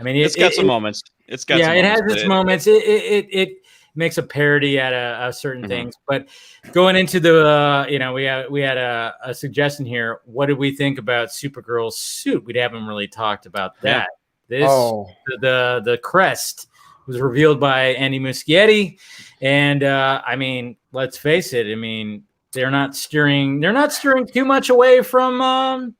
[SPEAKER 3] mean,
[SPEAKER 6] It's got some moments. It's got some
[SPEAKER 3] it has
[SPEAKER 6] moments,
[SPEAKER 3] its
[SPEAKER 6] but
[SPEAKER 3] moments. It makes a parody at a certain
[SPEAKER 6] Mhm.
[SPEAKER 3] things. But going into the, we had a suggestion here. What did we think about Supergirl's suit? We haven't really talked about that. This the crest was revealed by Andy Muschietti, and I mean, let's face it. I mean, they're not steering too much away from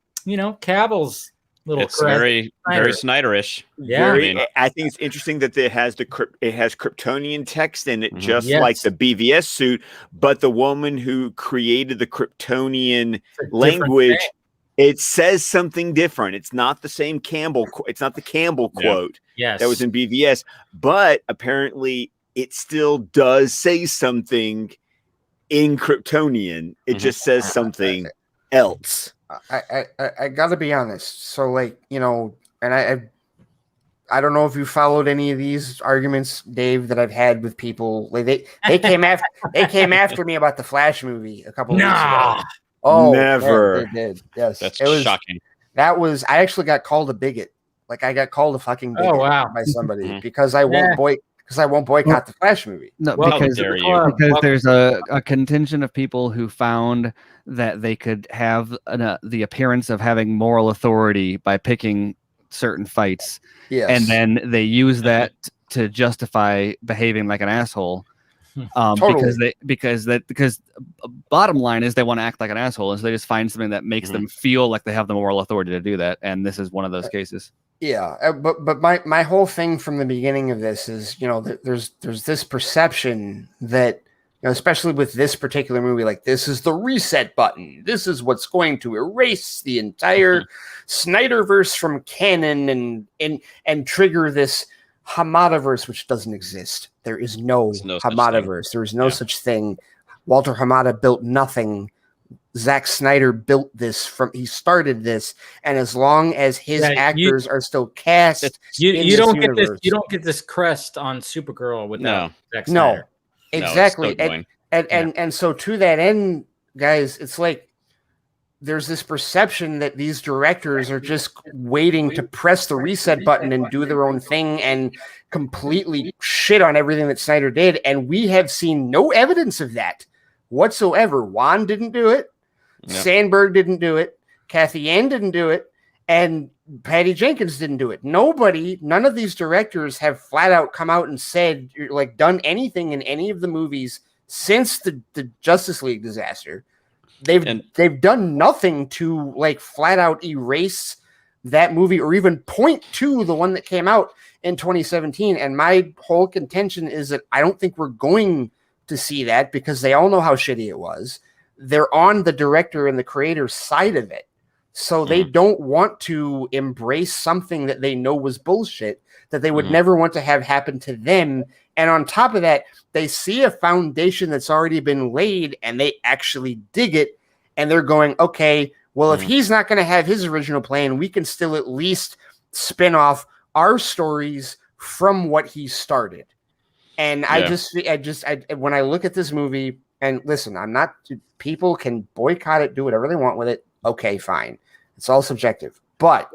[SPEAKER 3] Cavill's little
[SPEAKER 6] it's
[SPEAKER 3] crest.
[SPEAKER 6] very Snyderish.
[SPEAKER 3] Yeah.
[SPEAKER 7] I think it's interesting that it has Kryptonian text in it,
[SPEAKER 6] Mhm.
[SPEAKER 7] just
[SPEAKER 3] Yes.
[SPEAKER 7] like the BVS suit. But the woman who created the Kryptonian language, it says something different. It's not the same Campbell. It's not the Campbell quote
[SPEAKER 3] Yes.
[SPEAKER 7] that was in BVS, but apparently it still does say something in Kryptonian. It just says something else.
[SPEAKER 4] I gotta be honest. So, like, and I don't know if you followed any of these arguments, Dave, that I've had with people. Like they came after me about the Flash movie a couple weeks ago. Oh,
[SPEAKER 7] never.
[SPEAKER 4] Yeah, they did. Yes,
[SPEAKER 6] That's
[SPEAKER 4] it was
[SPEAKER 6] shocking.
[SPEAKER 4] That was. I actually got called a bigot. Like, I got called a fucking bigot by somebody because I won't boycott the Flash movie.
[SPEAKER 8] No,
[SPEAKER 6] Well,
[SPEAKER 8] because
[SPEAKER 6] dare you.
[SPEAKER 8] there's a contingent of people who found that they could have the appearance of having moral authority by picking certain fights,
[SPEAKER 4] Yes.
[SPEAKER 8] and then they use that to justify behaving like an asshole.
[SPEAKER 4] Totally.
[SPEAKER 8] Because bottom line is they want to act like an asshole, and so they just find something that makes them feel like they have the moral authority to do that, and this is one of those cases.
[SPEAKER 4] Yeah, but my whole thing from the beginning of this is, there's this perception that, especially with this particular movie, like, this is the reset button. This is what's going to erase the entire Snyder Verse from canon and trigger this Hamada-verse, which doesn't exist. There is no Hamada-verse. There is no such thing. Walter Hamada built nothing. Zack Snyder built this he started this, and as long as his actors are still cast,
[SPEAKER 3] you don't get this crest on Supergirl without Zack Snyder.
[SPEAKER 4] No, exactly. And so to that end, guys, it's like there's this perception that these directors are just waiting to press the reset button and do their own thing and completely shit on everything that Snyder did, and we have seen no evidence of that whatsoever. Juan didn't do it. Yep. Sandberg didn't do it. Kathy Ann didn't do it. And Patty Jenkins didn't do it. None of these directors have flat out come out and said, like, done anything in any of the movies since the Justice League disaster. They've done nothing to, like, flat out erase that movie or even point to the one that came out in 2017. And my whole contention is that I don't think we're going to see that because they all know how shitty it was. They're on the director and the creator side of it. So they don't want to embrace something that they know was bullshit, that they would never want to have happen to them. And on top of that, they see a foundation that's already been laid and they actually dig it. And they're going, okay, well, if he's not going to have his original plan, we can still at least spin off our stories from what he started. And I when I look at this movie, and listen, people can boycott it, do whatever they want with it. Okay, fine. It's all subjective. But,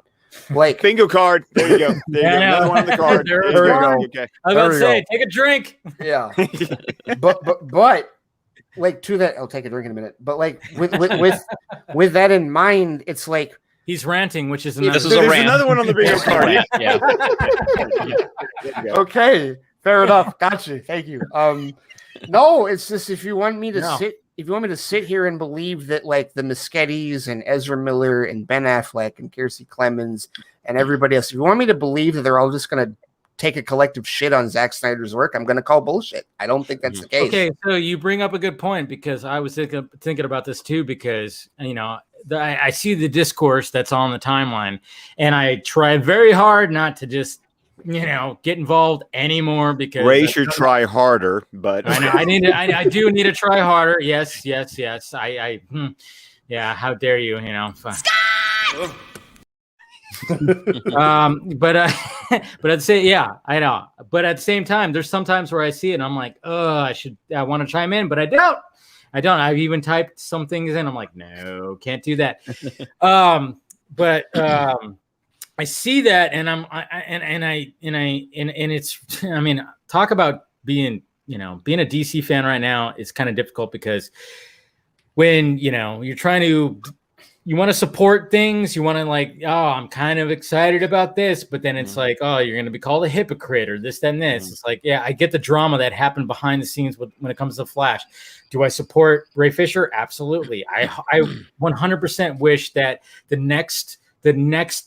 [SPEAKER 4] like,
[SPEAKER 7] bingo card. There you go. There you go. Another one on the card.
[SPEAKER 3] There
[SPEAKER 7] you go.
[SPEAKER 3] Okay. I was about to say, take a drink.
[SPEAKER 4] Yeah. but like, to that, I'll take a drink in a minute. But, like, with that in mind, it's like,
[SPEAKER 3] he's ranting, which is
[SPEAKER 7] there's another one on the bingo card.
[SPEAKER 4] Yeah. Okay. Fair enough. Gotcha. Thank you. No, it's just if you want me to to sit here and believe that like the Muschiettis and Ezra Miller and Ben Affleck and Kiersey Clemens and everybody else, if you want me to believe that they're all just going to take a collective shit on Zack Snyder's work, I'm going to call bullshit. I don't think that's the case.
[SPEAKER 3] Okay, so you bring up a good point, because I was thinking about this too, because, you know, I see the discourse that's on the timeline, and I try very hard not to just, you know, get involved anymore, because
[SPEAKER 7] Ray should try harder, but
[SPEAKER 3] I know I do need to try harder. Yes. Yeah. How dare you? You know. But I'd say, yeah, I know. But at the same time, there's sometimes where I see it and I'm like, oh, I want to chime in, but I don't. I've even typed some things in. I'm like, no, can't do that. But I see that, and it's, I mean, talk about being a DC fan right now is kind of difficult, because when, you know, you're trying to, you want to support things, you want to like, oh, I'm kind of excited about this, but then it's like, oh, you're going to be called a hypocrite or this, that, and this. It's like, yeah, I get the drama that happened behind the scenes when it comes to Flash. Do I support Ray Fisher? Absolutely. I 100% wish that the next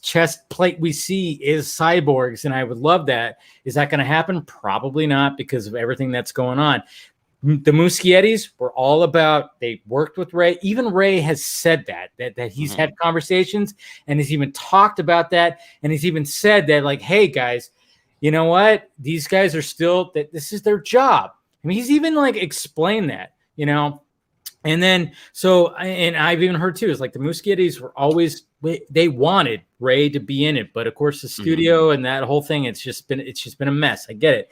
[SPEAKER 3] chest plate we see is cyborgs, and I would love that. Is that going to happen? Probably not, because of everything that's going on. The Muschiettis were all about, they worked with Ray. Even Ray has said that he's had conversations, and he's even talked about that. And he's even said that, like, hey guys, you know what? These guys are still, that this is their job. I mean, he's even like explained that, you know? And then, so, and I've even heard too, is like the Muschiettis were always, they wanted Ray to be in it, but of course the studio and that whole thing, it's just been a mess. I get it.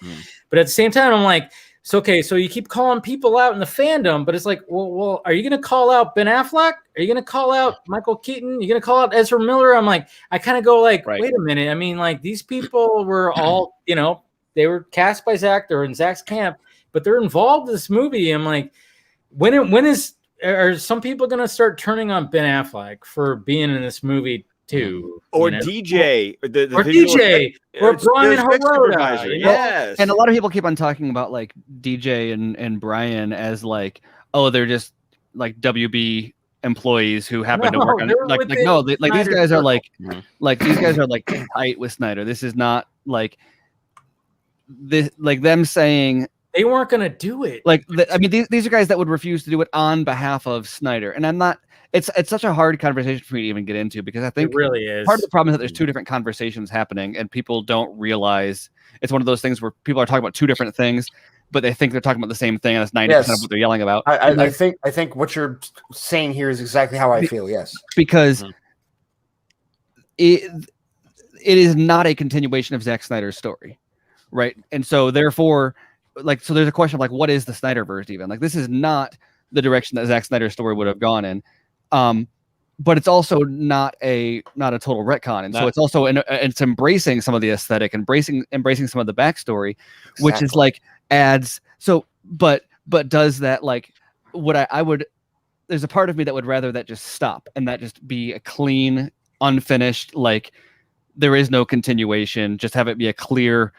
[SPEAKER 3] But at the same time, I'm like, it's okay. So you keep calling people out in the fandom, but it's like, well, are you going to call out Ben Affleck? Are you going to call out Michael Keaton? Are you going to call out Ezra Miller? I'm like, I kind of go like, wait a minute. I mean, like, these people were all, you know, they were cast by Zack, they're in Zack's camp, but they're involved in this movie. I'm like, are some people going to start turning on Ben Affleck for being in this movie too?
[SPEAKER 7] Or
[SPEAKER 3] you know?
[SPEAKER 7] DJ,
[SPEAKER 3] or DJ, or Brian Hirota.
[SPEAKER 7] Yes.
[SPEAKER 8] And a lot of people keep on talking about like DJ and Brian as like, oh, they're just like WB employees who happen to work on it. These guys are like these guys are like tight with Snyder. This is not like this, like them saying
[SPEAKER 3] they weren't going to do it.
[SPEAKER 8] Like, I mean, these are guys that would refuse to do it on behalf of Snyder. And I'm not, it's such a hard conversation for me to even get into, because I think
[SPEAKER 3] it really is.
[SPEAKER 8] Part of the problem is that there's two different conversations happening, and people don't realize it's one of those things where people are talking about two different things, but they think they're talking about the same thing, and that's 90% of what they're yelling about.
[SPEAKER 4] I think what you're saying here is exactly how I feel. Yes,
[SPEAKER 8] because it is not a continuation of Zack Snyder's story, right? And so therefore, like, so there's a question of like, what is the Snyder Verse even? Like, this is not the direction that Zack Snyder's story would have gone in. But it's also not a total retcon, and so it's also it's embracing some of the aesthetic, embracing some of the backstory, which is like adds. So, but does that, like, what I would? There's a part of me that would rather that just stop and that just be a clean, unfinished, like there is no continuation. Just have it be a clear.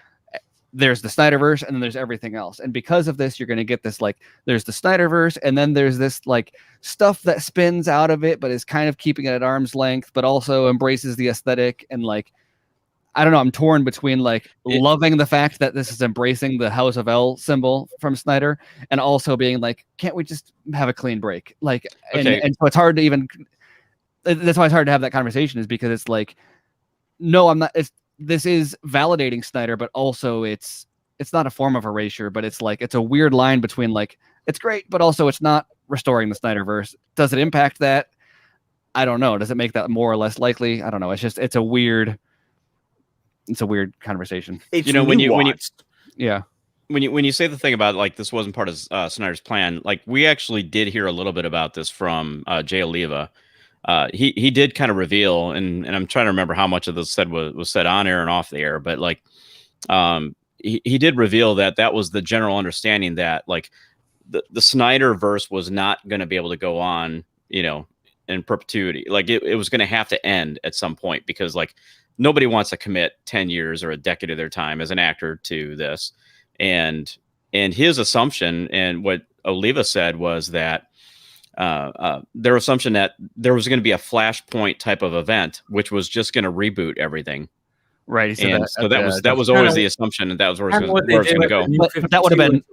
[SPEAKER 8] There's the Snyderverse, and then there's everything else. And because of this, you're going to get this, like, there's the Snyderverse, and then there's this, like, stuff that spins out of it, but is kind of keeping it at arm's length, but also embraces the aesthetic. And, like, I don't know, I'm torn between, like, loving the fact that this is embracing the House of L symbol from Snyder, and also being like, can't we just have a clean break? Like, and so it's hard to even, that's why it's hard to have that conversation, is because it's like, no, I'm not, this is validating Snyder, but also it's not a form of erasure, but it's like, it's a weird line between, like, it's great, but also it's not restoring the Snyderverse. Does it impact that? I don't know. Does it make that more or less likely? I don't know. It's just, it's a weird conversation.
[SPEAKER 7] It's
[SPEAKER 6] when you say the thing about, like, this wasn't part of Snyder's plan, like, we actually did hear a little bit about this from Jay Oliva. He did kind of reveal, and I'm trying to remember how much of this was said on air and off the air, but like, he did reveal that was the general understanding, that like the Snyder verse was not going to be able to go on, you know, in perpetuity. Like it was going to have to end at some point, because like nobody wants to commit 10 years or a decade of their time as an actor to this. And his assumption, and what Oliva said, was that their assumption that there was going to be a Flashpoint type of event, which was just going to reboot everything.
[SPEAKER 8] Right. He said
[SPEAKER 6] And
[SPEAKER 8] that,
[SPEAKER 6] so that was always the assumption that was where it was going to go.
[SPEAKER 8] But that would have been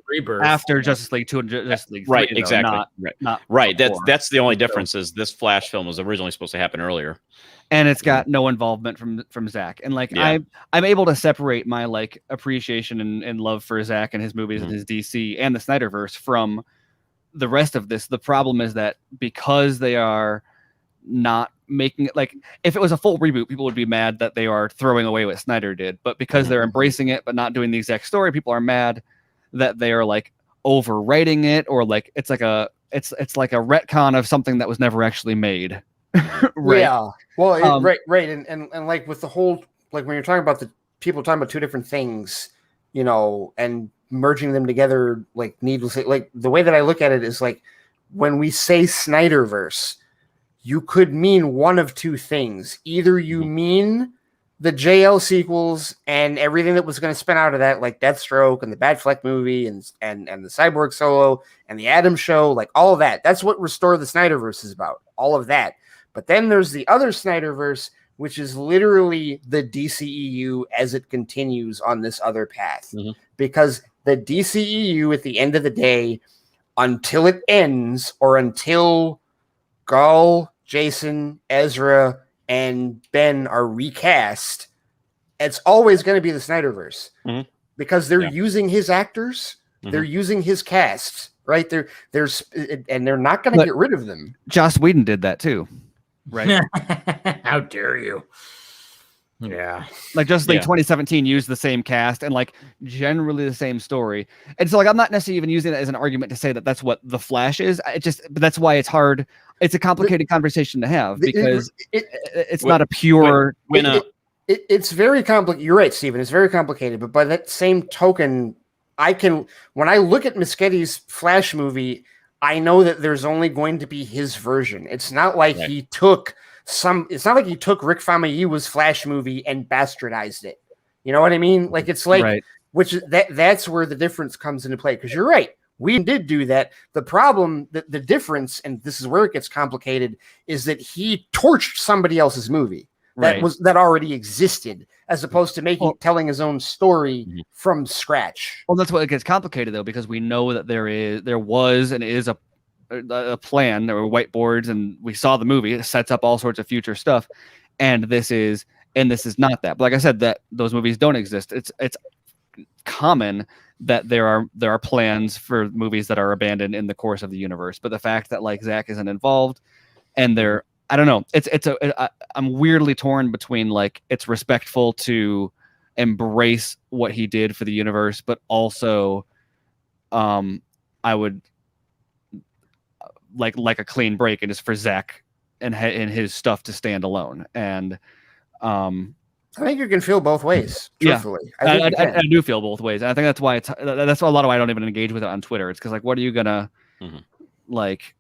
[SPEAKER 8] after Justice League 2 and Justice League 3,
[SPEAKER 6] Right,
[SPEAKER 8] though,
[SPEAKER 6] exactly.
[SPEAKER 8] not
[SPEAKER 6] right.
[SPEAKER 8] before.
[SPEAKER 6] That's the only difference is this Flash film was originally supposed to happen earlier.
[SPEAKER 8] And it's got no involvement from Zach. And like I'm able to separate my like appreciation and love for Zach and his movies and his DC and the Snyderverse from the rest of this. The problem is that because they are not making it, like if it was a full reboot, people would be mad that they are throwing away what Snyder did. But because they're embracing it but not doing the exact story, people are mad that they are like overwriting it, or like it's like a retcon of something that was never actually made.
[SPEAKER 4] Right. Yeah. Well, right. And like with the whole, like when you're talking about the people talking about two different things, you know, and merging them together, like needlessly, like the way that I look at it is like when we say Snyderverse, you could mean one of two things. Either you mean the JL sequels and everything that was going to spin out of that, like Deathstroke and the Batfleck movie and the Cyborg solo and the Adam show, like all of that. That's what Restore the Snyderverse is about. All of that. But then there's the other Snyderverse, which is literally the DCEU as it continues on this other path. Because the DCEU at the end of the day, until it ends, or until Gull, Jason, Ezra, and Ben are recast, it's always going to be the Snyderverse. Because they're using his actors, they're using his cast, right? They're not going to get rid of them.
[SPEAKER 8] Joss Whedon did that too. Right.
[SPEAKER 3] How dare you? Yeah.
[SPEAKER 8] Like Justice League 2017 used the same cast and like generally the same story. And so like I'm not necessarily even using that as an argument to say that that's what the Flash is. But that's why it's hard. It's a complicated conversation to have because it's not a pure
[SPEAKER 4] it's very complicated. You're right, Stephen. It's very complicated, but by that same token, when I look at Muschietti's Flash movie, I know that there's only going to be his version. It's not like he took it's not like he took Rick Famuyiwa's Flash movie and bastardized it. You know what I mean? Like it's like which that's where the difference comes into play. Because you're right. We did do that. The problem, the difference, and this is where it gets complicated, is that he torched somebody else's movie that already existed, as opposed to telling his own story from scratch.
[SPEAKER 8] Well, that's what it gets complicated though, because we know that there was and is a plan. There were whiteboards, and we saw the movie. It sets up all sorts of future stuff, and this is not that. But like I said, that those movies don't exist. It's common that there are plans for movies that are abandoned in the course of the universe. But the fact that like Zach isn't involved, and I don't know. I'm weirdly torn between like it's respectful to embrace what he did for the universe, but also, I would like a clean break and just for Zach and his stuff to stand alone. And
[SPEAKER 4] I think you can feel both ways. Truthfully,
[SPEAKER 8] I do feel both ways. And I think that's why that's a lot of why I don't even engage with it on Twitter. It's because like, what are you gonna like?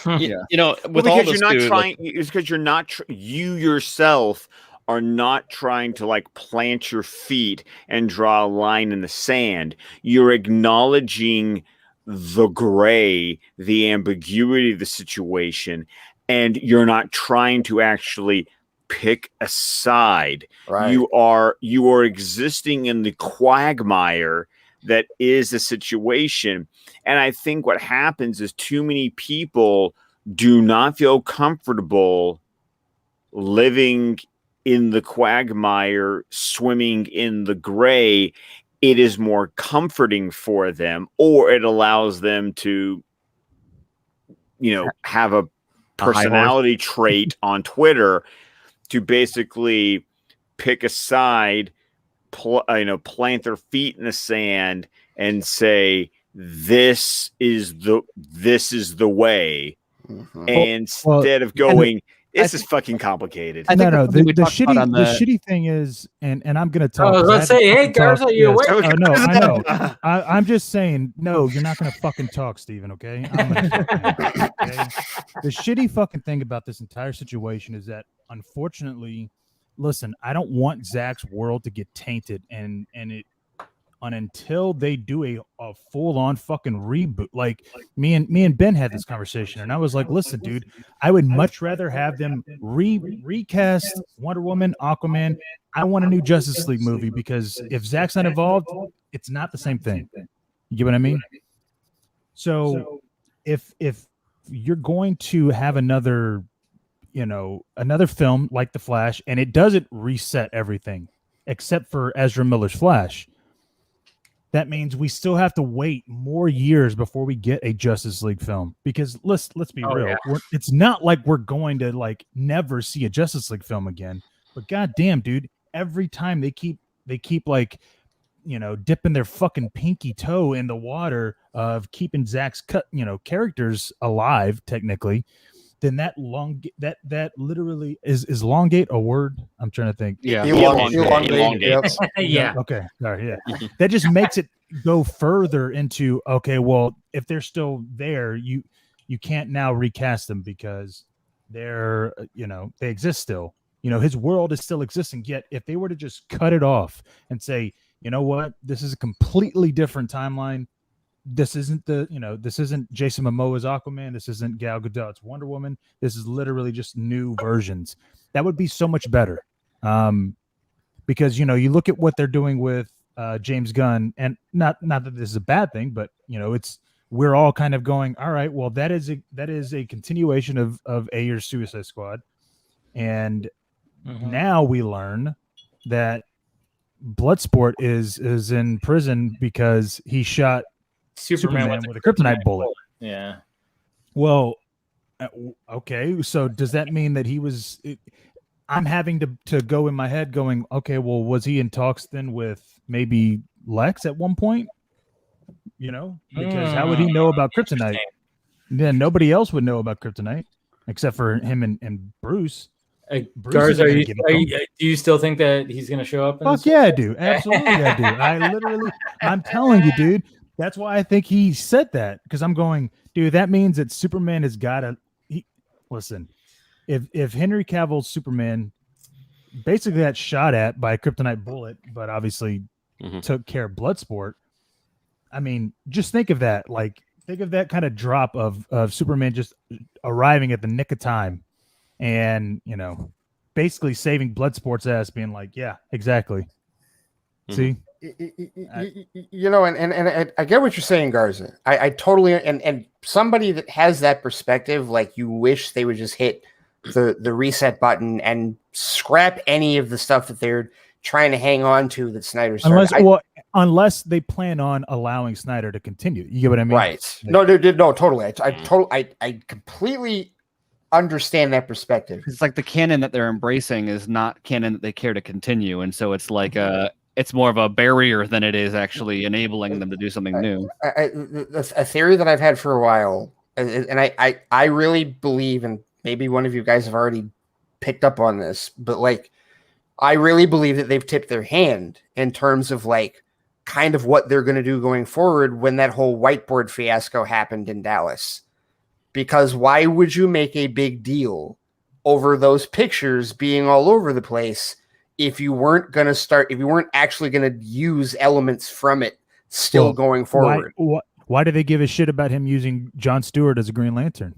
[SPEAKER 6] You know, with all this,
[SPEAKER 7] it's because you're not you yourself are not trying to like plant your feet and draw a line in the sand. You're acknowledging the gray, the ambiguity of the situation, and you're not trying to actually pick a side.
[SPEAKER 4] Right.
[SPEAKER 7] You are existing in the quagmire that is the situation. And I think what happens is too many people do not feel comfortable living in the quagmire, swimming in the gray. It is more comforting for them, or it allows them to, have a personality trait on Twitter to basically pick a side, plant their feet in the sand and say, this is the way. Instead of going, this is fucking complicated.
[SPEAKER 12] No. The shitty thing is, and I'm going to talk.
[SPEAKER 3] Let's say, hey, Garza, are you awake?
[SPEAKER 12] Oh, no, I know. I'm just saying, no, you're not going to fucking talk, Steven, okay? I'm gonna okay? The shitty fucking thing about this entire situation is that, unfortunately, listen, I don't want Zach's world to get tainted and it and until they do a full-on fucking reboot. Like me and Ben had this conversation, and I was like, listen, dude, I would much rather have them recast Wonder Woman, Aquaman. I want a new Justice League movie, because if Zack's not involved, it's not the same thing. You get what I mean? So if you're going to have another film like The Flash, and it doesn't reset everything except for Ezra Miller's Flash, that means we still have to wait more years before we get a Justice League film. Because let's be real, it's not like we're going to like never see a Justice League film again. But goddamn, dude, every time they keep like, dipping their fucking pinky toe in the water of keeping Zack's characters alive, technically, then that literally is elongate a word? I'm trying to think.
[SPEAKER 8] Yeah.
[SPEAKER 6] Elongate.
[SPEAKER 4] Yep.
[SPEAKER 3] Yeah.
[SPEAKER 12] Okay. All right. Yeah. That just makes it go further into, okay, well, if they're still there, you can't now recast them because they're, they exist still. His world is still existing. Yet if they were to just cut it off and say, you know what, this is a completely different timeline. This isn't this isn't Jason Momoa's Aquaman. This isn't Gal Gadot's Wonder Woman. This is literally just new versions. That would be so much better. Because, you look at what they're doing with James Gunn, and not that this is a bad thing, but we're all kind of going, all right, well, that is a continuation of Ayer's Suicide Squad. And now we learn that Bloodsport is in prison because he shot Superman with a kryptonite bullet.
[SPEAKER 3] Yeah.
[SPEAKER 12] Well, okay. So does that mean that he was? I'm having to go in my head going, okay, well, was he in talks then with maybe Lex at one point? Because how would he know about kryptonite? Then nobody else would know about kryptonite except for him and Bruce.
[SPEAKER 3] Garza, do you still think that he's going to show up?
[SPEAKER 12] Fuck yeah, I do. Absolutely, I do. I'm telling you, dude. That's why I think he said that, because I'm going, dude, that means that Superman has got to listen. If Henry Cavill's Superman basically got shot at by a kryptonite bullet, but obviously took care of Bloodsport, I mean, just think of that. Like, think of that kind of drop of Superman just arriving at the nick of time. And, basically saving Bloodsport's ass, being like, yeah, exactly. See?
[SPEAKER 4] And I get what you're saying, Garza. I totally, and somebody that has that perspective, like, you wish they would just hit the reset button and scrap any of the stuff that they're trying to hang on to that Snyder started.
[SPEAKER 12] Unless they plan on allowing Snyder to continue. You get what I mean?
[SPEAKER 4] Right. No, totally. I completely understand that perspective.
[SPEAKER 8] It's like the canon that they're embracing is not canon that they care to continue, and so it's like it's more of a barrier than it is actually enabling them to do something new.
[SPEAKER 4] A theory that I've had for a while, and I really believe, and maybe one of you guys have already picked up on this, but like, I really believe that they've tipped their hand in terms of like kind of what they're going to do going forward when that whole whiteboard fiasco happened in Dallas. Because why would you make a big deal over those pictures being all over the place if you weren't actually going to use elements from it still going forward?
[SPEAKER 12] Why do they give a shit about him using Jon Stewart as a Green Lantern?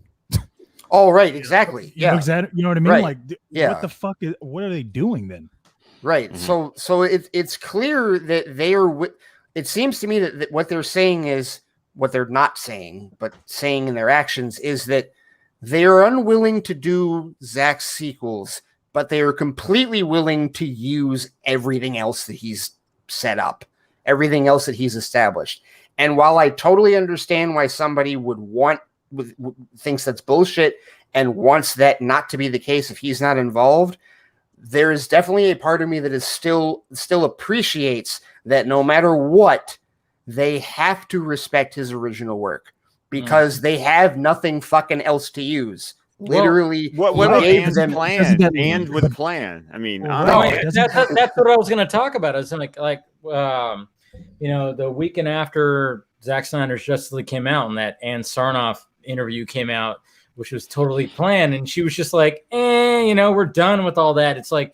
[SPEAKER 4] Oh, right. Exactly. Yeah.
[SPEAKER 12] You know what I mean?
[SPEAKER 4] Right.
[SPEAKER 12] Like, what the fuck what are they doing then?
[SPEAKER 4] Right. So it's clear that they are, it seems to me that what they're saying is, what they're not saying, but saying in their actions, is that they are unwilling to do Zack's sequels, but they are completely willing to use everything else that he's set up, everything else that he's established. And while I totally understand why somebody thinks that's bullshit and wants that not to be the case if he's not involved, there is definitely a part of me that is still appreciates that no matter what, they have to respect his original work because they have nothing fucking else to use. Literally,
[SPEAKER 7] what
[SPEAKER 4] gave them
[SPEAKER 7] and with a plan. I mean,
[SPEAKER 3] that's what I was going to talk about. It's like the weekend after Zack Snyder's Justice League came out and that Ann Sarnoff interview came out, which was totally planned, and she was just like, we're done with all that. It's like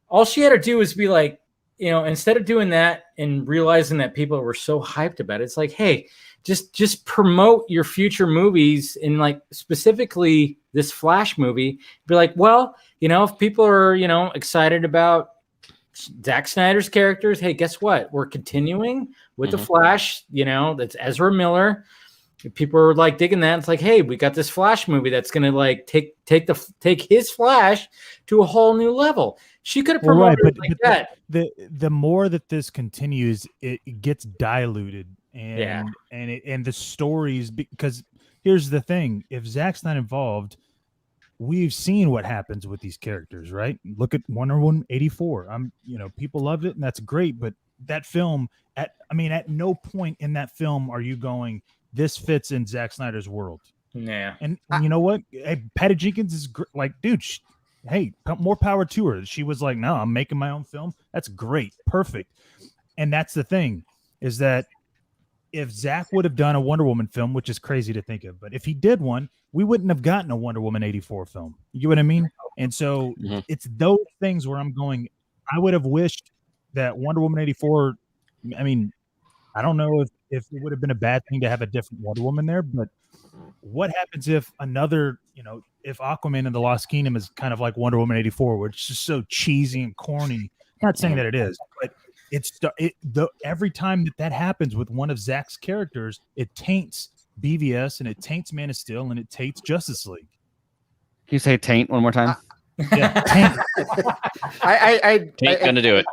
[SPEAKER 3] all she had to do was be like, instead of doing that and realizing that people were so hyped about it, it's like, hey, just promote your future movies, and like specifically this Flash movie. Be like, well, if people are excited about Zack Snyder's characters, hey, guess what? We're continuing with the Flash. That's Ezra Miller. If people are like digging that, it's like, hey, we got this Flash movie that's gonna like take his Flash to a whole new level. She could have promoted it like that.
[SPEAKER 12] The more that this continues, it gets diluted, and the stories, because here's the thing: if Zack's not involved, we've seen what happens with these characters, right? Look at Wonder Woman 84. People loved it, and that's great, but that film, at no point in that film are you going, this fits in Zack Snyder's world.
[SPEAKER 3] Yeah.
[SPEAKER 12] And you know what? Hey, Patty Jenkins is like, dude, hey, more power to her. She was like, no, I'm making my own film. That's great. Perfect. And that's the thing, is that if Zack would have done a Wonder Woman film, which is crazy to think of, but if he did one, we wouldn't have gotten a Wonder Woman 84 film. You know what I mean? And so it's those things where I'm going, I would have wished that Wonder Woman 84, I don't know if it would have been a bad thing to have a different Wonder Woman there, but what happens if another, if Aquaman and the Lost Kingdom is kind of like Wonder Woman 84, where it's just so cheesy and corny? Not saying that it is, but every time that happens with one of Zack's characters, it taints BVS and it taints Man of Steel and it taints Justice League.
[SPEAKER 8] Can you say taint one more time?
[SPEAKER 12] Yeah, taint.
[SPEAKER 6] Ain't gonna do it.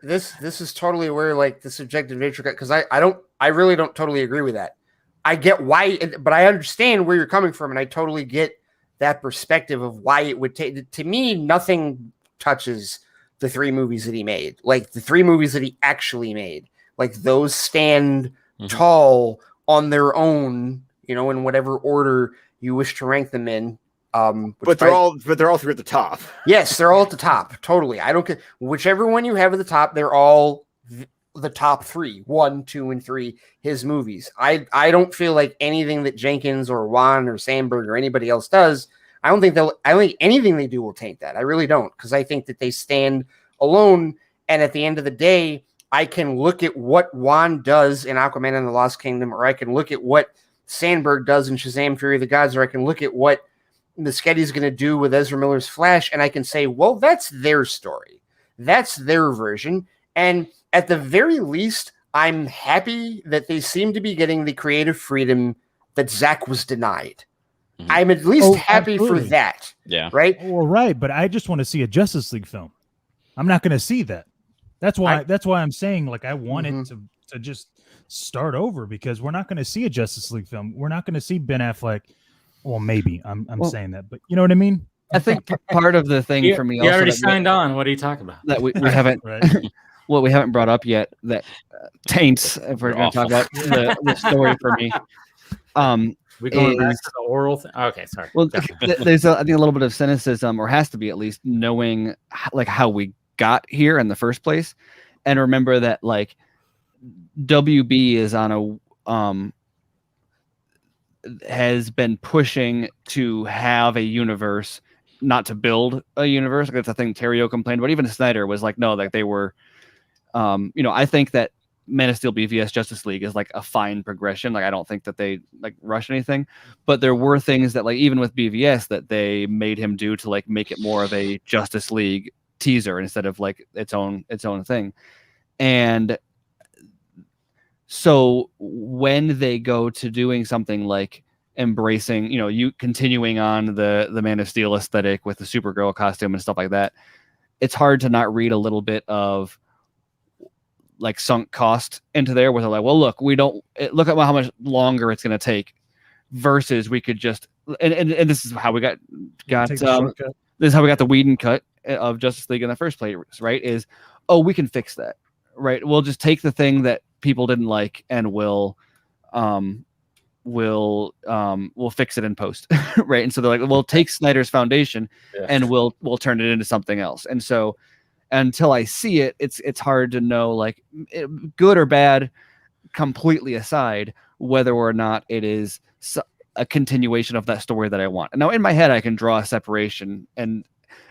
[SPEAKER 4] This is totally where like the subjective nature, because I really don't totally agree with that. I get why, but I understand where you're coming from, and I totally get that perspective of why it would take. To me, nothing touches the 3 movies that he made. Like the 3 movies that he actually made, like those stand tall on their own, in whatever order you wish to rank them in.
[SPEAKER 7] But they're all 3 at the top.
[SPEAKER 4] Yes, they're all at the top. Totally. I don't care whichever one you have at the top. They're all the top 3, 1, 2, and 3. His movies. I don't feel like anything that Jenkins or Wan or Sandberg or anybody else does. I don't think anything they do will taint that. I really don't, because I think that they stand alone. And at the end of the day, I can look at what Wan does in Aquaman and the Lost Kingdom, or I can look at what Sandberg does in Shazam: Fury of the Gods, or I can look at what Muschietti going to do with Ezra Miller's Flash, and I can say, well, that's their story. That's their version. And at the very least, I'm happy that they seem to be getting the creative freedom that Zack was denied. I'm at least happy for that.
[SPEAKER 6] Yeah.
[SPEAKER 4] Right?
[SPEAKER 12] Well, right. But I just want to see a Justice League film. I'm not going to see that. That's why I'm saying, like, I want it to just start over, because we're not going to see a Justice League film. We're not going to see Ben Affleck. Well, maybe I'm saying that, but you know what I mean?
[SPEAKER 8] I think part of the thing for me,
[SPEAKER 3] you already signed on. What are you talking about?
[SPEAKER 8] That we haven't, what we haven't brought up yet, that taints, if we're going to talk about the story for me.
[SPEAKER 3] We going back to the oral thing? Okay, sorry.
[SPEAKER 8] Well, there's I think a little bit of cynicism, or has to be at least, knowing like how we got here in the first place, and remember that like WB is on a has been pushing to have a universe, not to build a universe. Like, that's the thing Terrio complained about. Even Snyder was like, no, like they were, I think that Man of Steel, BVS, Justice League is like a fine progression. Like, I don't think that they like rush anything, but there were things that, like, even with BVS, that they made him do to like make it more of a Justice League teaser instead of like its own thing. And so when they go to doing something like embracing, you continuing on the Man of Steel aesthetic with the Supergirl costume and stuff like that, it's hard to not read a little bit of like sunk cost into there, where they're like, well, look, look at how much longer it's going to take, versus we could just, and this is how we got this is how we got the Whedon cut of Justice League in the first place, right? Is, we can fix that, right? We'll just take the thing that people didn't like and we'll fix it in post, right? And so they're like, we'll take Snyder's foundation and we'll turn it into something else. And so until I see it, it's hard to know, like, good or bad, completely aside, whether or not it is a continuation of that story that I want. And now in my head, I can draw a separation, and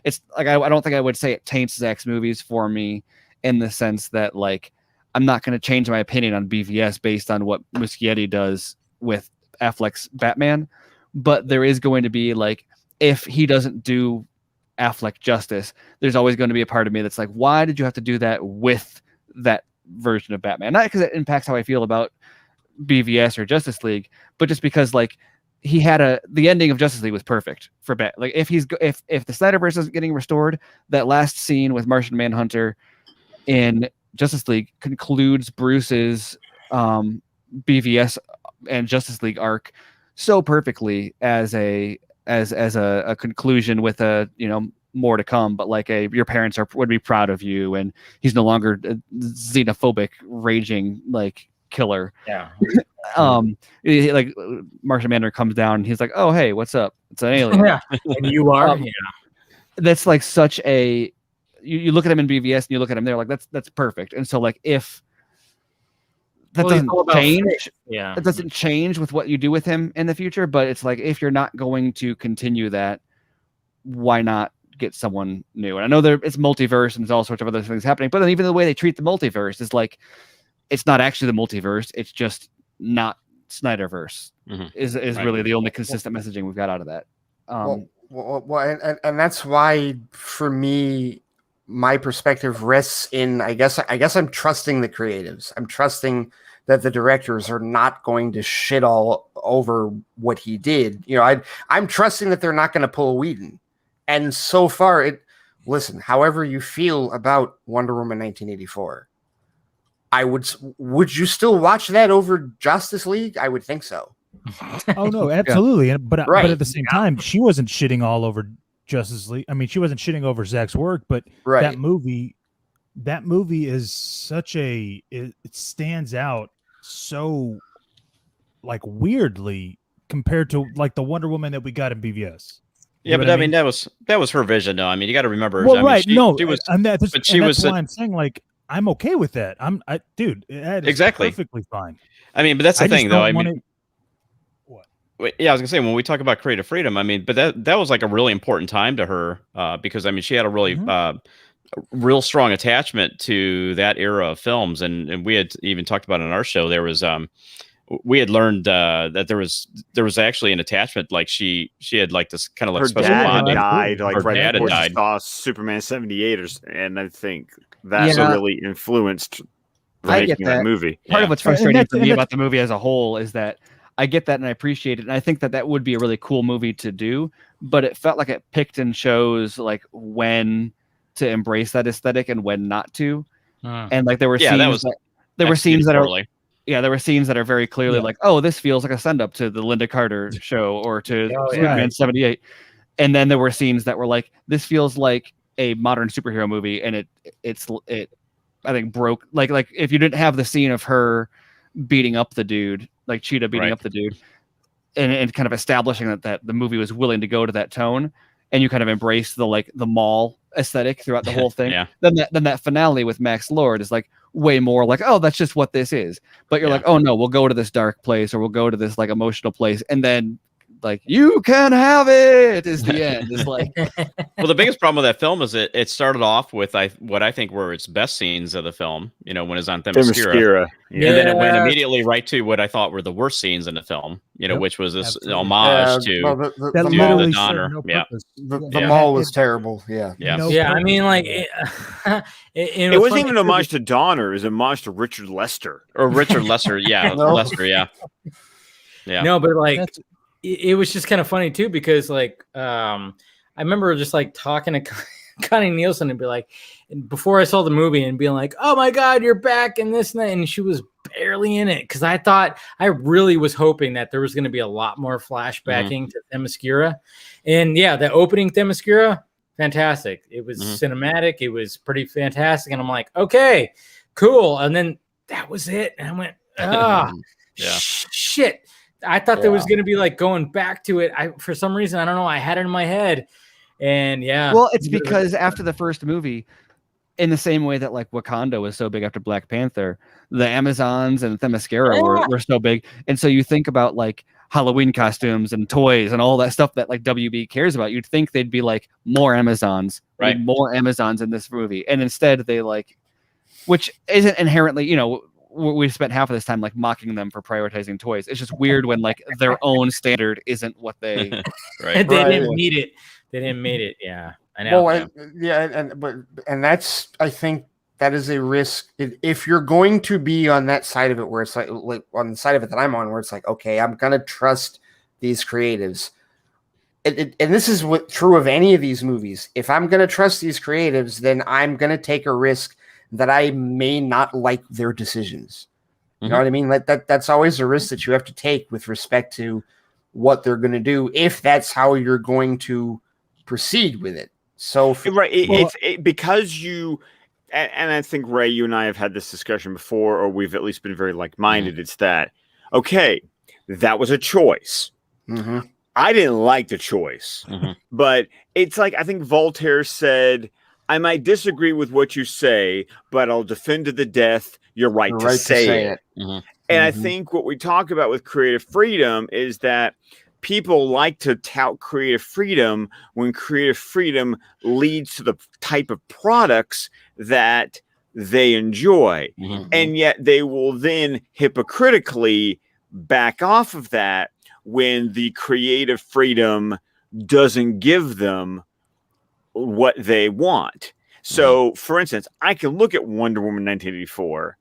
[SPEAKER 8] it's like, I don't think I would say it taints Zack's movies for me in the sense that like I'm not going to change my opinion on BVS based on what Muschietti does with Affleck's Batman, but there is going to be like, if he doesn't do Affleck justice, there's always going to be a part of me that's like, why did you have to do that with that version of Batman? Not because it impacts how I feel about BVS or Justice League, but just because like the ending of Justice League was perfect for Like if the Snyder Verse isn't getting restored, that last scene with Martian Manhunter in Justice League concludes Bruce's BVS and Justice League arc so perfectly as a conclusion with more to come, but like your parents would be proud of you, and he's no longer a xenophobic raging like killer.
[SPEAKER 3] Yeah.
[SPEAKER 8] Like Martian Manhunter comes down and he's like, oh hey, what's up? It's an alien.
[SPEAKER 3] Yeah. And you are. Yeah.
[SPEAKER 8] That's like such a you look at him in BVS and you look at him there like that's perfect. And so like if that doesn't change, it doesn't change with what you do with him in the future, but it's like if you're not going to continue that, why not get someone new? And I know it's multiverse and there's all sorts of other things happening, but then even the way they treat the multiverse is like it's not actually the multiverse, it's just not Snyder Verse. Is right. Really the only consistent messaging we've got out of that.
[SPEAKER 4] And that's why for me my perspective rests in I guess I'm trusting the creatives. I'm trusting that the directors are not going to shit all over what he did. I'm trusting that they're not going to pull a Whedon. And so far, listen, however you feel about Wonder Woman 1984, would you still watch that over Justice League? I would think so.
[SPEAKER 12] Oh no, absolutely. Yeah. But at the same time, she wasn't shitting all over Justice League. I mean, she wasn't shitting over Zack's work, but that movie is such it stands out so like weirdly compared to like the Wonder Woman that we got in BVS.
[SPEAKER 6] Yeah, but I mean that was her vision, though. I mean, you got to remember.
[SPEAKER 12] Well,
[SPEAKER 6] I mean,
[SPEAKER 12] she was, and that's why I'm saying like I'm okay with that. Dude, that is
[SPEAKER 6] exactly
[SPEAKER 12] perfectly fine.
[SPEAKER 6] I mean, but that's the thing, though. I mean,
[SPEAKER 12] what?
[SPEAKER 6] Yeah, I was gonna say when we talk about creative freedom, I mean, but that was like a really important time to her because I mean, she had a really real strong attachment to that era of films, and we had even talked about it on our show. There was we had learned that there was actually an attachment, like she had like this kind of like
[SPEAKER 7] her
[SPEAKER 6] special
[SPEAKER 7] dad
[SPEAKER 6] bond.
[SPEAKER 7] died like
[SPEAKER 6] her
[SPEAKER 7] right
[SPEAKER 6] dad
[SPEAKER 7] before
[SPEAKER 6] had
[SPEAKER 7] she
[SPEAKER 6] died.
[SPEAKER 7] saw Superman 78, and I think that's really influenced making that movie.
[SPEAKER 8] Part of what's frustrating for me about the movie as a whole is that I get that and I appreciate it, and I think that would be a really cool movie to do, but it felt like it picked and chose like when to embrace that aesthetic and when not to. And like there were scenes that are very clearly like, oh, this feels like a send up to the Linda Carter show or to Superman 78. And then there were scenes that were like, this feels like a modern superhero movie, and it I think broke like if you didn't have the scene of her beating up the dude, like Cheetah beating up the dude, and kind of establishing that the movie was willing to go to that tone, and you kind of embrace the mall aesthetic throughout the whole thing. Then that finale with Max Lord is like way more like, oh, that's just what this is. But you're like, oh no, we'll go to this dark place or we'll go to this like emotional place, and then like you can have it is the end. It's like
[SPEAKER 6] well, the biggest problem with that film is it started off with what I think were its best scenes of the film, when it's on Themyscira. And then it went immediately right to what I thought were the worst scenes in the film, which was this homage to the Donner.
[SPEAKER 4] The mall was terrible. I
[SPEAKER 3] mean, like
[SPEAKER 7] it wasn't even an homage to Donner; it was an homage to Richard Lester
[SPEAKER 6] or Richard Lester. Lester.
[SPEAKER 3] No, but like it was just kind of funny too, because like I remember just like talking to Connie Nielsen and be like, before I saw the movie and being like, oh my God, you're back and this and that. And she was barely in it. Cause I really was hoping that there was going to be a lot more flashbacking to Themyscira. And the opening Themyscira, fantastic. It was cinematic. It was pretty fantastic. And I'm like, okay, cool. And then that was it. And I went, shit. I thought there was going to be like going back to it. For some reason, I don't know. I had it in my head. And
[SPEAKER 8] well, it's because after the first movie, in the same way that like Wakanda was so big after Black Panther, the Amazons and Themyscira were so big. And so you think about like Halloween costumes and toys and all that stuff that like WB cares about. You'd think they'd be like more Amazons, more Amazons in this movie. And instead they like which isn't inherently, we spent half of this time like mocking them for prioritizing toys. It's just weird when like their own standard isn't what they
[SPEAKER 3] They didn't meet it. They didn't meet it. Yeah, I know.
[SPEAKER 4] Well, and that's, I think that is a risk if you're going to be on that side of it, where it's like on the side of it that I'm on, where it's like, okay, I'm gonna trust these creatives. And this is what true of any of these movies. If I'm gonna trust these creatives, then I'm gonna take a risk that I may not like their decisions. You know what I mean? That's always a risk that you have to take with respect to what they're going to do, if that's how you're going to proceed with it. So
[SPEAKER 7] because you, and I think Ray, you and I have had this discussion before, or we've at least been very like-minded. It's that, okay, that was a choice. I didn't like the choice, but it's like, I think Voltaire said, I might disagree with what you say, but I'll defend to the death your right to say it. And I think what we talk about with creative freedom is that people like to tout creative freedom when creative freedom leads to the type of products that they enjoy. And yet they will then hypocritically back off of that when the creative freedom doesn't give them what they want. So, for instance, I can look at Wonder Woman 1984,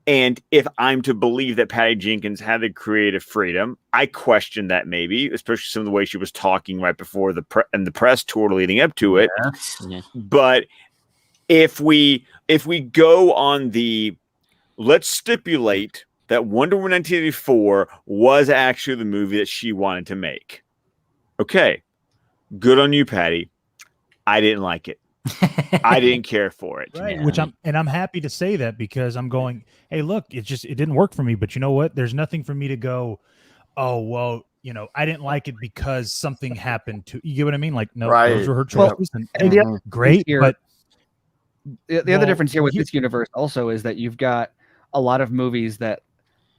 [SPEAKER 7] and if I'm to believe that Patty Jenkins had the creative freedom, I question that maybe, especially some of the way she was talking right before the press tour leading up to it. But if we go on the, let's stipulate that Wonder Woman 1984 was actually the movie that she wanted to make. Okay, good on you, Patty. I didn't like it. I didn't care for it.
[SPEAKER 12] Right. Which I'm happy to say that, because I'm going, hey, look, it didn't work for me. But you know what? There's nothing for me to go, oh, well, I didn't like it because something happened to you. Get what I mean? Like, no, those were her choices. And great. But
[SPEAKER 8] the other difference here with this universe also is that you've got a lot of movies that,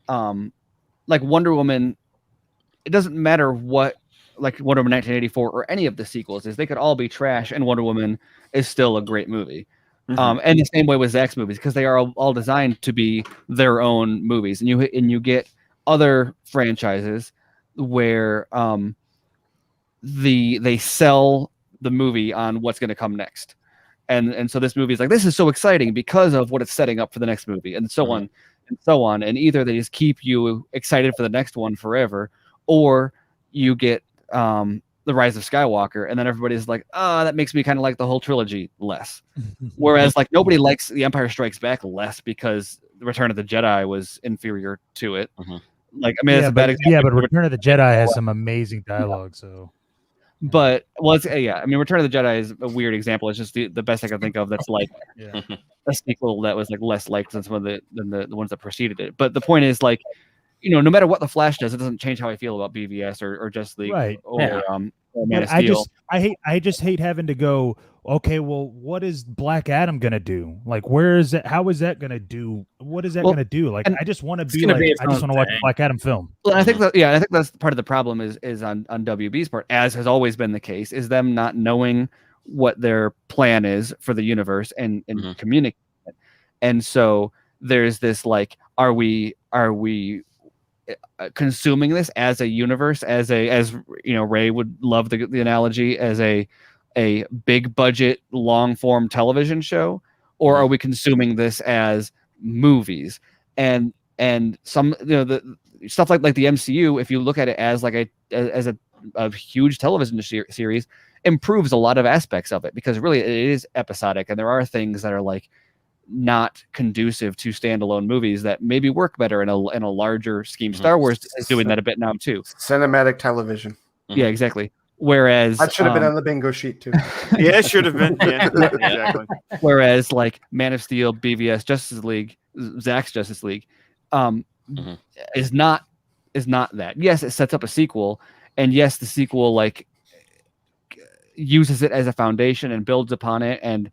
[SPEAKER 8] like Wonder Woman, it doesn't matter what, like Wonder Woman 1984 or any of the sequels is, they could all be trash and Wonder Woman is still a great movie. And the same way with Zack's movies, because they are all designed to be their own movies. And you get other franchises where they sell the movie on what's going to come next. And so this movie is like, this is so exciting because of what it's setting up for the next movie, and so on and so on. And either they just keep you excited for the next one forever, or you get The Rise of Skywalker, and then everybody's like, that makes me kind of like the whole trilogy less. Whereas like nobody likes The Empire Strikes Back less because The Return of the Jedi was inferior to it. Like, I mean, it's a bad example.
[SPEAKER 12] Yeah, but Return of the Jedi has some amazing dialogue. So,
[SPEAKER 8] but I mean, Return of the Jedi is a weird example. It's just the best I can think of that's like a sequel that was like less liked than some of the ones that preceded it. But the point is, like, no matter what the Flash does, it doesn't change how I feel about BVS or Justice League or Man of Steel.
[SPEAKER 12] I just hate having to go, okay, well, what is Black Adam gonna do? Like, where is it? How is that gonna do? What is that gonna do? Like, I just want to be like, I just want to watch a Black Adam film.
[SPEAKER 8] Well, I think that's part of the problem is on WB's part, as has always been the case, is them not knowing what their plan is for the universe and communicating it. And so there's this like, are we consuming this as a universe, as Ray would love the analogy, as a big budget long form television show, or are we consuming this as movies? And some the stuff like the MCU, if you look at it as like a huge television series, improves a lot of aspects of it, because really it is episodic, and there are things that are like not conducive to standalone movies that maybe work better in a larger scheme. Star Wars is doing that a bit now too.
[SPEAKER 4] Cinematic television.
[SPEAKER 8] Yeah, exactly. Whereas
[SPEAKER 4] that should have been on the bingo sheet too.
[SPEAKER 7] Yeah, it should have been. Yeah, exactly.
[SPEAKER 8] Whereas like Man of Steel, BVS, Justice League, Zack's Justice League, is not that. Yes, it sets up a sequel, and yes, the sequel like uses it as a foundation and builds upon it, and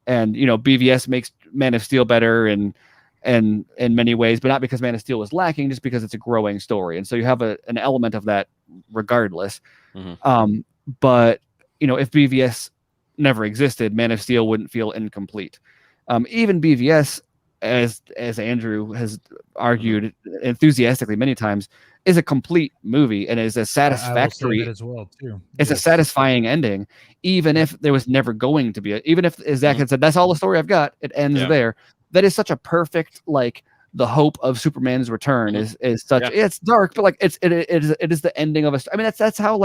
[SPEAKER 8] BVS makes Man of Steel better and in many ways, but not because Man of Steel was lacking, just because it's a growing story. And so you have an element of that regardless. But if BVS never existed, Man of Steel wouldn't feel incomplete. Even BVS, as Andrew has argued enthusiastically many times, is a complete movie and is a satisfactory
[SPEAKER 12] as well too.
[SPEAKER 8] It's a satisfying ending, even if there was never going to be even if Zach had said that's all the story I've got, it ends there. That is such a perfect the hope of Superman's return is such it's dark, but it is the ending of a. I mean that's how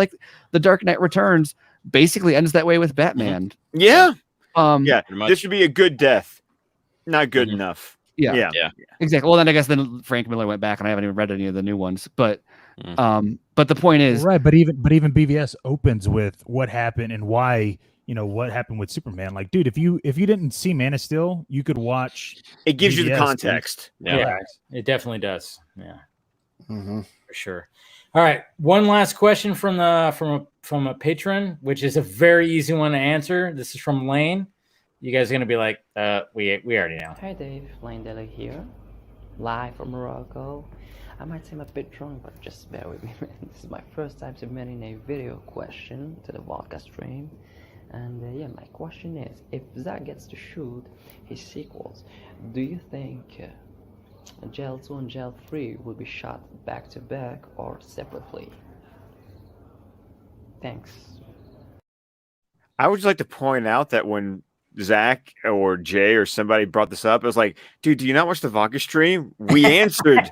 [SPEAKER 8] the Dark Knight Returns basically ends that way with Batman.
[SPEAKER 7] Yeah. This should be a good death, not good enough.
[SPEAKER 8] Yeah, exactly. Well, then Frank Miller went back, and I haven't even read any of the new ones. But the point is,
[SPEAKER 12] right. But even BVS opens with what happened and why. What happened with Superman. Like, dude, if you didn't see Man of Steel, you could watch.
[SPEAKER 7] It gives you the context.
[SPEAKER 3] Yeah, it definitely does. Yeah, for sure. All right, one last question from a patron, which is a very easy one to answer. This is from Lane. You guys are gonna be like, we already know.
[SPEAKER 15] Hi Dave, Lane Deli here, live from Morocco. I might seem a bit drunk, but just bear with me, man. This is my first time submitting a video question to the Vodka stream. And my question is, if Zack gets to shoot his sequels, do you think Gel 2 and Gel 3 will be shot back to back or separately? Thanks.
[SPEAKER 7] I would just like to point out that when Zach or Jay or somebody brought this up, it was like, dude, do you not watch the Vodka stream? We answered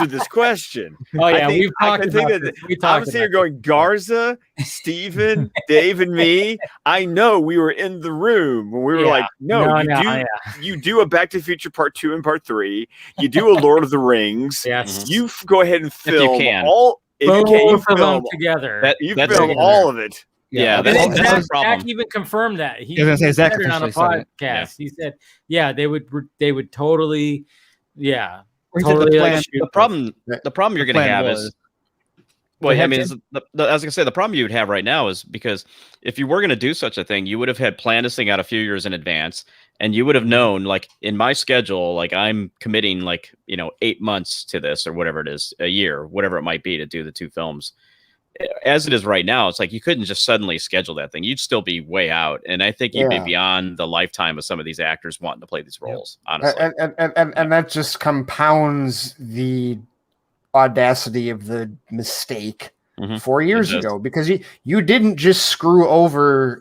[SPEAKER 7] this question.
[SPEAKER 3] Oh yeah, we've talked about this.
[SPEAKER 7] I was here going, Garza, Steven, Dave, and me. I know we were in the room when we were like, you do a Back to the Future Part 2 and Part 3. You do a Lord of the Rings.
[SPEAKER 3] Yes.
[SPEAKER 7] You go ahead and film
[SPEAKER 3] if you can.
[SPEAKER 7] all. If you can, you
[SPEAKER 3] film
[SPEAKER 7] film
[SPEAKER 3] together.
[SPEAKER 7] You film all of it.
[SPEAKER 3] Yeah, Zach even confirmed that. He said it on a podcast. He said, they would totally, totally.
[SPEAKER 6] The problem you're going to have is, I was going to say the problem you would have right now is because if you were going to do such a thing, you would have had planned this thing out a few years in advance, and you would have known, in my schedule, I'm committing 8 months to this or whatever it is, a year, whatever it might be, to do the two films. As it is right now, it's you couldn't just suddenly schedule that thing. You'd still be way out, and I think you'd be beyond the lifetime of some of these actors wanting to play these roles. Honestly,
[SPEAKER 4] and that just compounds the audacity of the mistake 4 years ago, because you didn't just screw over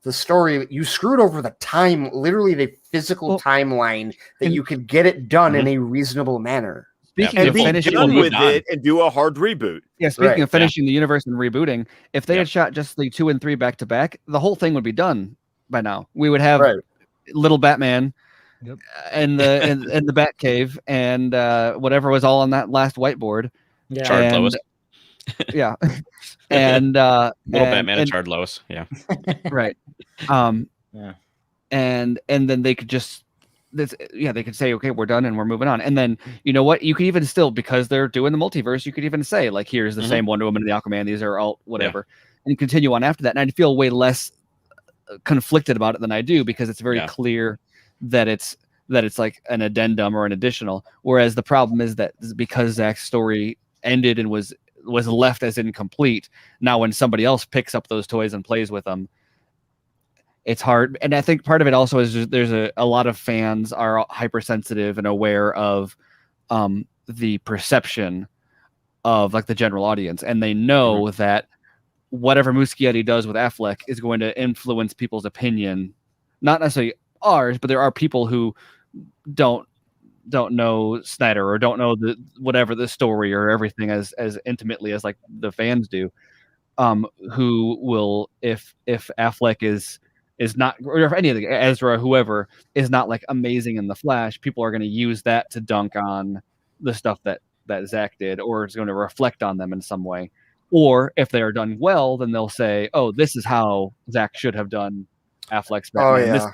[SPEAKER 4] the story, you screwed over the time, literally the physical timeline that you could get it done in a reasonable manner.
[SPEAKER 8] Speaking of finishing
[SPEAKER 7] with it and do a hard reboot.
[SPEAKER 8] Yeah, speaking of finishing the universe and rebooting, if they had shot just the 2 and 3 back to back, the whole thing would be done by now. We would have little Batman and the Batcave and whatever was all on that last whiteboard.
[SPEAKER 6] Yeah. Charred Lois.
[SPEAKER 8] Yeah. And
[SPEAKER 6] little Batman and Charred Lois. Yeah.
[SPEAKER 8] Right. And then they could just they could say, okay, we're done and we're moving on. And then, you know what? You could even still, because they're doing the multiverse, you could even say, here's the same Wonder Woman and the Aquaman. These are all whatever, and continue on after that. And I feel way less conflicted about it than I do, because it's very clear that it's an addendum or an additional. Whereas the problem is that because Zach's story ended and was left as incomplete, now when somebody else picks up those toys and plays with them, it's hard. And I think part of it also is there's a lot of fans are hypersensitive and aware of the perception of the general audience. And they know that whatever Muschietti does with Affleck is going to influence people's opinion, not necessarily ours, but there are people who don't know Snyder or don't know the story or everything as intimately as the fans do, who will, if Affleck is not, or if any of the Ezra, whoever is not amazing in the Flash, people are going to use that to dunk on the stuff that Zach did, or is going to reflect on them in some way. Or if they are done well, then they'll say, "Oh, this is how Zach should have done Affleck's Batman."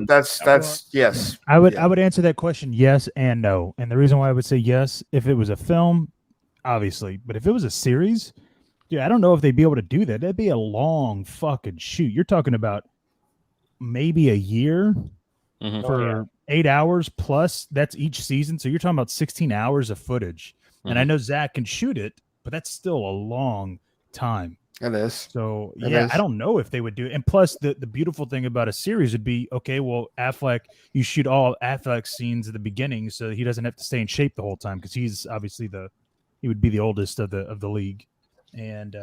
[SPEAKER 4] That's yes.
[SPEAKER 12] I would answer that question yes and no. And the reason why I would say yes, if it was a film, obviously, but if it was a series, dude, I don't know if they'd be able to do that. That'd be a long fucking shoot. You're talking about maybe a year for 8 hours plus. That's each season. So you're talking about 16 hours of footage. And I know Zach can shoot it, but that's still a long time.
[SPEAKER 4] It is.
[SPEAKER 12] So
[SPEAKER 4] It
[SPEAKER 12] yeah,
[SPEAKER 4] is.
[SPEAKER 12] I don't know if they would do it. And plus, the beautiful thing about a series would be, okay, well, Affleck, you shoot all Affleck scenes at the beginning, so he doesn't have to stay in shape the whole time because he's obviously he would be the oldest of the league. And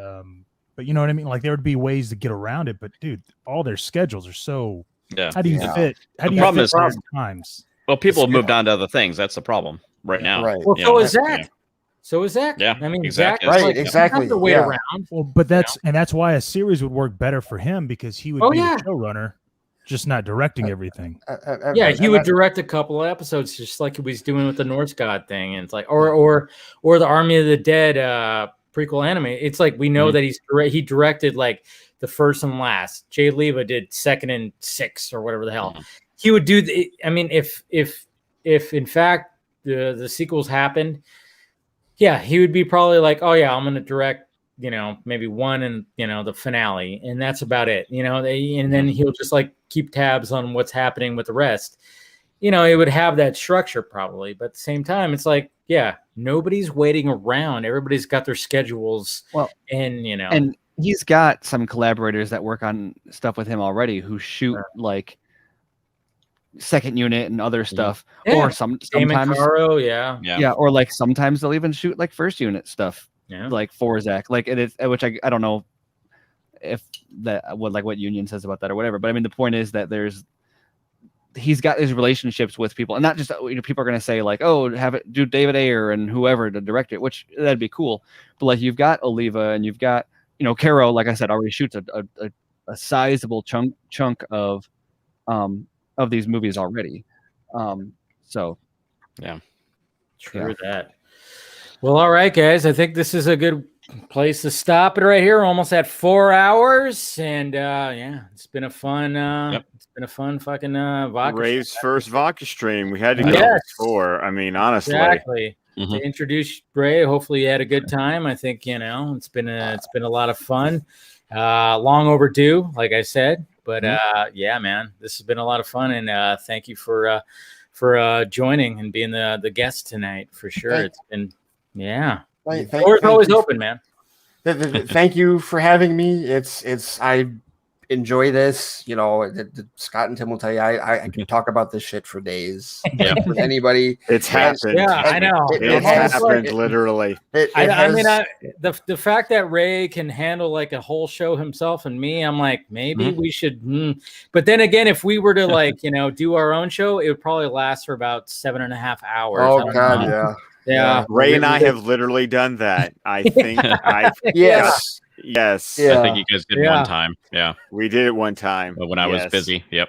[SPEAKER 12] but you know what I mean? Like there would be ways to get around it, but dude, all their schedules are so.
[SPEAKER 6] Yeah.
[SPEAKER 12] How do you fit? How do you
[SPEAKER 6] problem
[SPEAKER 12] fit
[SPEAKER 6] is-
[SPEAKER 12] those times?
[SPEAKER 6] Well, people have moved on to other things. That's the problem right now.
[SPEAKER 4] Right.
[SPEAKER 3] Well,
[SPEAKER 6] You
[SPEAKER 3] so
[SPEAKER 6] know,
[SPEAKER 3] is Zach.
[SPEAKER 6] yeah.
[SPEAKER 3] So is Zach.
[SPEAKER 6] Yeah,
[SPEAKER 3] I mean,
[SPEAKER 6] exactly.
[SPEAKER 3] Zach,
[SPEAKER 4] Right,
[SPEAKER 3] like,
[SPEAKER 4] exactly,
[SPEAKER 3] He has to wait
[SPEAKER 4] yeah.
[SPEAKER 3] around.
[SPEAKER 12] Well, but that's why a series would work better for him because he would
[SPEAKER 3] Oh,
[SPEAKER 12] be
[SPEAKER 3] yeah.
[SPEAKER 12] the showrunner, just not directing everything.
[SPEAKER 3] Yeah, he would direct a couple of episodes, just like he was doing with the Norse God thing, and it's like, or the Army of the Dead prequel anime. It's like we know that he directed like the first and last. Jay Leva did second and sixth or whatever the hell. He would do. I mean, if in fact the sequels happened, yeah, he would be probably like, oh yeah, I'm going to direct, maybe one and the finale, and that's about it. And then he'll just like keep tabs on what's happening with the rest. It would have that structure probably, but at the same time, it's like, yeah, nobody's waiting around. Everybody's got their schedules.
[SPEAKER 8] Well,
[SPEAKER 3] and
[SPEAKER 8] and he's got some collaborators that work on stuff with him already who shoot like second unit and other stuff, or sometimes
[SPEAKER 3] Caro, yeah,
[SPEAKER 8] or like sometimes they'll even shoot like first unit stuff, like for Zach, like it is, which I don't know if that what Union says about that or whatever, but I mean the point is that he's got his relationships with people, and not just people are going to say like, oh, have it do David Ayer and whoever to direct it, which that'd be cool, but like you've got Oliva and you've got Caro, like I said, already shoots a sizable chunk of these movies already. So
[SPEAKER 6] yeah,
[SPEAKER 3] true that. Well, all right, guys, I think this is a good place to stop it right here. We're almost at 4 hours, and yeah, it's been a fun it's been a fun fucking vodka
[SPEAKER 7] Ray's first vodka stream. We had to
[SPEAKER 3] Yes.
[SPEAKER 7] go before. I mean, honestly.
[SPEAKER 3] Exactly. To introduce Ray, hopefully you had a good time. I think it's been a lot of fun. Long overdue, like I said, but yeah, man, this has been a lot of fun, and thank you for joining and being the guest tonight for sure. It's been the door's always open, man.
[SPEAKER 4] Thank you for having me. I enjoy this. Scott and Tim will tell you I can talk about this shit for days with anybody.
[SPEAKER 7] It's happened.
[SPEAKER 3] Yeah, I know.
[SPEAKER 7] It happened literally.
[SPEAKER 3] I mean, the fact that Ray can handle like a whole show himself and me, I'm like, maybe we should. But then again, if we were to like, do our own show, it would probably last for about 7.5 hours.
[SPEAKER 4] Oh God, yeah.
[SPEAKER 3] Yeah.
[SPEAKER 7] Ray and I have literally done that. I think
[SPEAKER 4] Yes.
[SPEAKER 7] Yes.
[SPEAKER 6] I think you guys did one time. Yeah.
[SPEAKER 7] We did it one time.
[SPEAKER 6] But when I was busy. Yep.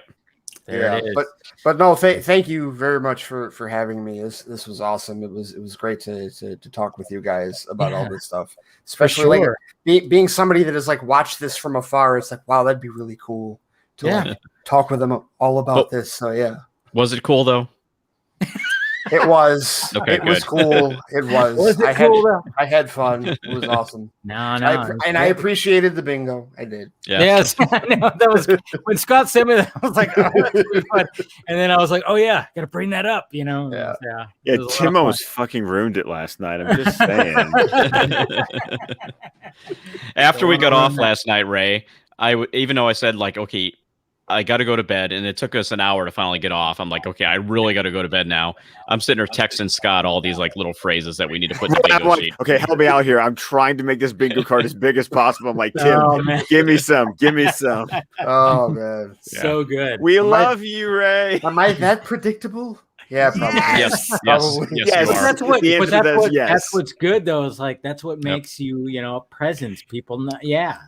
[SPEAKER 3] There it is.
[SPEAKER 4] But no, thank you very much for having me. This was awesome. It was great to talk with you guys about all this stuff, especially like being somebody that has like watched this from afar. It's like, wow, that'd be really cool to like, talk with them all about this. So yeah.
[SPEAKER 6] Was it cool though?
[SPEAKER 4] It was.
[SPEAKER 6] Okay,
[SPEAKER 4] it was cool. It was.
[SPEAKER 3] Was it cool though?
[SPEAKER 4] I had fun. It was awesson.
[SPEAKER 3] No.
[SPEAKER 4] I appreciated the bingo. I did.
[SPEAKER 6] Yeah.
[SPEAKER 3] Yes, I know. That was when Scott sent me that. I was like, oh, that's really fun. And then I was like, oh yeah, gotta bring that up. Yeah.
[SPEAKER 7] Yeah, Tim almost fucking ruined it last night. I'm just saying.
[SPEAKER 6] After we got off last night, Ray, even though I said like, okay, I got to go to bed, and it took us an hour to finally get off. I'm like, okay, I really got to go to bed now. I'm sitting there texting Scott all these like little phrases that we need to put in the bingo sheet.
[SPEAKER 7] Okay, help me out here. I'm trying to make this bingo card as big as possible. I'm like, Tim, give me some.
[SPEAKER 4] Oh man,
[SPEAKER 3] so good.
[SPEAKER 7] We love you, Ray.
[SPEAKER 4] Am I that predictable? Yeah, probably.
[SPEAKER 6] Yes, you are.
[SPEAKER 3] That's what's good though. Is like that's what makes you, a presence. People,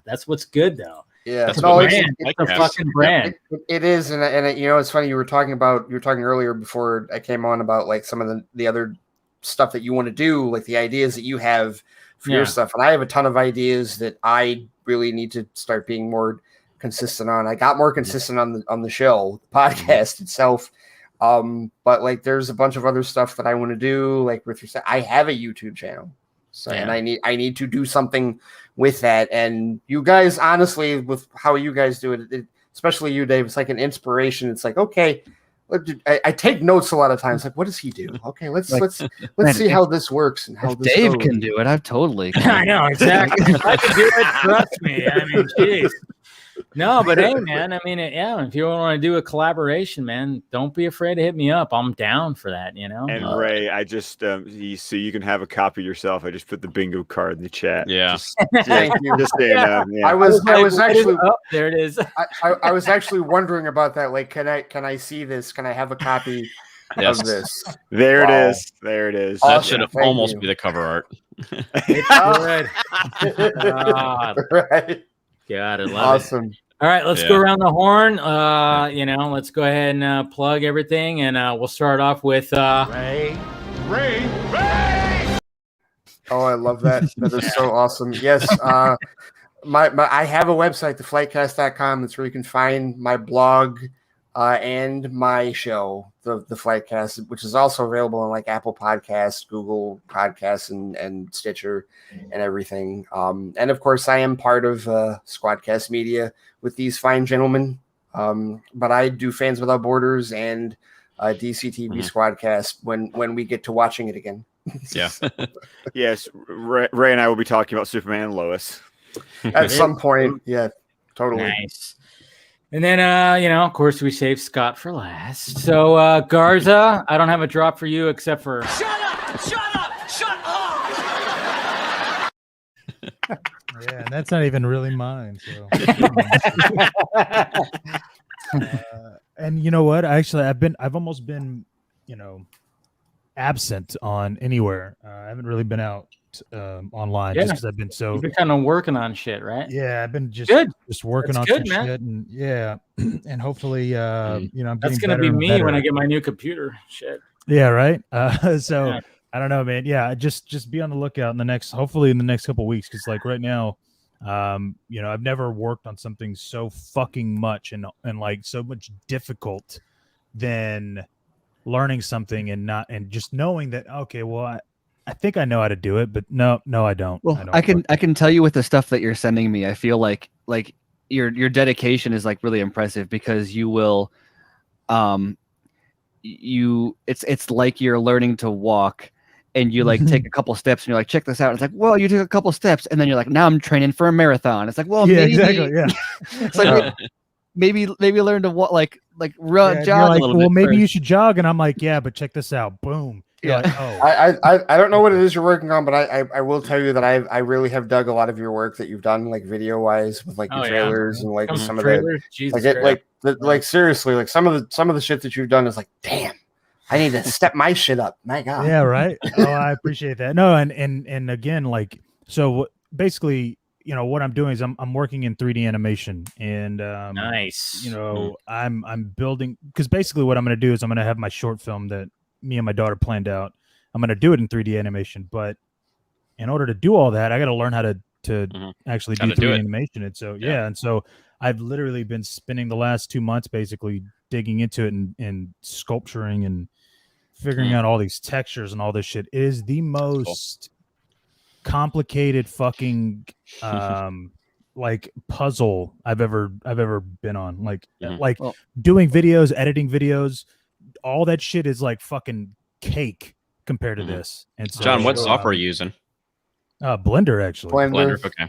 [SPEAKER 3] that's what's good though.
[SPEAKER 4] Yeah,
[SPEAKER 3] it's a fucking brand.
[SPEAKER 4] It is, and it's funny. You were talking earlier before I came on about like some of the other stuff that you want to do, like the ideas that you have for your stuff, and I have a ton of ideas that I really need to start being more consistent on. I got more consistent on the show, the podcast itself, but like there's a bunch of other stuff that I want to do. Like with your, I have a YouTube channel. So, and I need to do something with that. And you guys, honestly, with how you guys do it, especially you, Dave, it's like an inspiration. It's like, okay, I take notes a lot of times. Like, what does he do? Okay, let's
[SPEAKER 8] man,
[SPEAKER 4] see how this works and how
[SPEAKER 8] If
[SPEAKER 4] this
[SPEAKER 8] Dave
[SPEAKER 4] goes.
[SPEAKER 8] can do it, I've totally.
[SPEAKER 3] I know exactly. If I could do it, trust me. I mean, jeez. No, but hey, man. I mean, yeah. If you want to do a collaboration, man, don't be afraid to hit me up. I'm down for that. You know.
[SPEAKER 7] And Ray, I just so you can have a copy yourself. I just put the bingo card in the chat.
[SPEAKER 6] Yeah.
[SPEAKER 7] Just so you know. Yeah.
[SPEAKER 4] I was actually
[SPEAKER 3] there it is.
[SPEAKER 4] I was actually wondering about that. Like, can I see this? Can I have a copy
[SPEAKER 6] Yes.
[SPEAKER 4] of this?
[SPEAKER 7] There
[SPEAKER 4] Wow.
[SPEAKER 7] it is. There it is.
[SPEAKER 6] That
[SPEAKER 4] Awesome.
[SPEAKER 6] should
[SPEAKER 4] Thank
[SPEAKER 6] almost
[SPEAKER 4] you.
[SPEAKER 6] be the cover art.
[SPEAKER 3] It's good.
[SPEAKER 4] Right.
[SPEAKER 3] Got it. Love it.
[SPEAKER 4] Awesome.
[SPEAKER 3] All right, let's go around the horn. Let's go ahead and plug everything, and we'll start off with
[SPEAKER 2] Ray.
[SPEAKER 4] Oh, I love that. That is so awesome. Yes. My I have a website, theflightcast.com. That's where you can find my blog and my show, the Flitecast, which is also available on like Apple Podcasts, Google Podcasts, and Stitcher and everything. And of course, I am part of Squadcast Media with these fine gentlemen. But I do Fans Without Borders and DCTV Squadcast when we get to watching it again.
[SPEAKER 6] Yeah.
[SPEAKER 7] Yes, Ray and I will be talking about Superman and Lois
[SPEAKER 4] at some point. Yeah, totally.
[SPEAKER 3] Nice. And then, of course, we saved Scott for last. So, Garza, I don't have a drop for you except for.
[SPEAKER 2] Shut up! Shut up! Shut up!
[SPEAKER 12] Yeah, and that's not even really mine. So. And you know what? Actually, I've almost been, absent on anywhere. I haven't really been out online just because I've been so.
[SPEAKER 3] You've been kind of working on shit, right?
[SPEAKER 12] Yeah, I've been just working
[SPEAKER 3] That's
[SPEAKER 12] on
[SPEAKER 3] good,
[SPEAKER 12] some
[SPEAKER 3] man.
[SPEAKER 12] shit, and and hopefully, I'm
[SPEAKER 3] That's
[SPEAKER 12] getting
[SPEAKER 3] gonna be
[SPEAKER 12] better and
[SPEAKER 3] me
[SPEAKER 12] better.
[SPEAKER 3] when I get my new computer. Shit.
[SPEAKER 12] Yeah, right. So
[SPEAKER 3] Yeah.
[SPEAKER 12] I don't know, man. Yeah, just be on the lookout in the next couple weeks, because like right now, I've never worked on something so fucking much and like so much difficult than learning something and just knowing that okay, well, I think I know how to do it, but no, I don't.
[SPEAKER 8] Well,
[SPEAKER 12] I don't.
[SPEAKER 8] I can tell you with the stuff that you're sending me, I feel like your dedication is like really impressive, because you will, it's like you're learning to walk, and you like take a couple steps and you're like, check this out. It's like, well, you took a couple steps, and then you're like, now I'm training for a marathon. It's like, well,
[SPEAKER 12] Yeah,
[SPEAKER 8] maybe,
[SPEAKER 12] exactly. Yeah.
[SPEAKER 8] It's like maybe learn to walk, like run,
[SPEAKER 12] Yeah,
[SPEAKER 8] jog
[SPEAKER 12] you're like,
[SPEAKER 8] a little
[SPEAKER 12] well,
[SPEAKER 8] bit.
[SPEAKER 12] maybe
[SPEAKER 8] first.
[SPEAKER 12] you should jog, and I'm like, yeah, but check this out. Boom. You're like, oh.
[SPEAKER 4] I don't know what it is you're working on, but I will tell you that I really have dug a lot of your work that you've done, like video wise, with like your trailers and like some of the like seriously, like some of the shit that you've done is like, damn, I need to step my shit up. My God.
[SPEAKER 12] Yeah, right. Oh, I appreciate that. No, and again, like, so basically, what I'm doing is I'm working in 3D animation, and
[SPEAKER 3] nice.
[SPEAKER 12] I'm building, because basically what I'm going to do is I'm going to have my short film that me and my daughter planned out. I'm going to do it in 3D animation, but in order to do all that, I got to learn how to actually do 3D animation. And so, and so I've literally been spending the last 2 months basically digging into it and sculpturing and figuring out all these textures and all this shit. It is the most complicated fucking like puzzle I've ever been on. Like doing videos, editing videos, all that shit is like fucking cake compared to this. And so,
[SPEAKER 6] John, what software are you using?
[SPEAKER 12] Blender, actually.
[SPEAKER 6] Blender. Okay.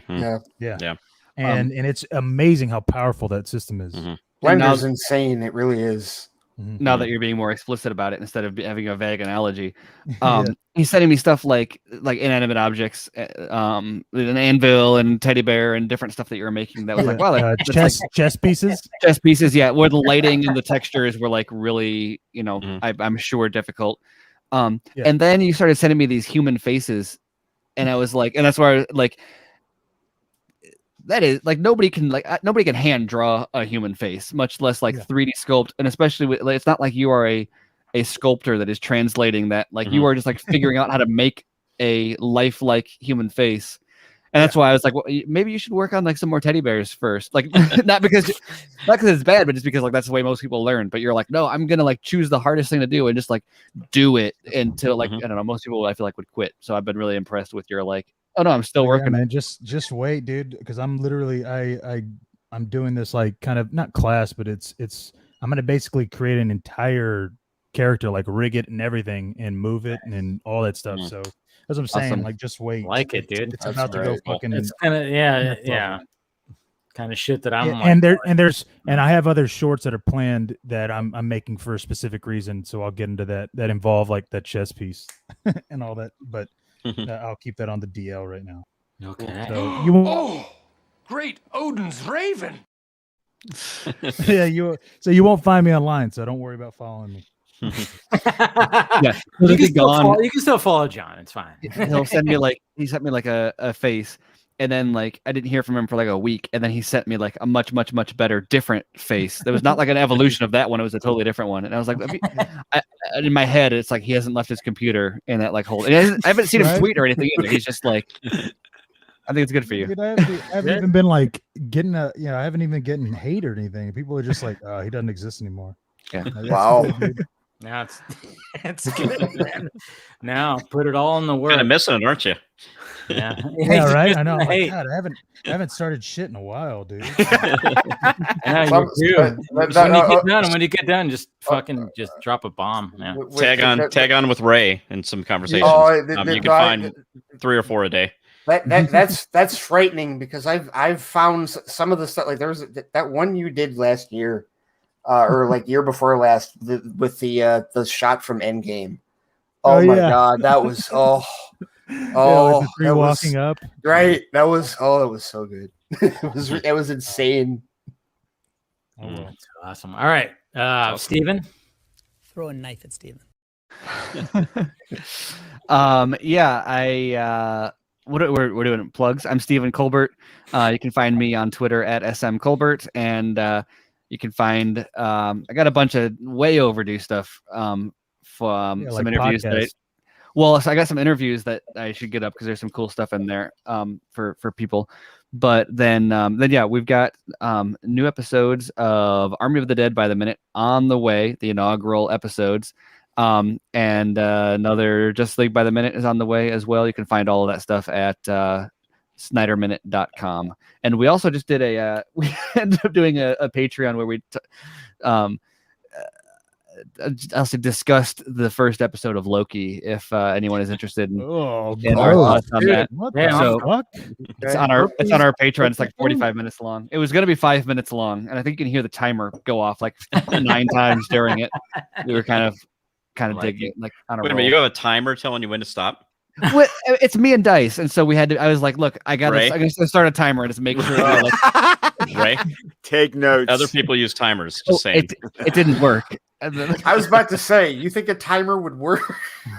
[SPEAKER 4] Yeah.
[SPEAKER 12] And it's amazing how powerful that system is.
[SPEAKER 4] Blender's insane. It really is.
[SPEAKER 8] Now that you're being more explicit about it instead of having a vague analogy, he's sending me stuff like inanimate objects, an anvil and teddy bear and different stuff that you're making. That was like, wow,
[SPEAKER 12] chess pieces.
[SPEAKER 8] Chess pieces, yeah. Where the lighting and the textures were like really, I'm sure difficult. And then you started sending me these human faces, and I was like, and that's where that is like nobody can hand draw a human face, much less like 3D sculpt, and especially with, it's not like you are a sculptor that is translating that. Like you are just like figuring out how to make a lifelike human face, and that's why I was like, well, maybe you should work on like some more teddy bears first, like not because it's bad, but just because like that's the way most people learn. But you're like, no, I'm gonna like choose the hardest thing to do and just like do it until like I don't know, most people I feel like would quit. So I've been really impressed with your like. Oh no, I'm still working.
[SPEAKER 12] Man, just wait, dude, because I'm literally I'm doing this like kind of not class, but I'm gonna basically create an entire character, like rig it and everything, and move it and all that stuff. So as I'm saying,
[SPEAKER 8] Awesome.
[SPEAKER 12] like just wait.
[SPEAKER 3] Like it, dude.
[SPEAKER 12] It's about to go fucking.
[SPEAKER 3] It's kind of
[SPEAKER 12] next level.
[SPEAKER 3] yeah. Kind of shit that I'm like.
[SPEAKER 12] And I have other shorts that are planned that I'm making for a specific reason. So I'll get into that involve like that chess piece and all that. But I'll keep that on the DL right now.
[SPEAKER 3] Okay.
[SPEAKER 12] So you won't.
[SPEAKER 11] Oh, great Odin's Raven.
[SPEAKER 12] Yeah, you won't find me online, so don't worry about following me.
[SPEAKER 8] Yeah,
[SPEAKER 3] you can still follow John. It's fine.
[SPEAKER 8] He sent me like a face, and then like I didn't hear from him for like a week, and then he sent me like a much better different face. There was not like an evolution of that one; it was a totally different one. And I was like, in my head, it's like he hasn't left his computer in that like whole. I haven't seen him tweet or anything either. He's just like. I think it's good for you.
[SPEAKER 12] Dude, I haven't even been like getting I haven't even getting hate or anything. People are just like, he doesn't exist anymore.
[SPEAKER 8] Yeah.
[SPEAKER 12] Like,
[SPEAKER 4] Wow.
[SPEAKER 12] good,
[SPEAKER 3] Now it's good, man. Now put it all in the work.
[SPEAKER 6] Kind of missing it, aren't you?
[SPEAKER 3] Yeah.
[SPEAKER 12] yeah, right. I know. I'm like,
[SPEAKER 3] Hey.
[SPEAKER 12] God, I haven't started shit in a while, dude.
[SPEAKER 3] I know you do. When you get done, just fucking just drop a bomb. Yeah.
[SPEAKER 6] Tag on with Ray in some conversations. You can find 3 or 4 a day.
[SPEAKER 4] That's frightening because I've found some of the stuff, like there was that one you did last year, or like year before last, with the shot from Endgame. Oh my God, that was
[SPEAKER 12] the three walking up.
[SPEAKER 4] Right, that was so good. it was insane.
[SPEAKER 3] That's awesome. All right, Steven.
[SPEAKER 9] Throw a knife at Steven.
[SPEAKER 8] We're doing plugs. I'm Stephen Colbert. You can find me on Twitter at smcolbert, and you can find I got a bunch of way overdue stuff from some
[SPEAKER 12] like
[SPEAKER 8] interviews
[SPEAKER 12] podcasts.
[SPEAKER 8] so I got some interviews that I should get up because there's some cool stuff in there for people. But then we've got new episodes of Army of the Dead by the Minute on the way, the inaugural episodes. And another Just League by the Minute is on the way as well. You can find all of that stuff at snyderminute.com. And we also just did we ended up doing a Patreon where we also discussed the first episode of Loki, if anyone is interested in our thoughts on that. It's on our Patreon. It's like 45 minutes long. It was going to be 5 minutes long, and I think you can hear the timer go off like 9 times during it. We were kind of digging like on a
[SPEAKER 6] Wait a
[SPEAKER 8] roll.
[SPEAKER 6] minute, you have a timer telling you when to stop?
[SPEAKER 8] Well, it's me and Dice, and so we had to. I was like, "Look, I gotta start a timer and just make sure."
[SPEAKER 6] Ray,
[SPEAKER 7] take notes.
[SPEAKER 6] Other people use timers. Just saying,
[SPEAKER 8] it didn't work.
[SPEAKER 4] I was about to say, you think a timer would work?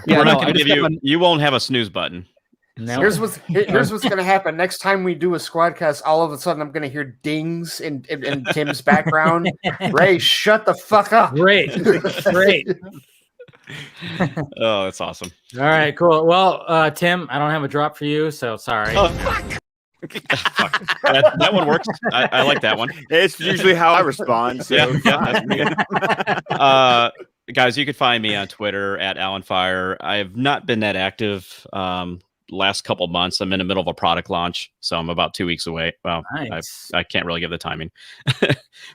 [SPEAKER 6] Yeah, we're not going to give you. You won't have a snooze button.
[SPEAKER 3] No.
[SPEAKER 4] Here's what's going to happen. Next time we do a Squadcast, all of a sudden I'm going to hear dings in Tim's background. Ray, shut the fuck up.
[SPEAKER 3] Great.
[SPEAKER 6] Oh, that's awesome.
[SPEAKER 3] All right, cool. Well, Tim, I don't have a drop for you, so sorry.
[SPEAKER 6] Oh, fuck. That one works. I like that one.
[SPEAKER 7] It's usually how I respond. So
[SPEAKER 6] guys, you can find me on Twitter at AlanFire. I have not been that active last couple months. I'm in the middle of a product launch, so I'm about 2 weeks away. Well,
[SPEAKER 3] nice.
[SPEAKER 6] I can't really give the timing,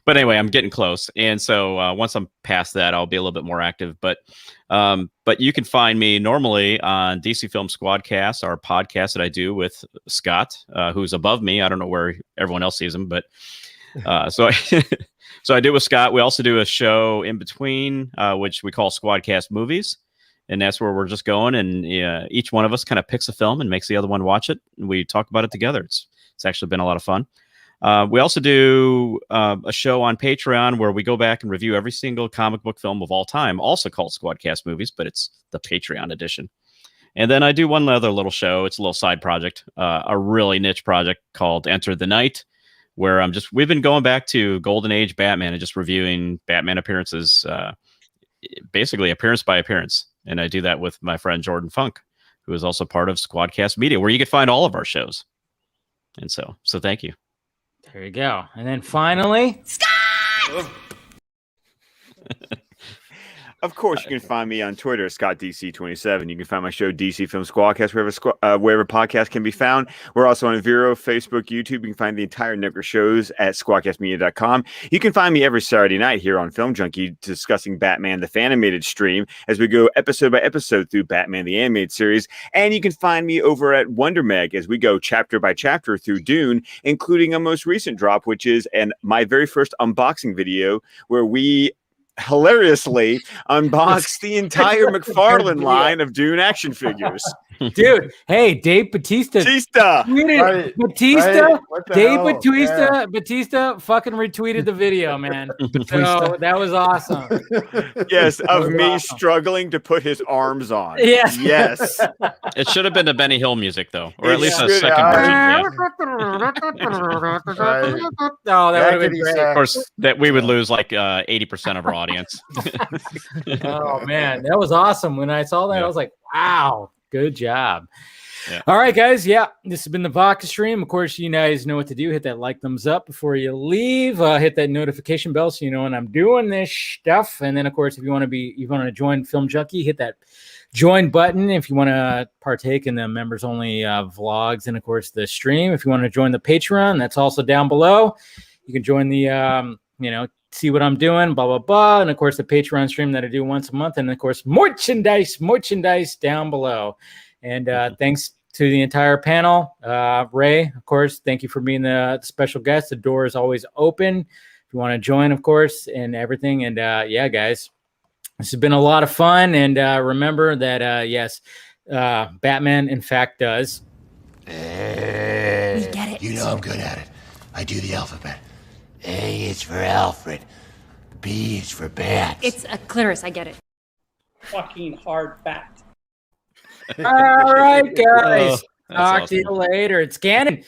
[SPEAKER 6] but anyway, I'm getting close. And so once I'm past that, I'll be a little bit more active. But you can find me normally on DC Film Squadcast, our podcast that I do with Scott, who's above me. I don't know where everyone else sees him, but so I do with Scott. We also do a show in between, which we call Squadcast Movies. And that's where we're just going. And each one of us kind of picks a film and makes the other one watch it. And we talk about it together. It's actually been a lot of fun. We also do a show on Patreon where we go back and review every single comic book film of all time, also called Squadcast Movies, but it's the Patreon edition. And then I do one other little show. It's a little side project, a really niche project called Enter the Night, where we've been going back to Golden Age Batman and just reviewing Batman appearances, basically appearance by appearance. And I do that with my friend Jordan Funk, who is also part of Squadcast Media, where you can find all of our shows. And so thank you.
[SPEAKER 3] There you go. And then finally,
[SPEAKER 7] Of course, you can find me on Twitter, ScottDC27. You can find my show, DC Film Squadcast, wherever podcasts can be found. We're also on Vero, Facebook, YouTube. You can find the entire network of shows at squadcastmedia.com. You can find me every Saturday night here on Film Junkee discussing Batman, the Fanimated stream, as we go episode by episode through Batman, the animated series. And you can find me over at WonderMeg as we go chapter by chapter through Dune, including a most recent drop, which is my very first unboxing video where we hilariously unboxed the entire McFarlane line of Dune action figures.
[SPEAKER 3] Dude, hey, Dave Bautista. Tweeted, Bautista fucking retweeted the video, man. So that was awesome.
[SPEAKER 7] Yes, of me struggling to put his arms on.
[SPEAKER 3] Yes.
[SPEAKER 7] Yes.
[SPEAKER 6] It should have been the Benny Hill music, though, or at least a
[SPEAKER 7] should
[SPEAKER 6] second version. Yeah.
[SPEAKER 3] Oh, that would have been great.
[SPEAKER 6] Of course, that we would lose like 80% of our audience.
[SPEAKER 3] Oh man, that was awesome. When I saw that, I was like, wow, good job.
[SPEAKER 6] Yeah.
[SPEAKER 3] All right, guys. Yeah, this has been the Vodka stream. Of course, you guys know what to do. Hit that like, thumbs up before you leave. Hit that notification bell so you know when I'm doing this stuff. And then, of course, if you want to join Film Junkee, hit that join button. If you want to partake in the members only vlogs and, of course, the stream. If you want to join the Patreon, that's also down below. You can join the see what I'm doing, blah, blah, blah. And, of course, the Patreon stream that I do once a month. And, of course, merchandise down below. And thanks to the entire panel. Ray, of course, thank you for being the special guest. The door is always open if you want to join, of course, and everything. And, yeah, guys, this has been a lot of fun. And remember that, yes, Batman, in fact, does.
[SPEAKER 11] We get it. You know I'm good at it. I do the alphabet. A is for Alfred. B is for Bat.
[SPEAKER 10] It's a clitoris. I get it.
[SPEAKER 14] Fucking hard fact.
[SPEAKER 3] All right, guys. Talk to you later. It's Canon.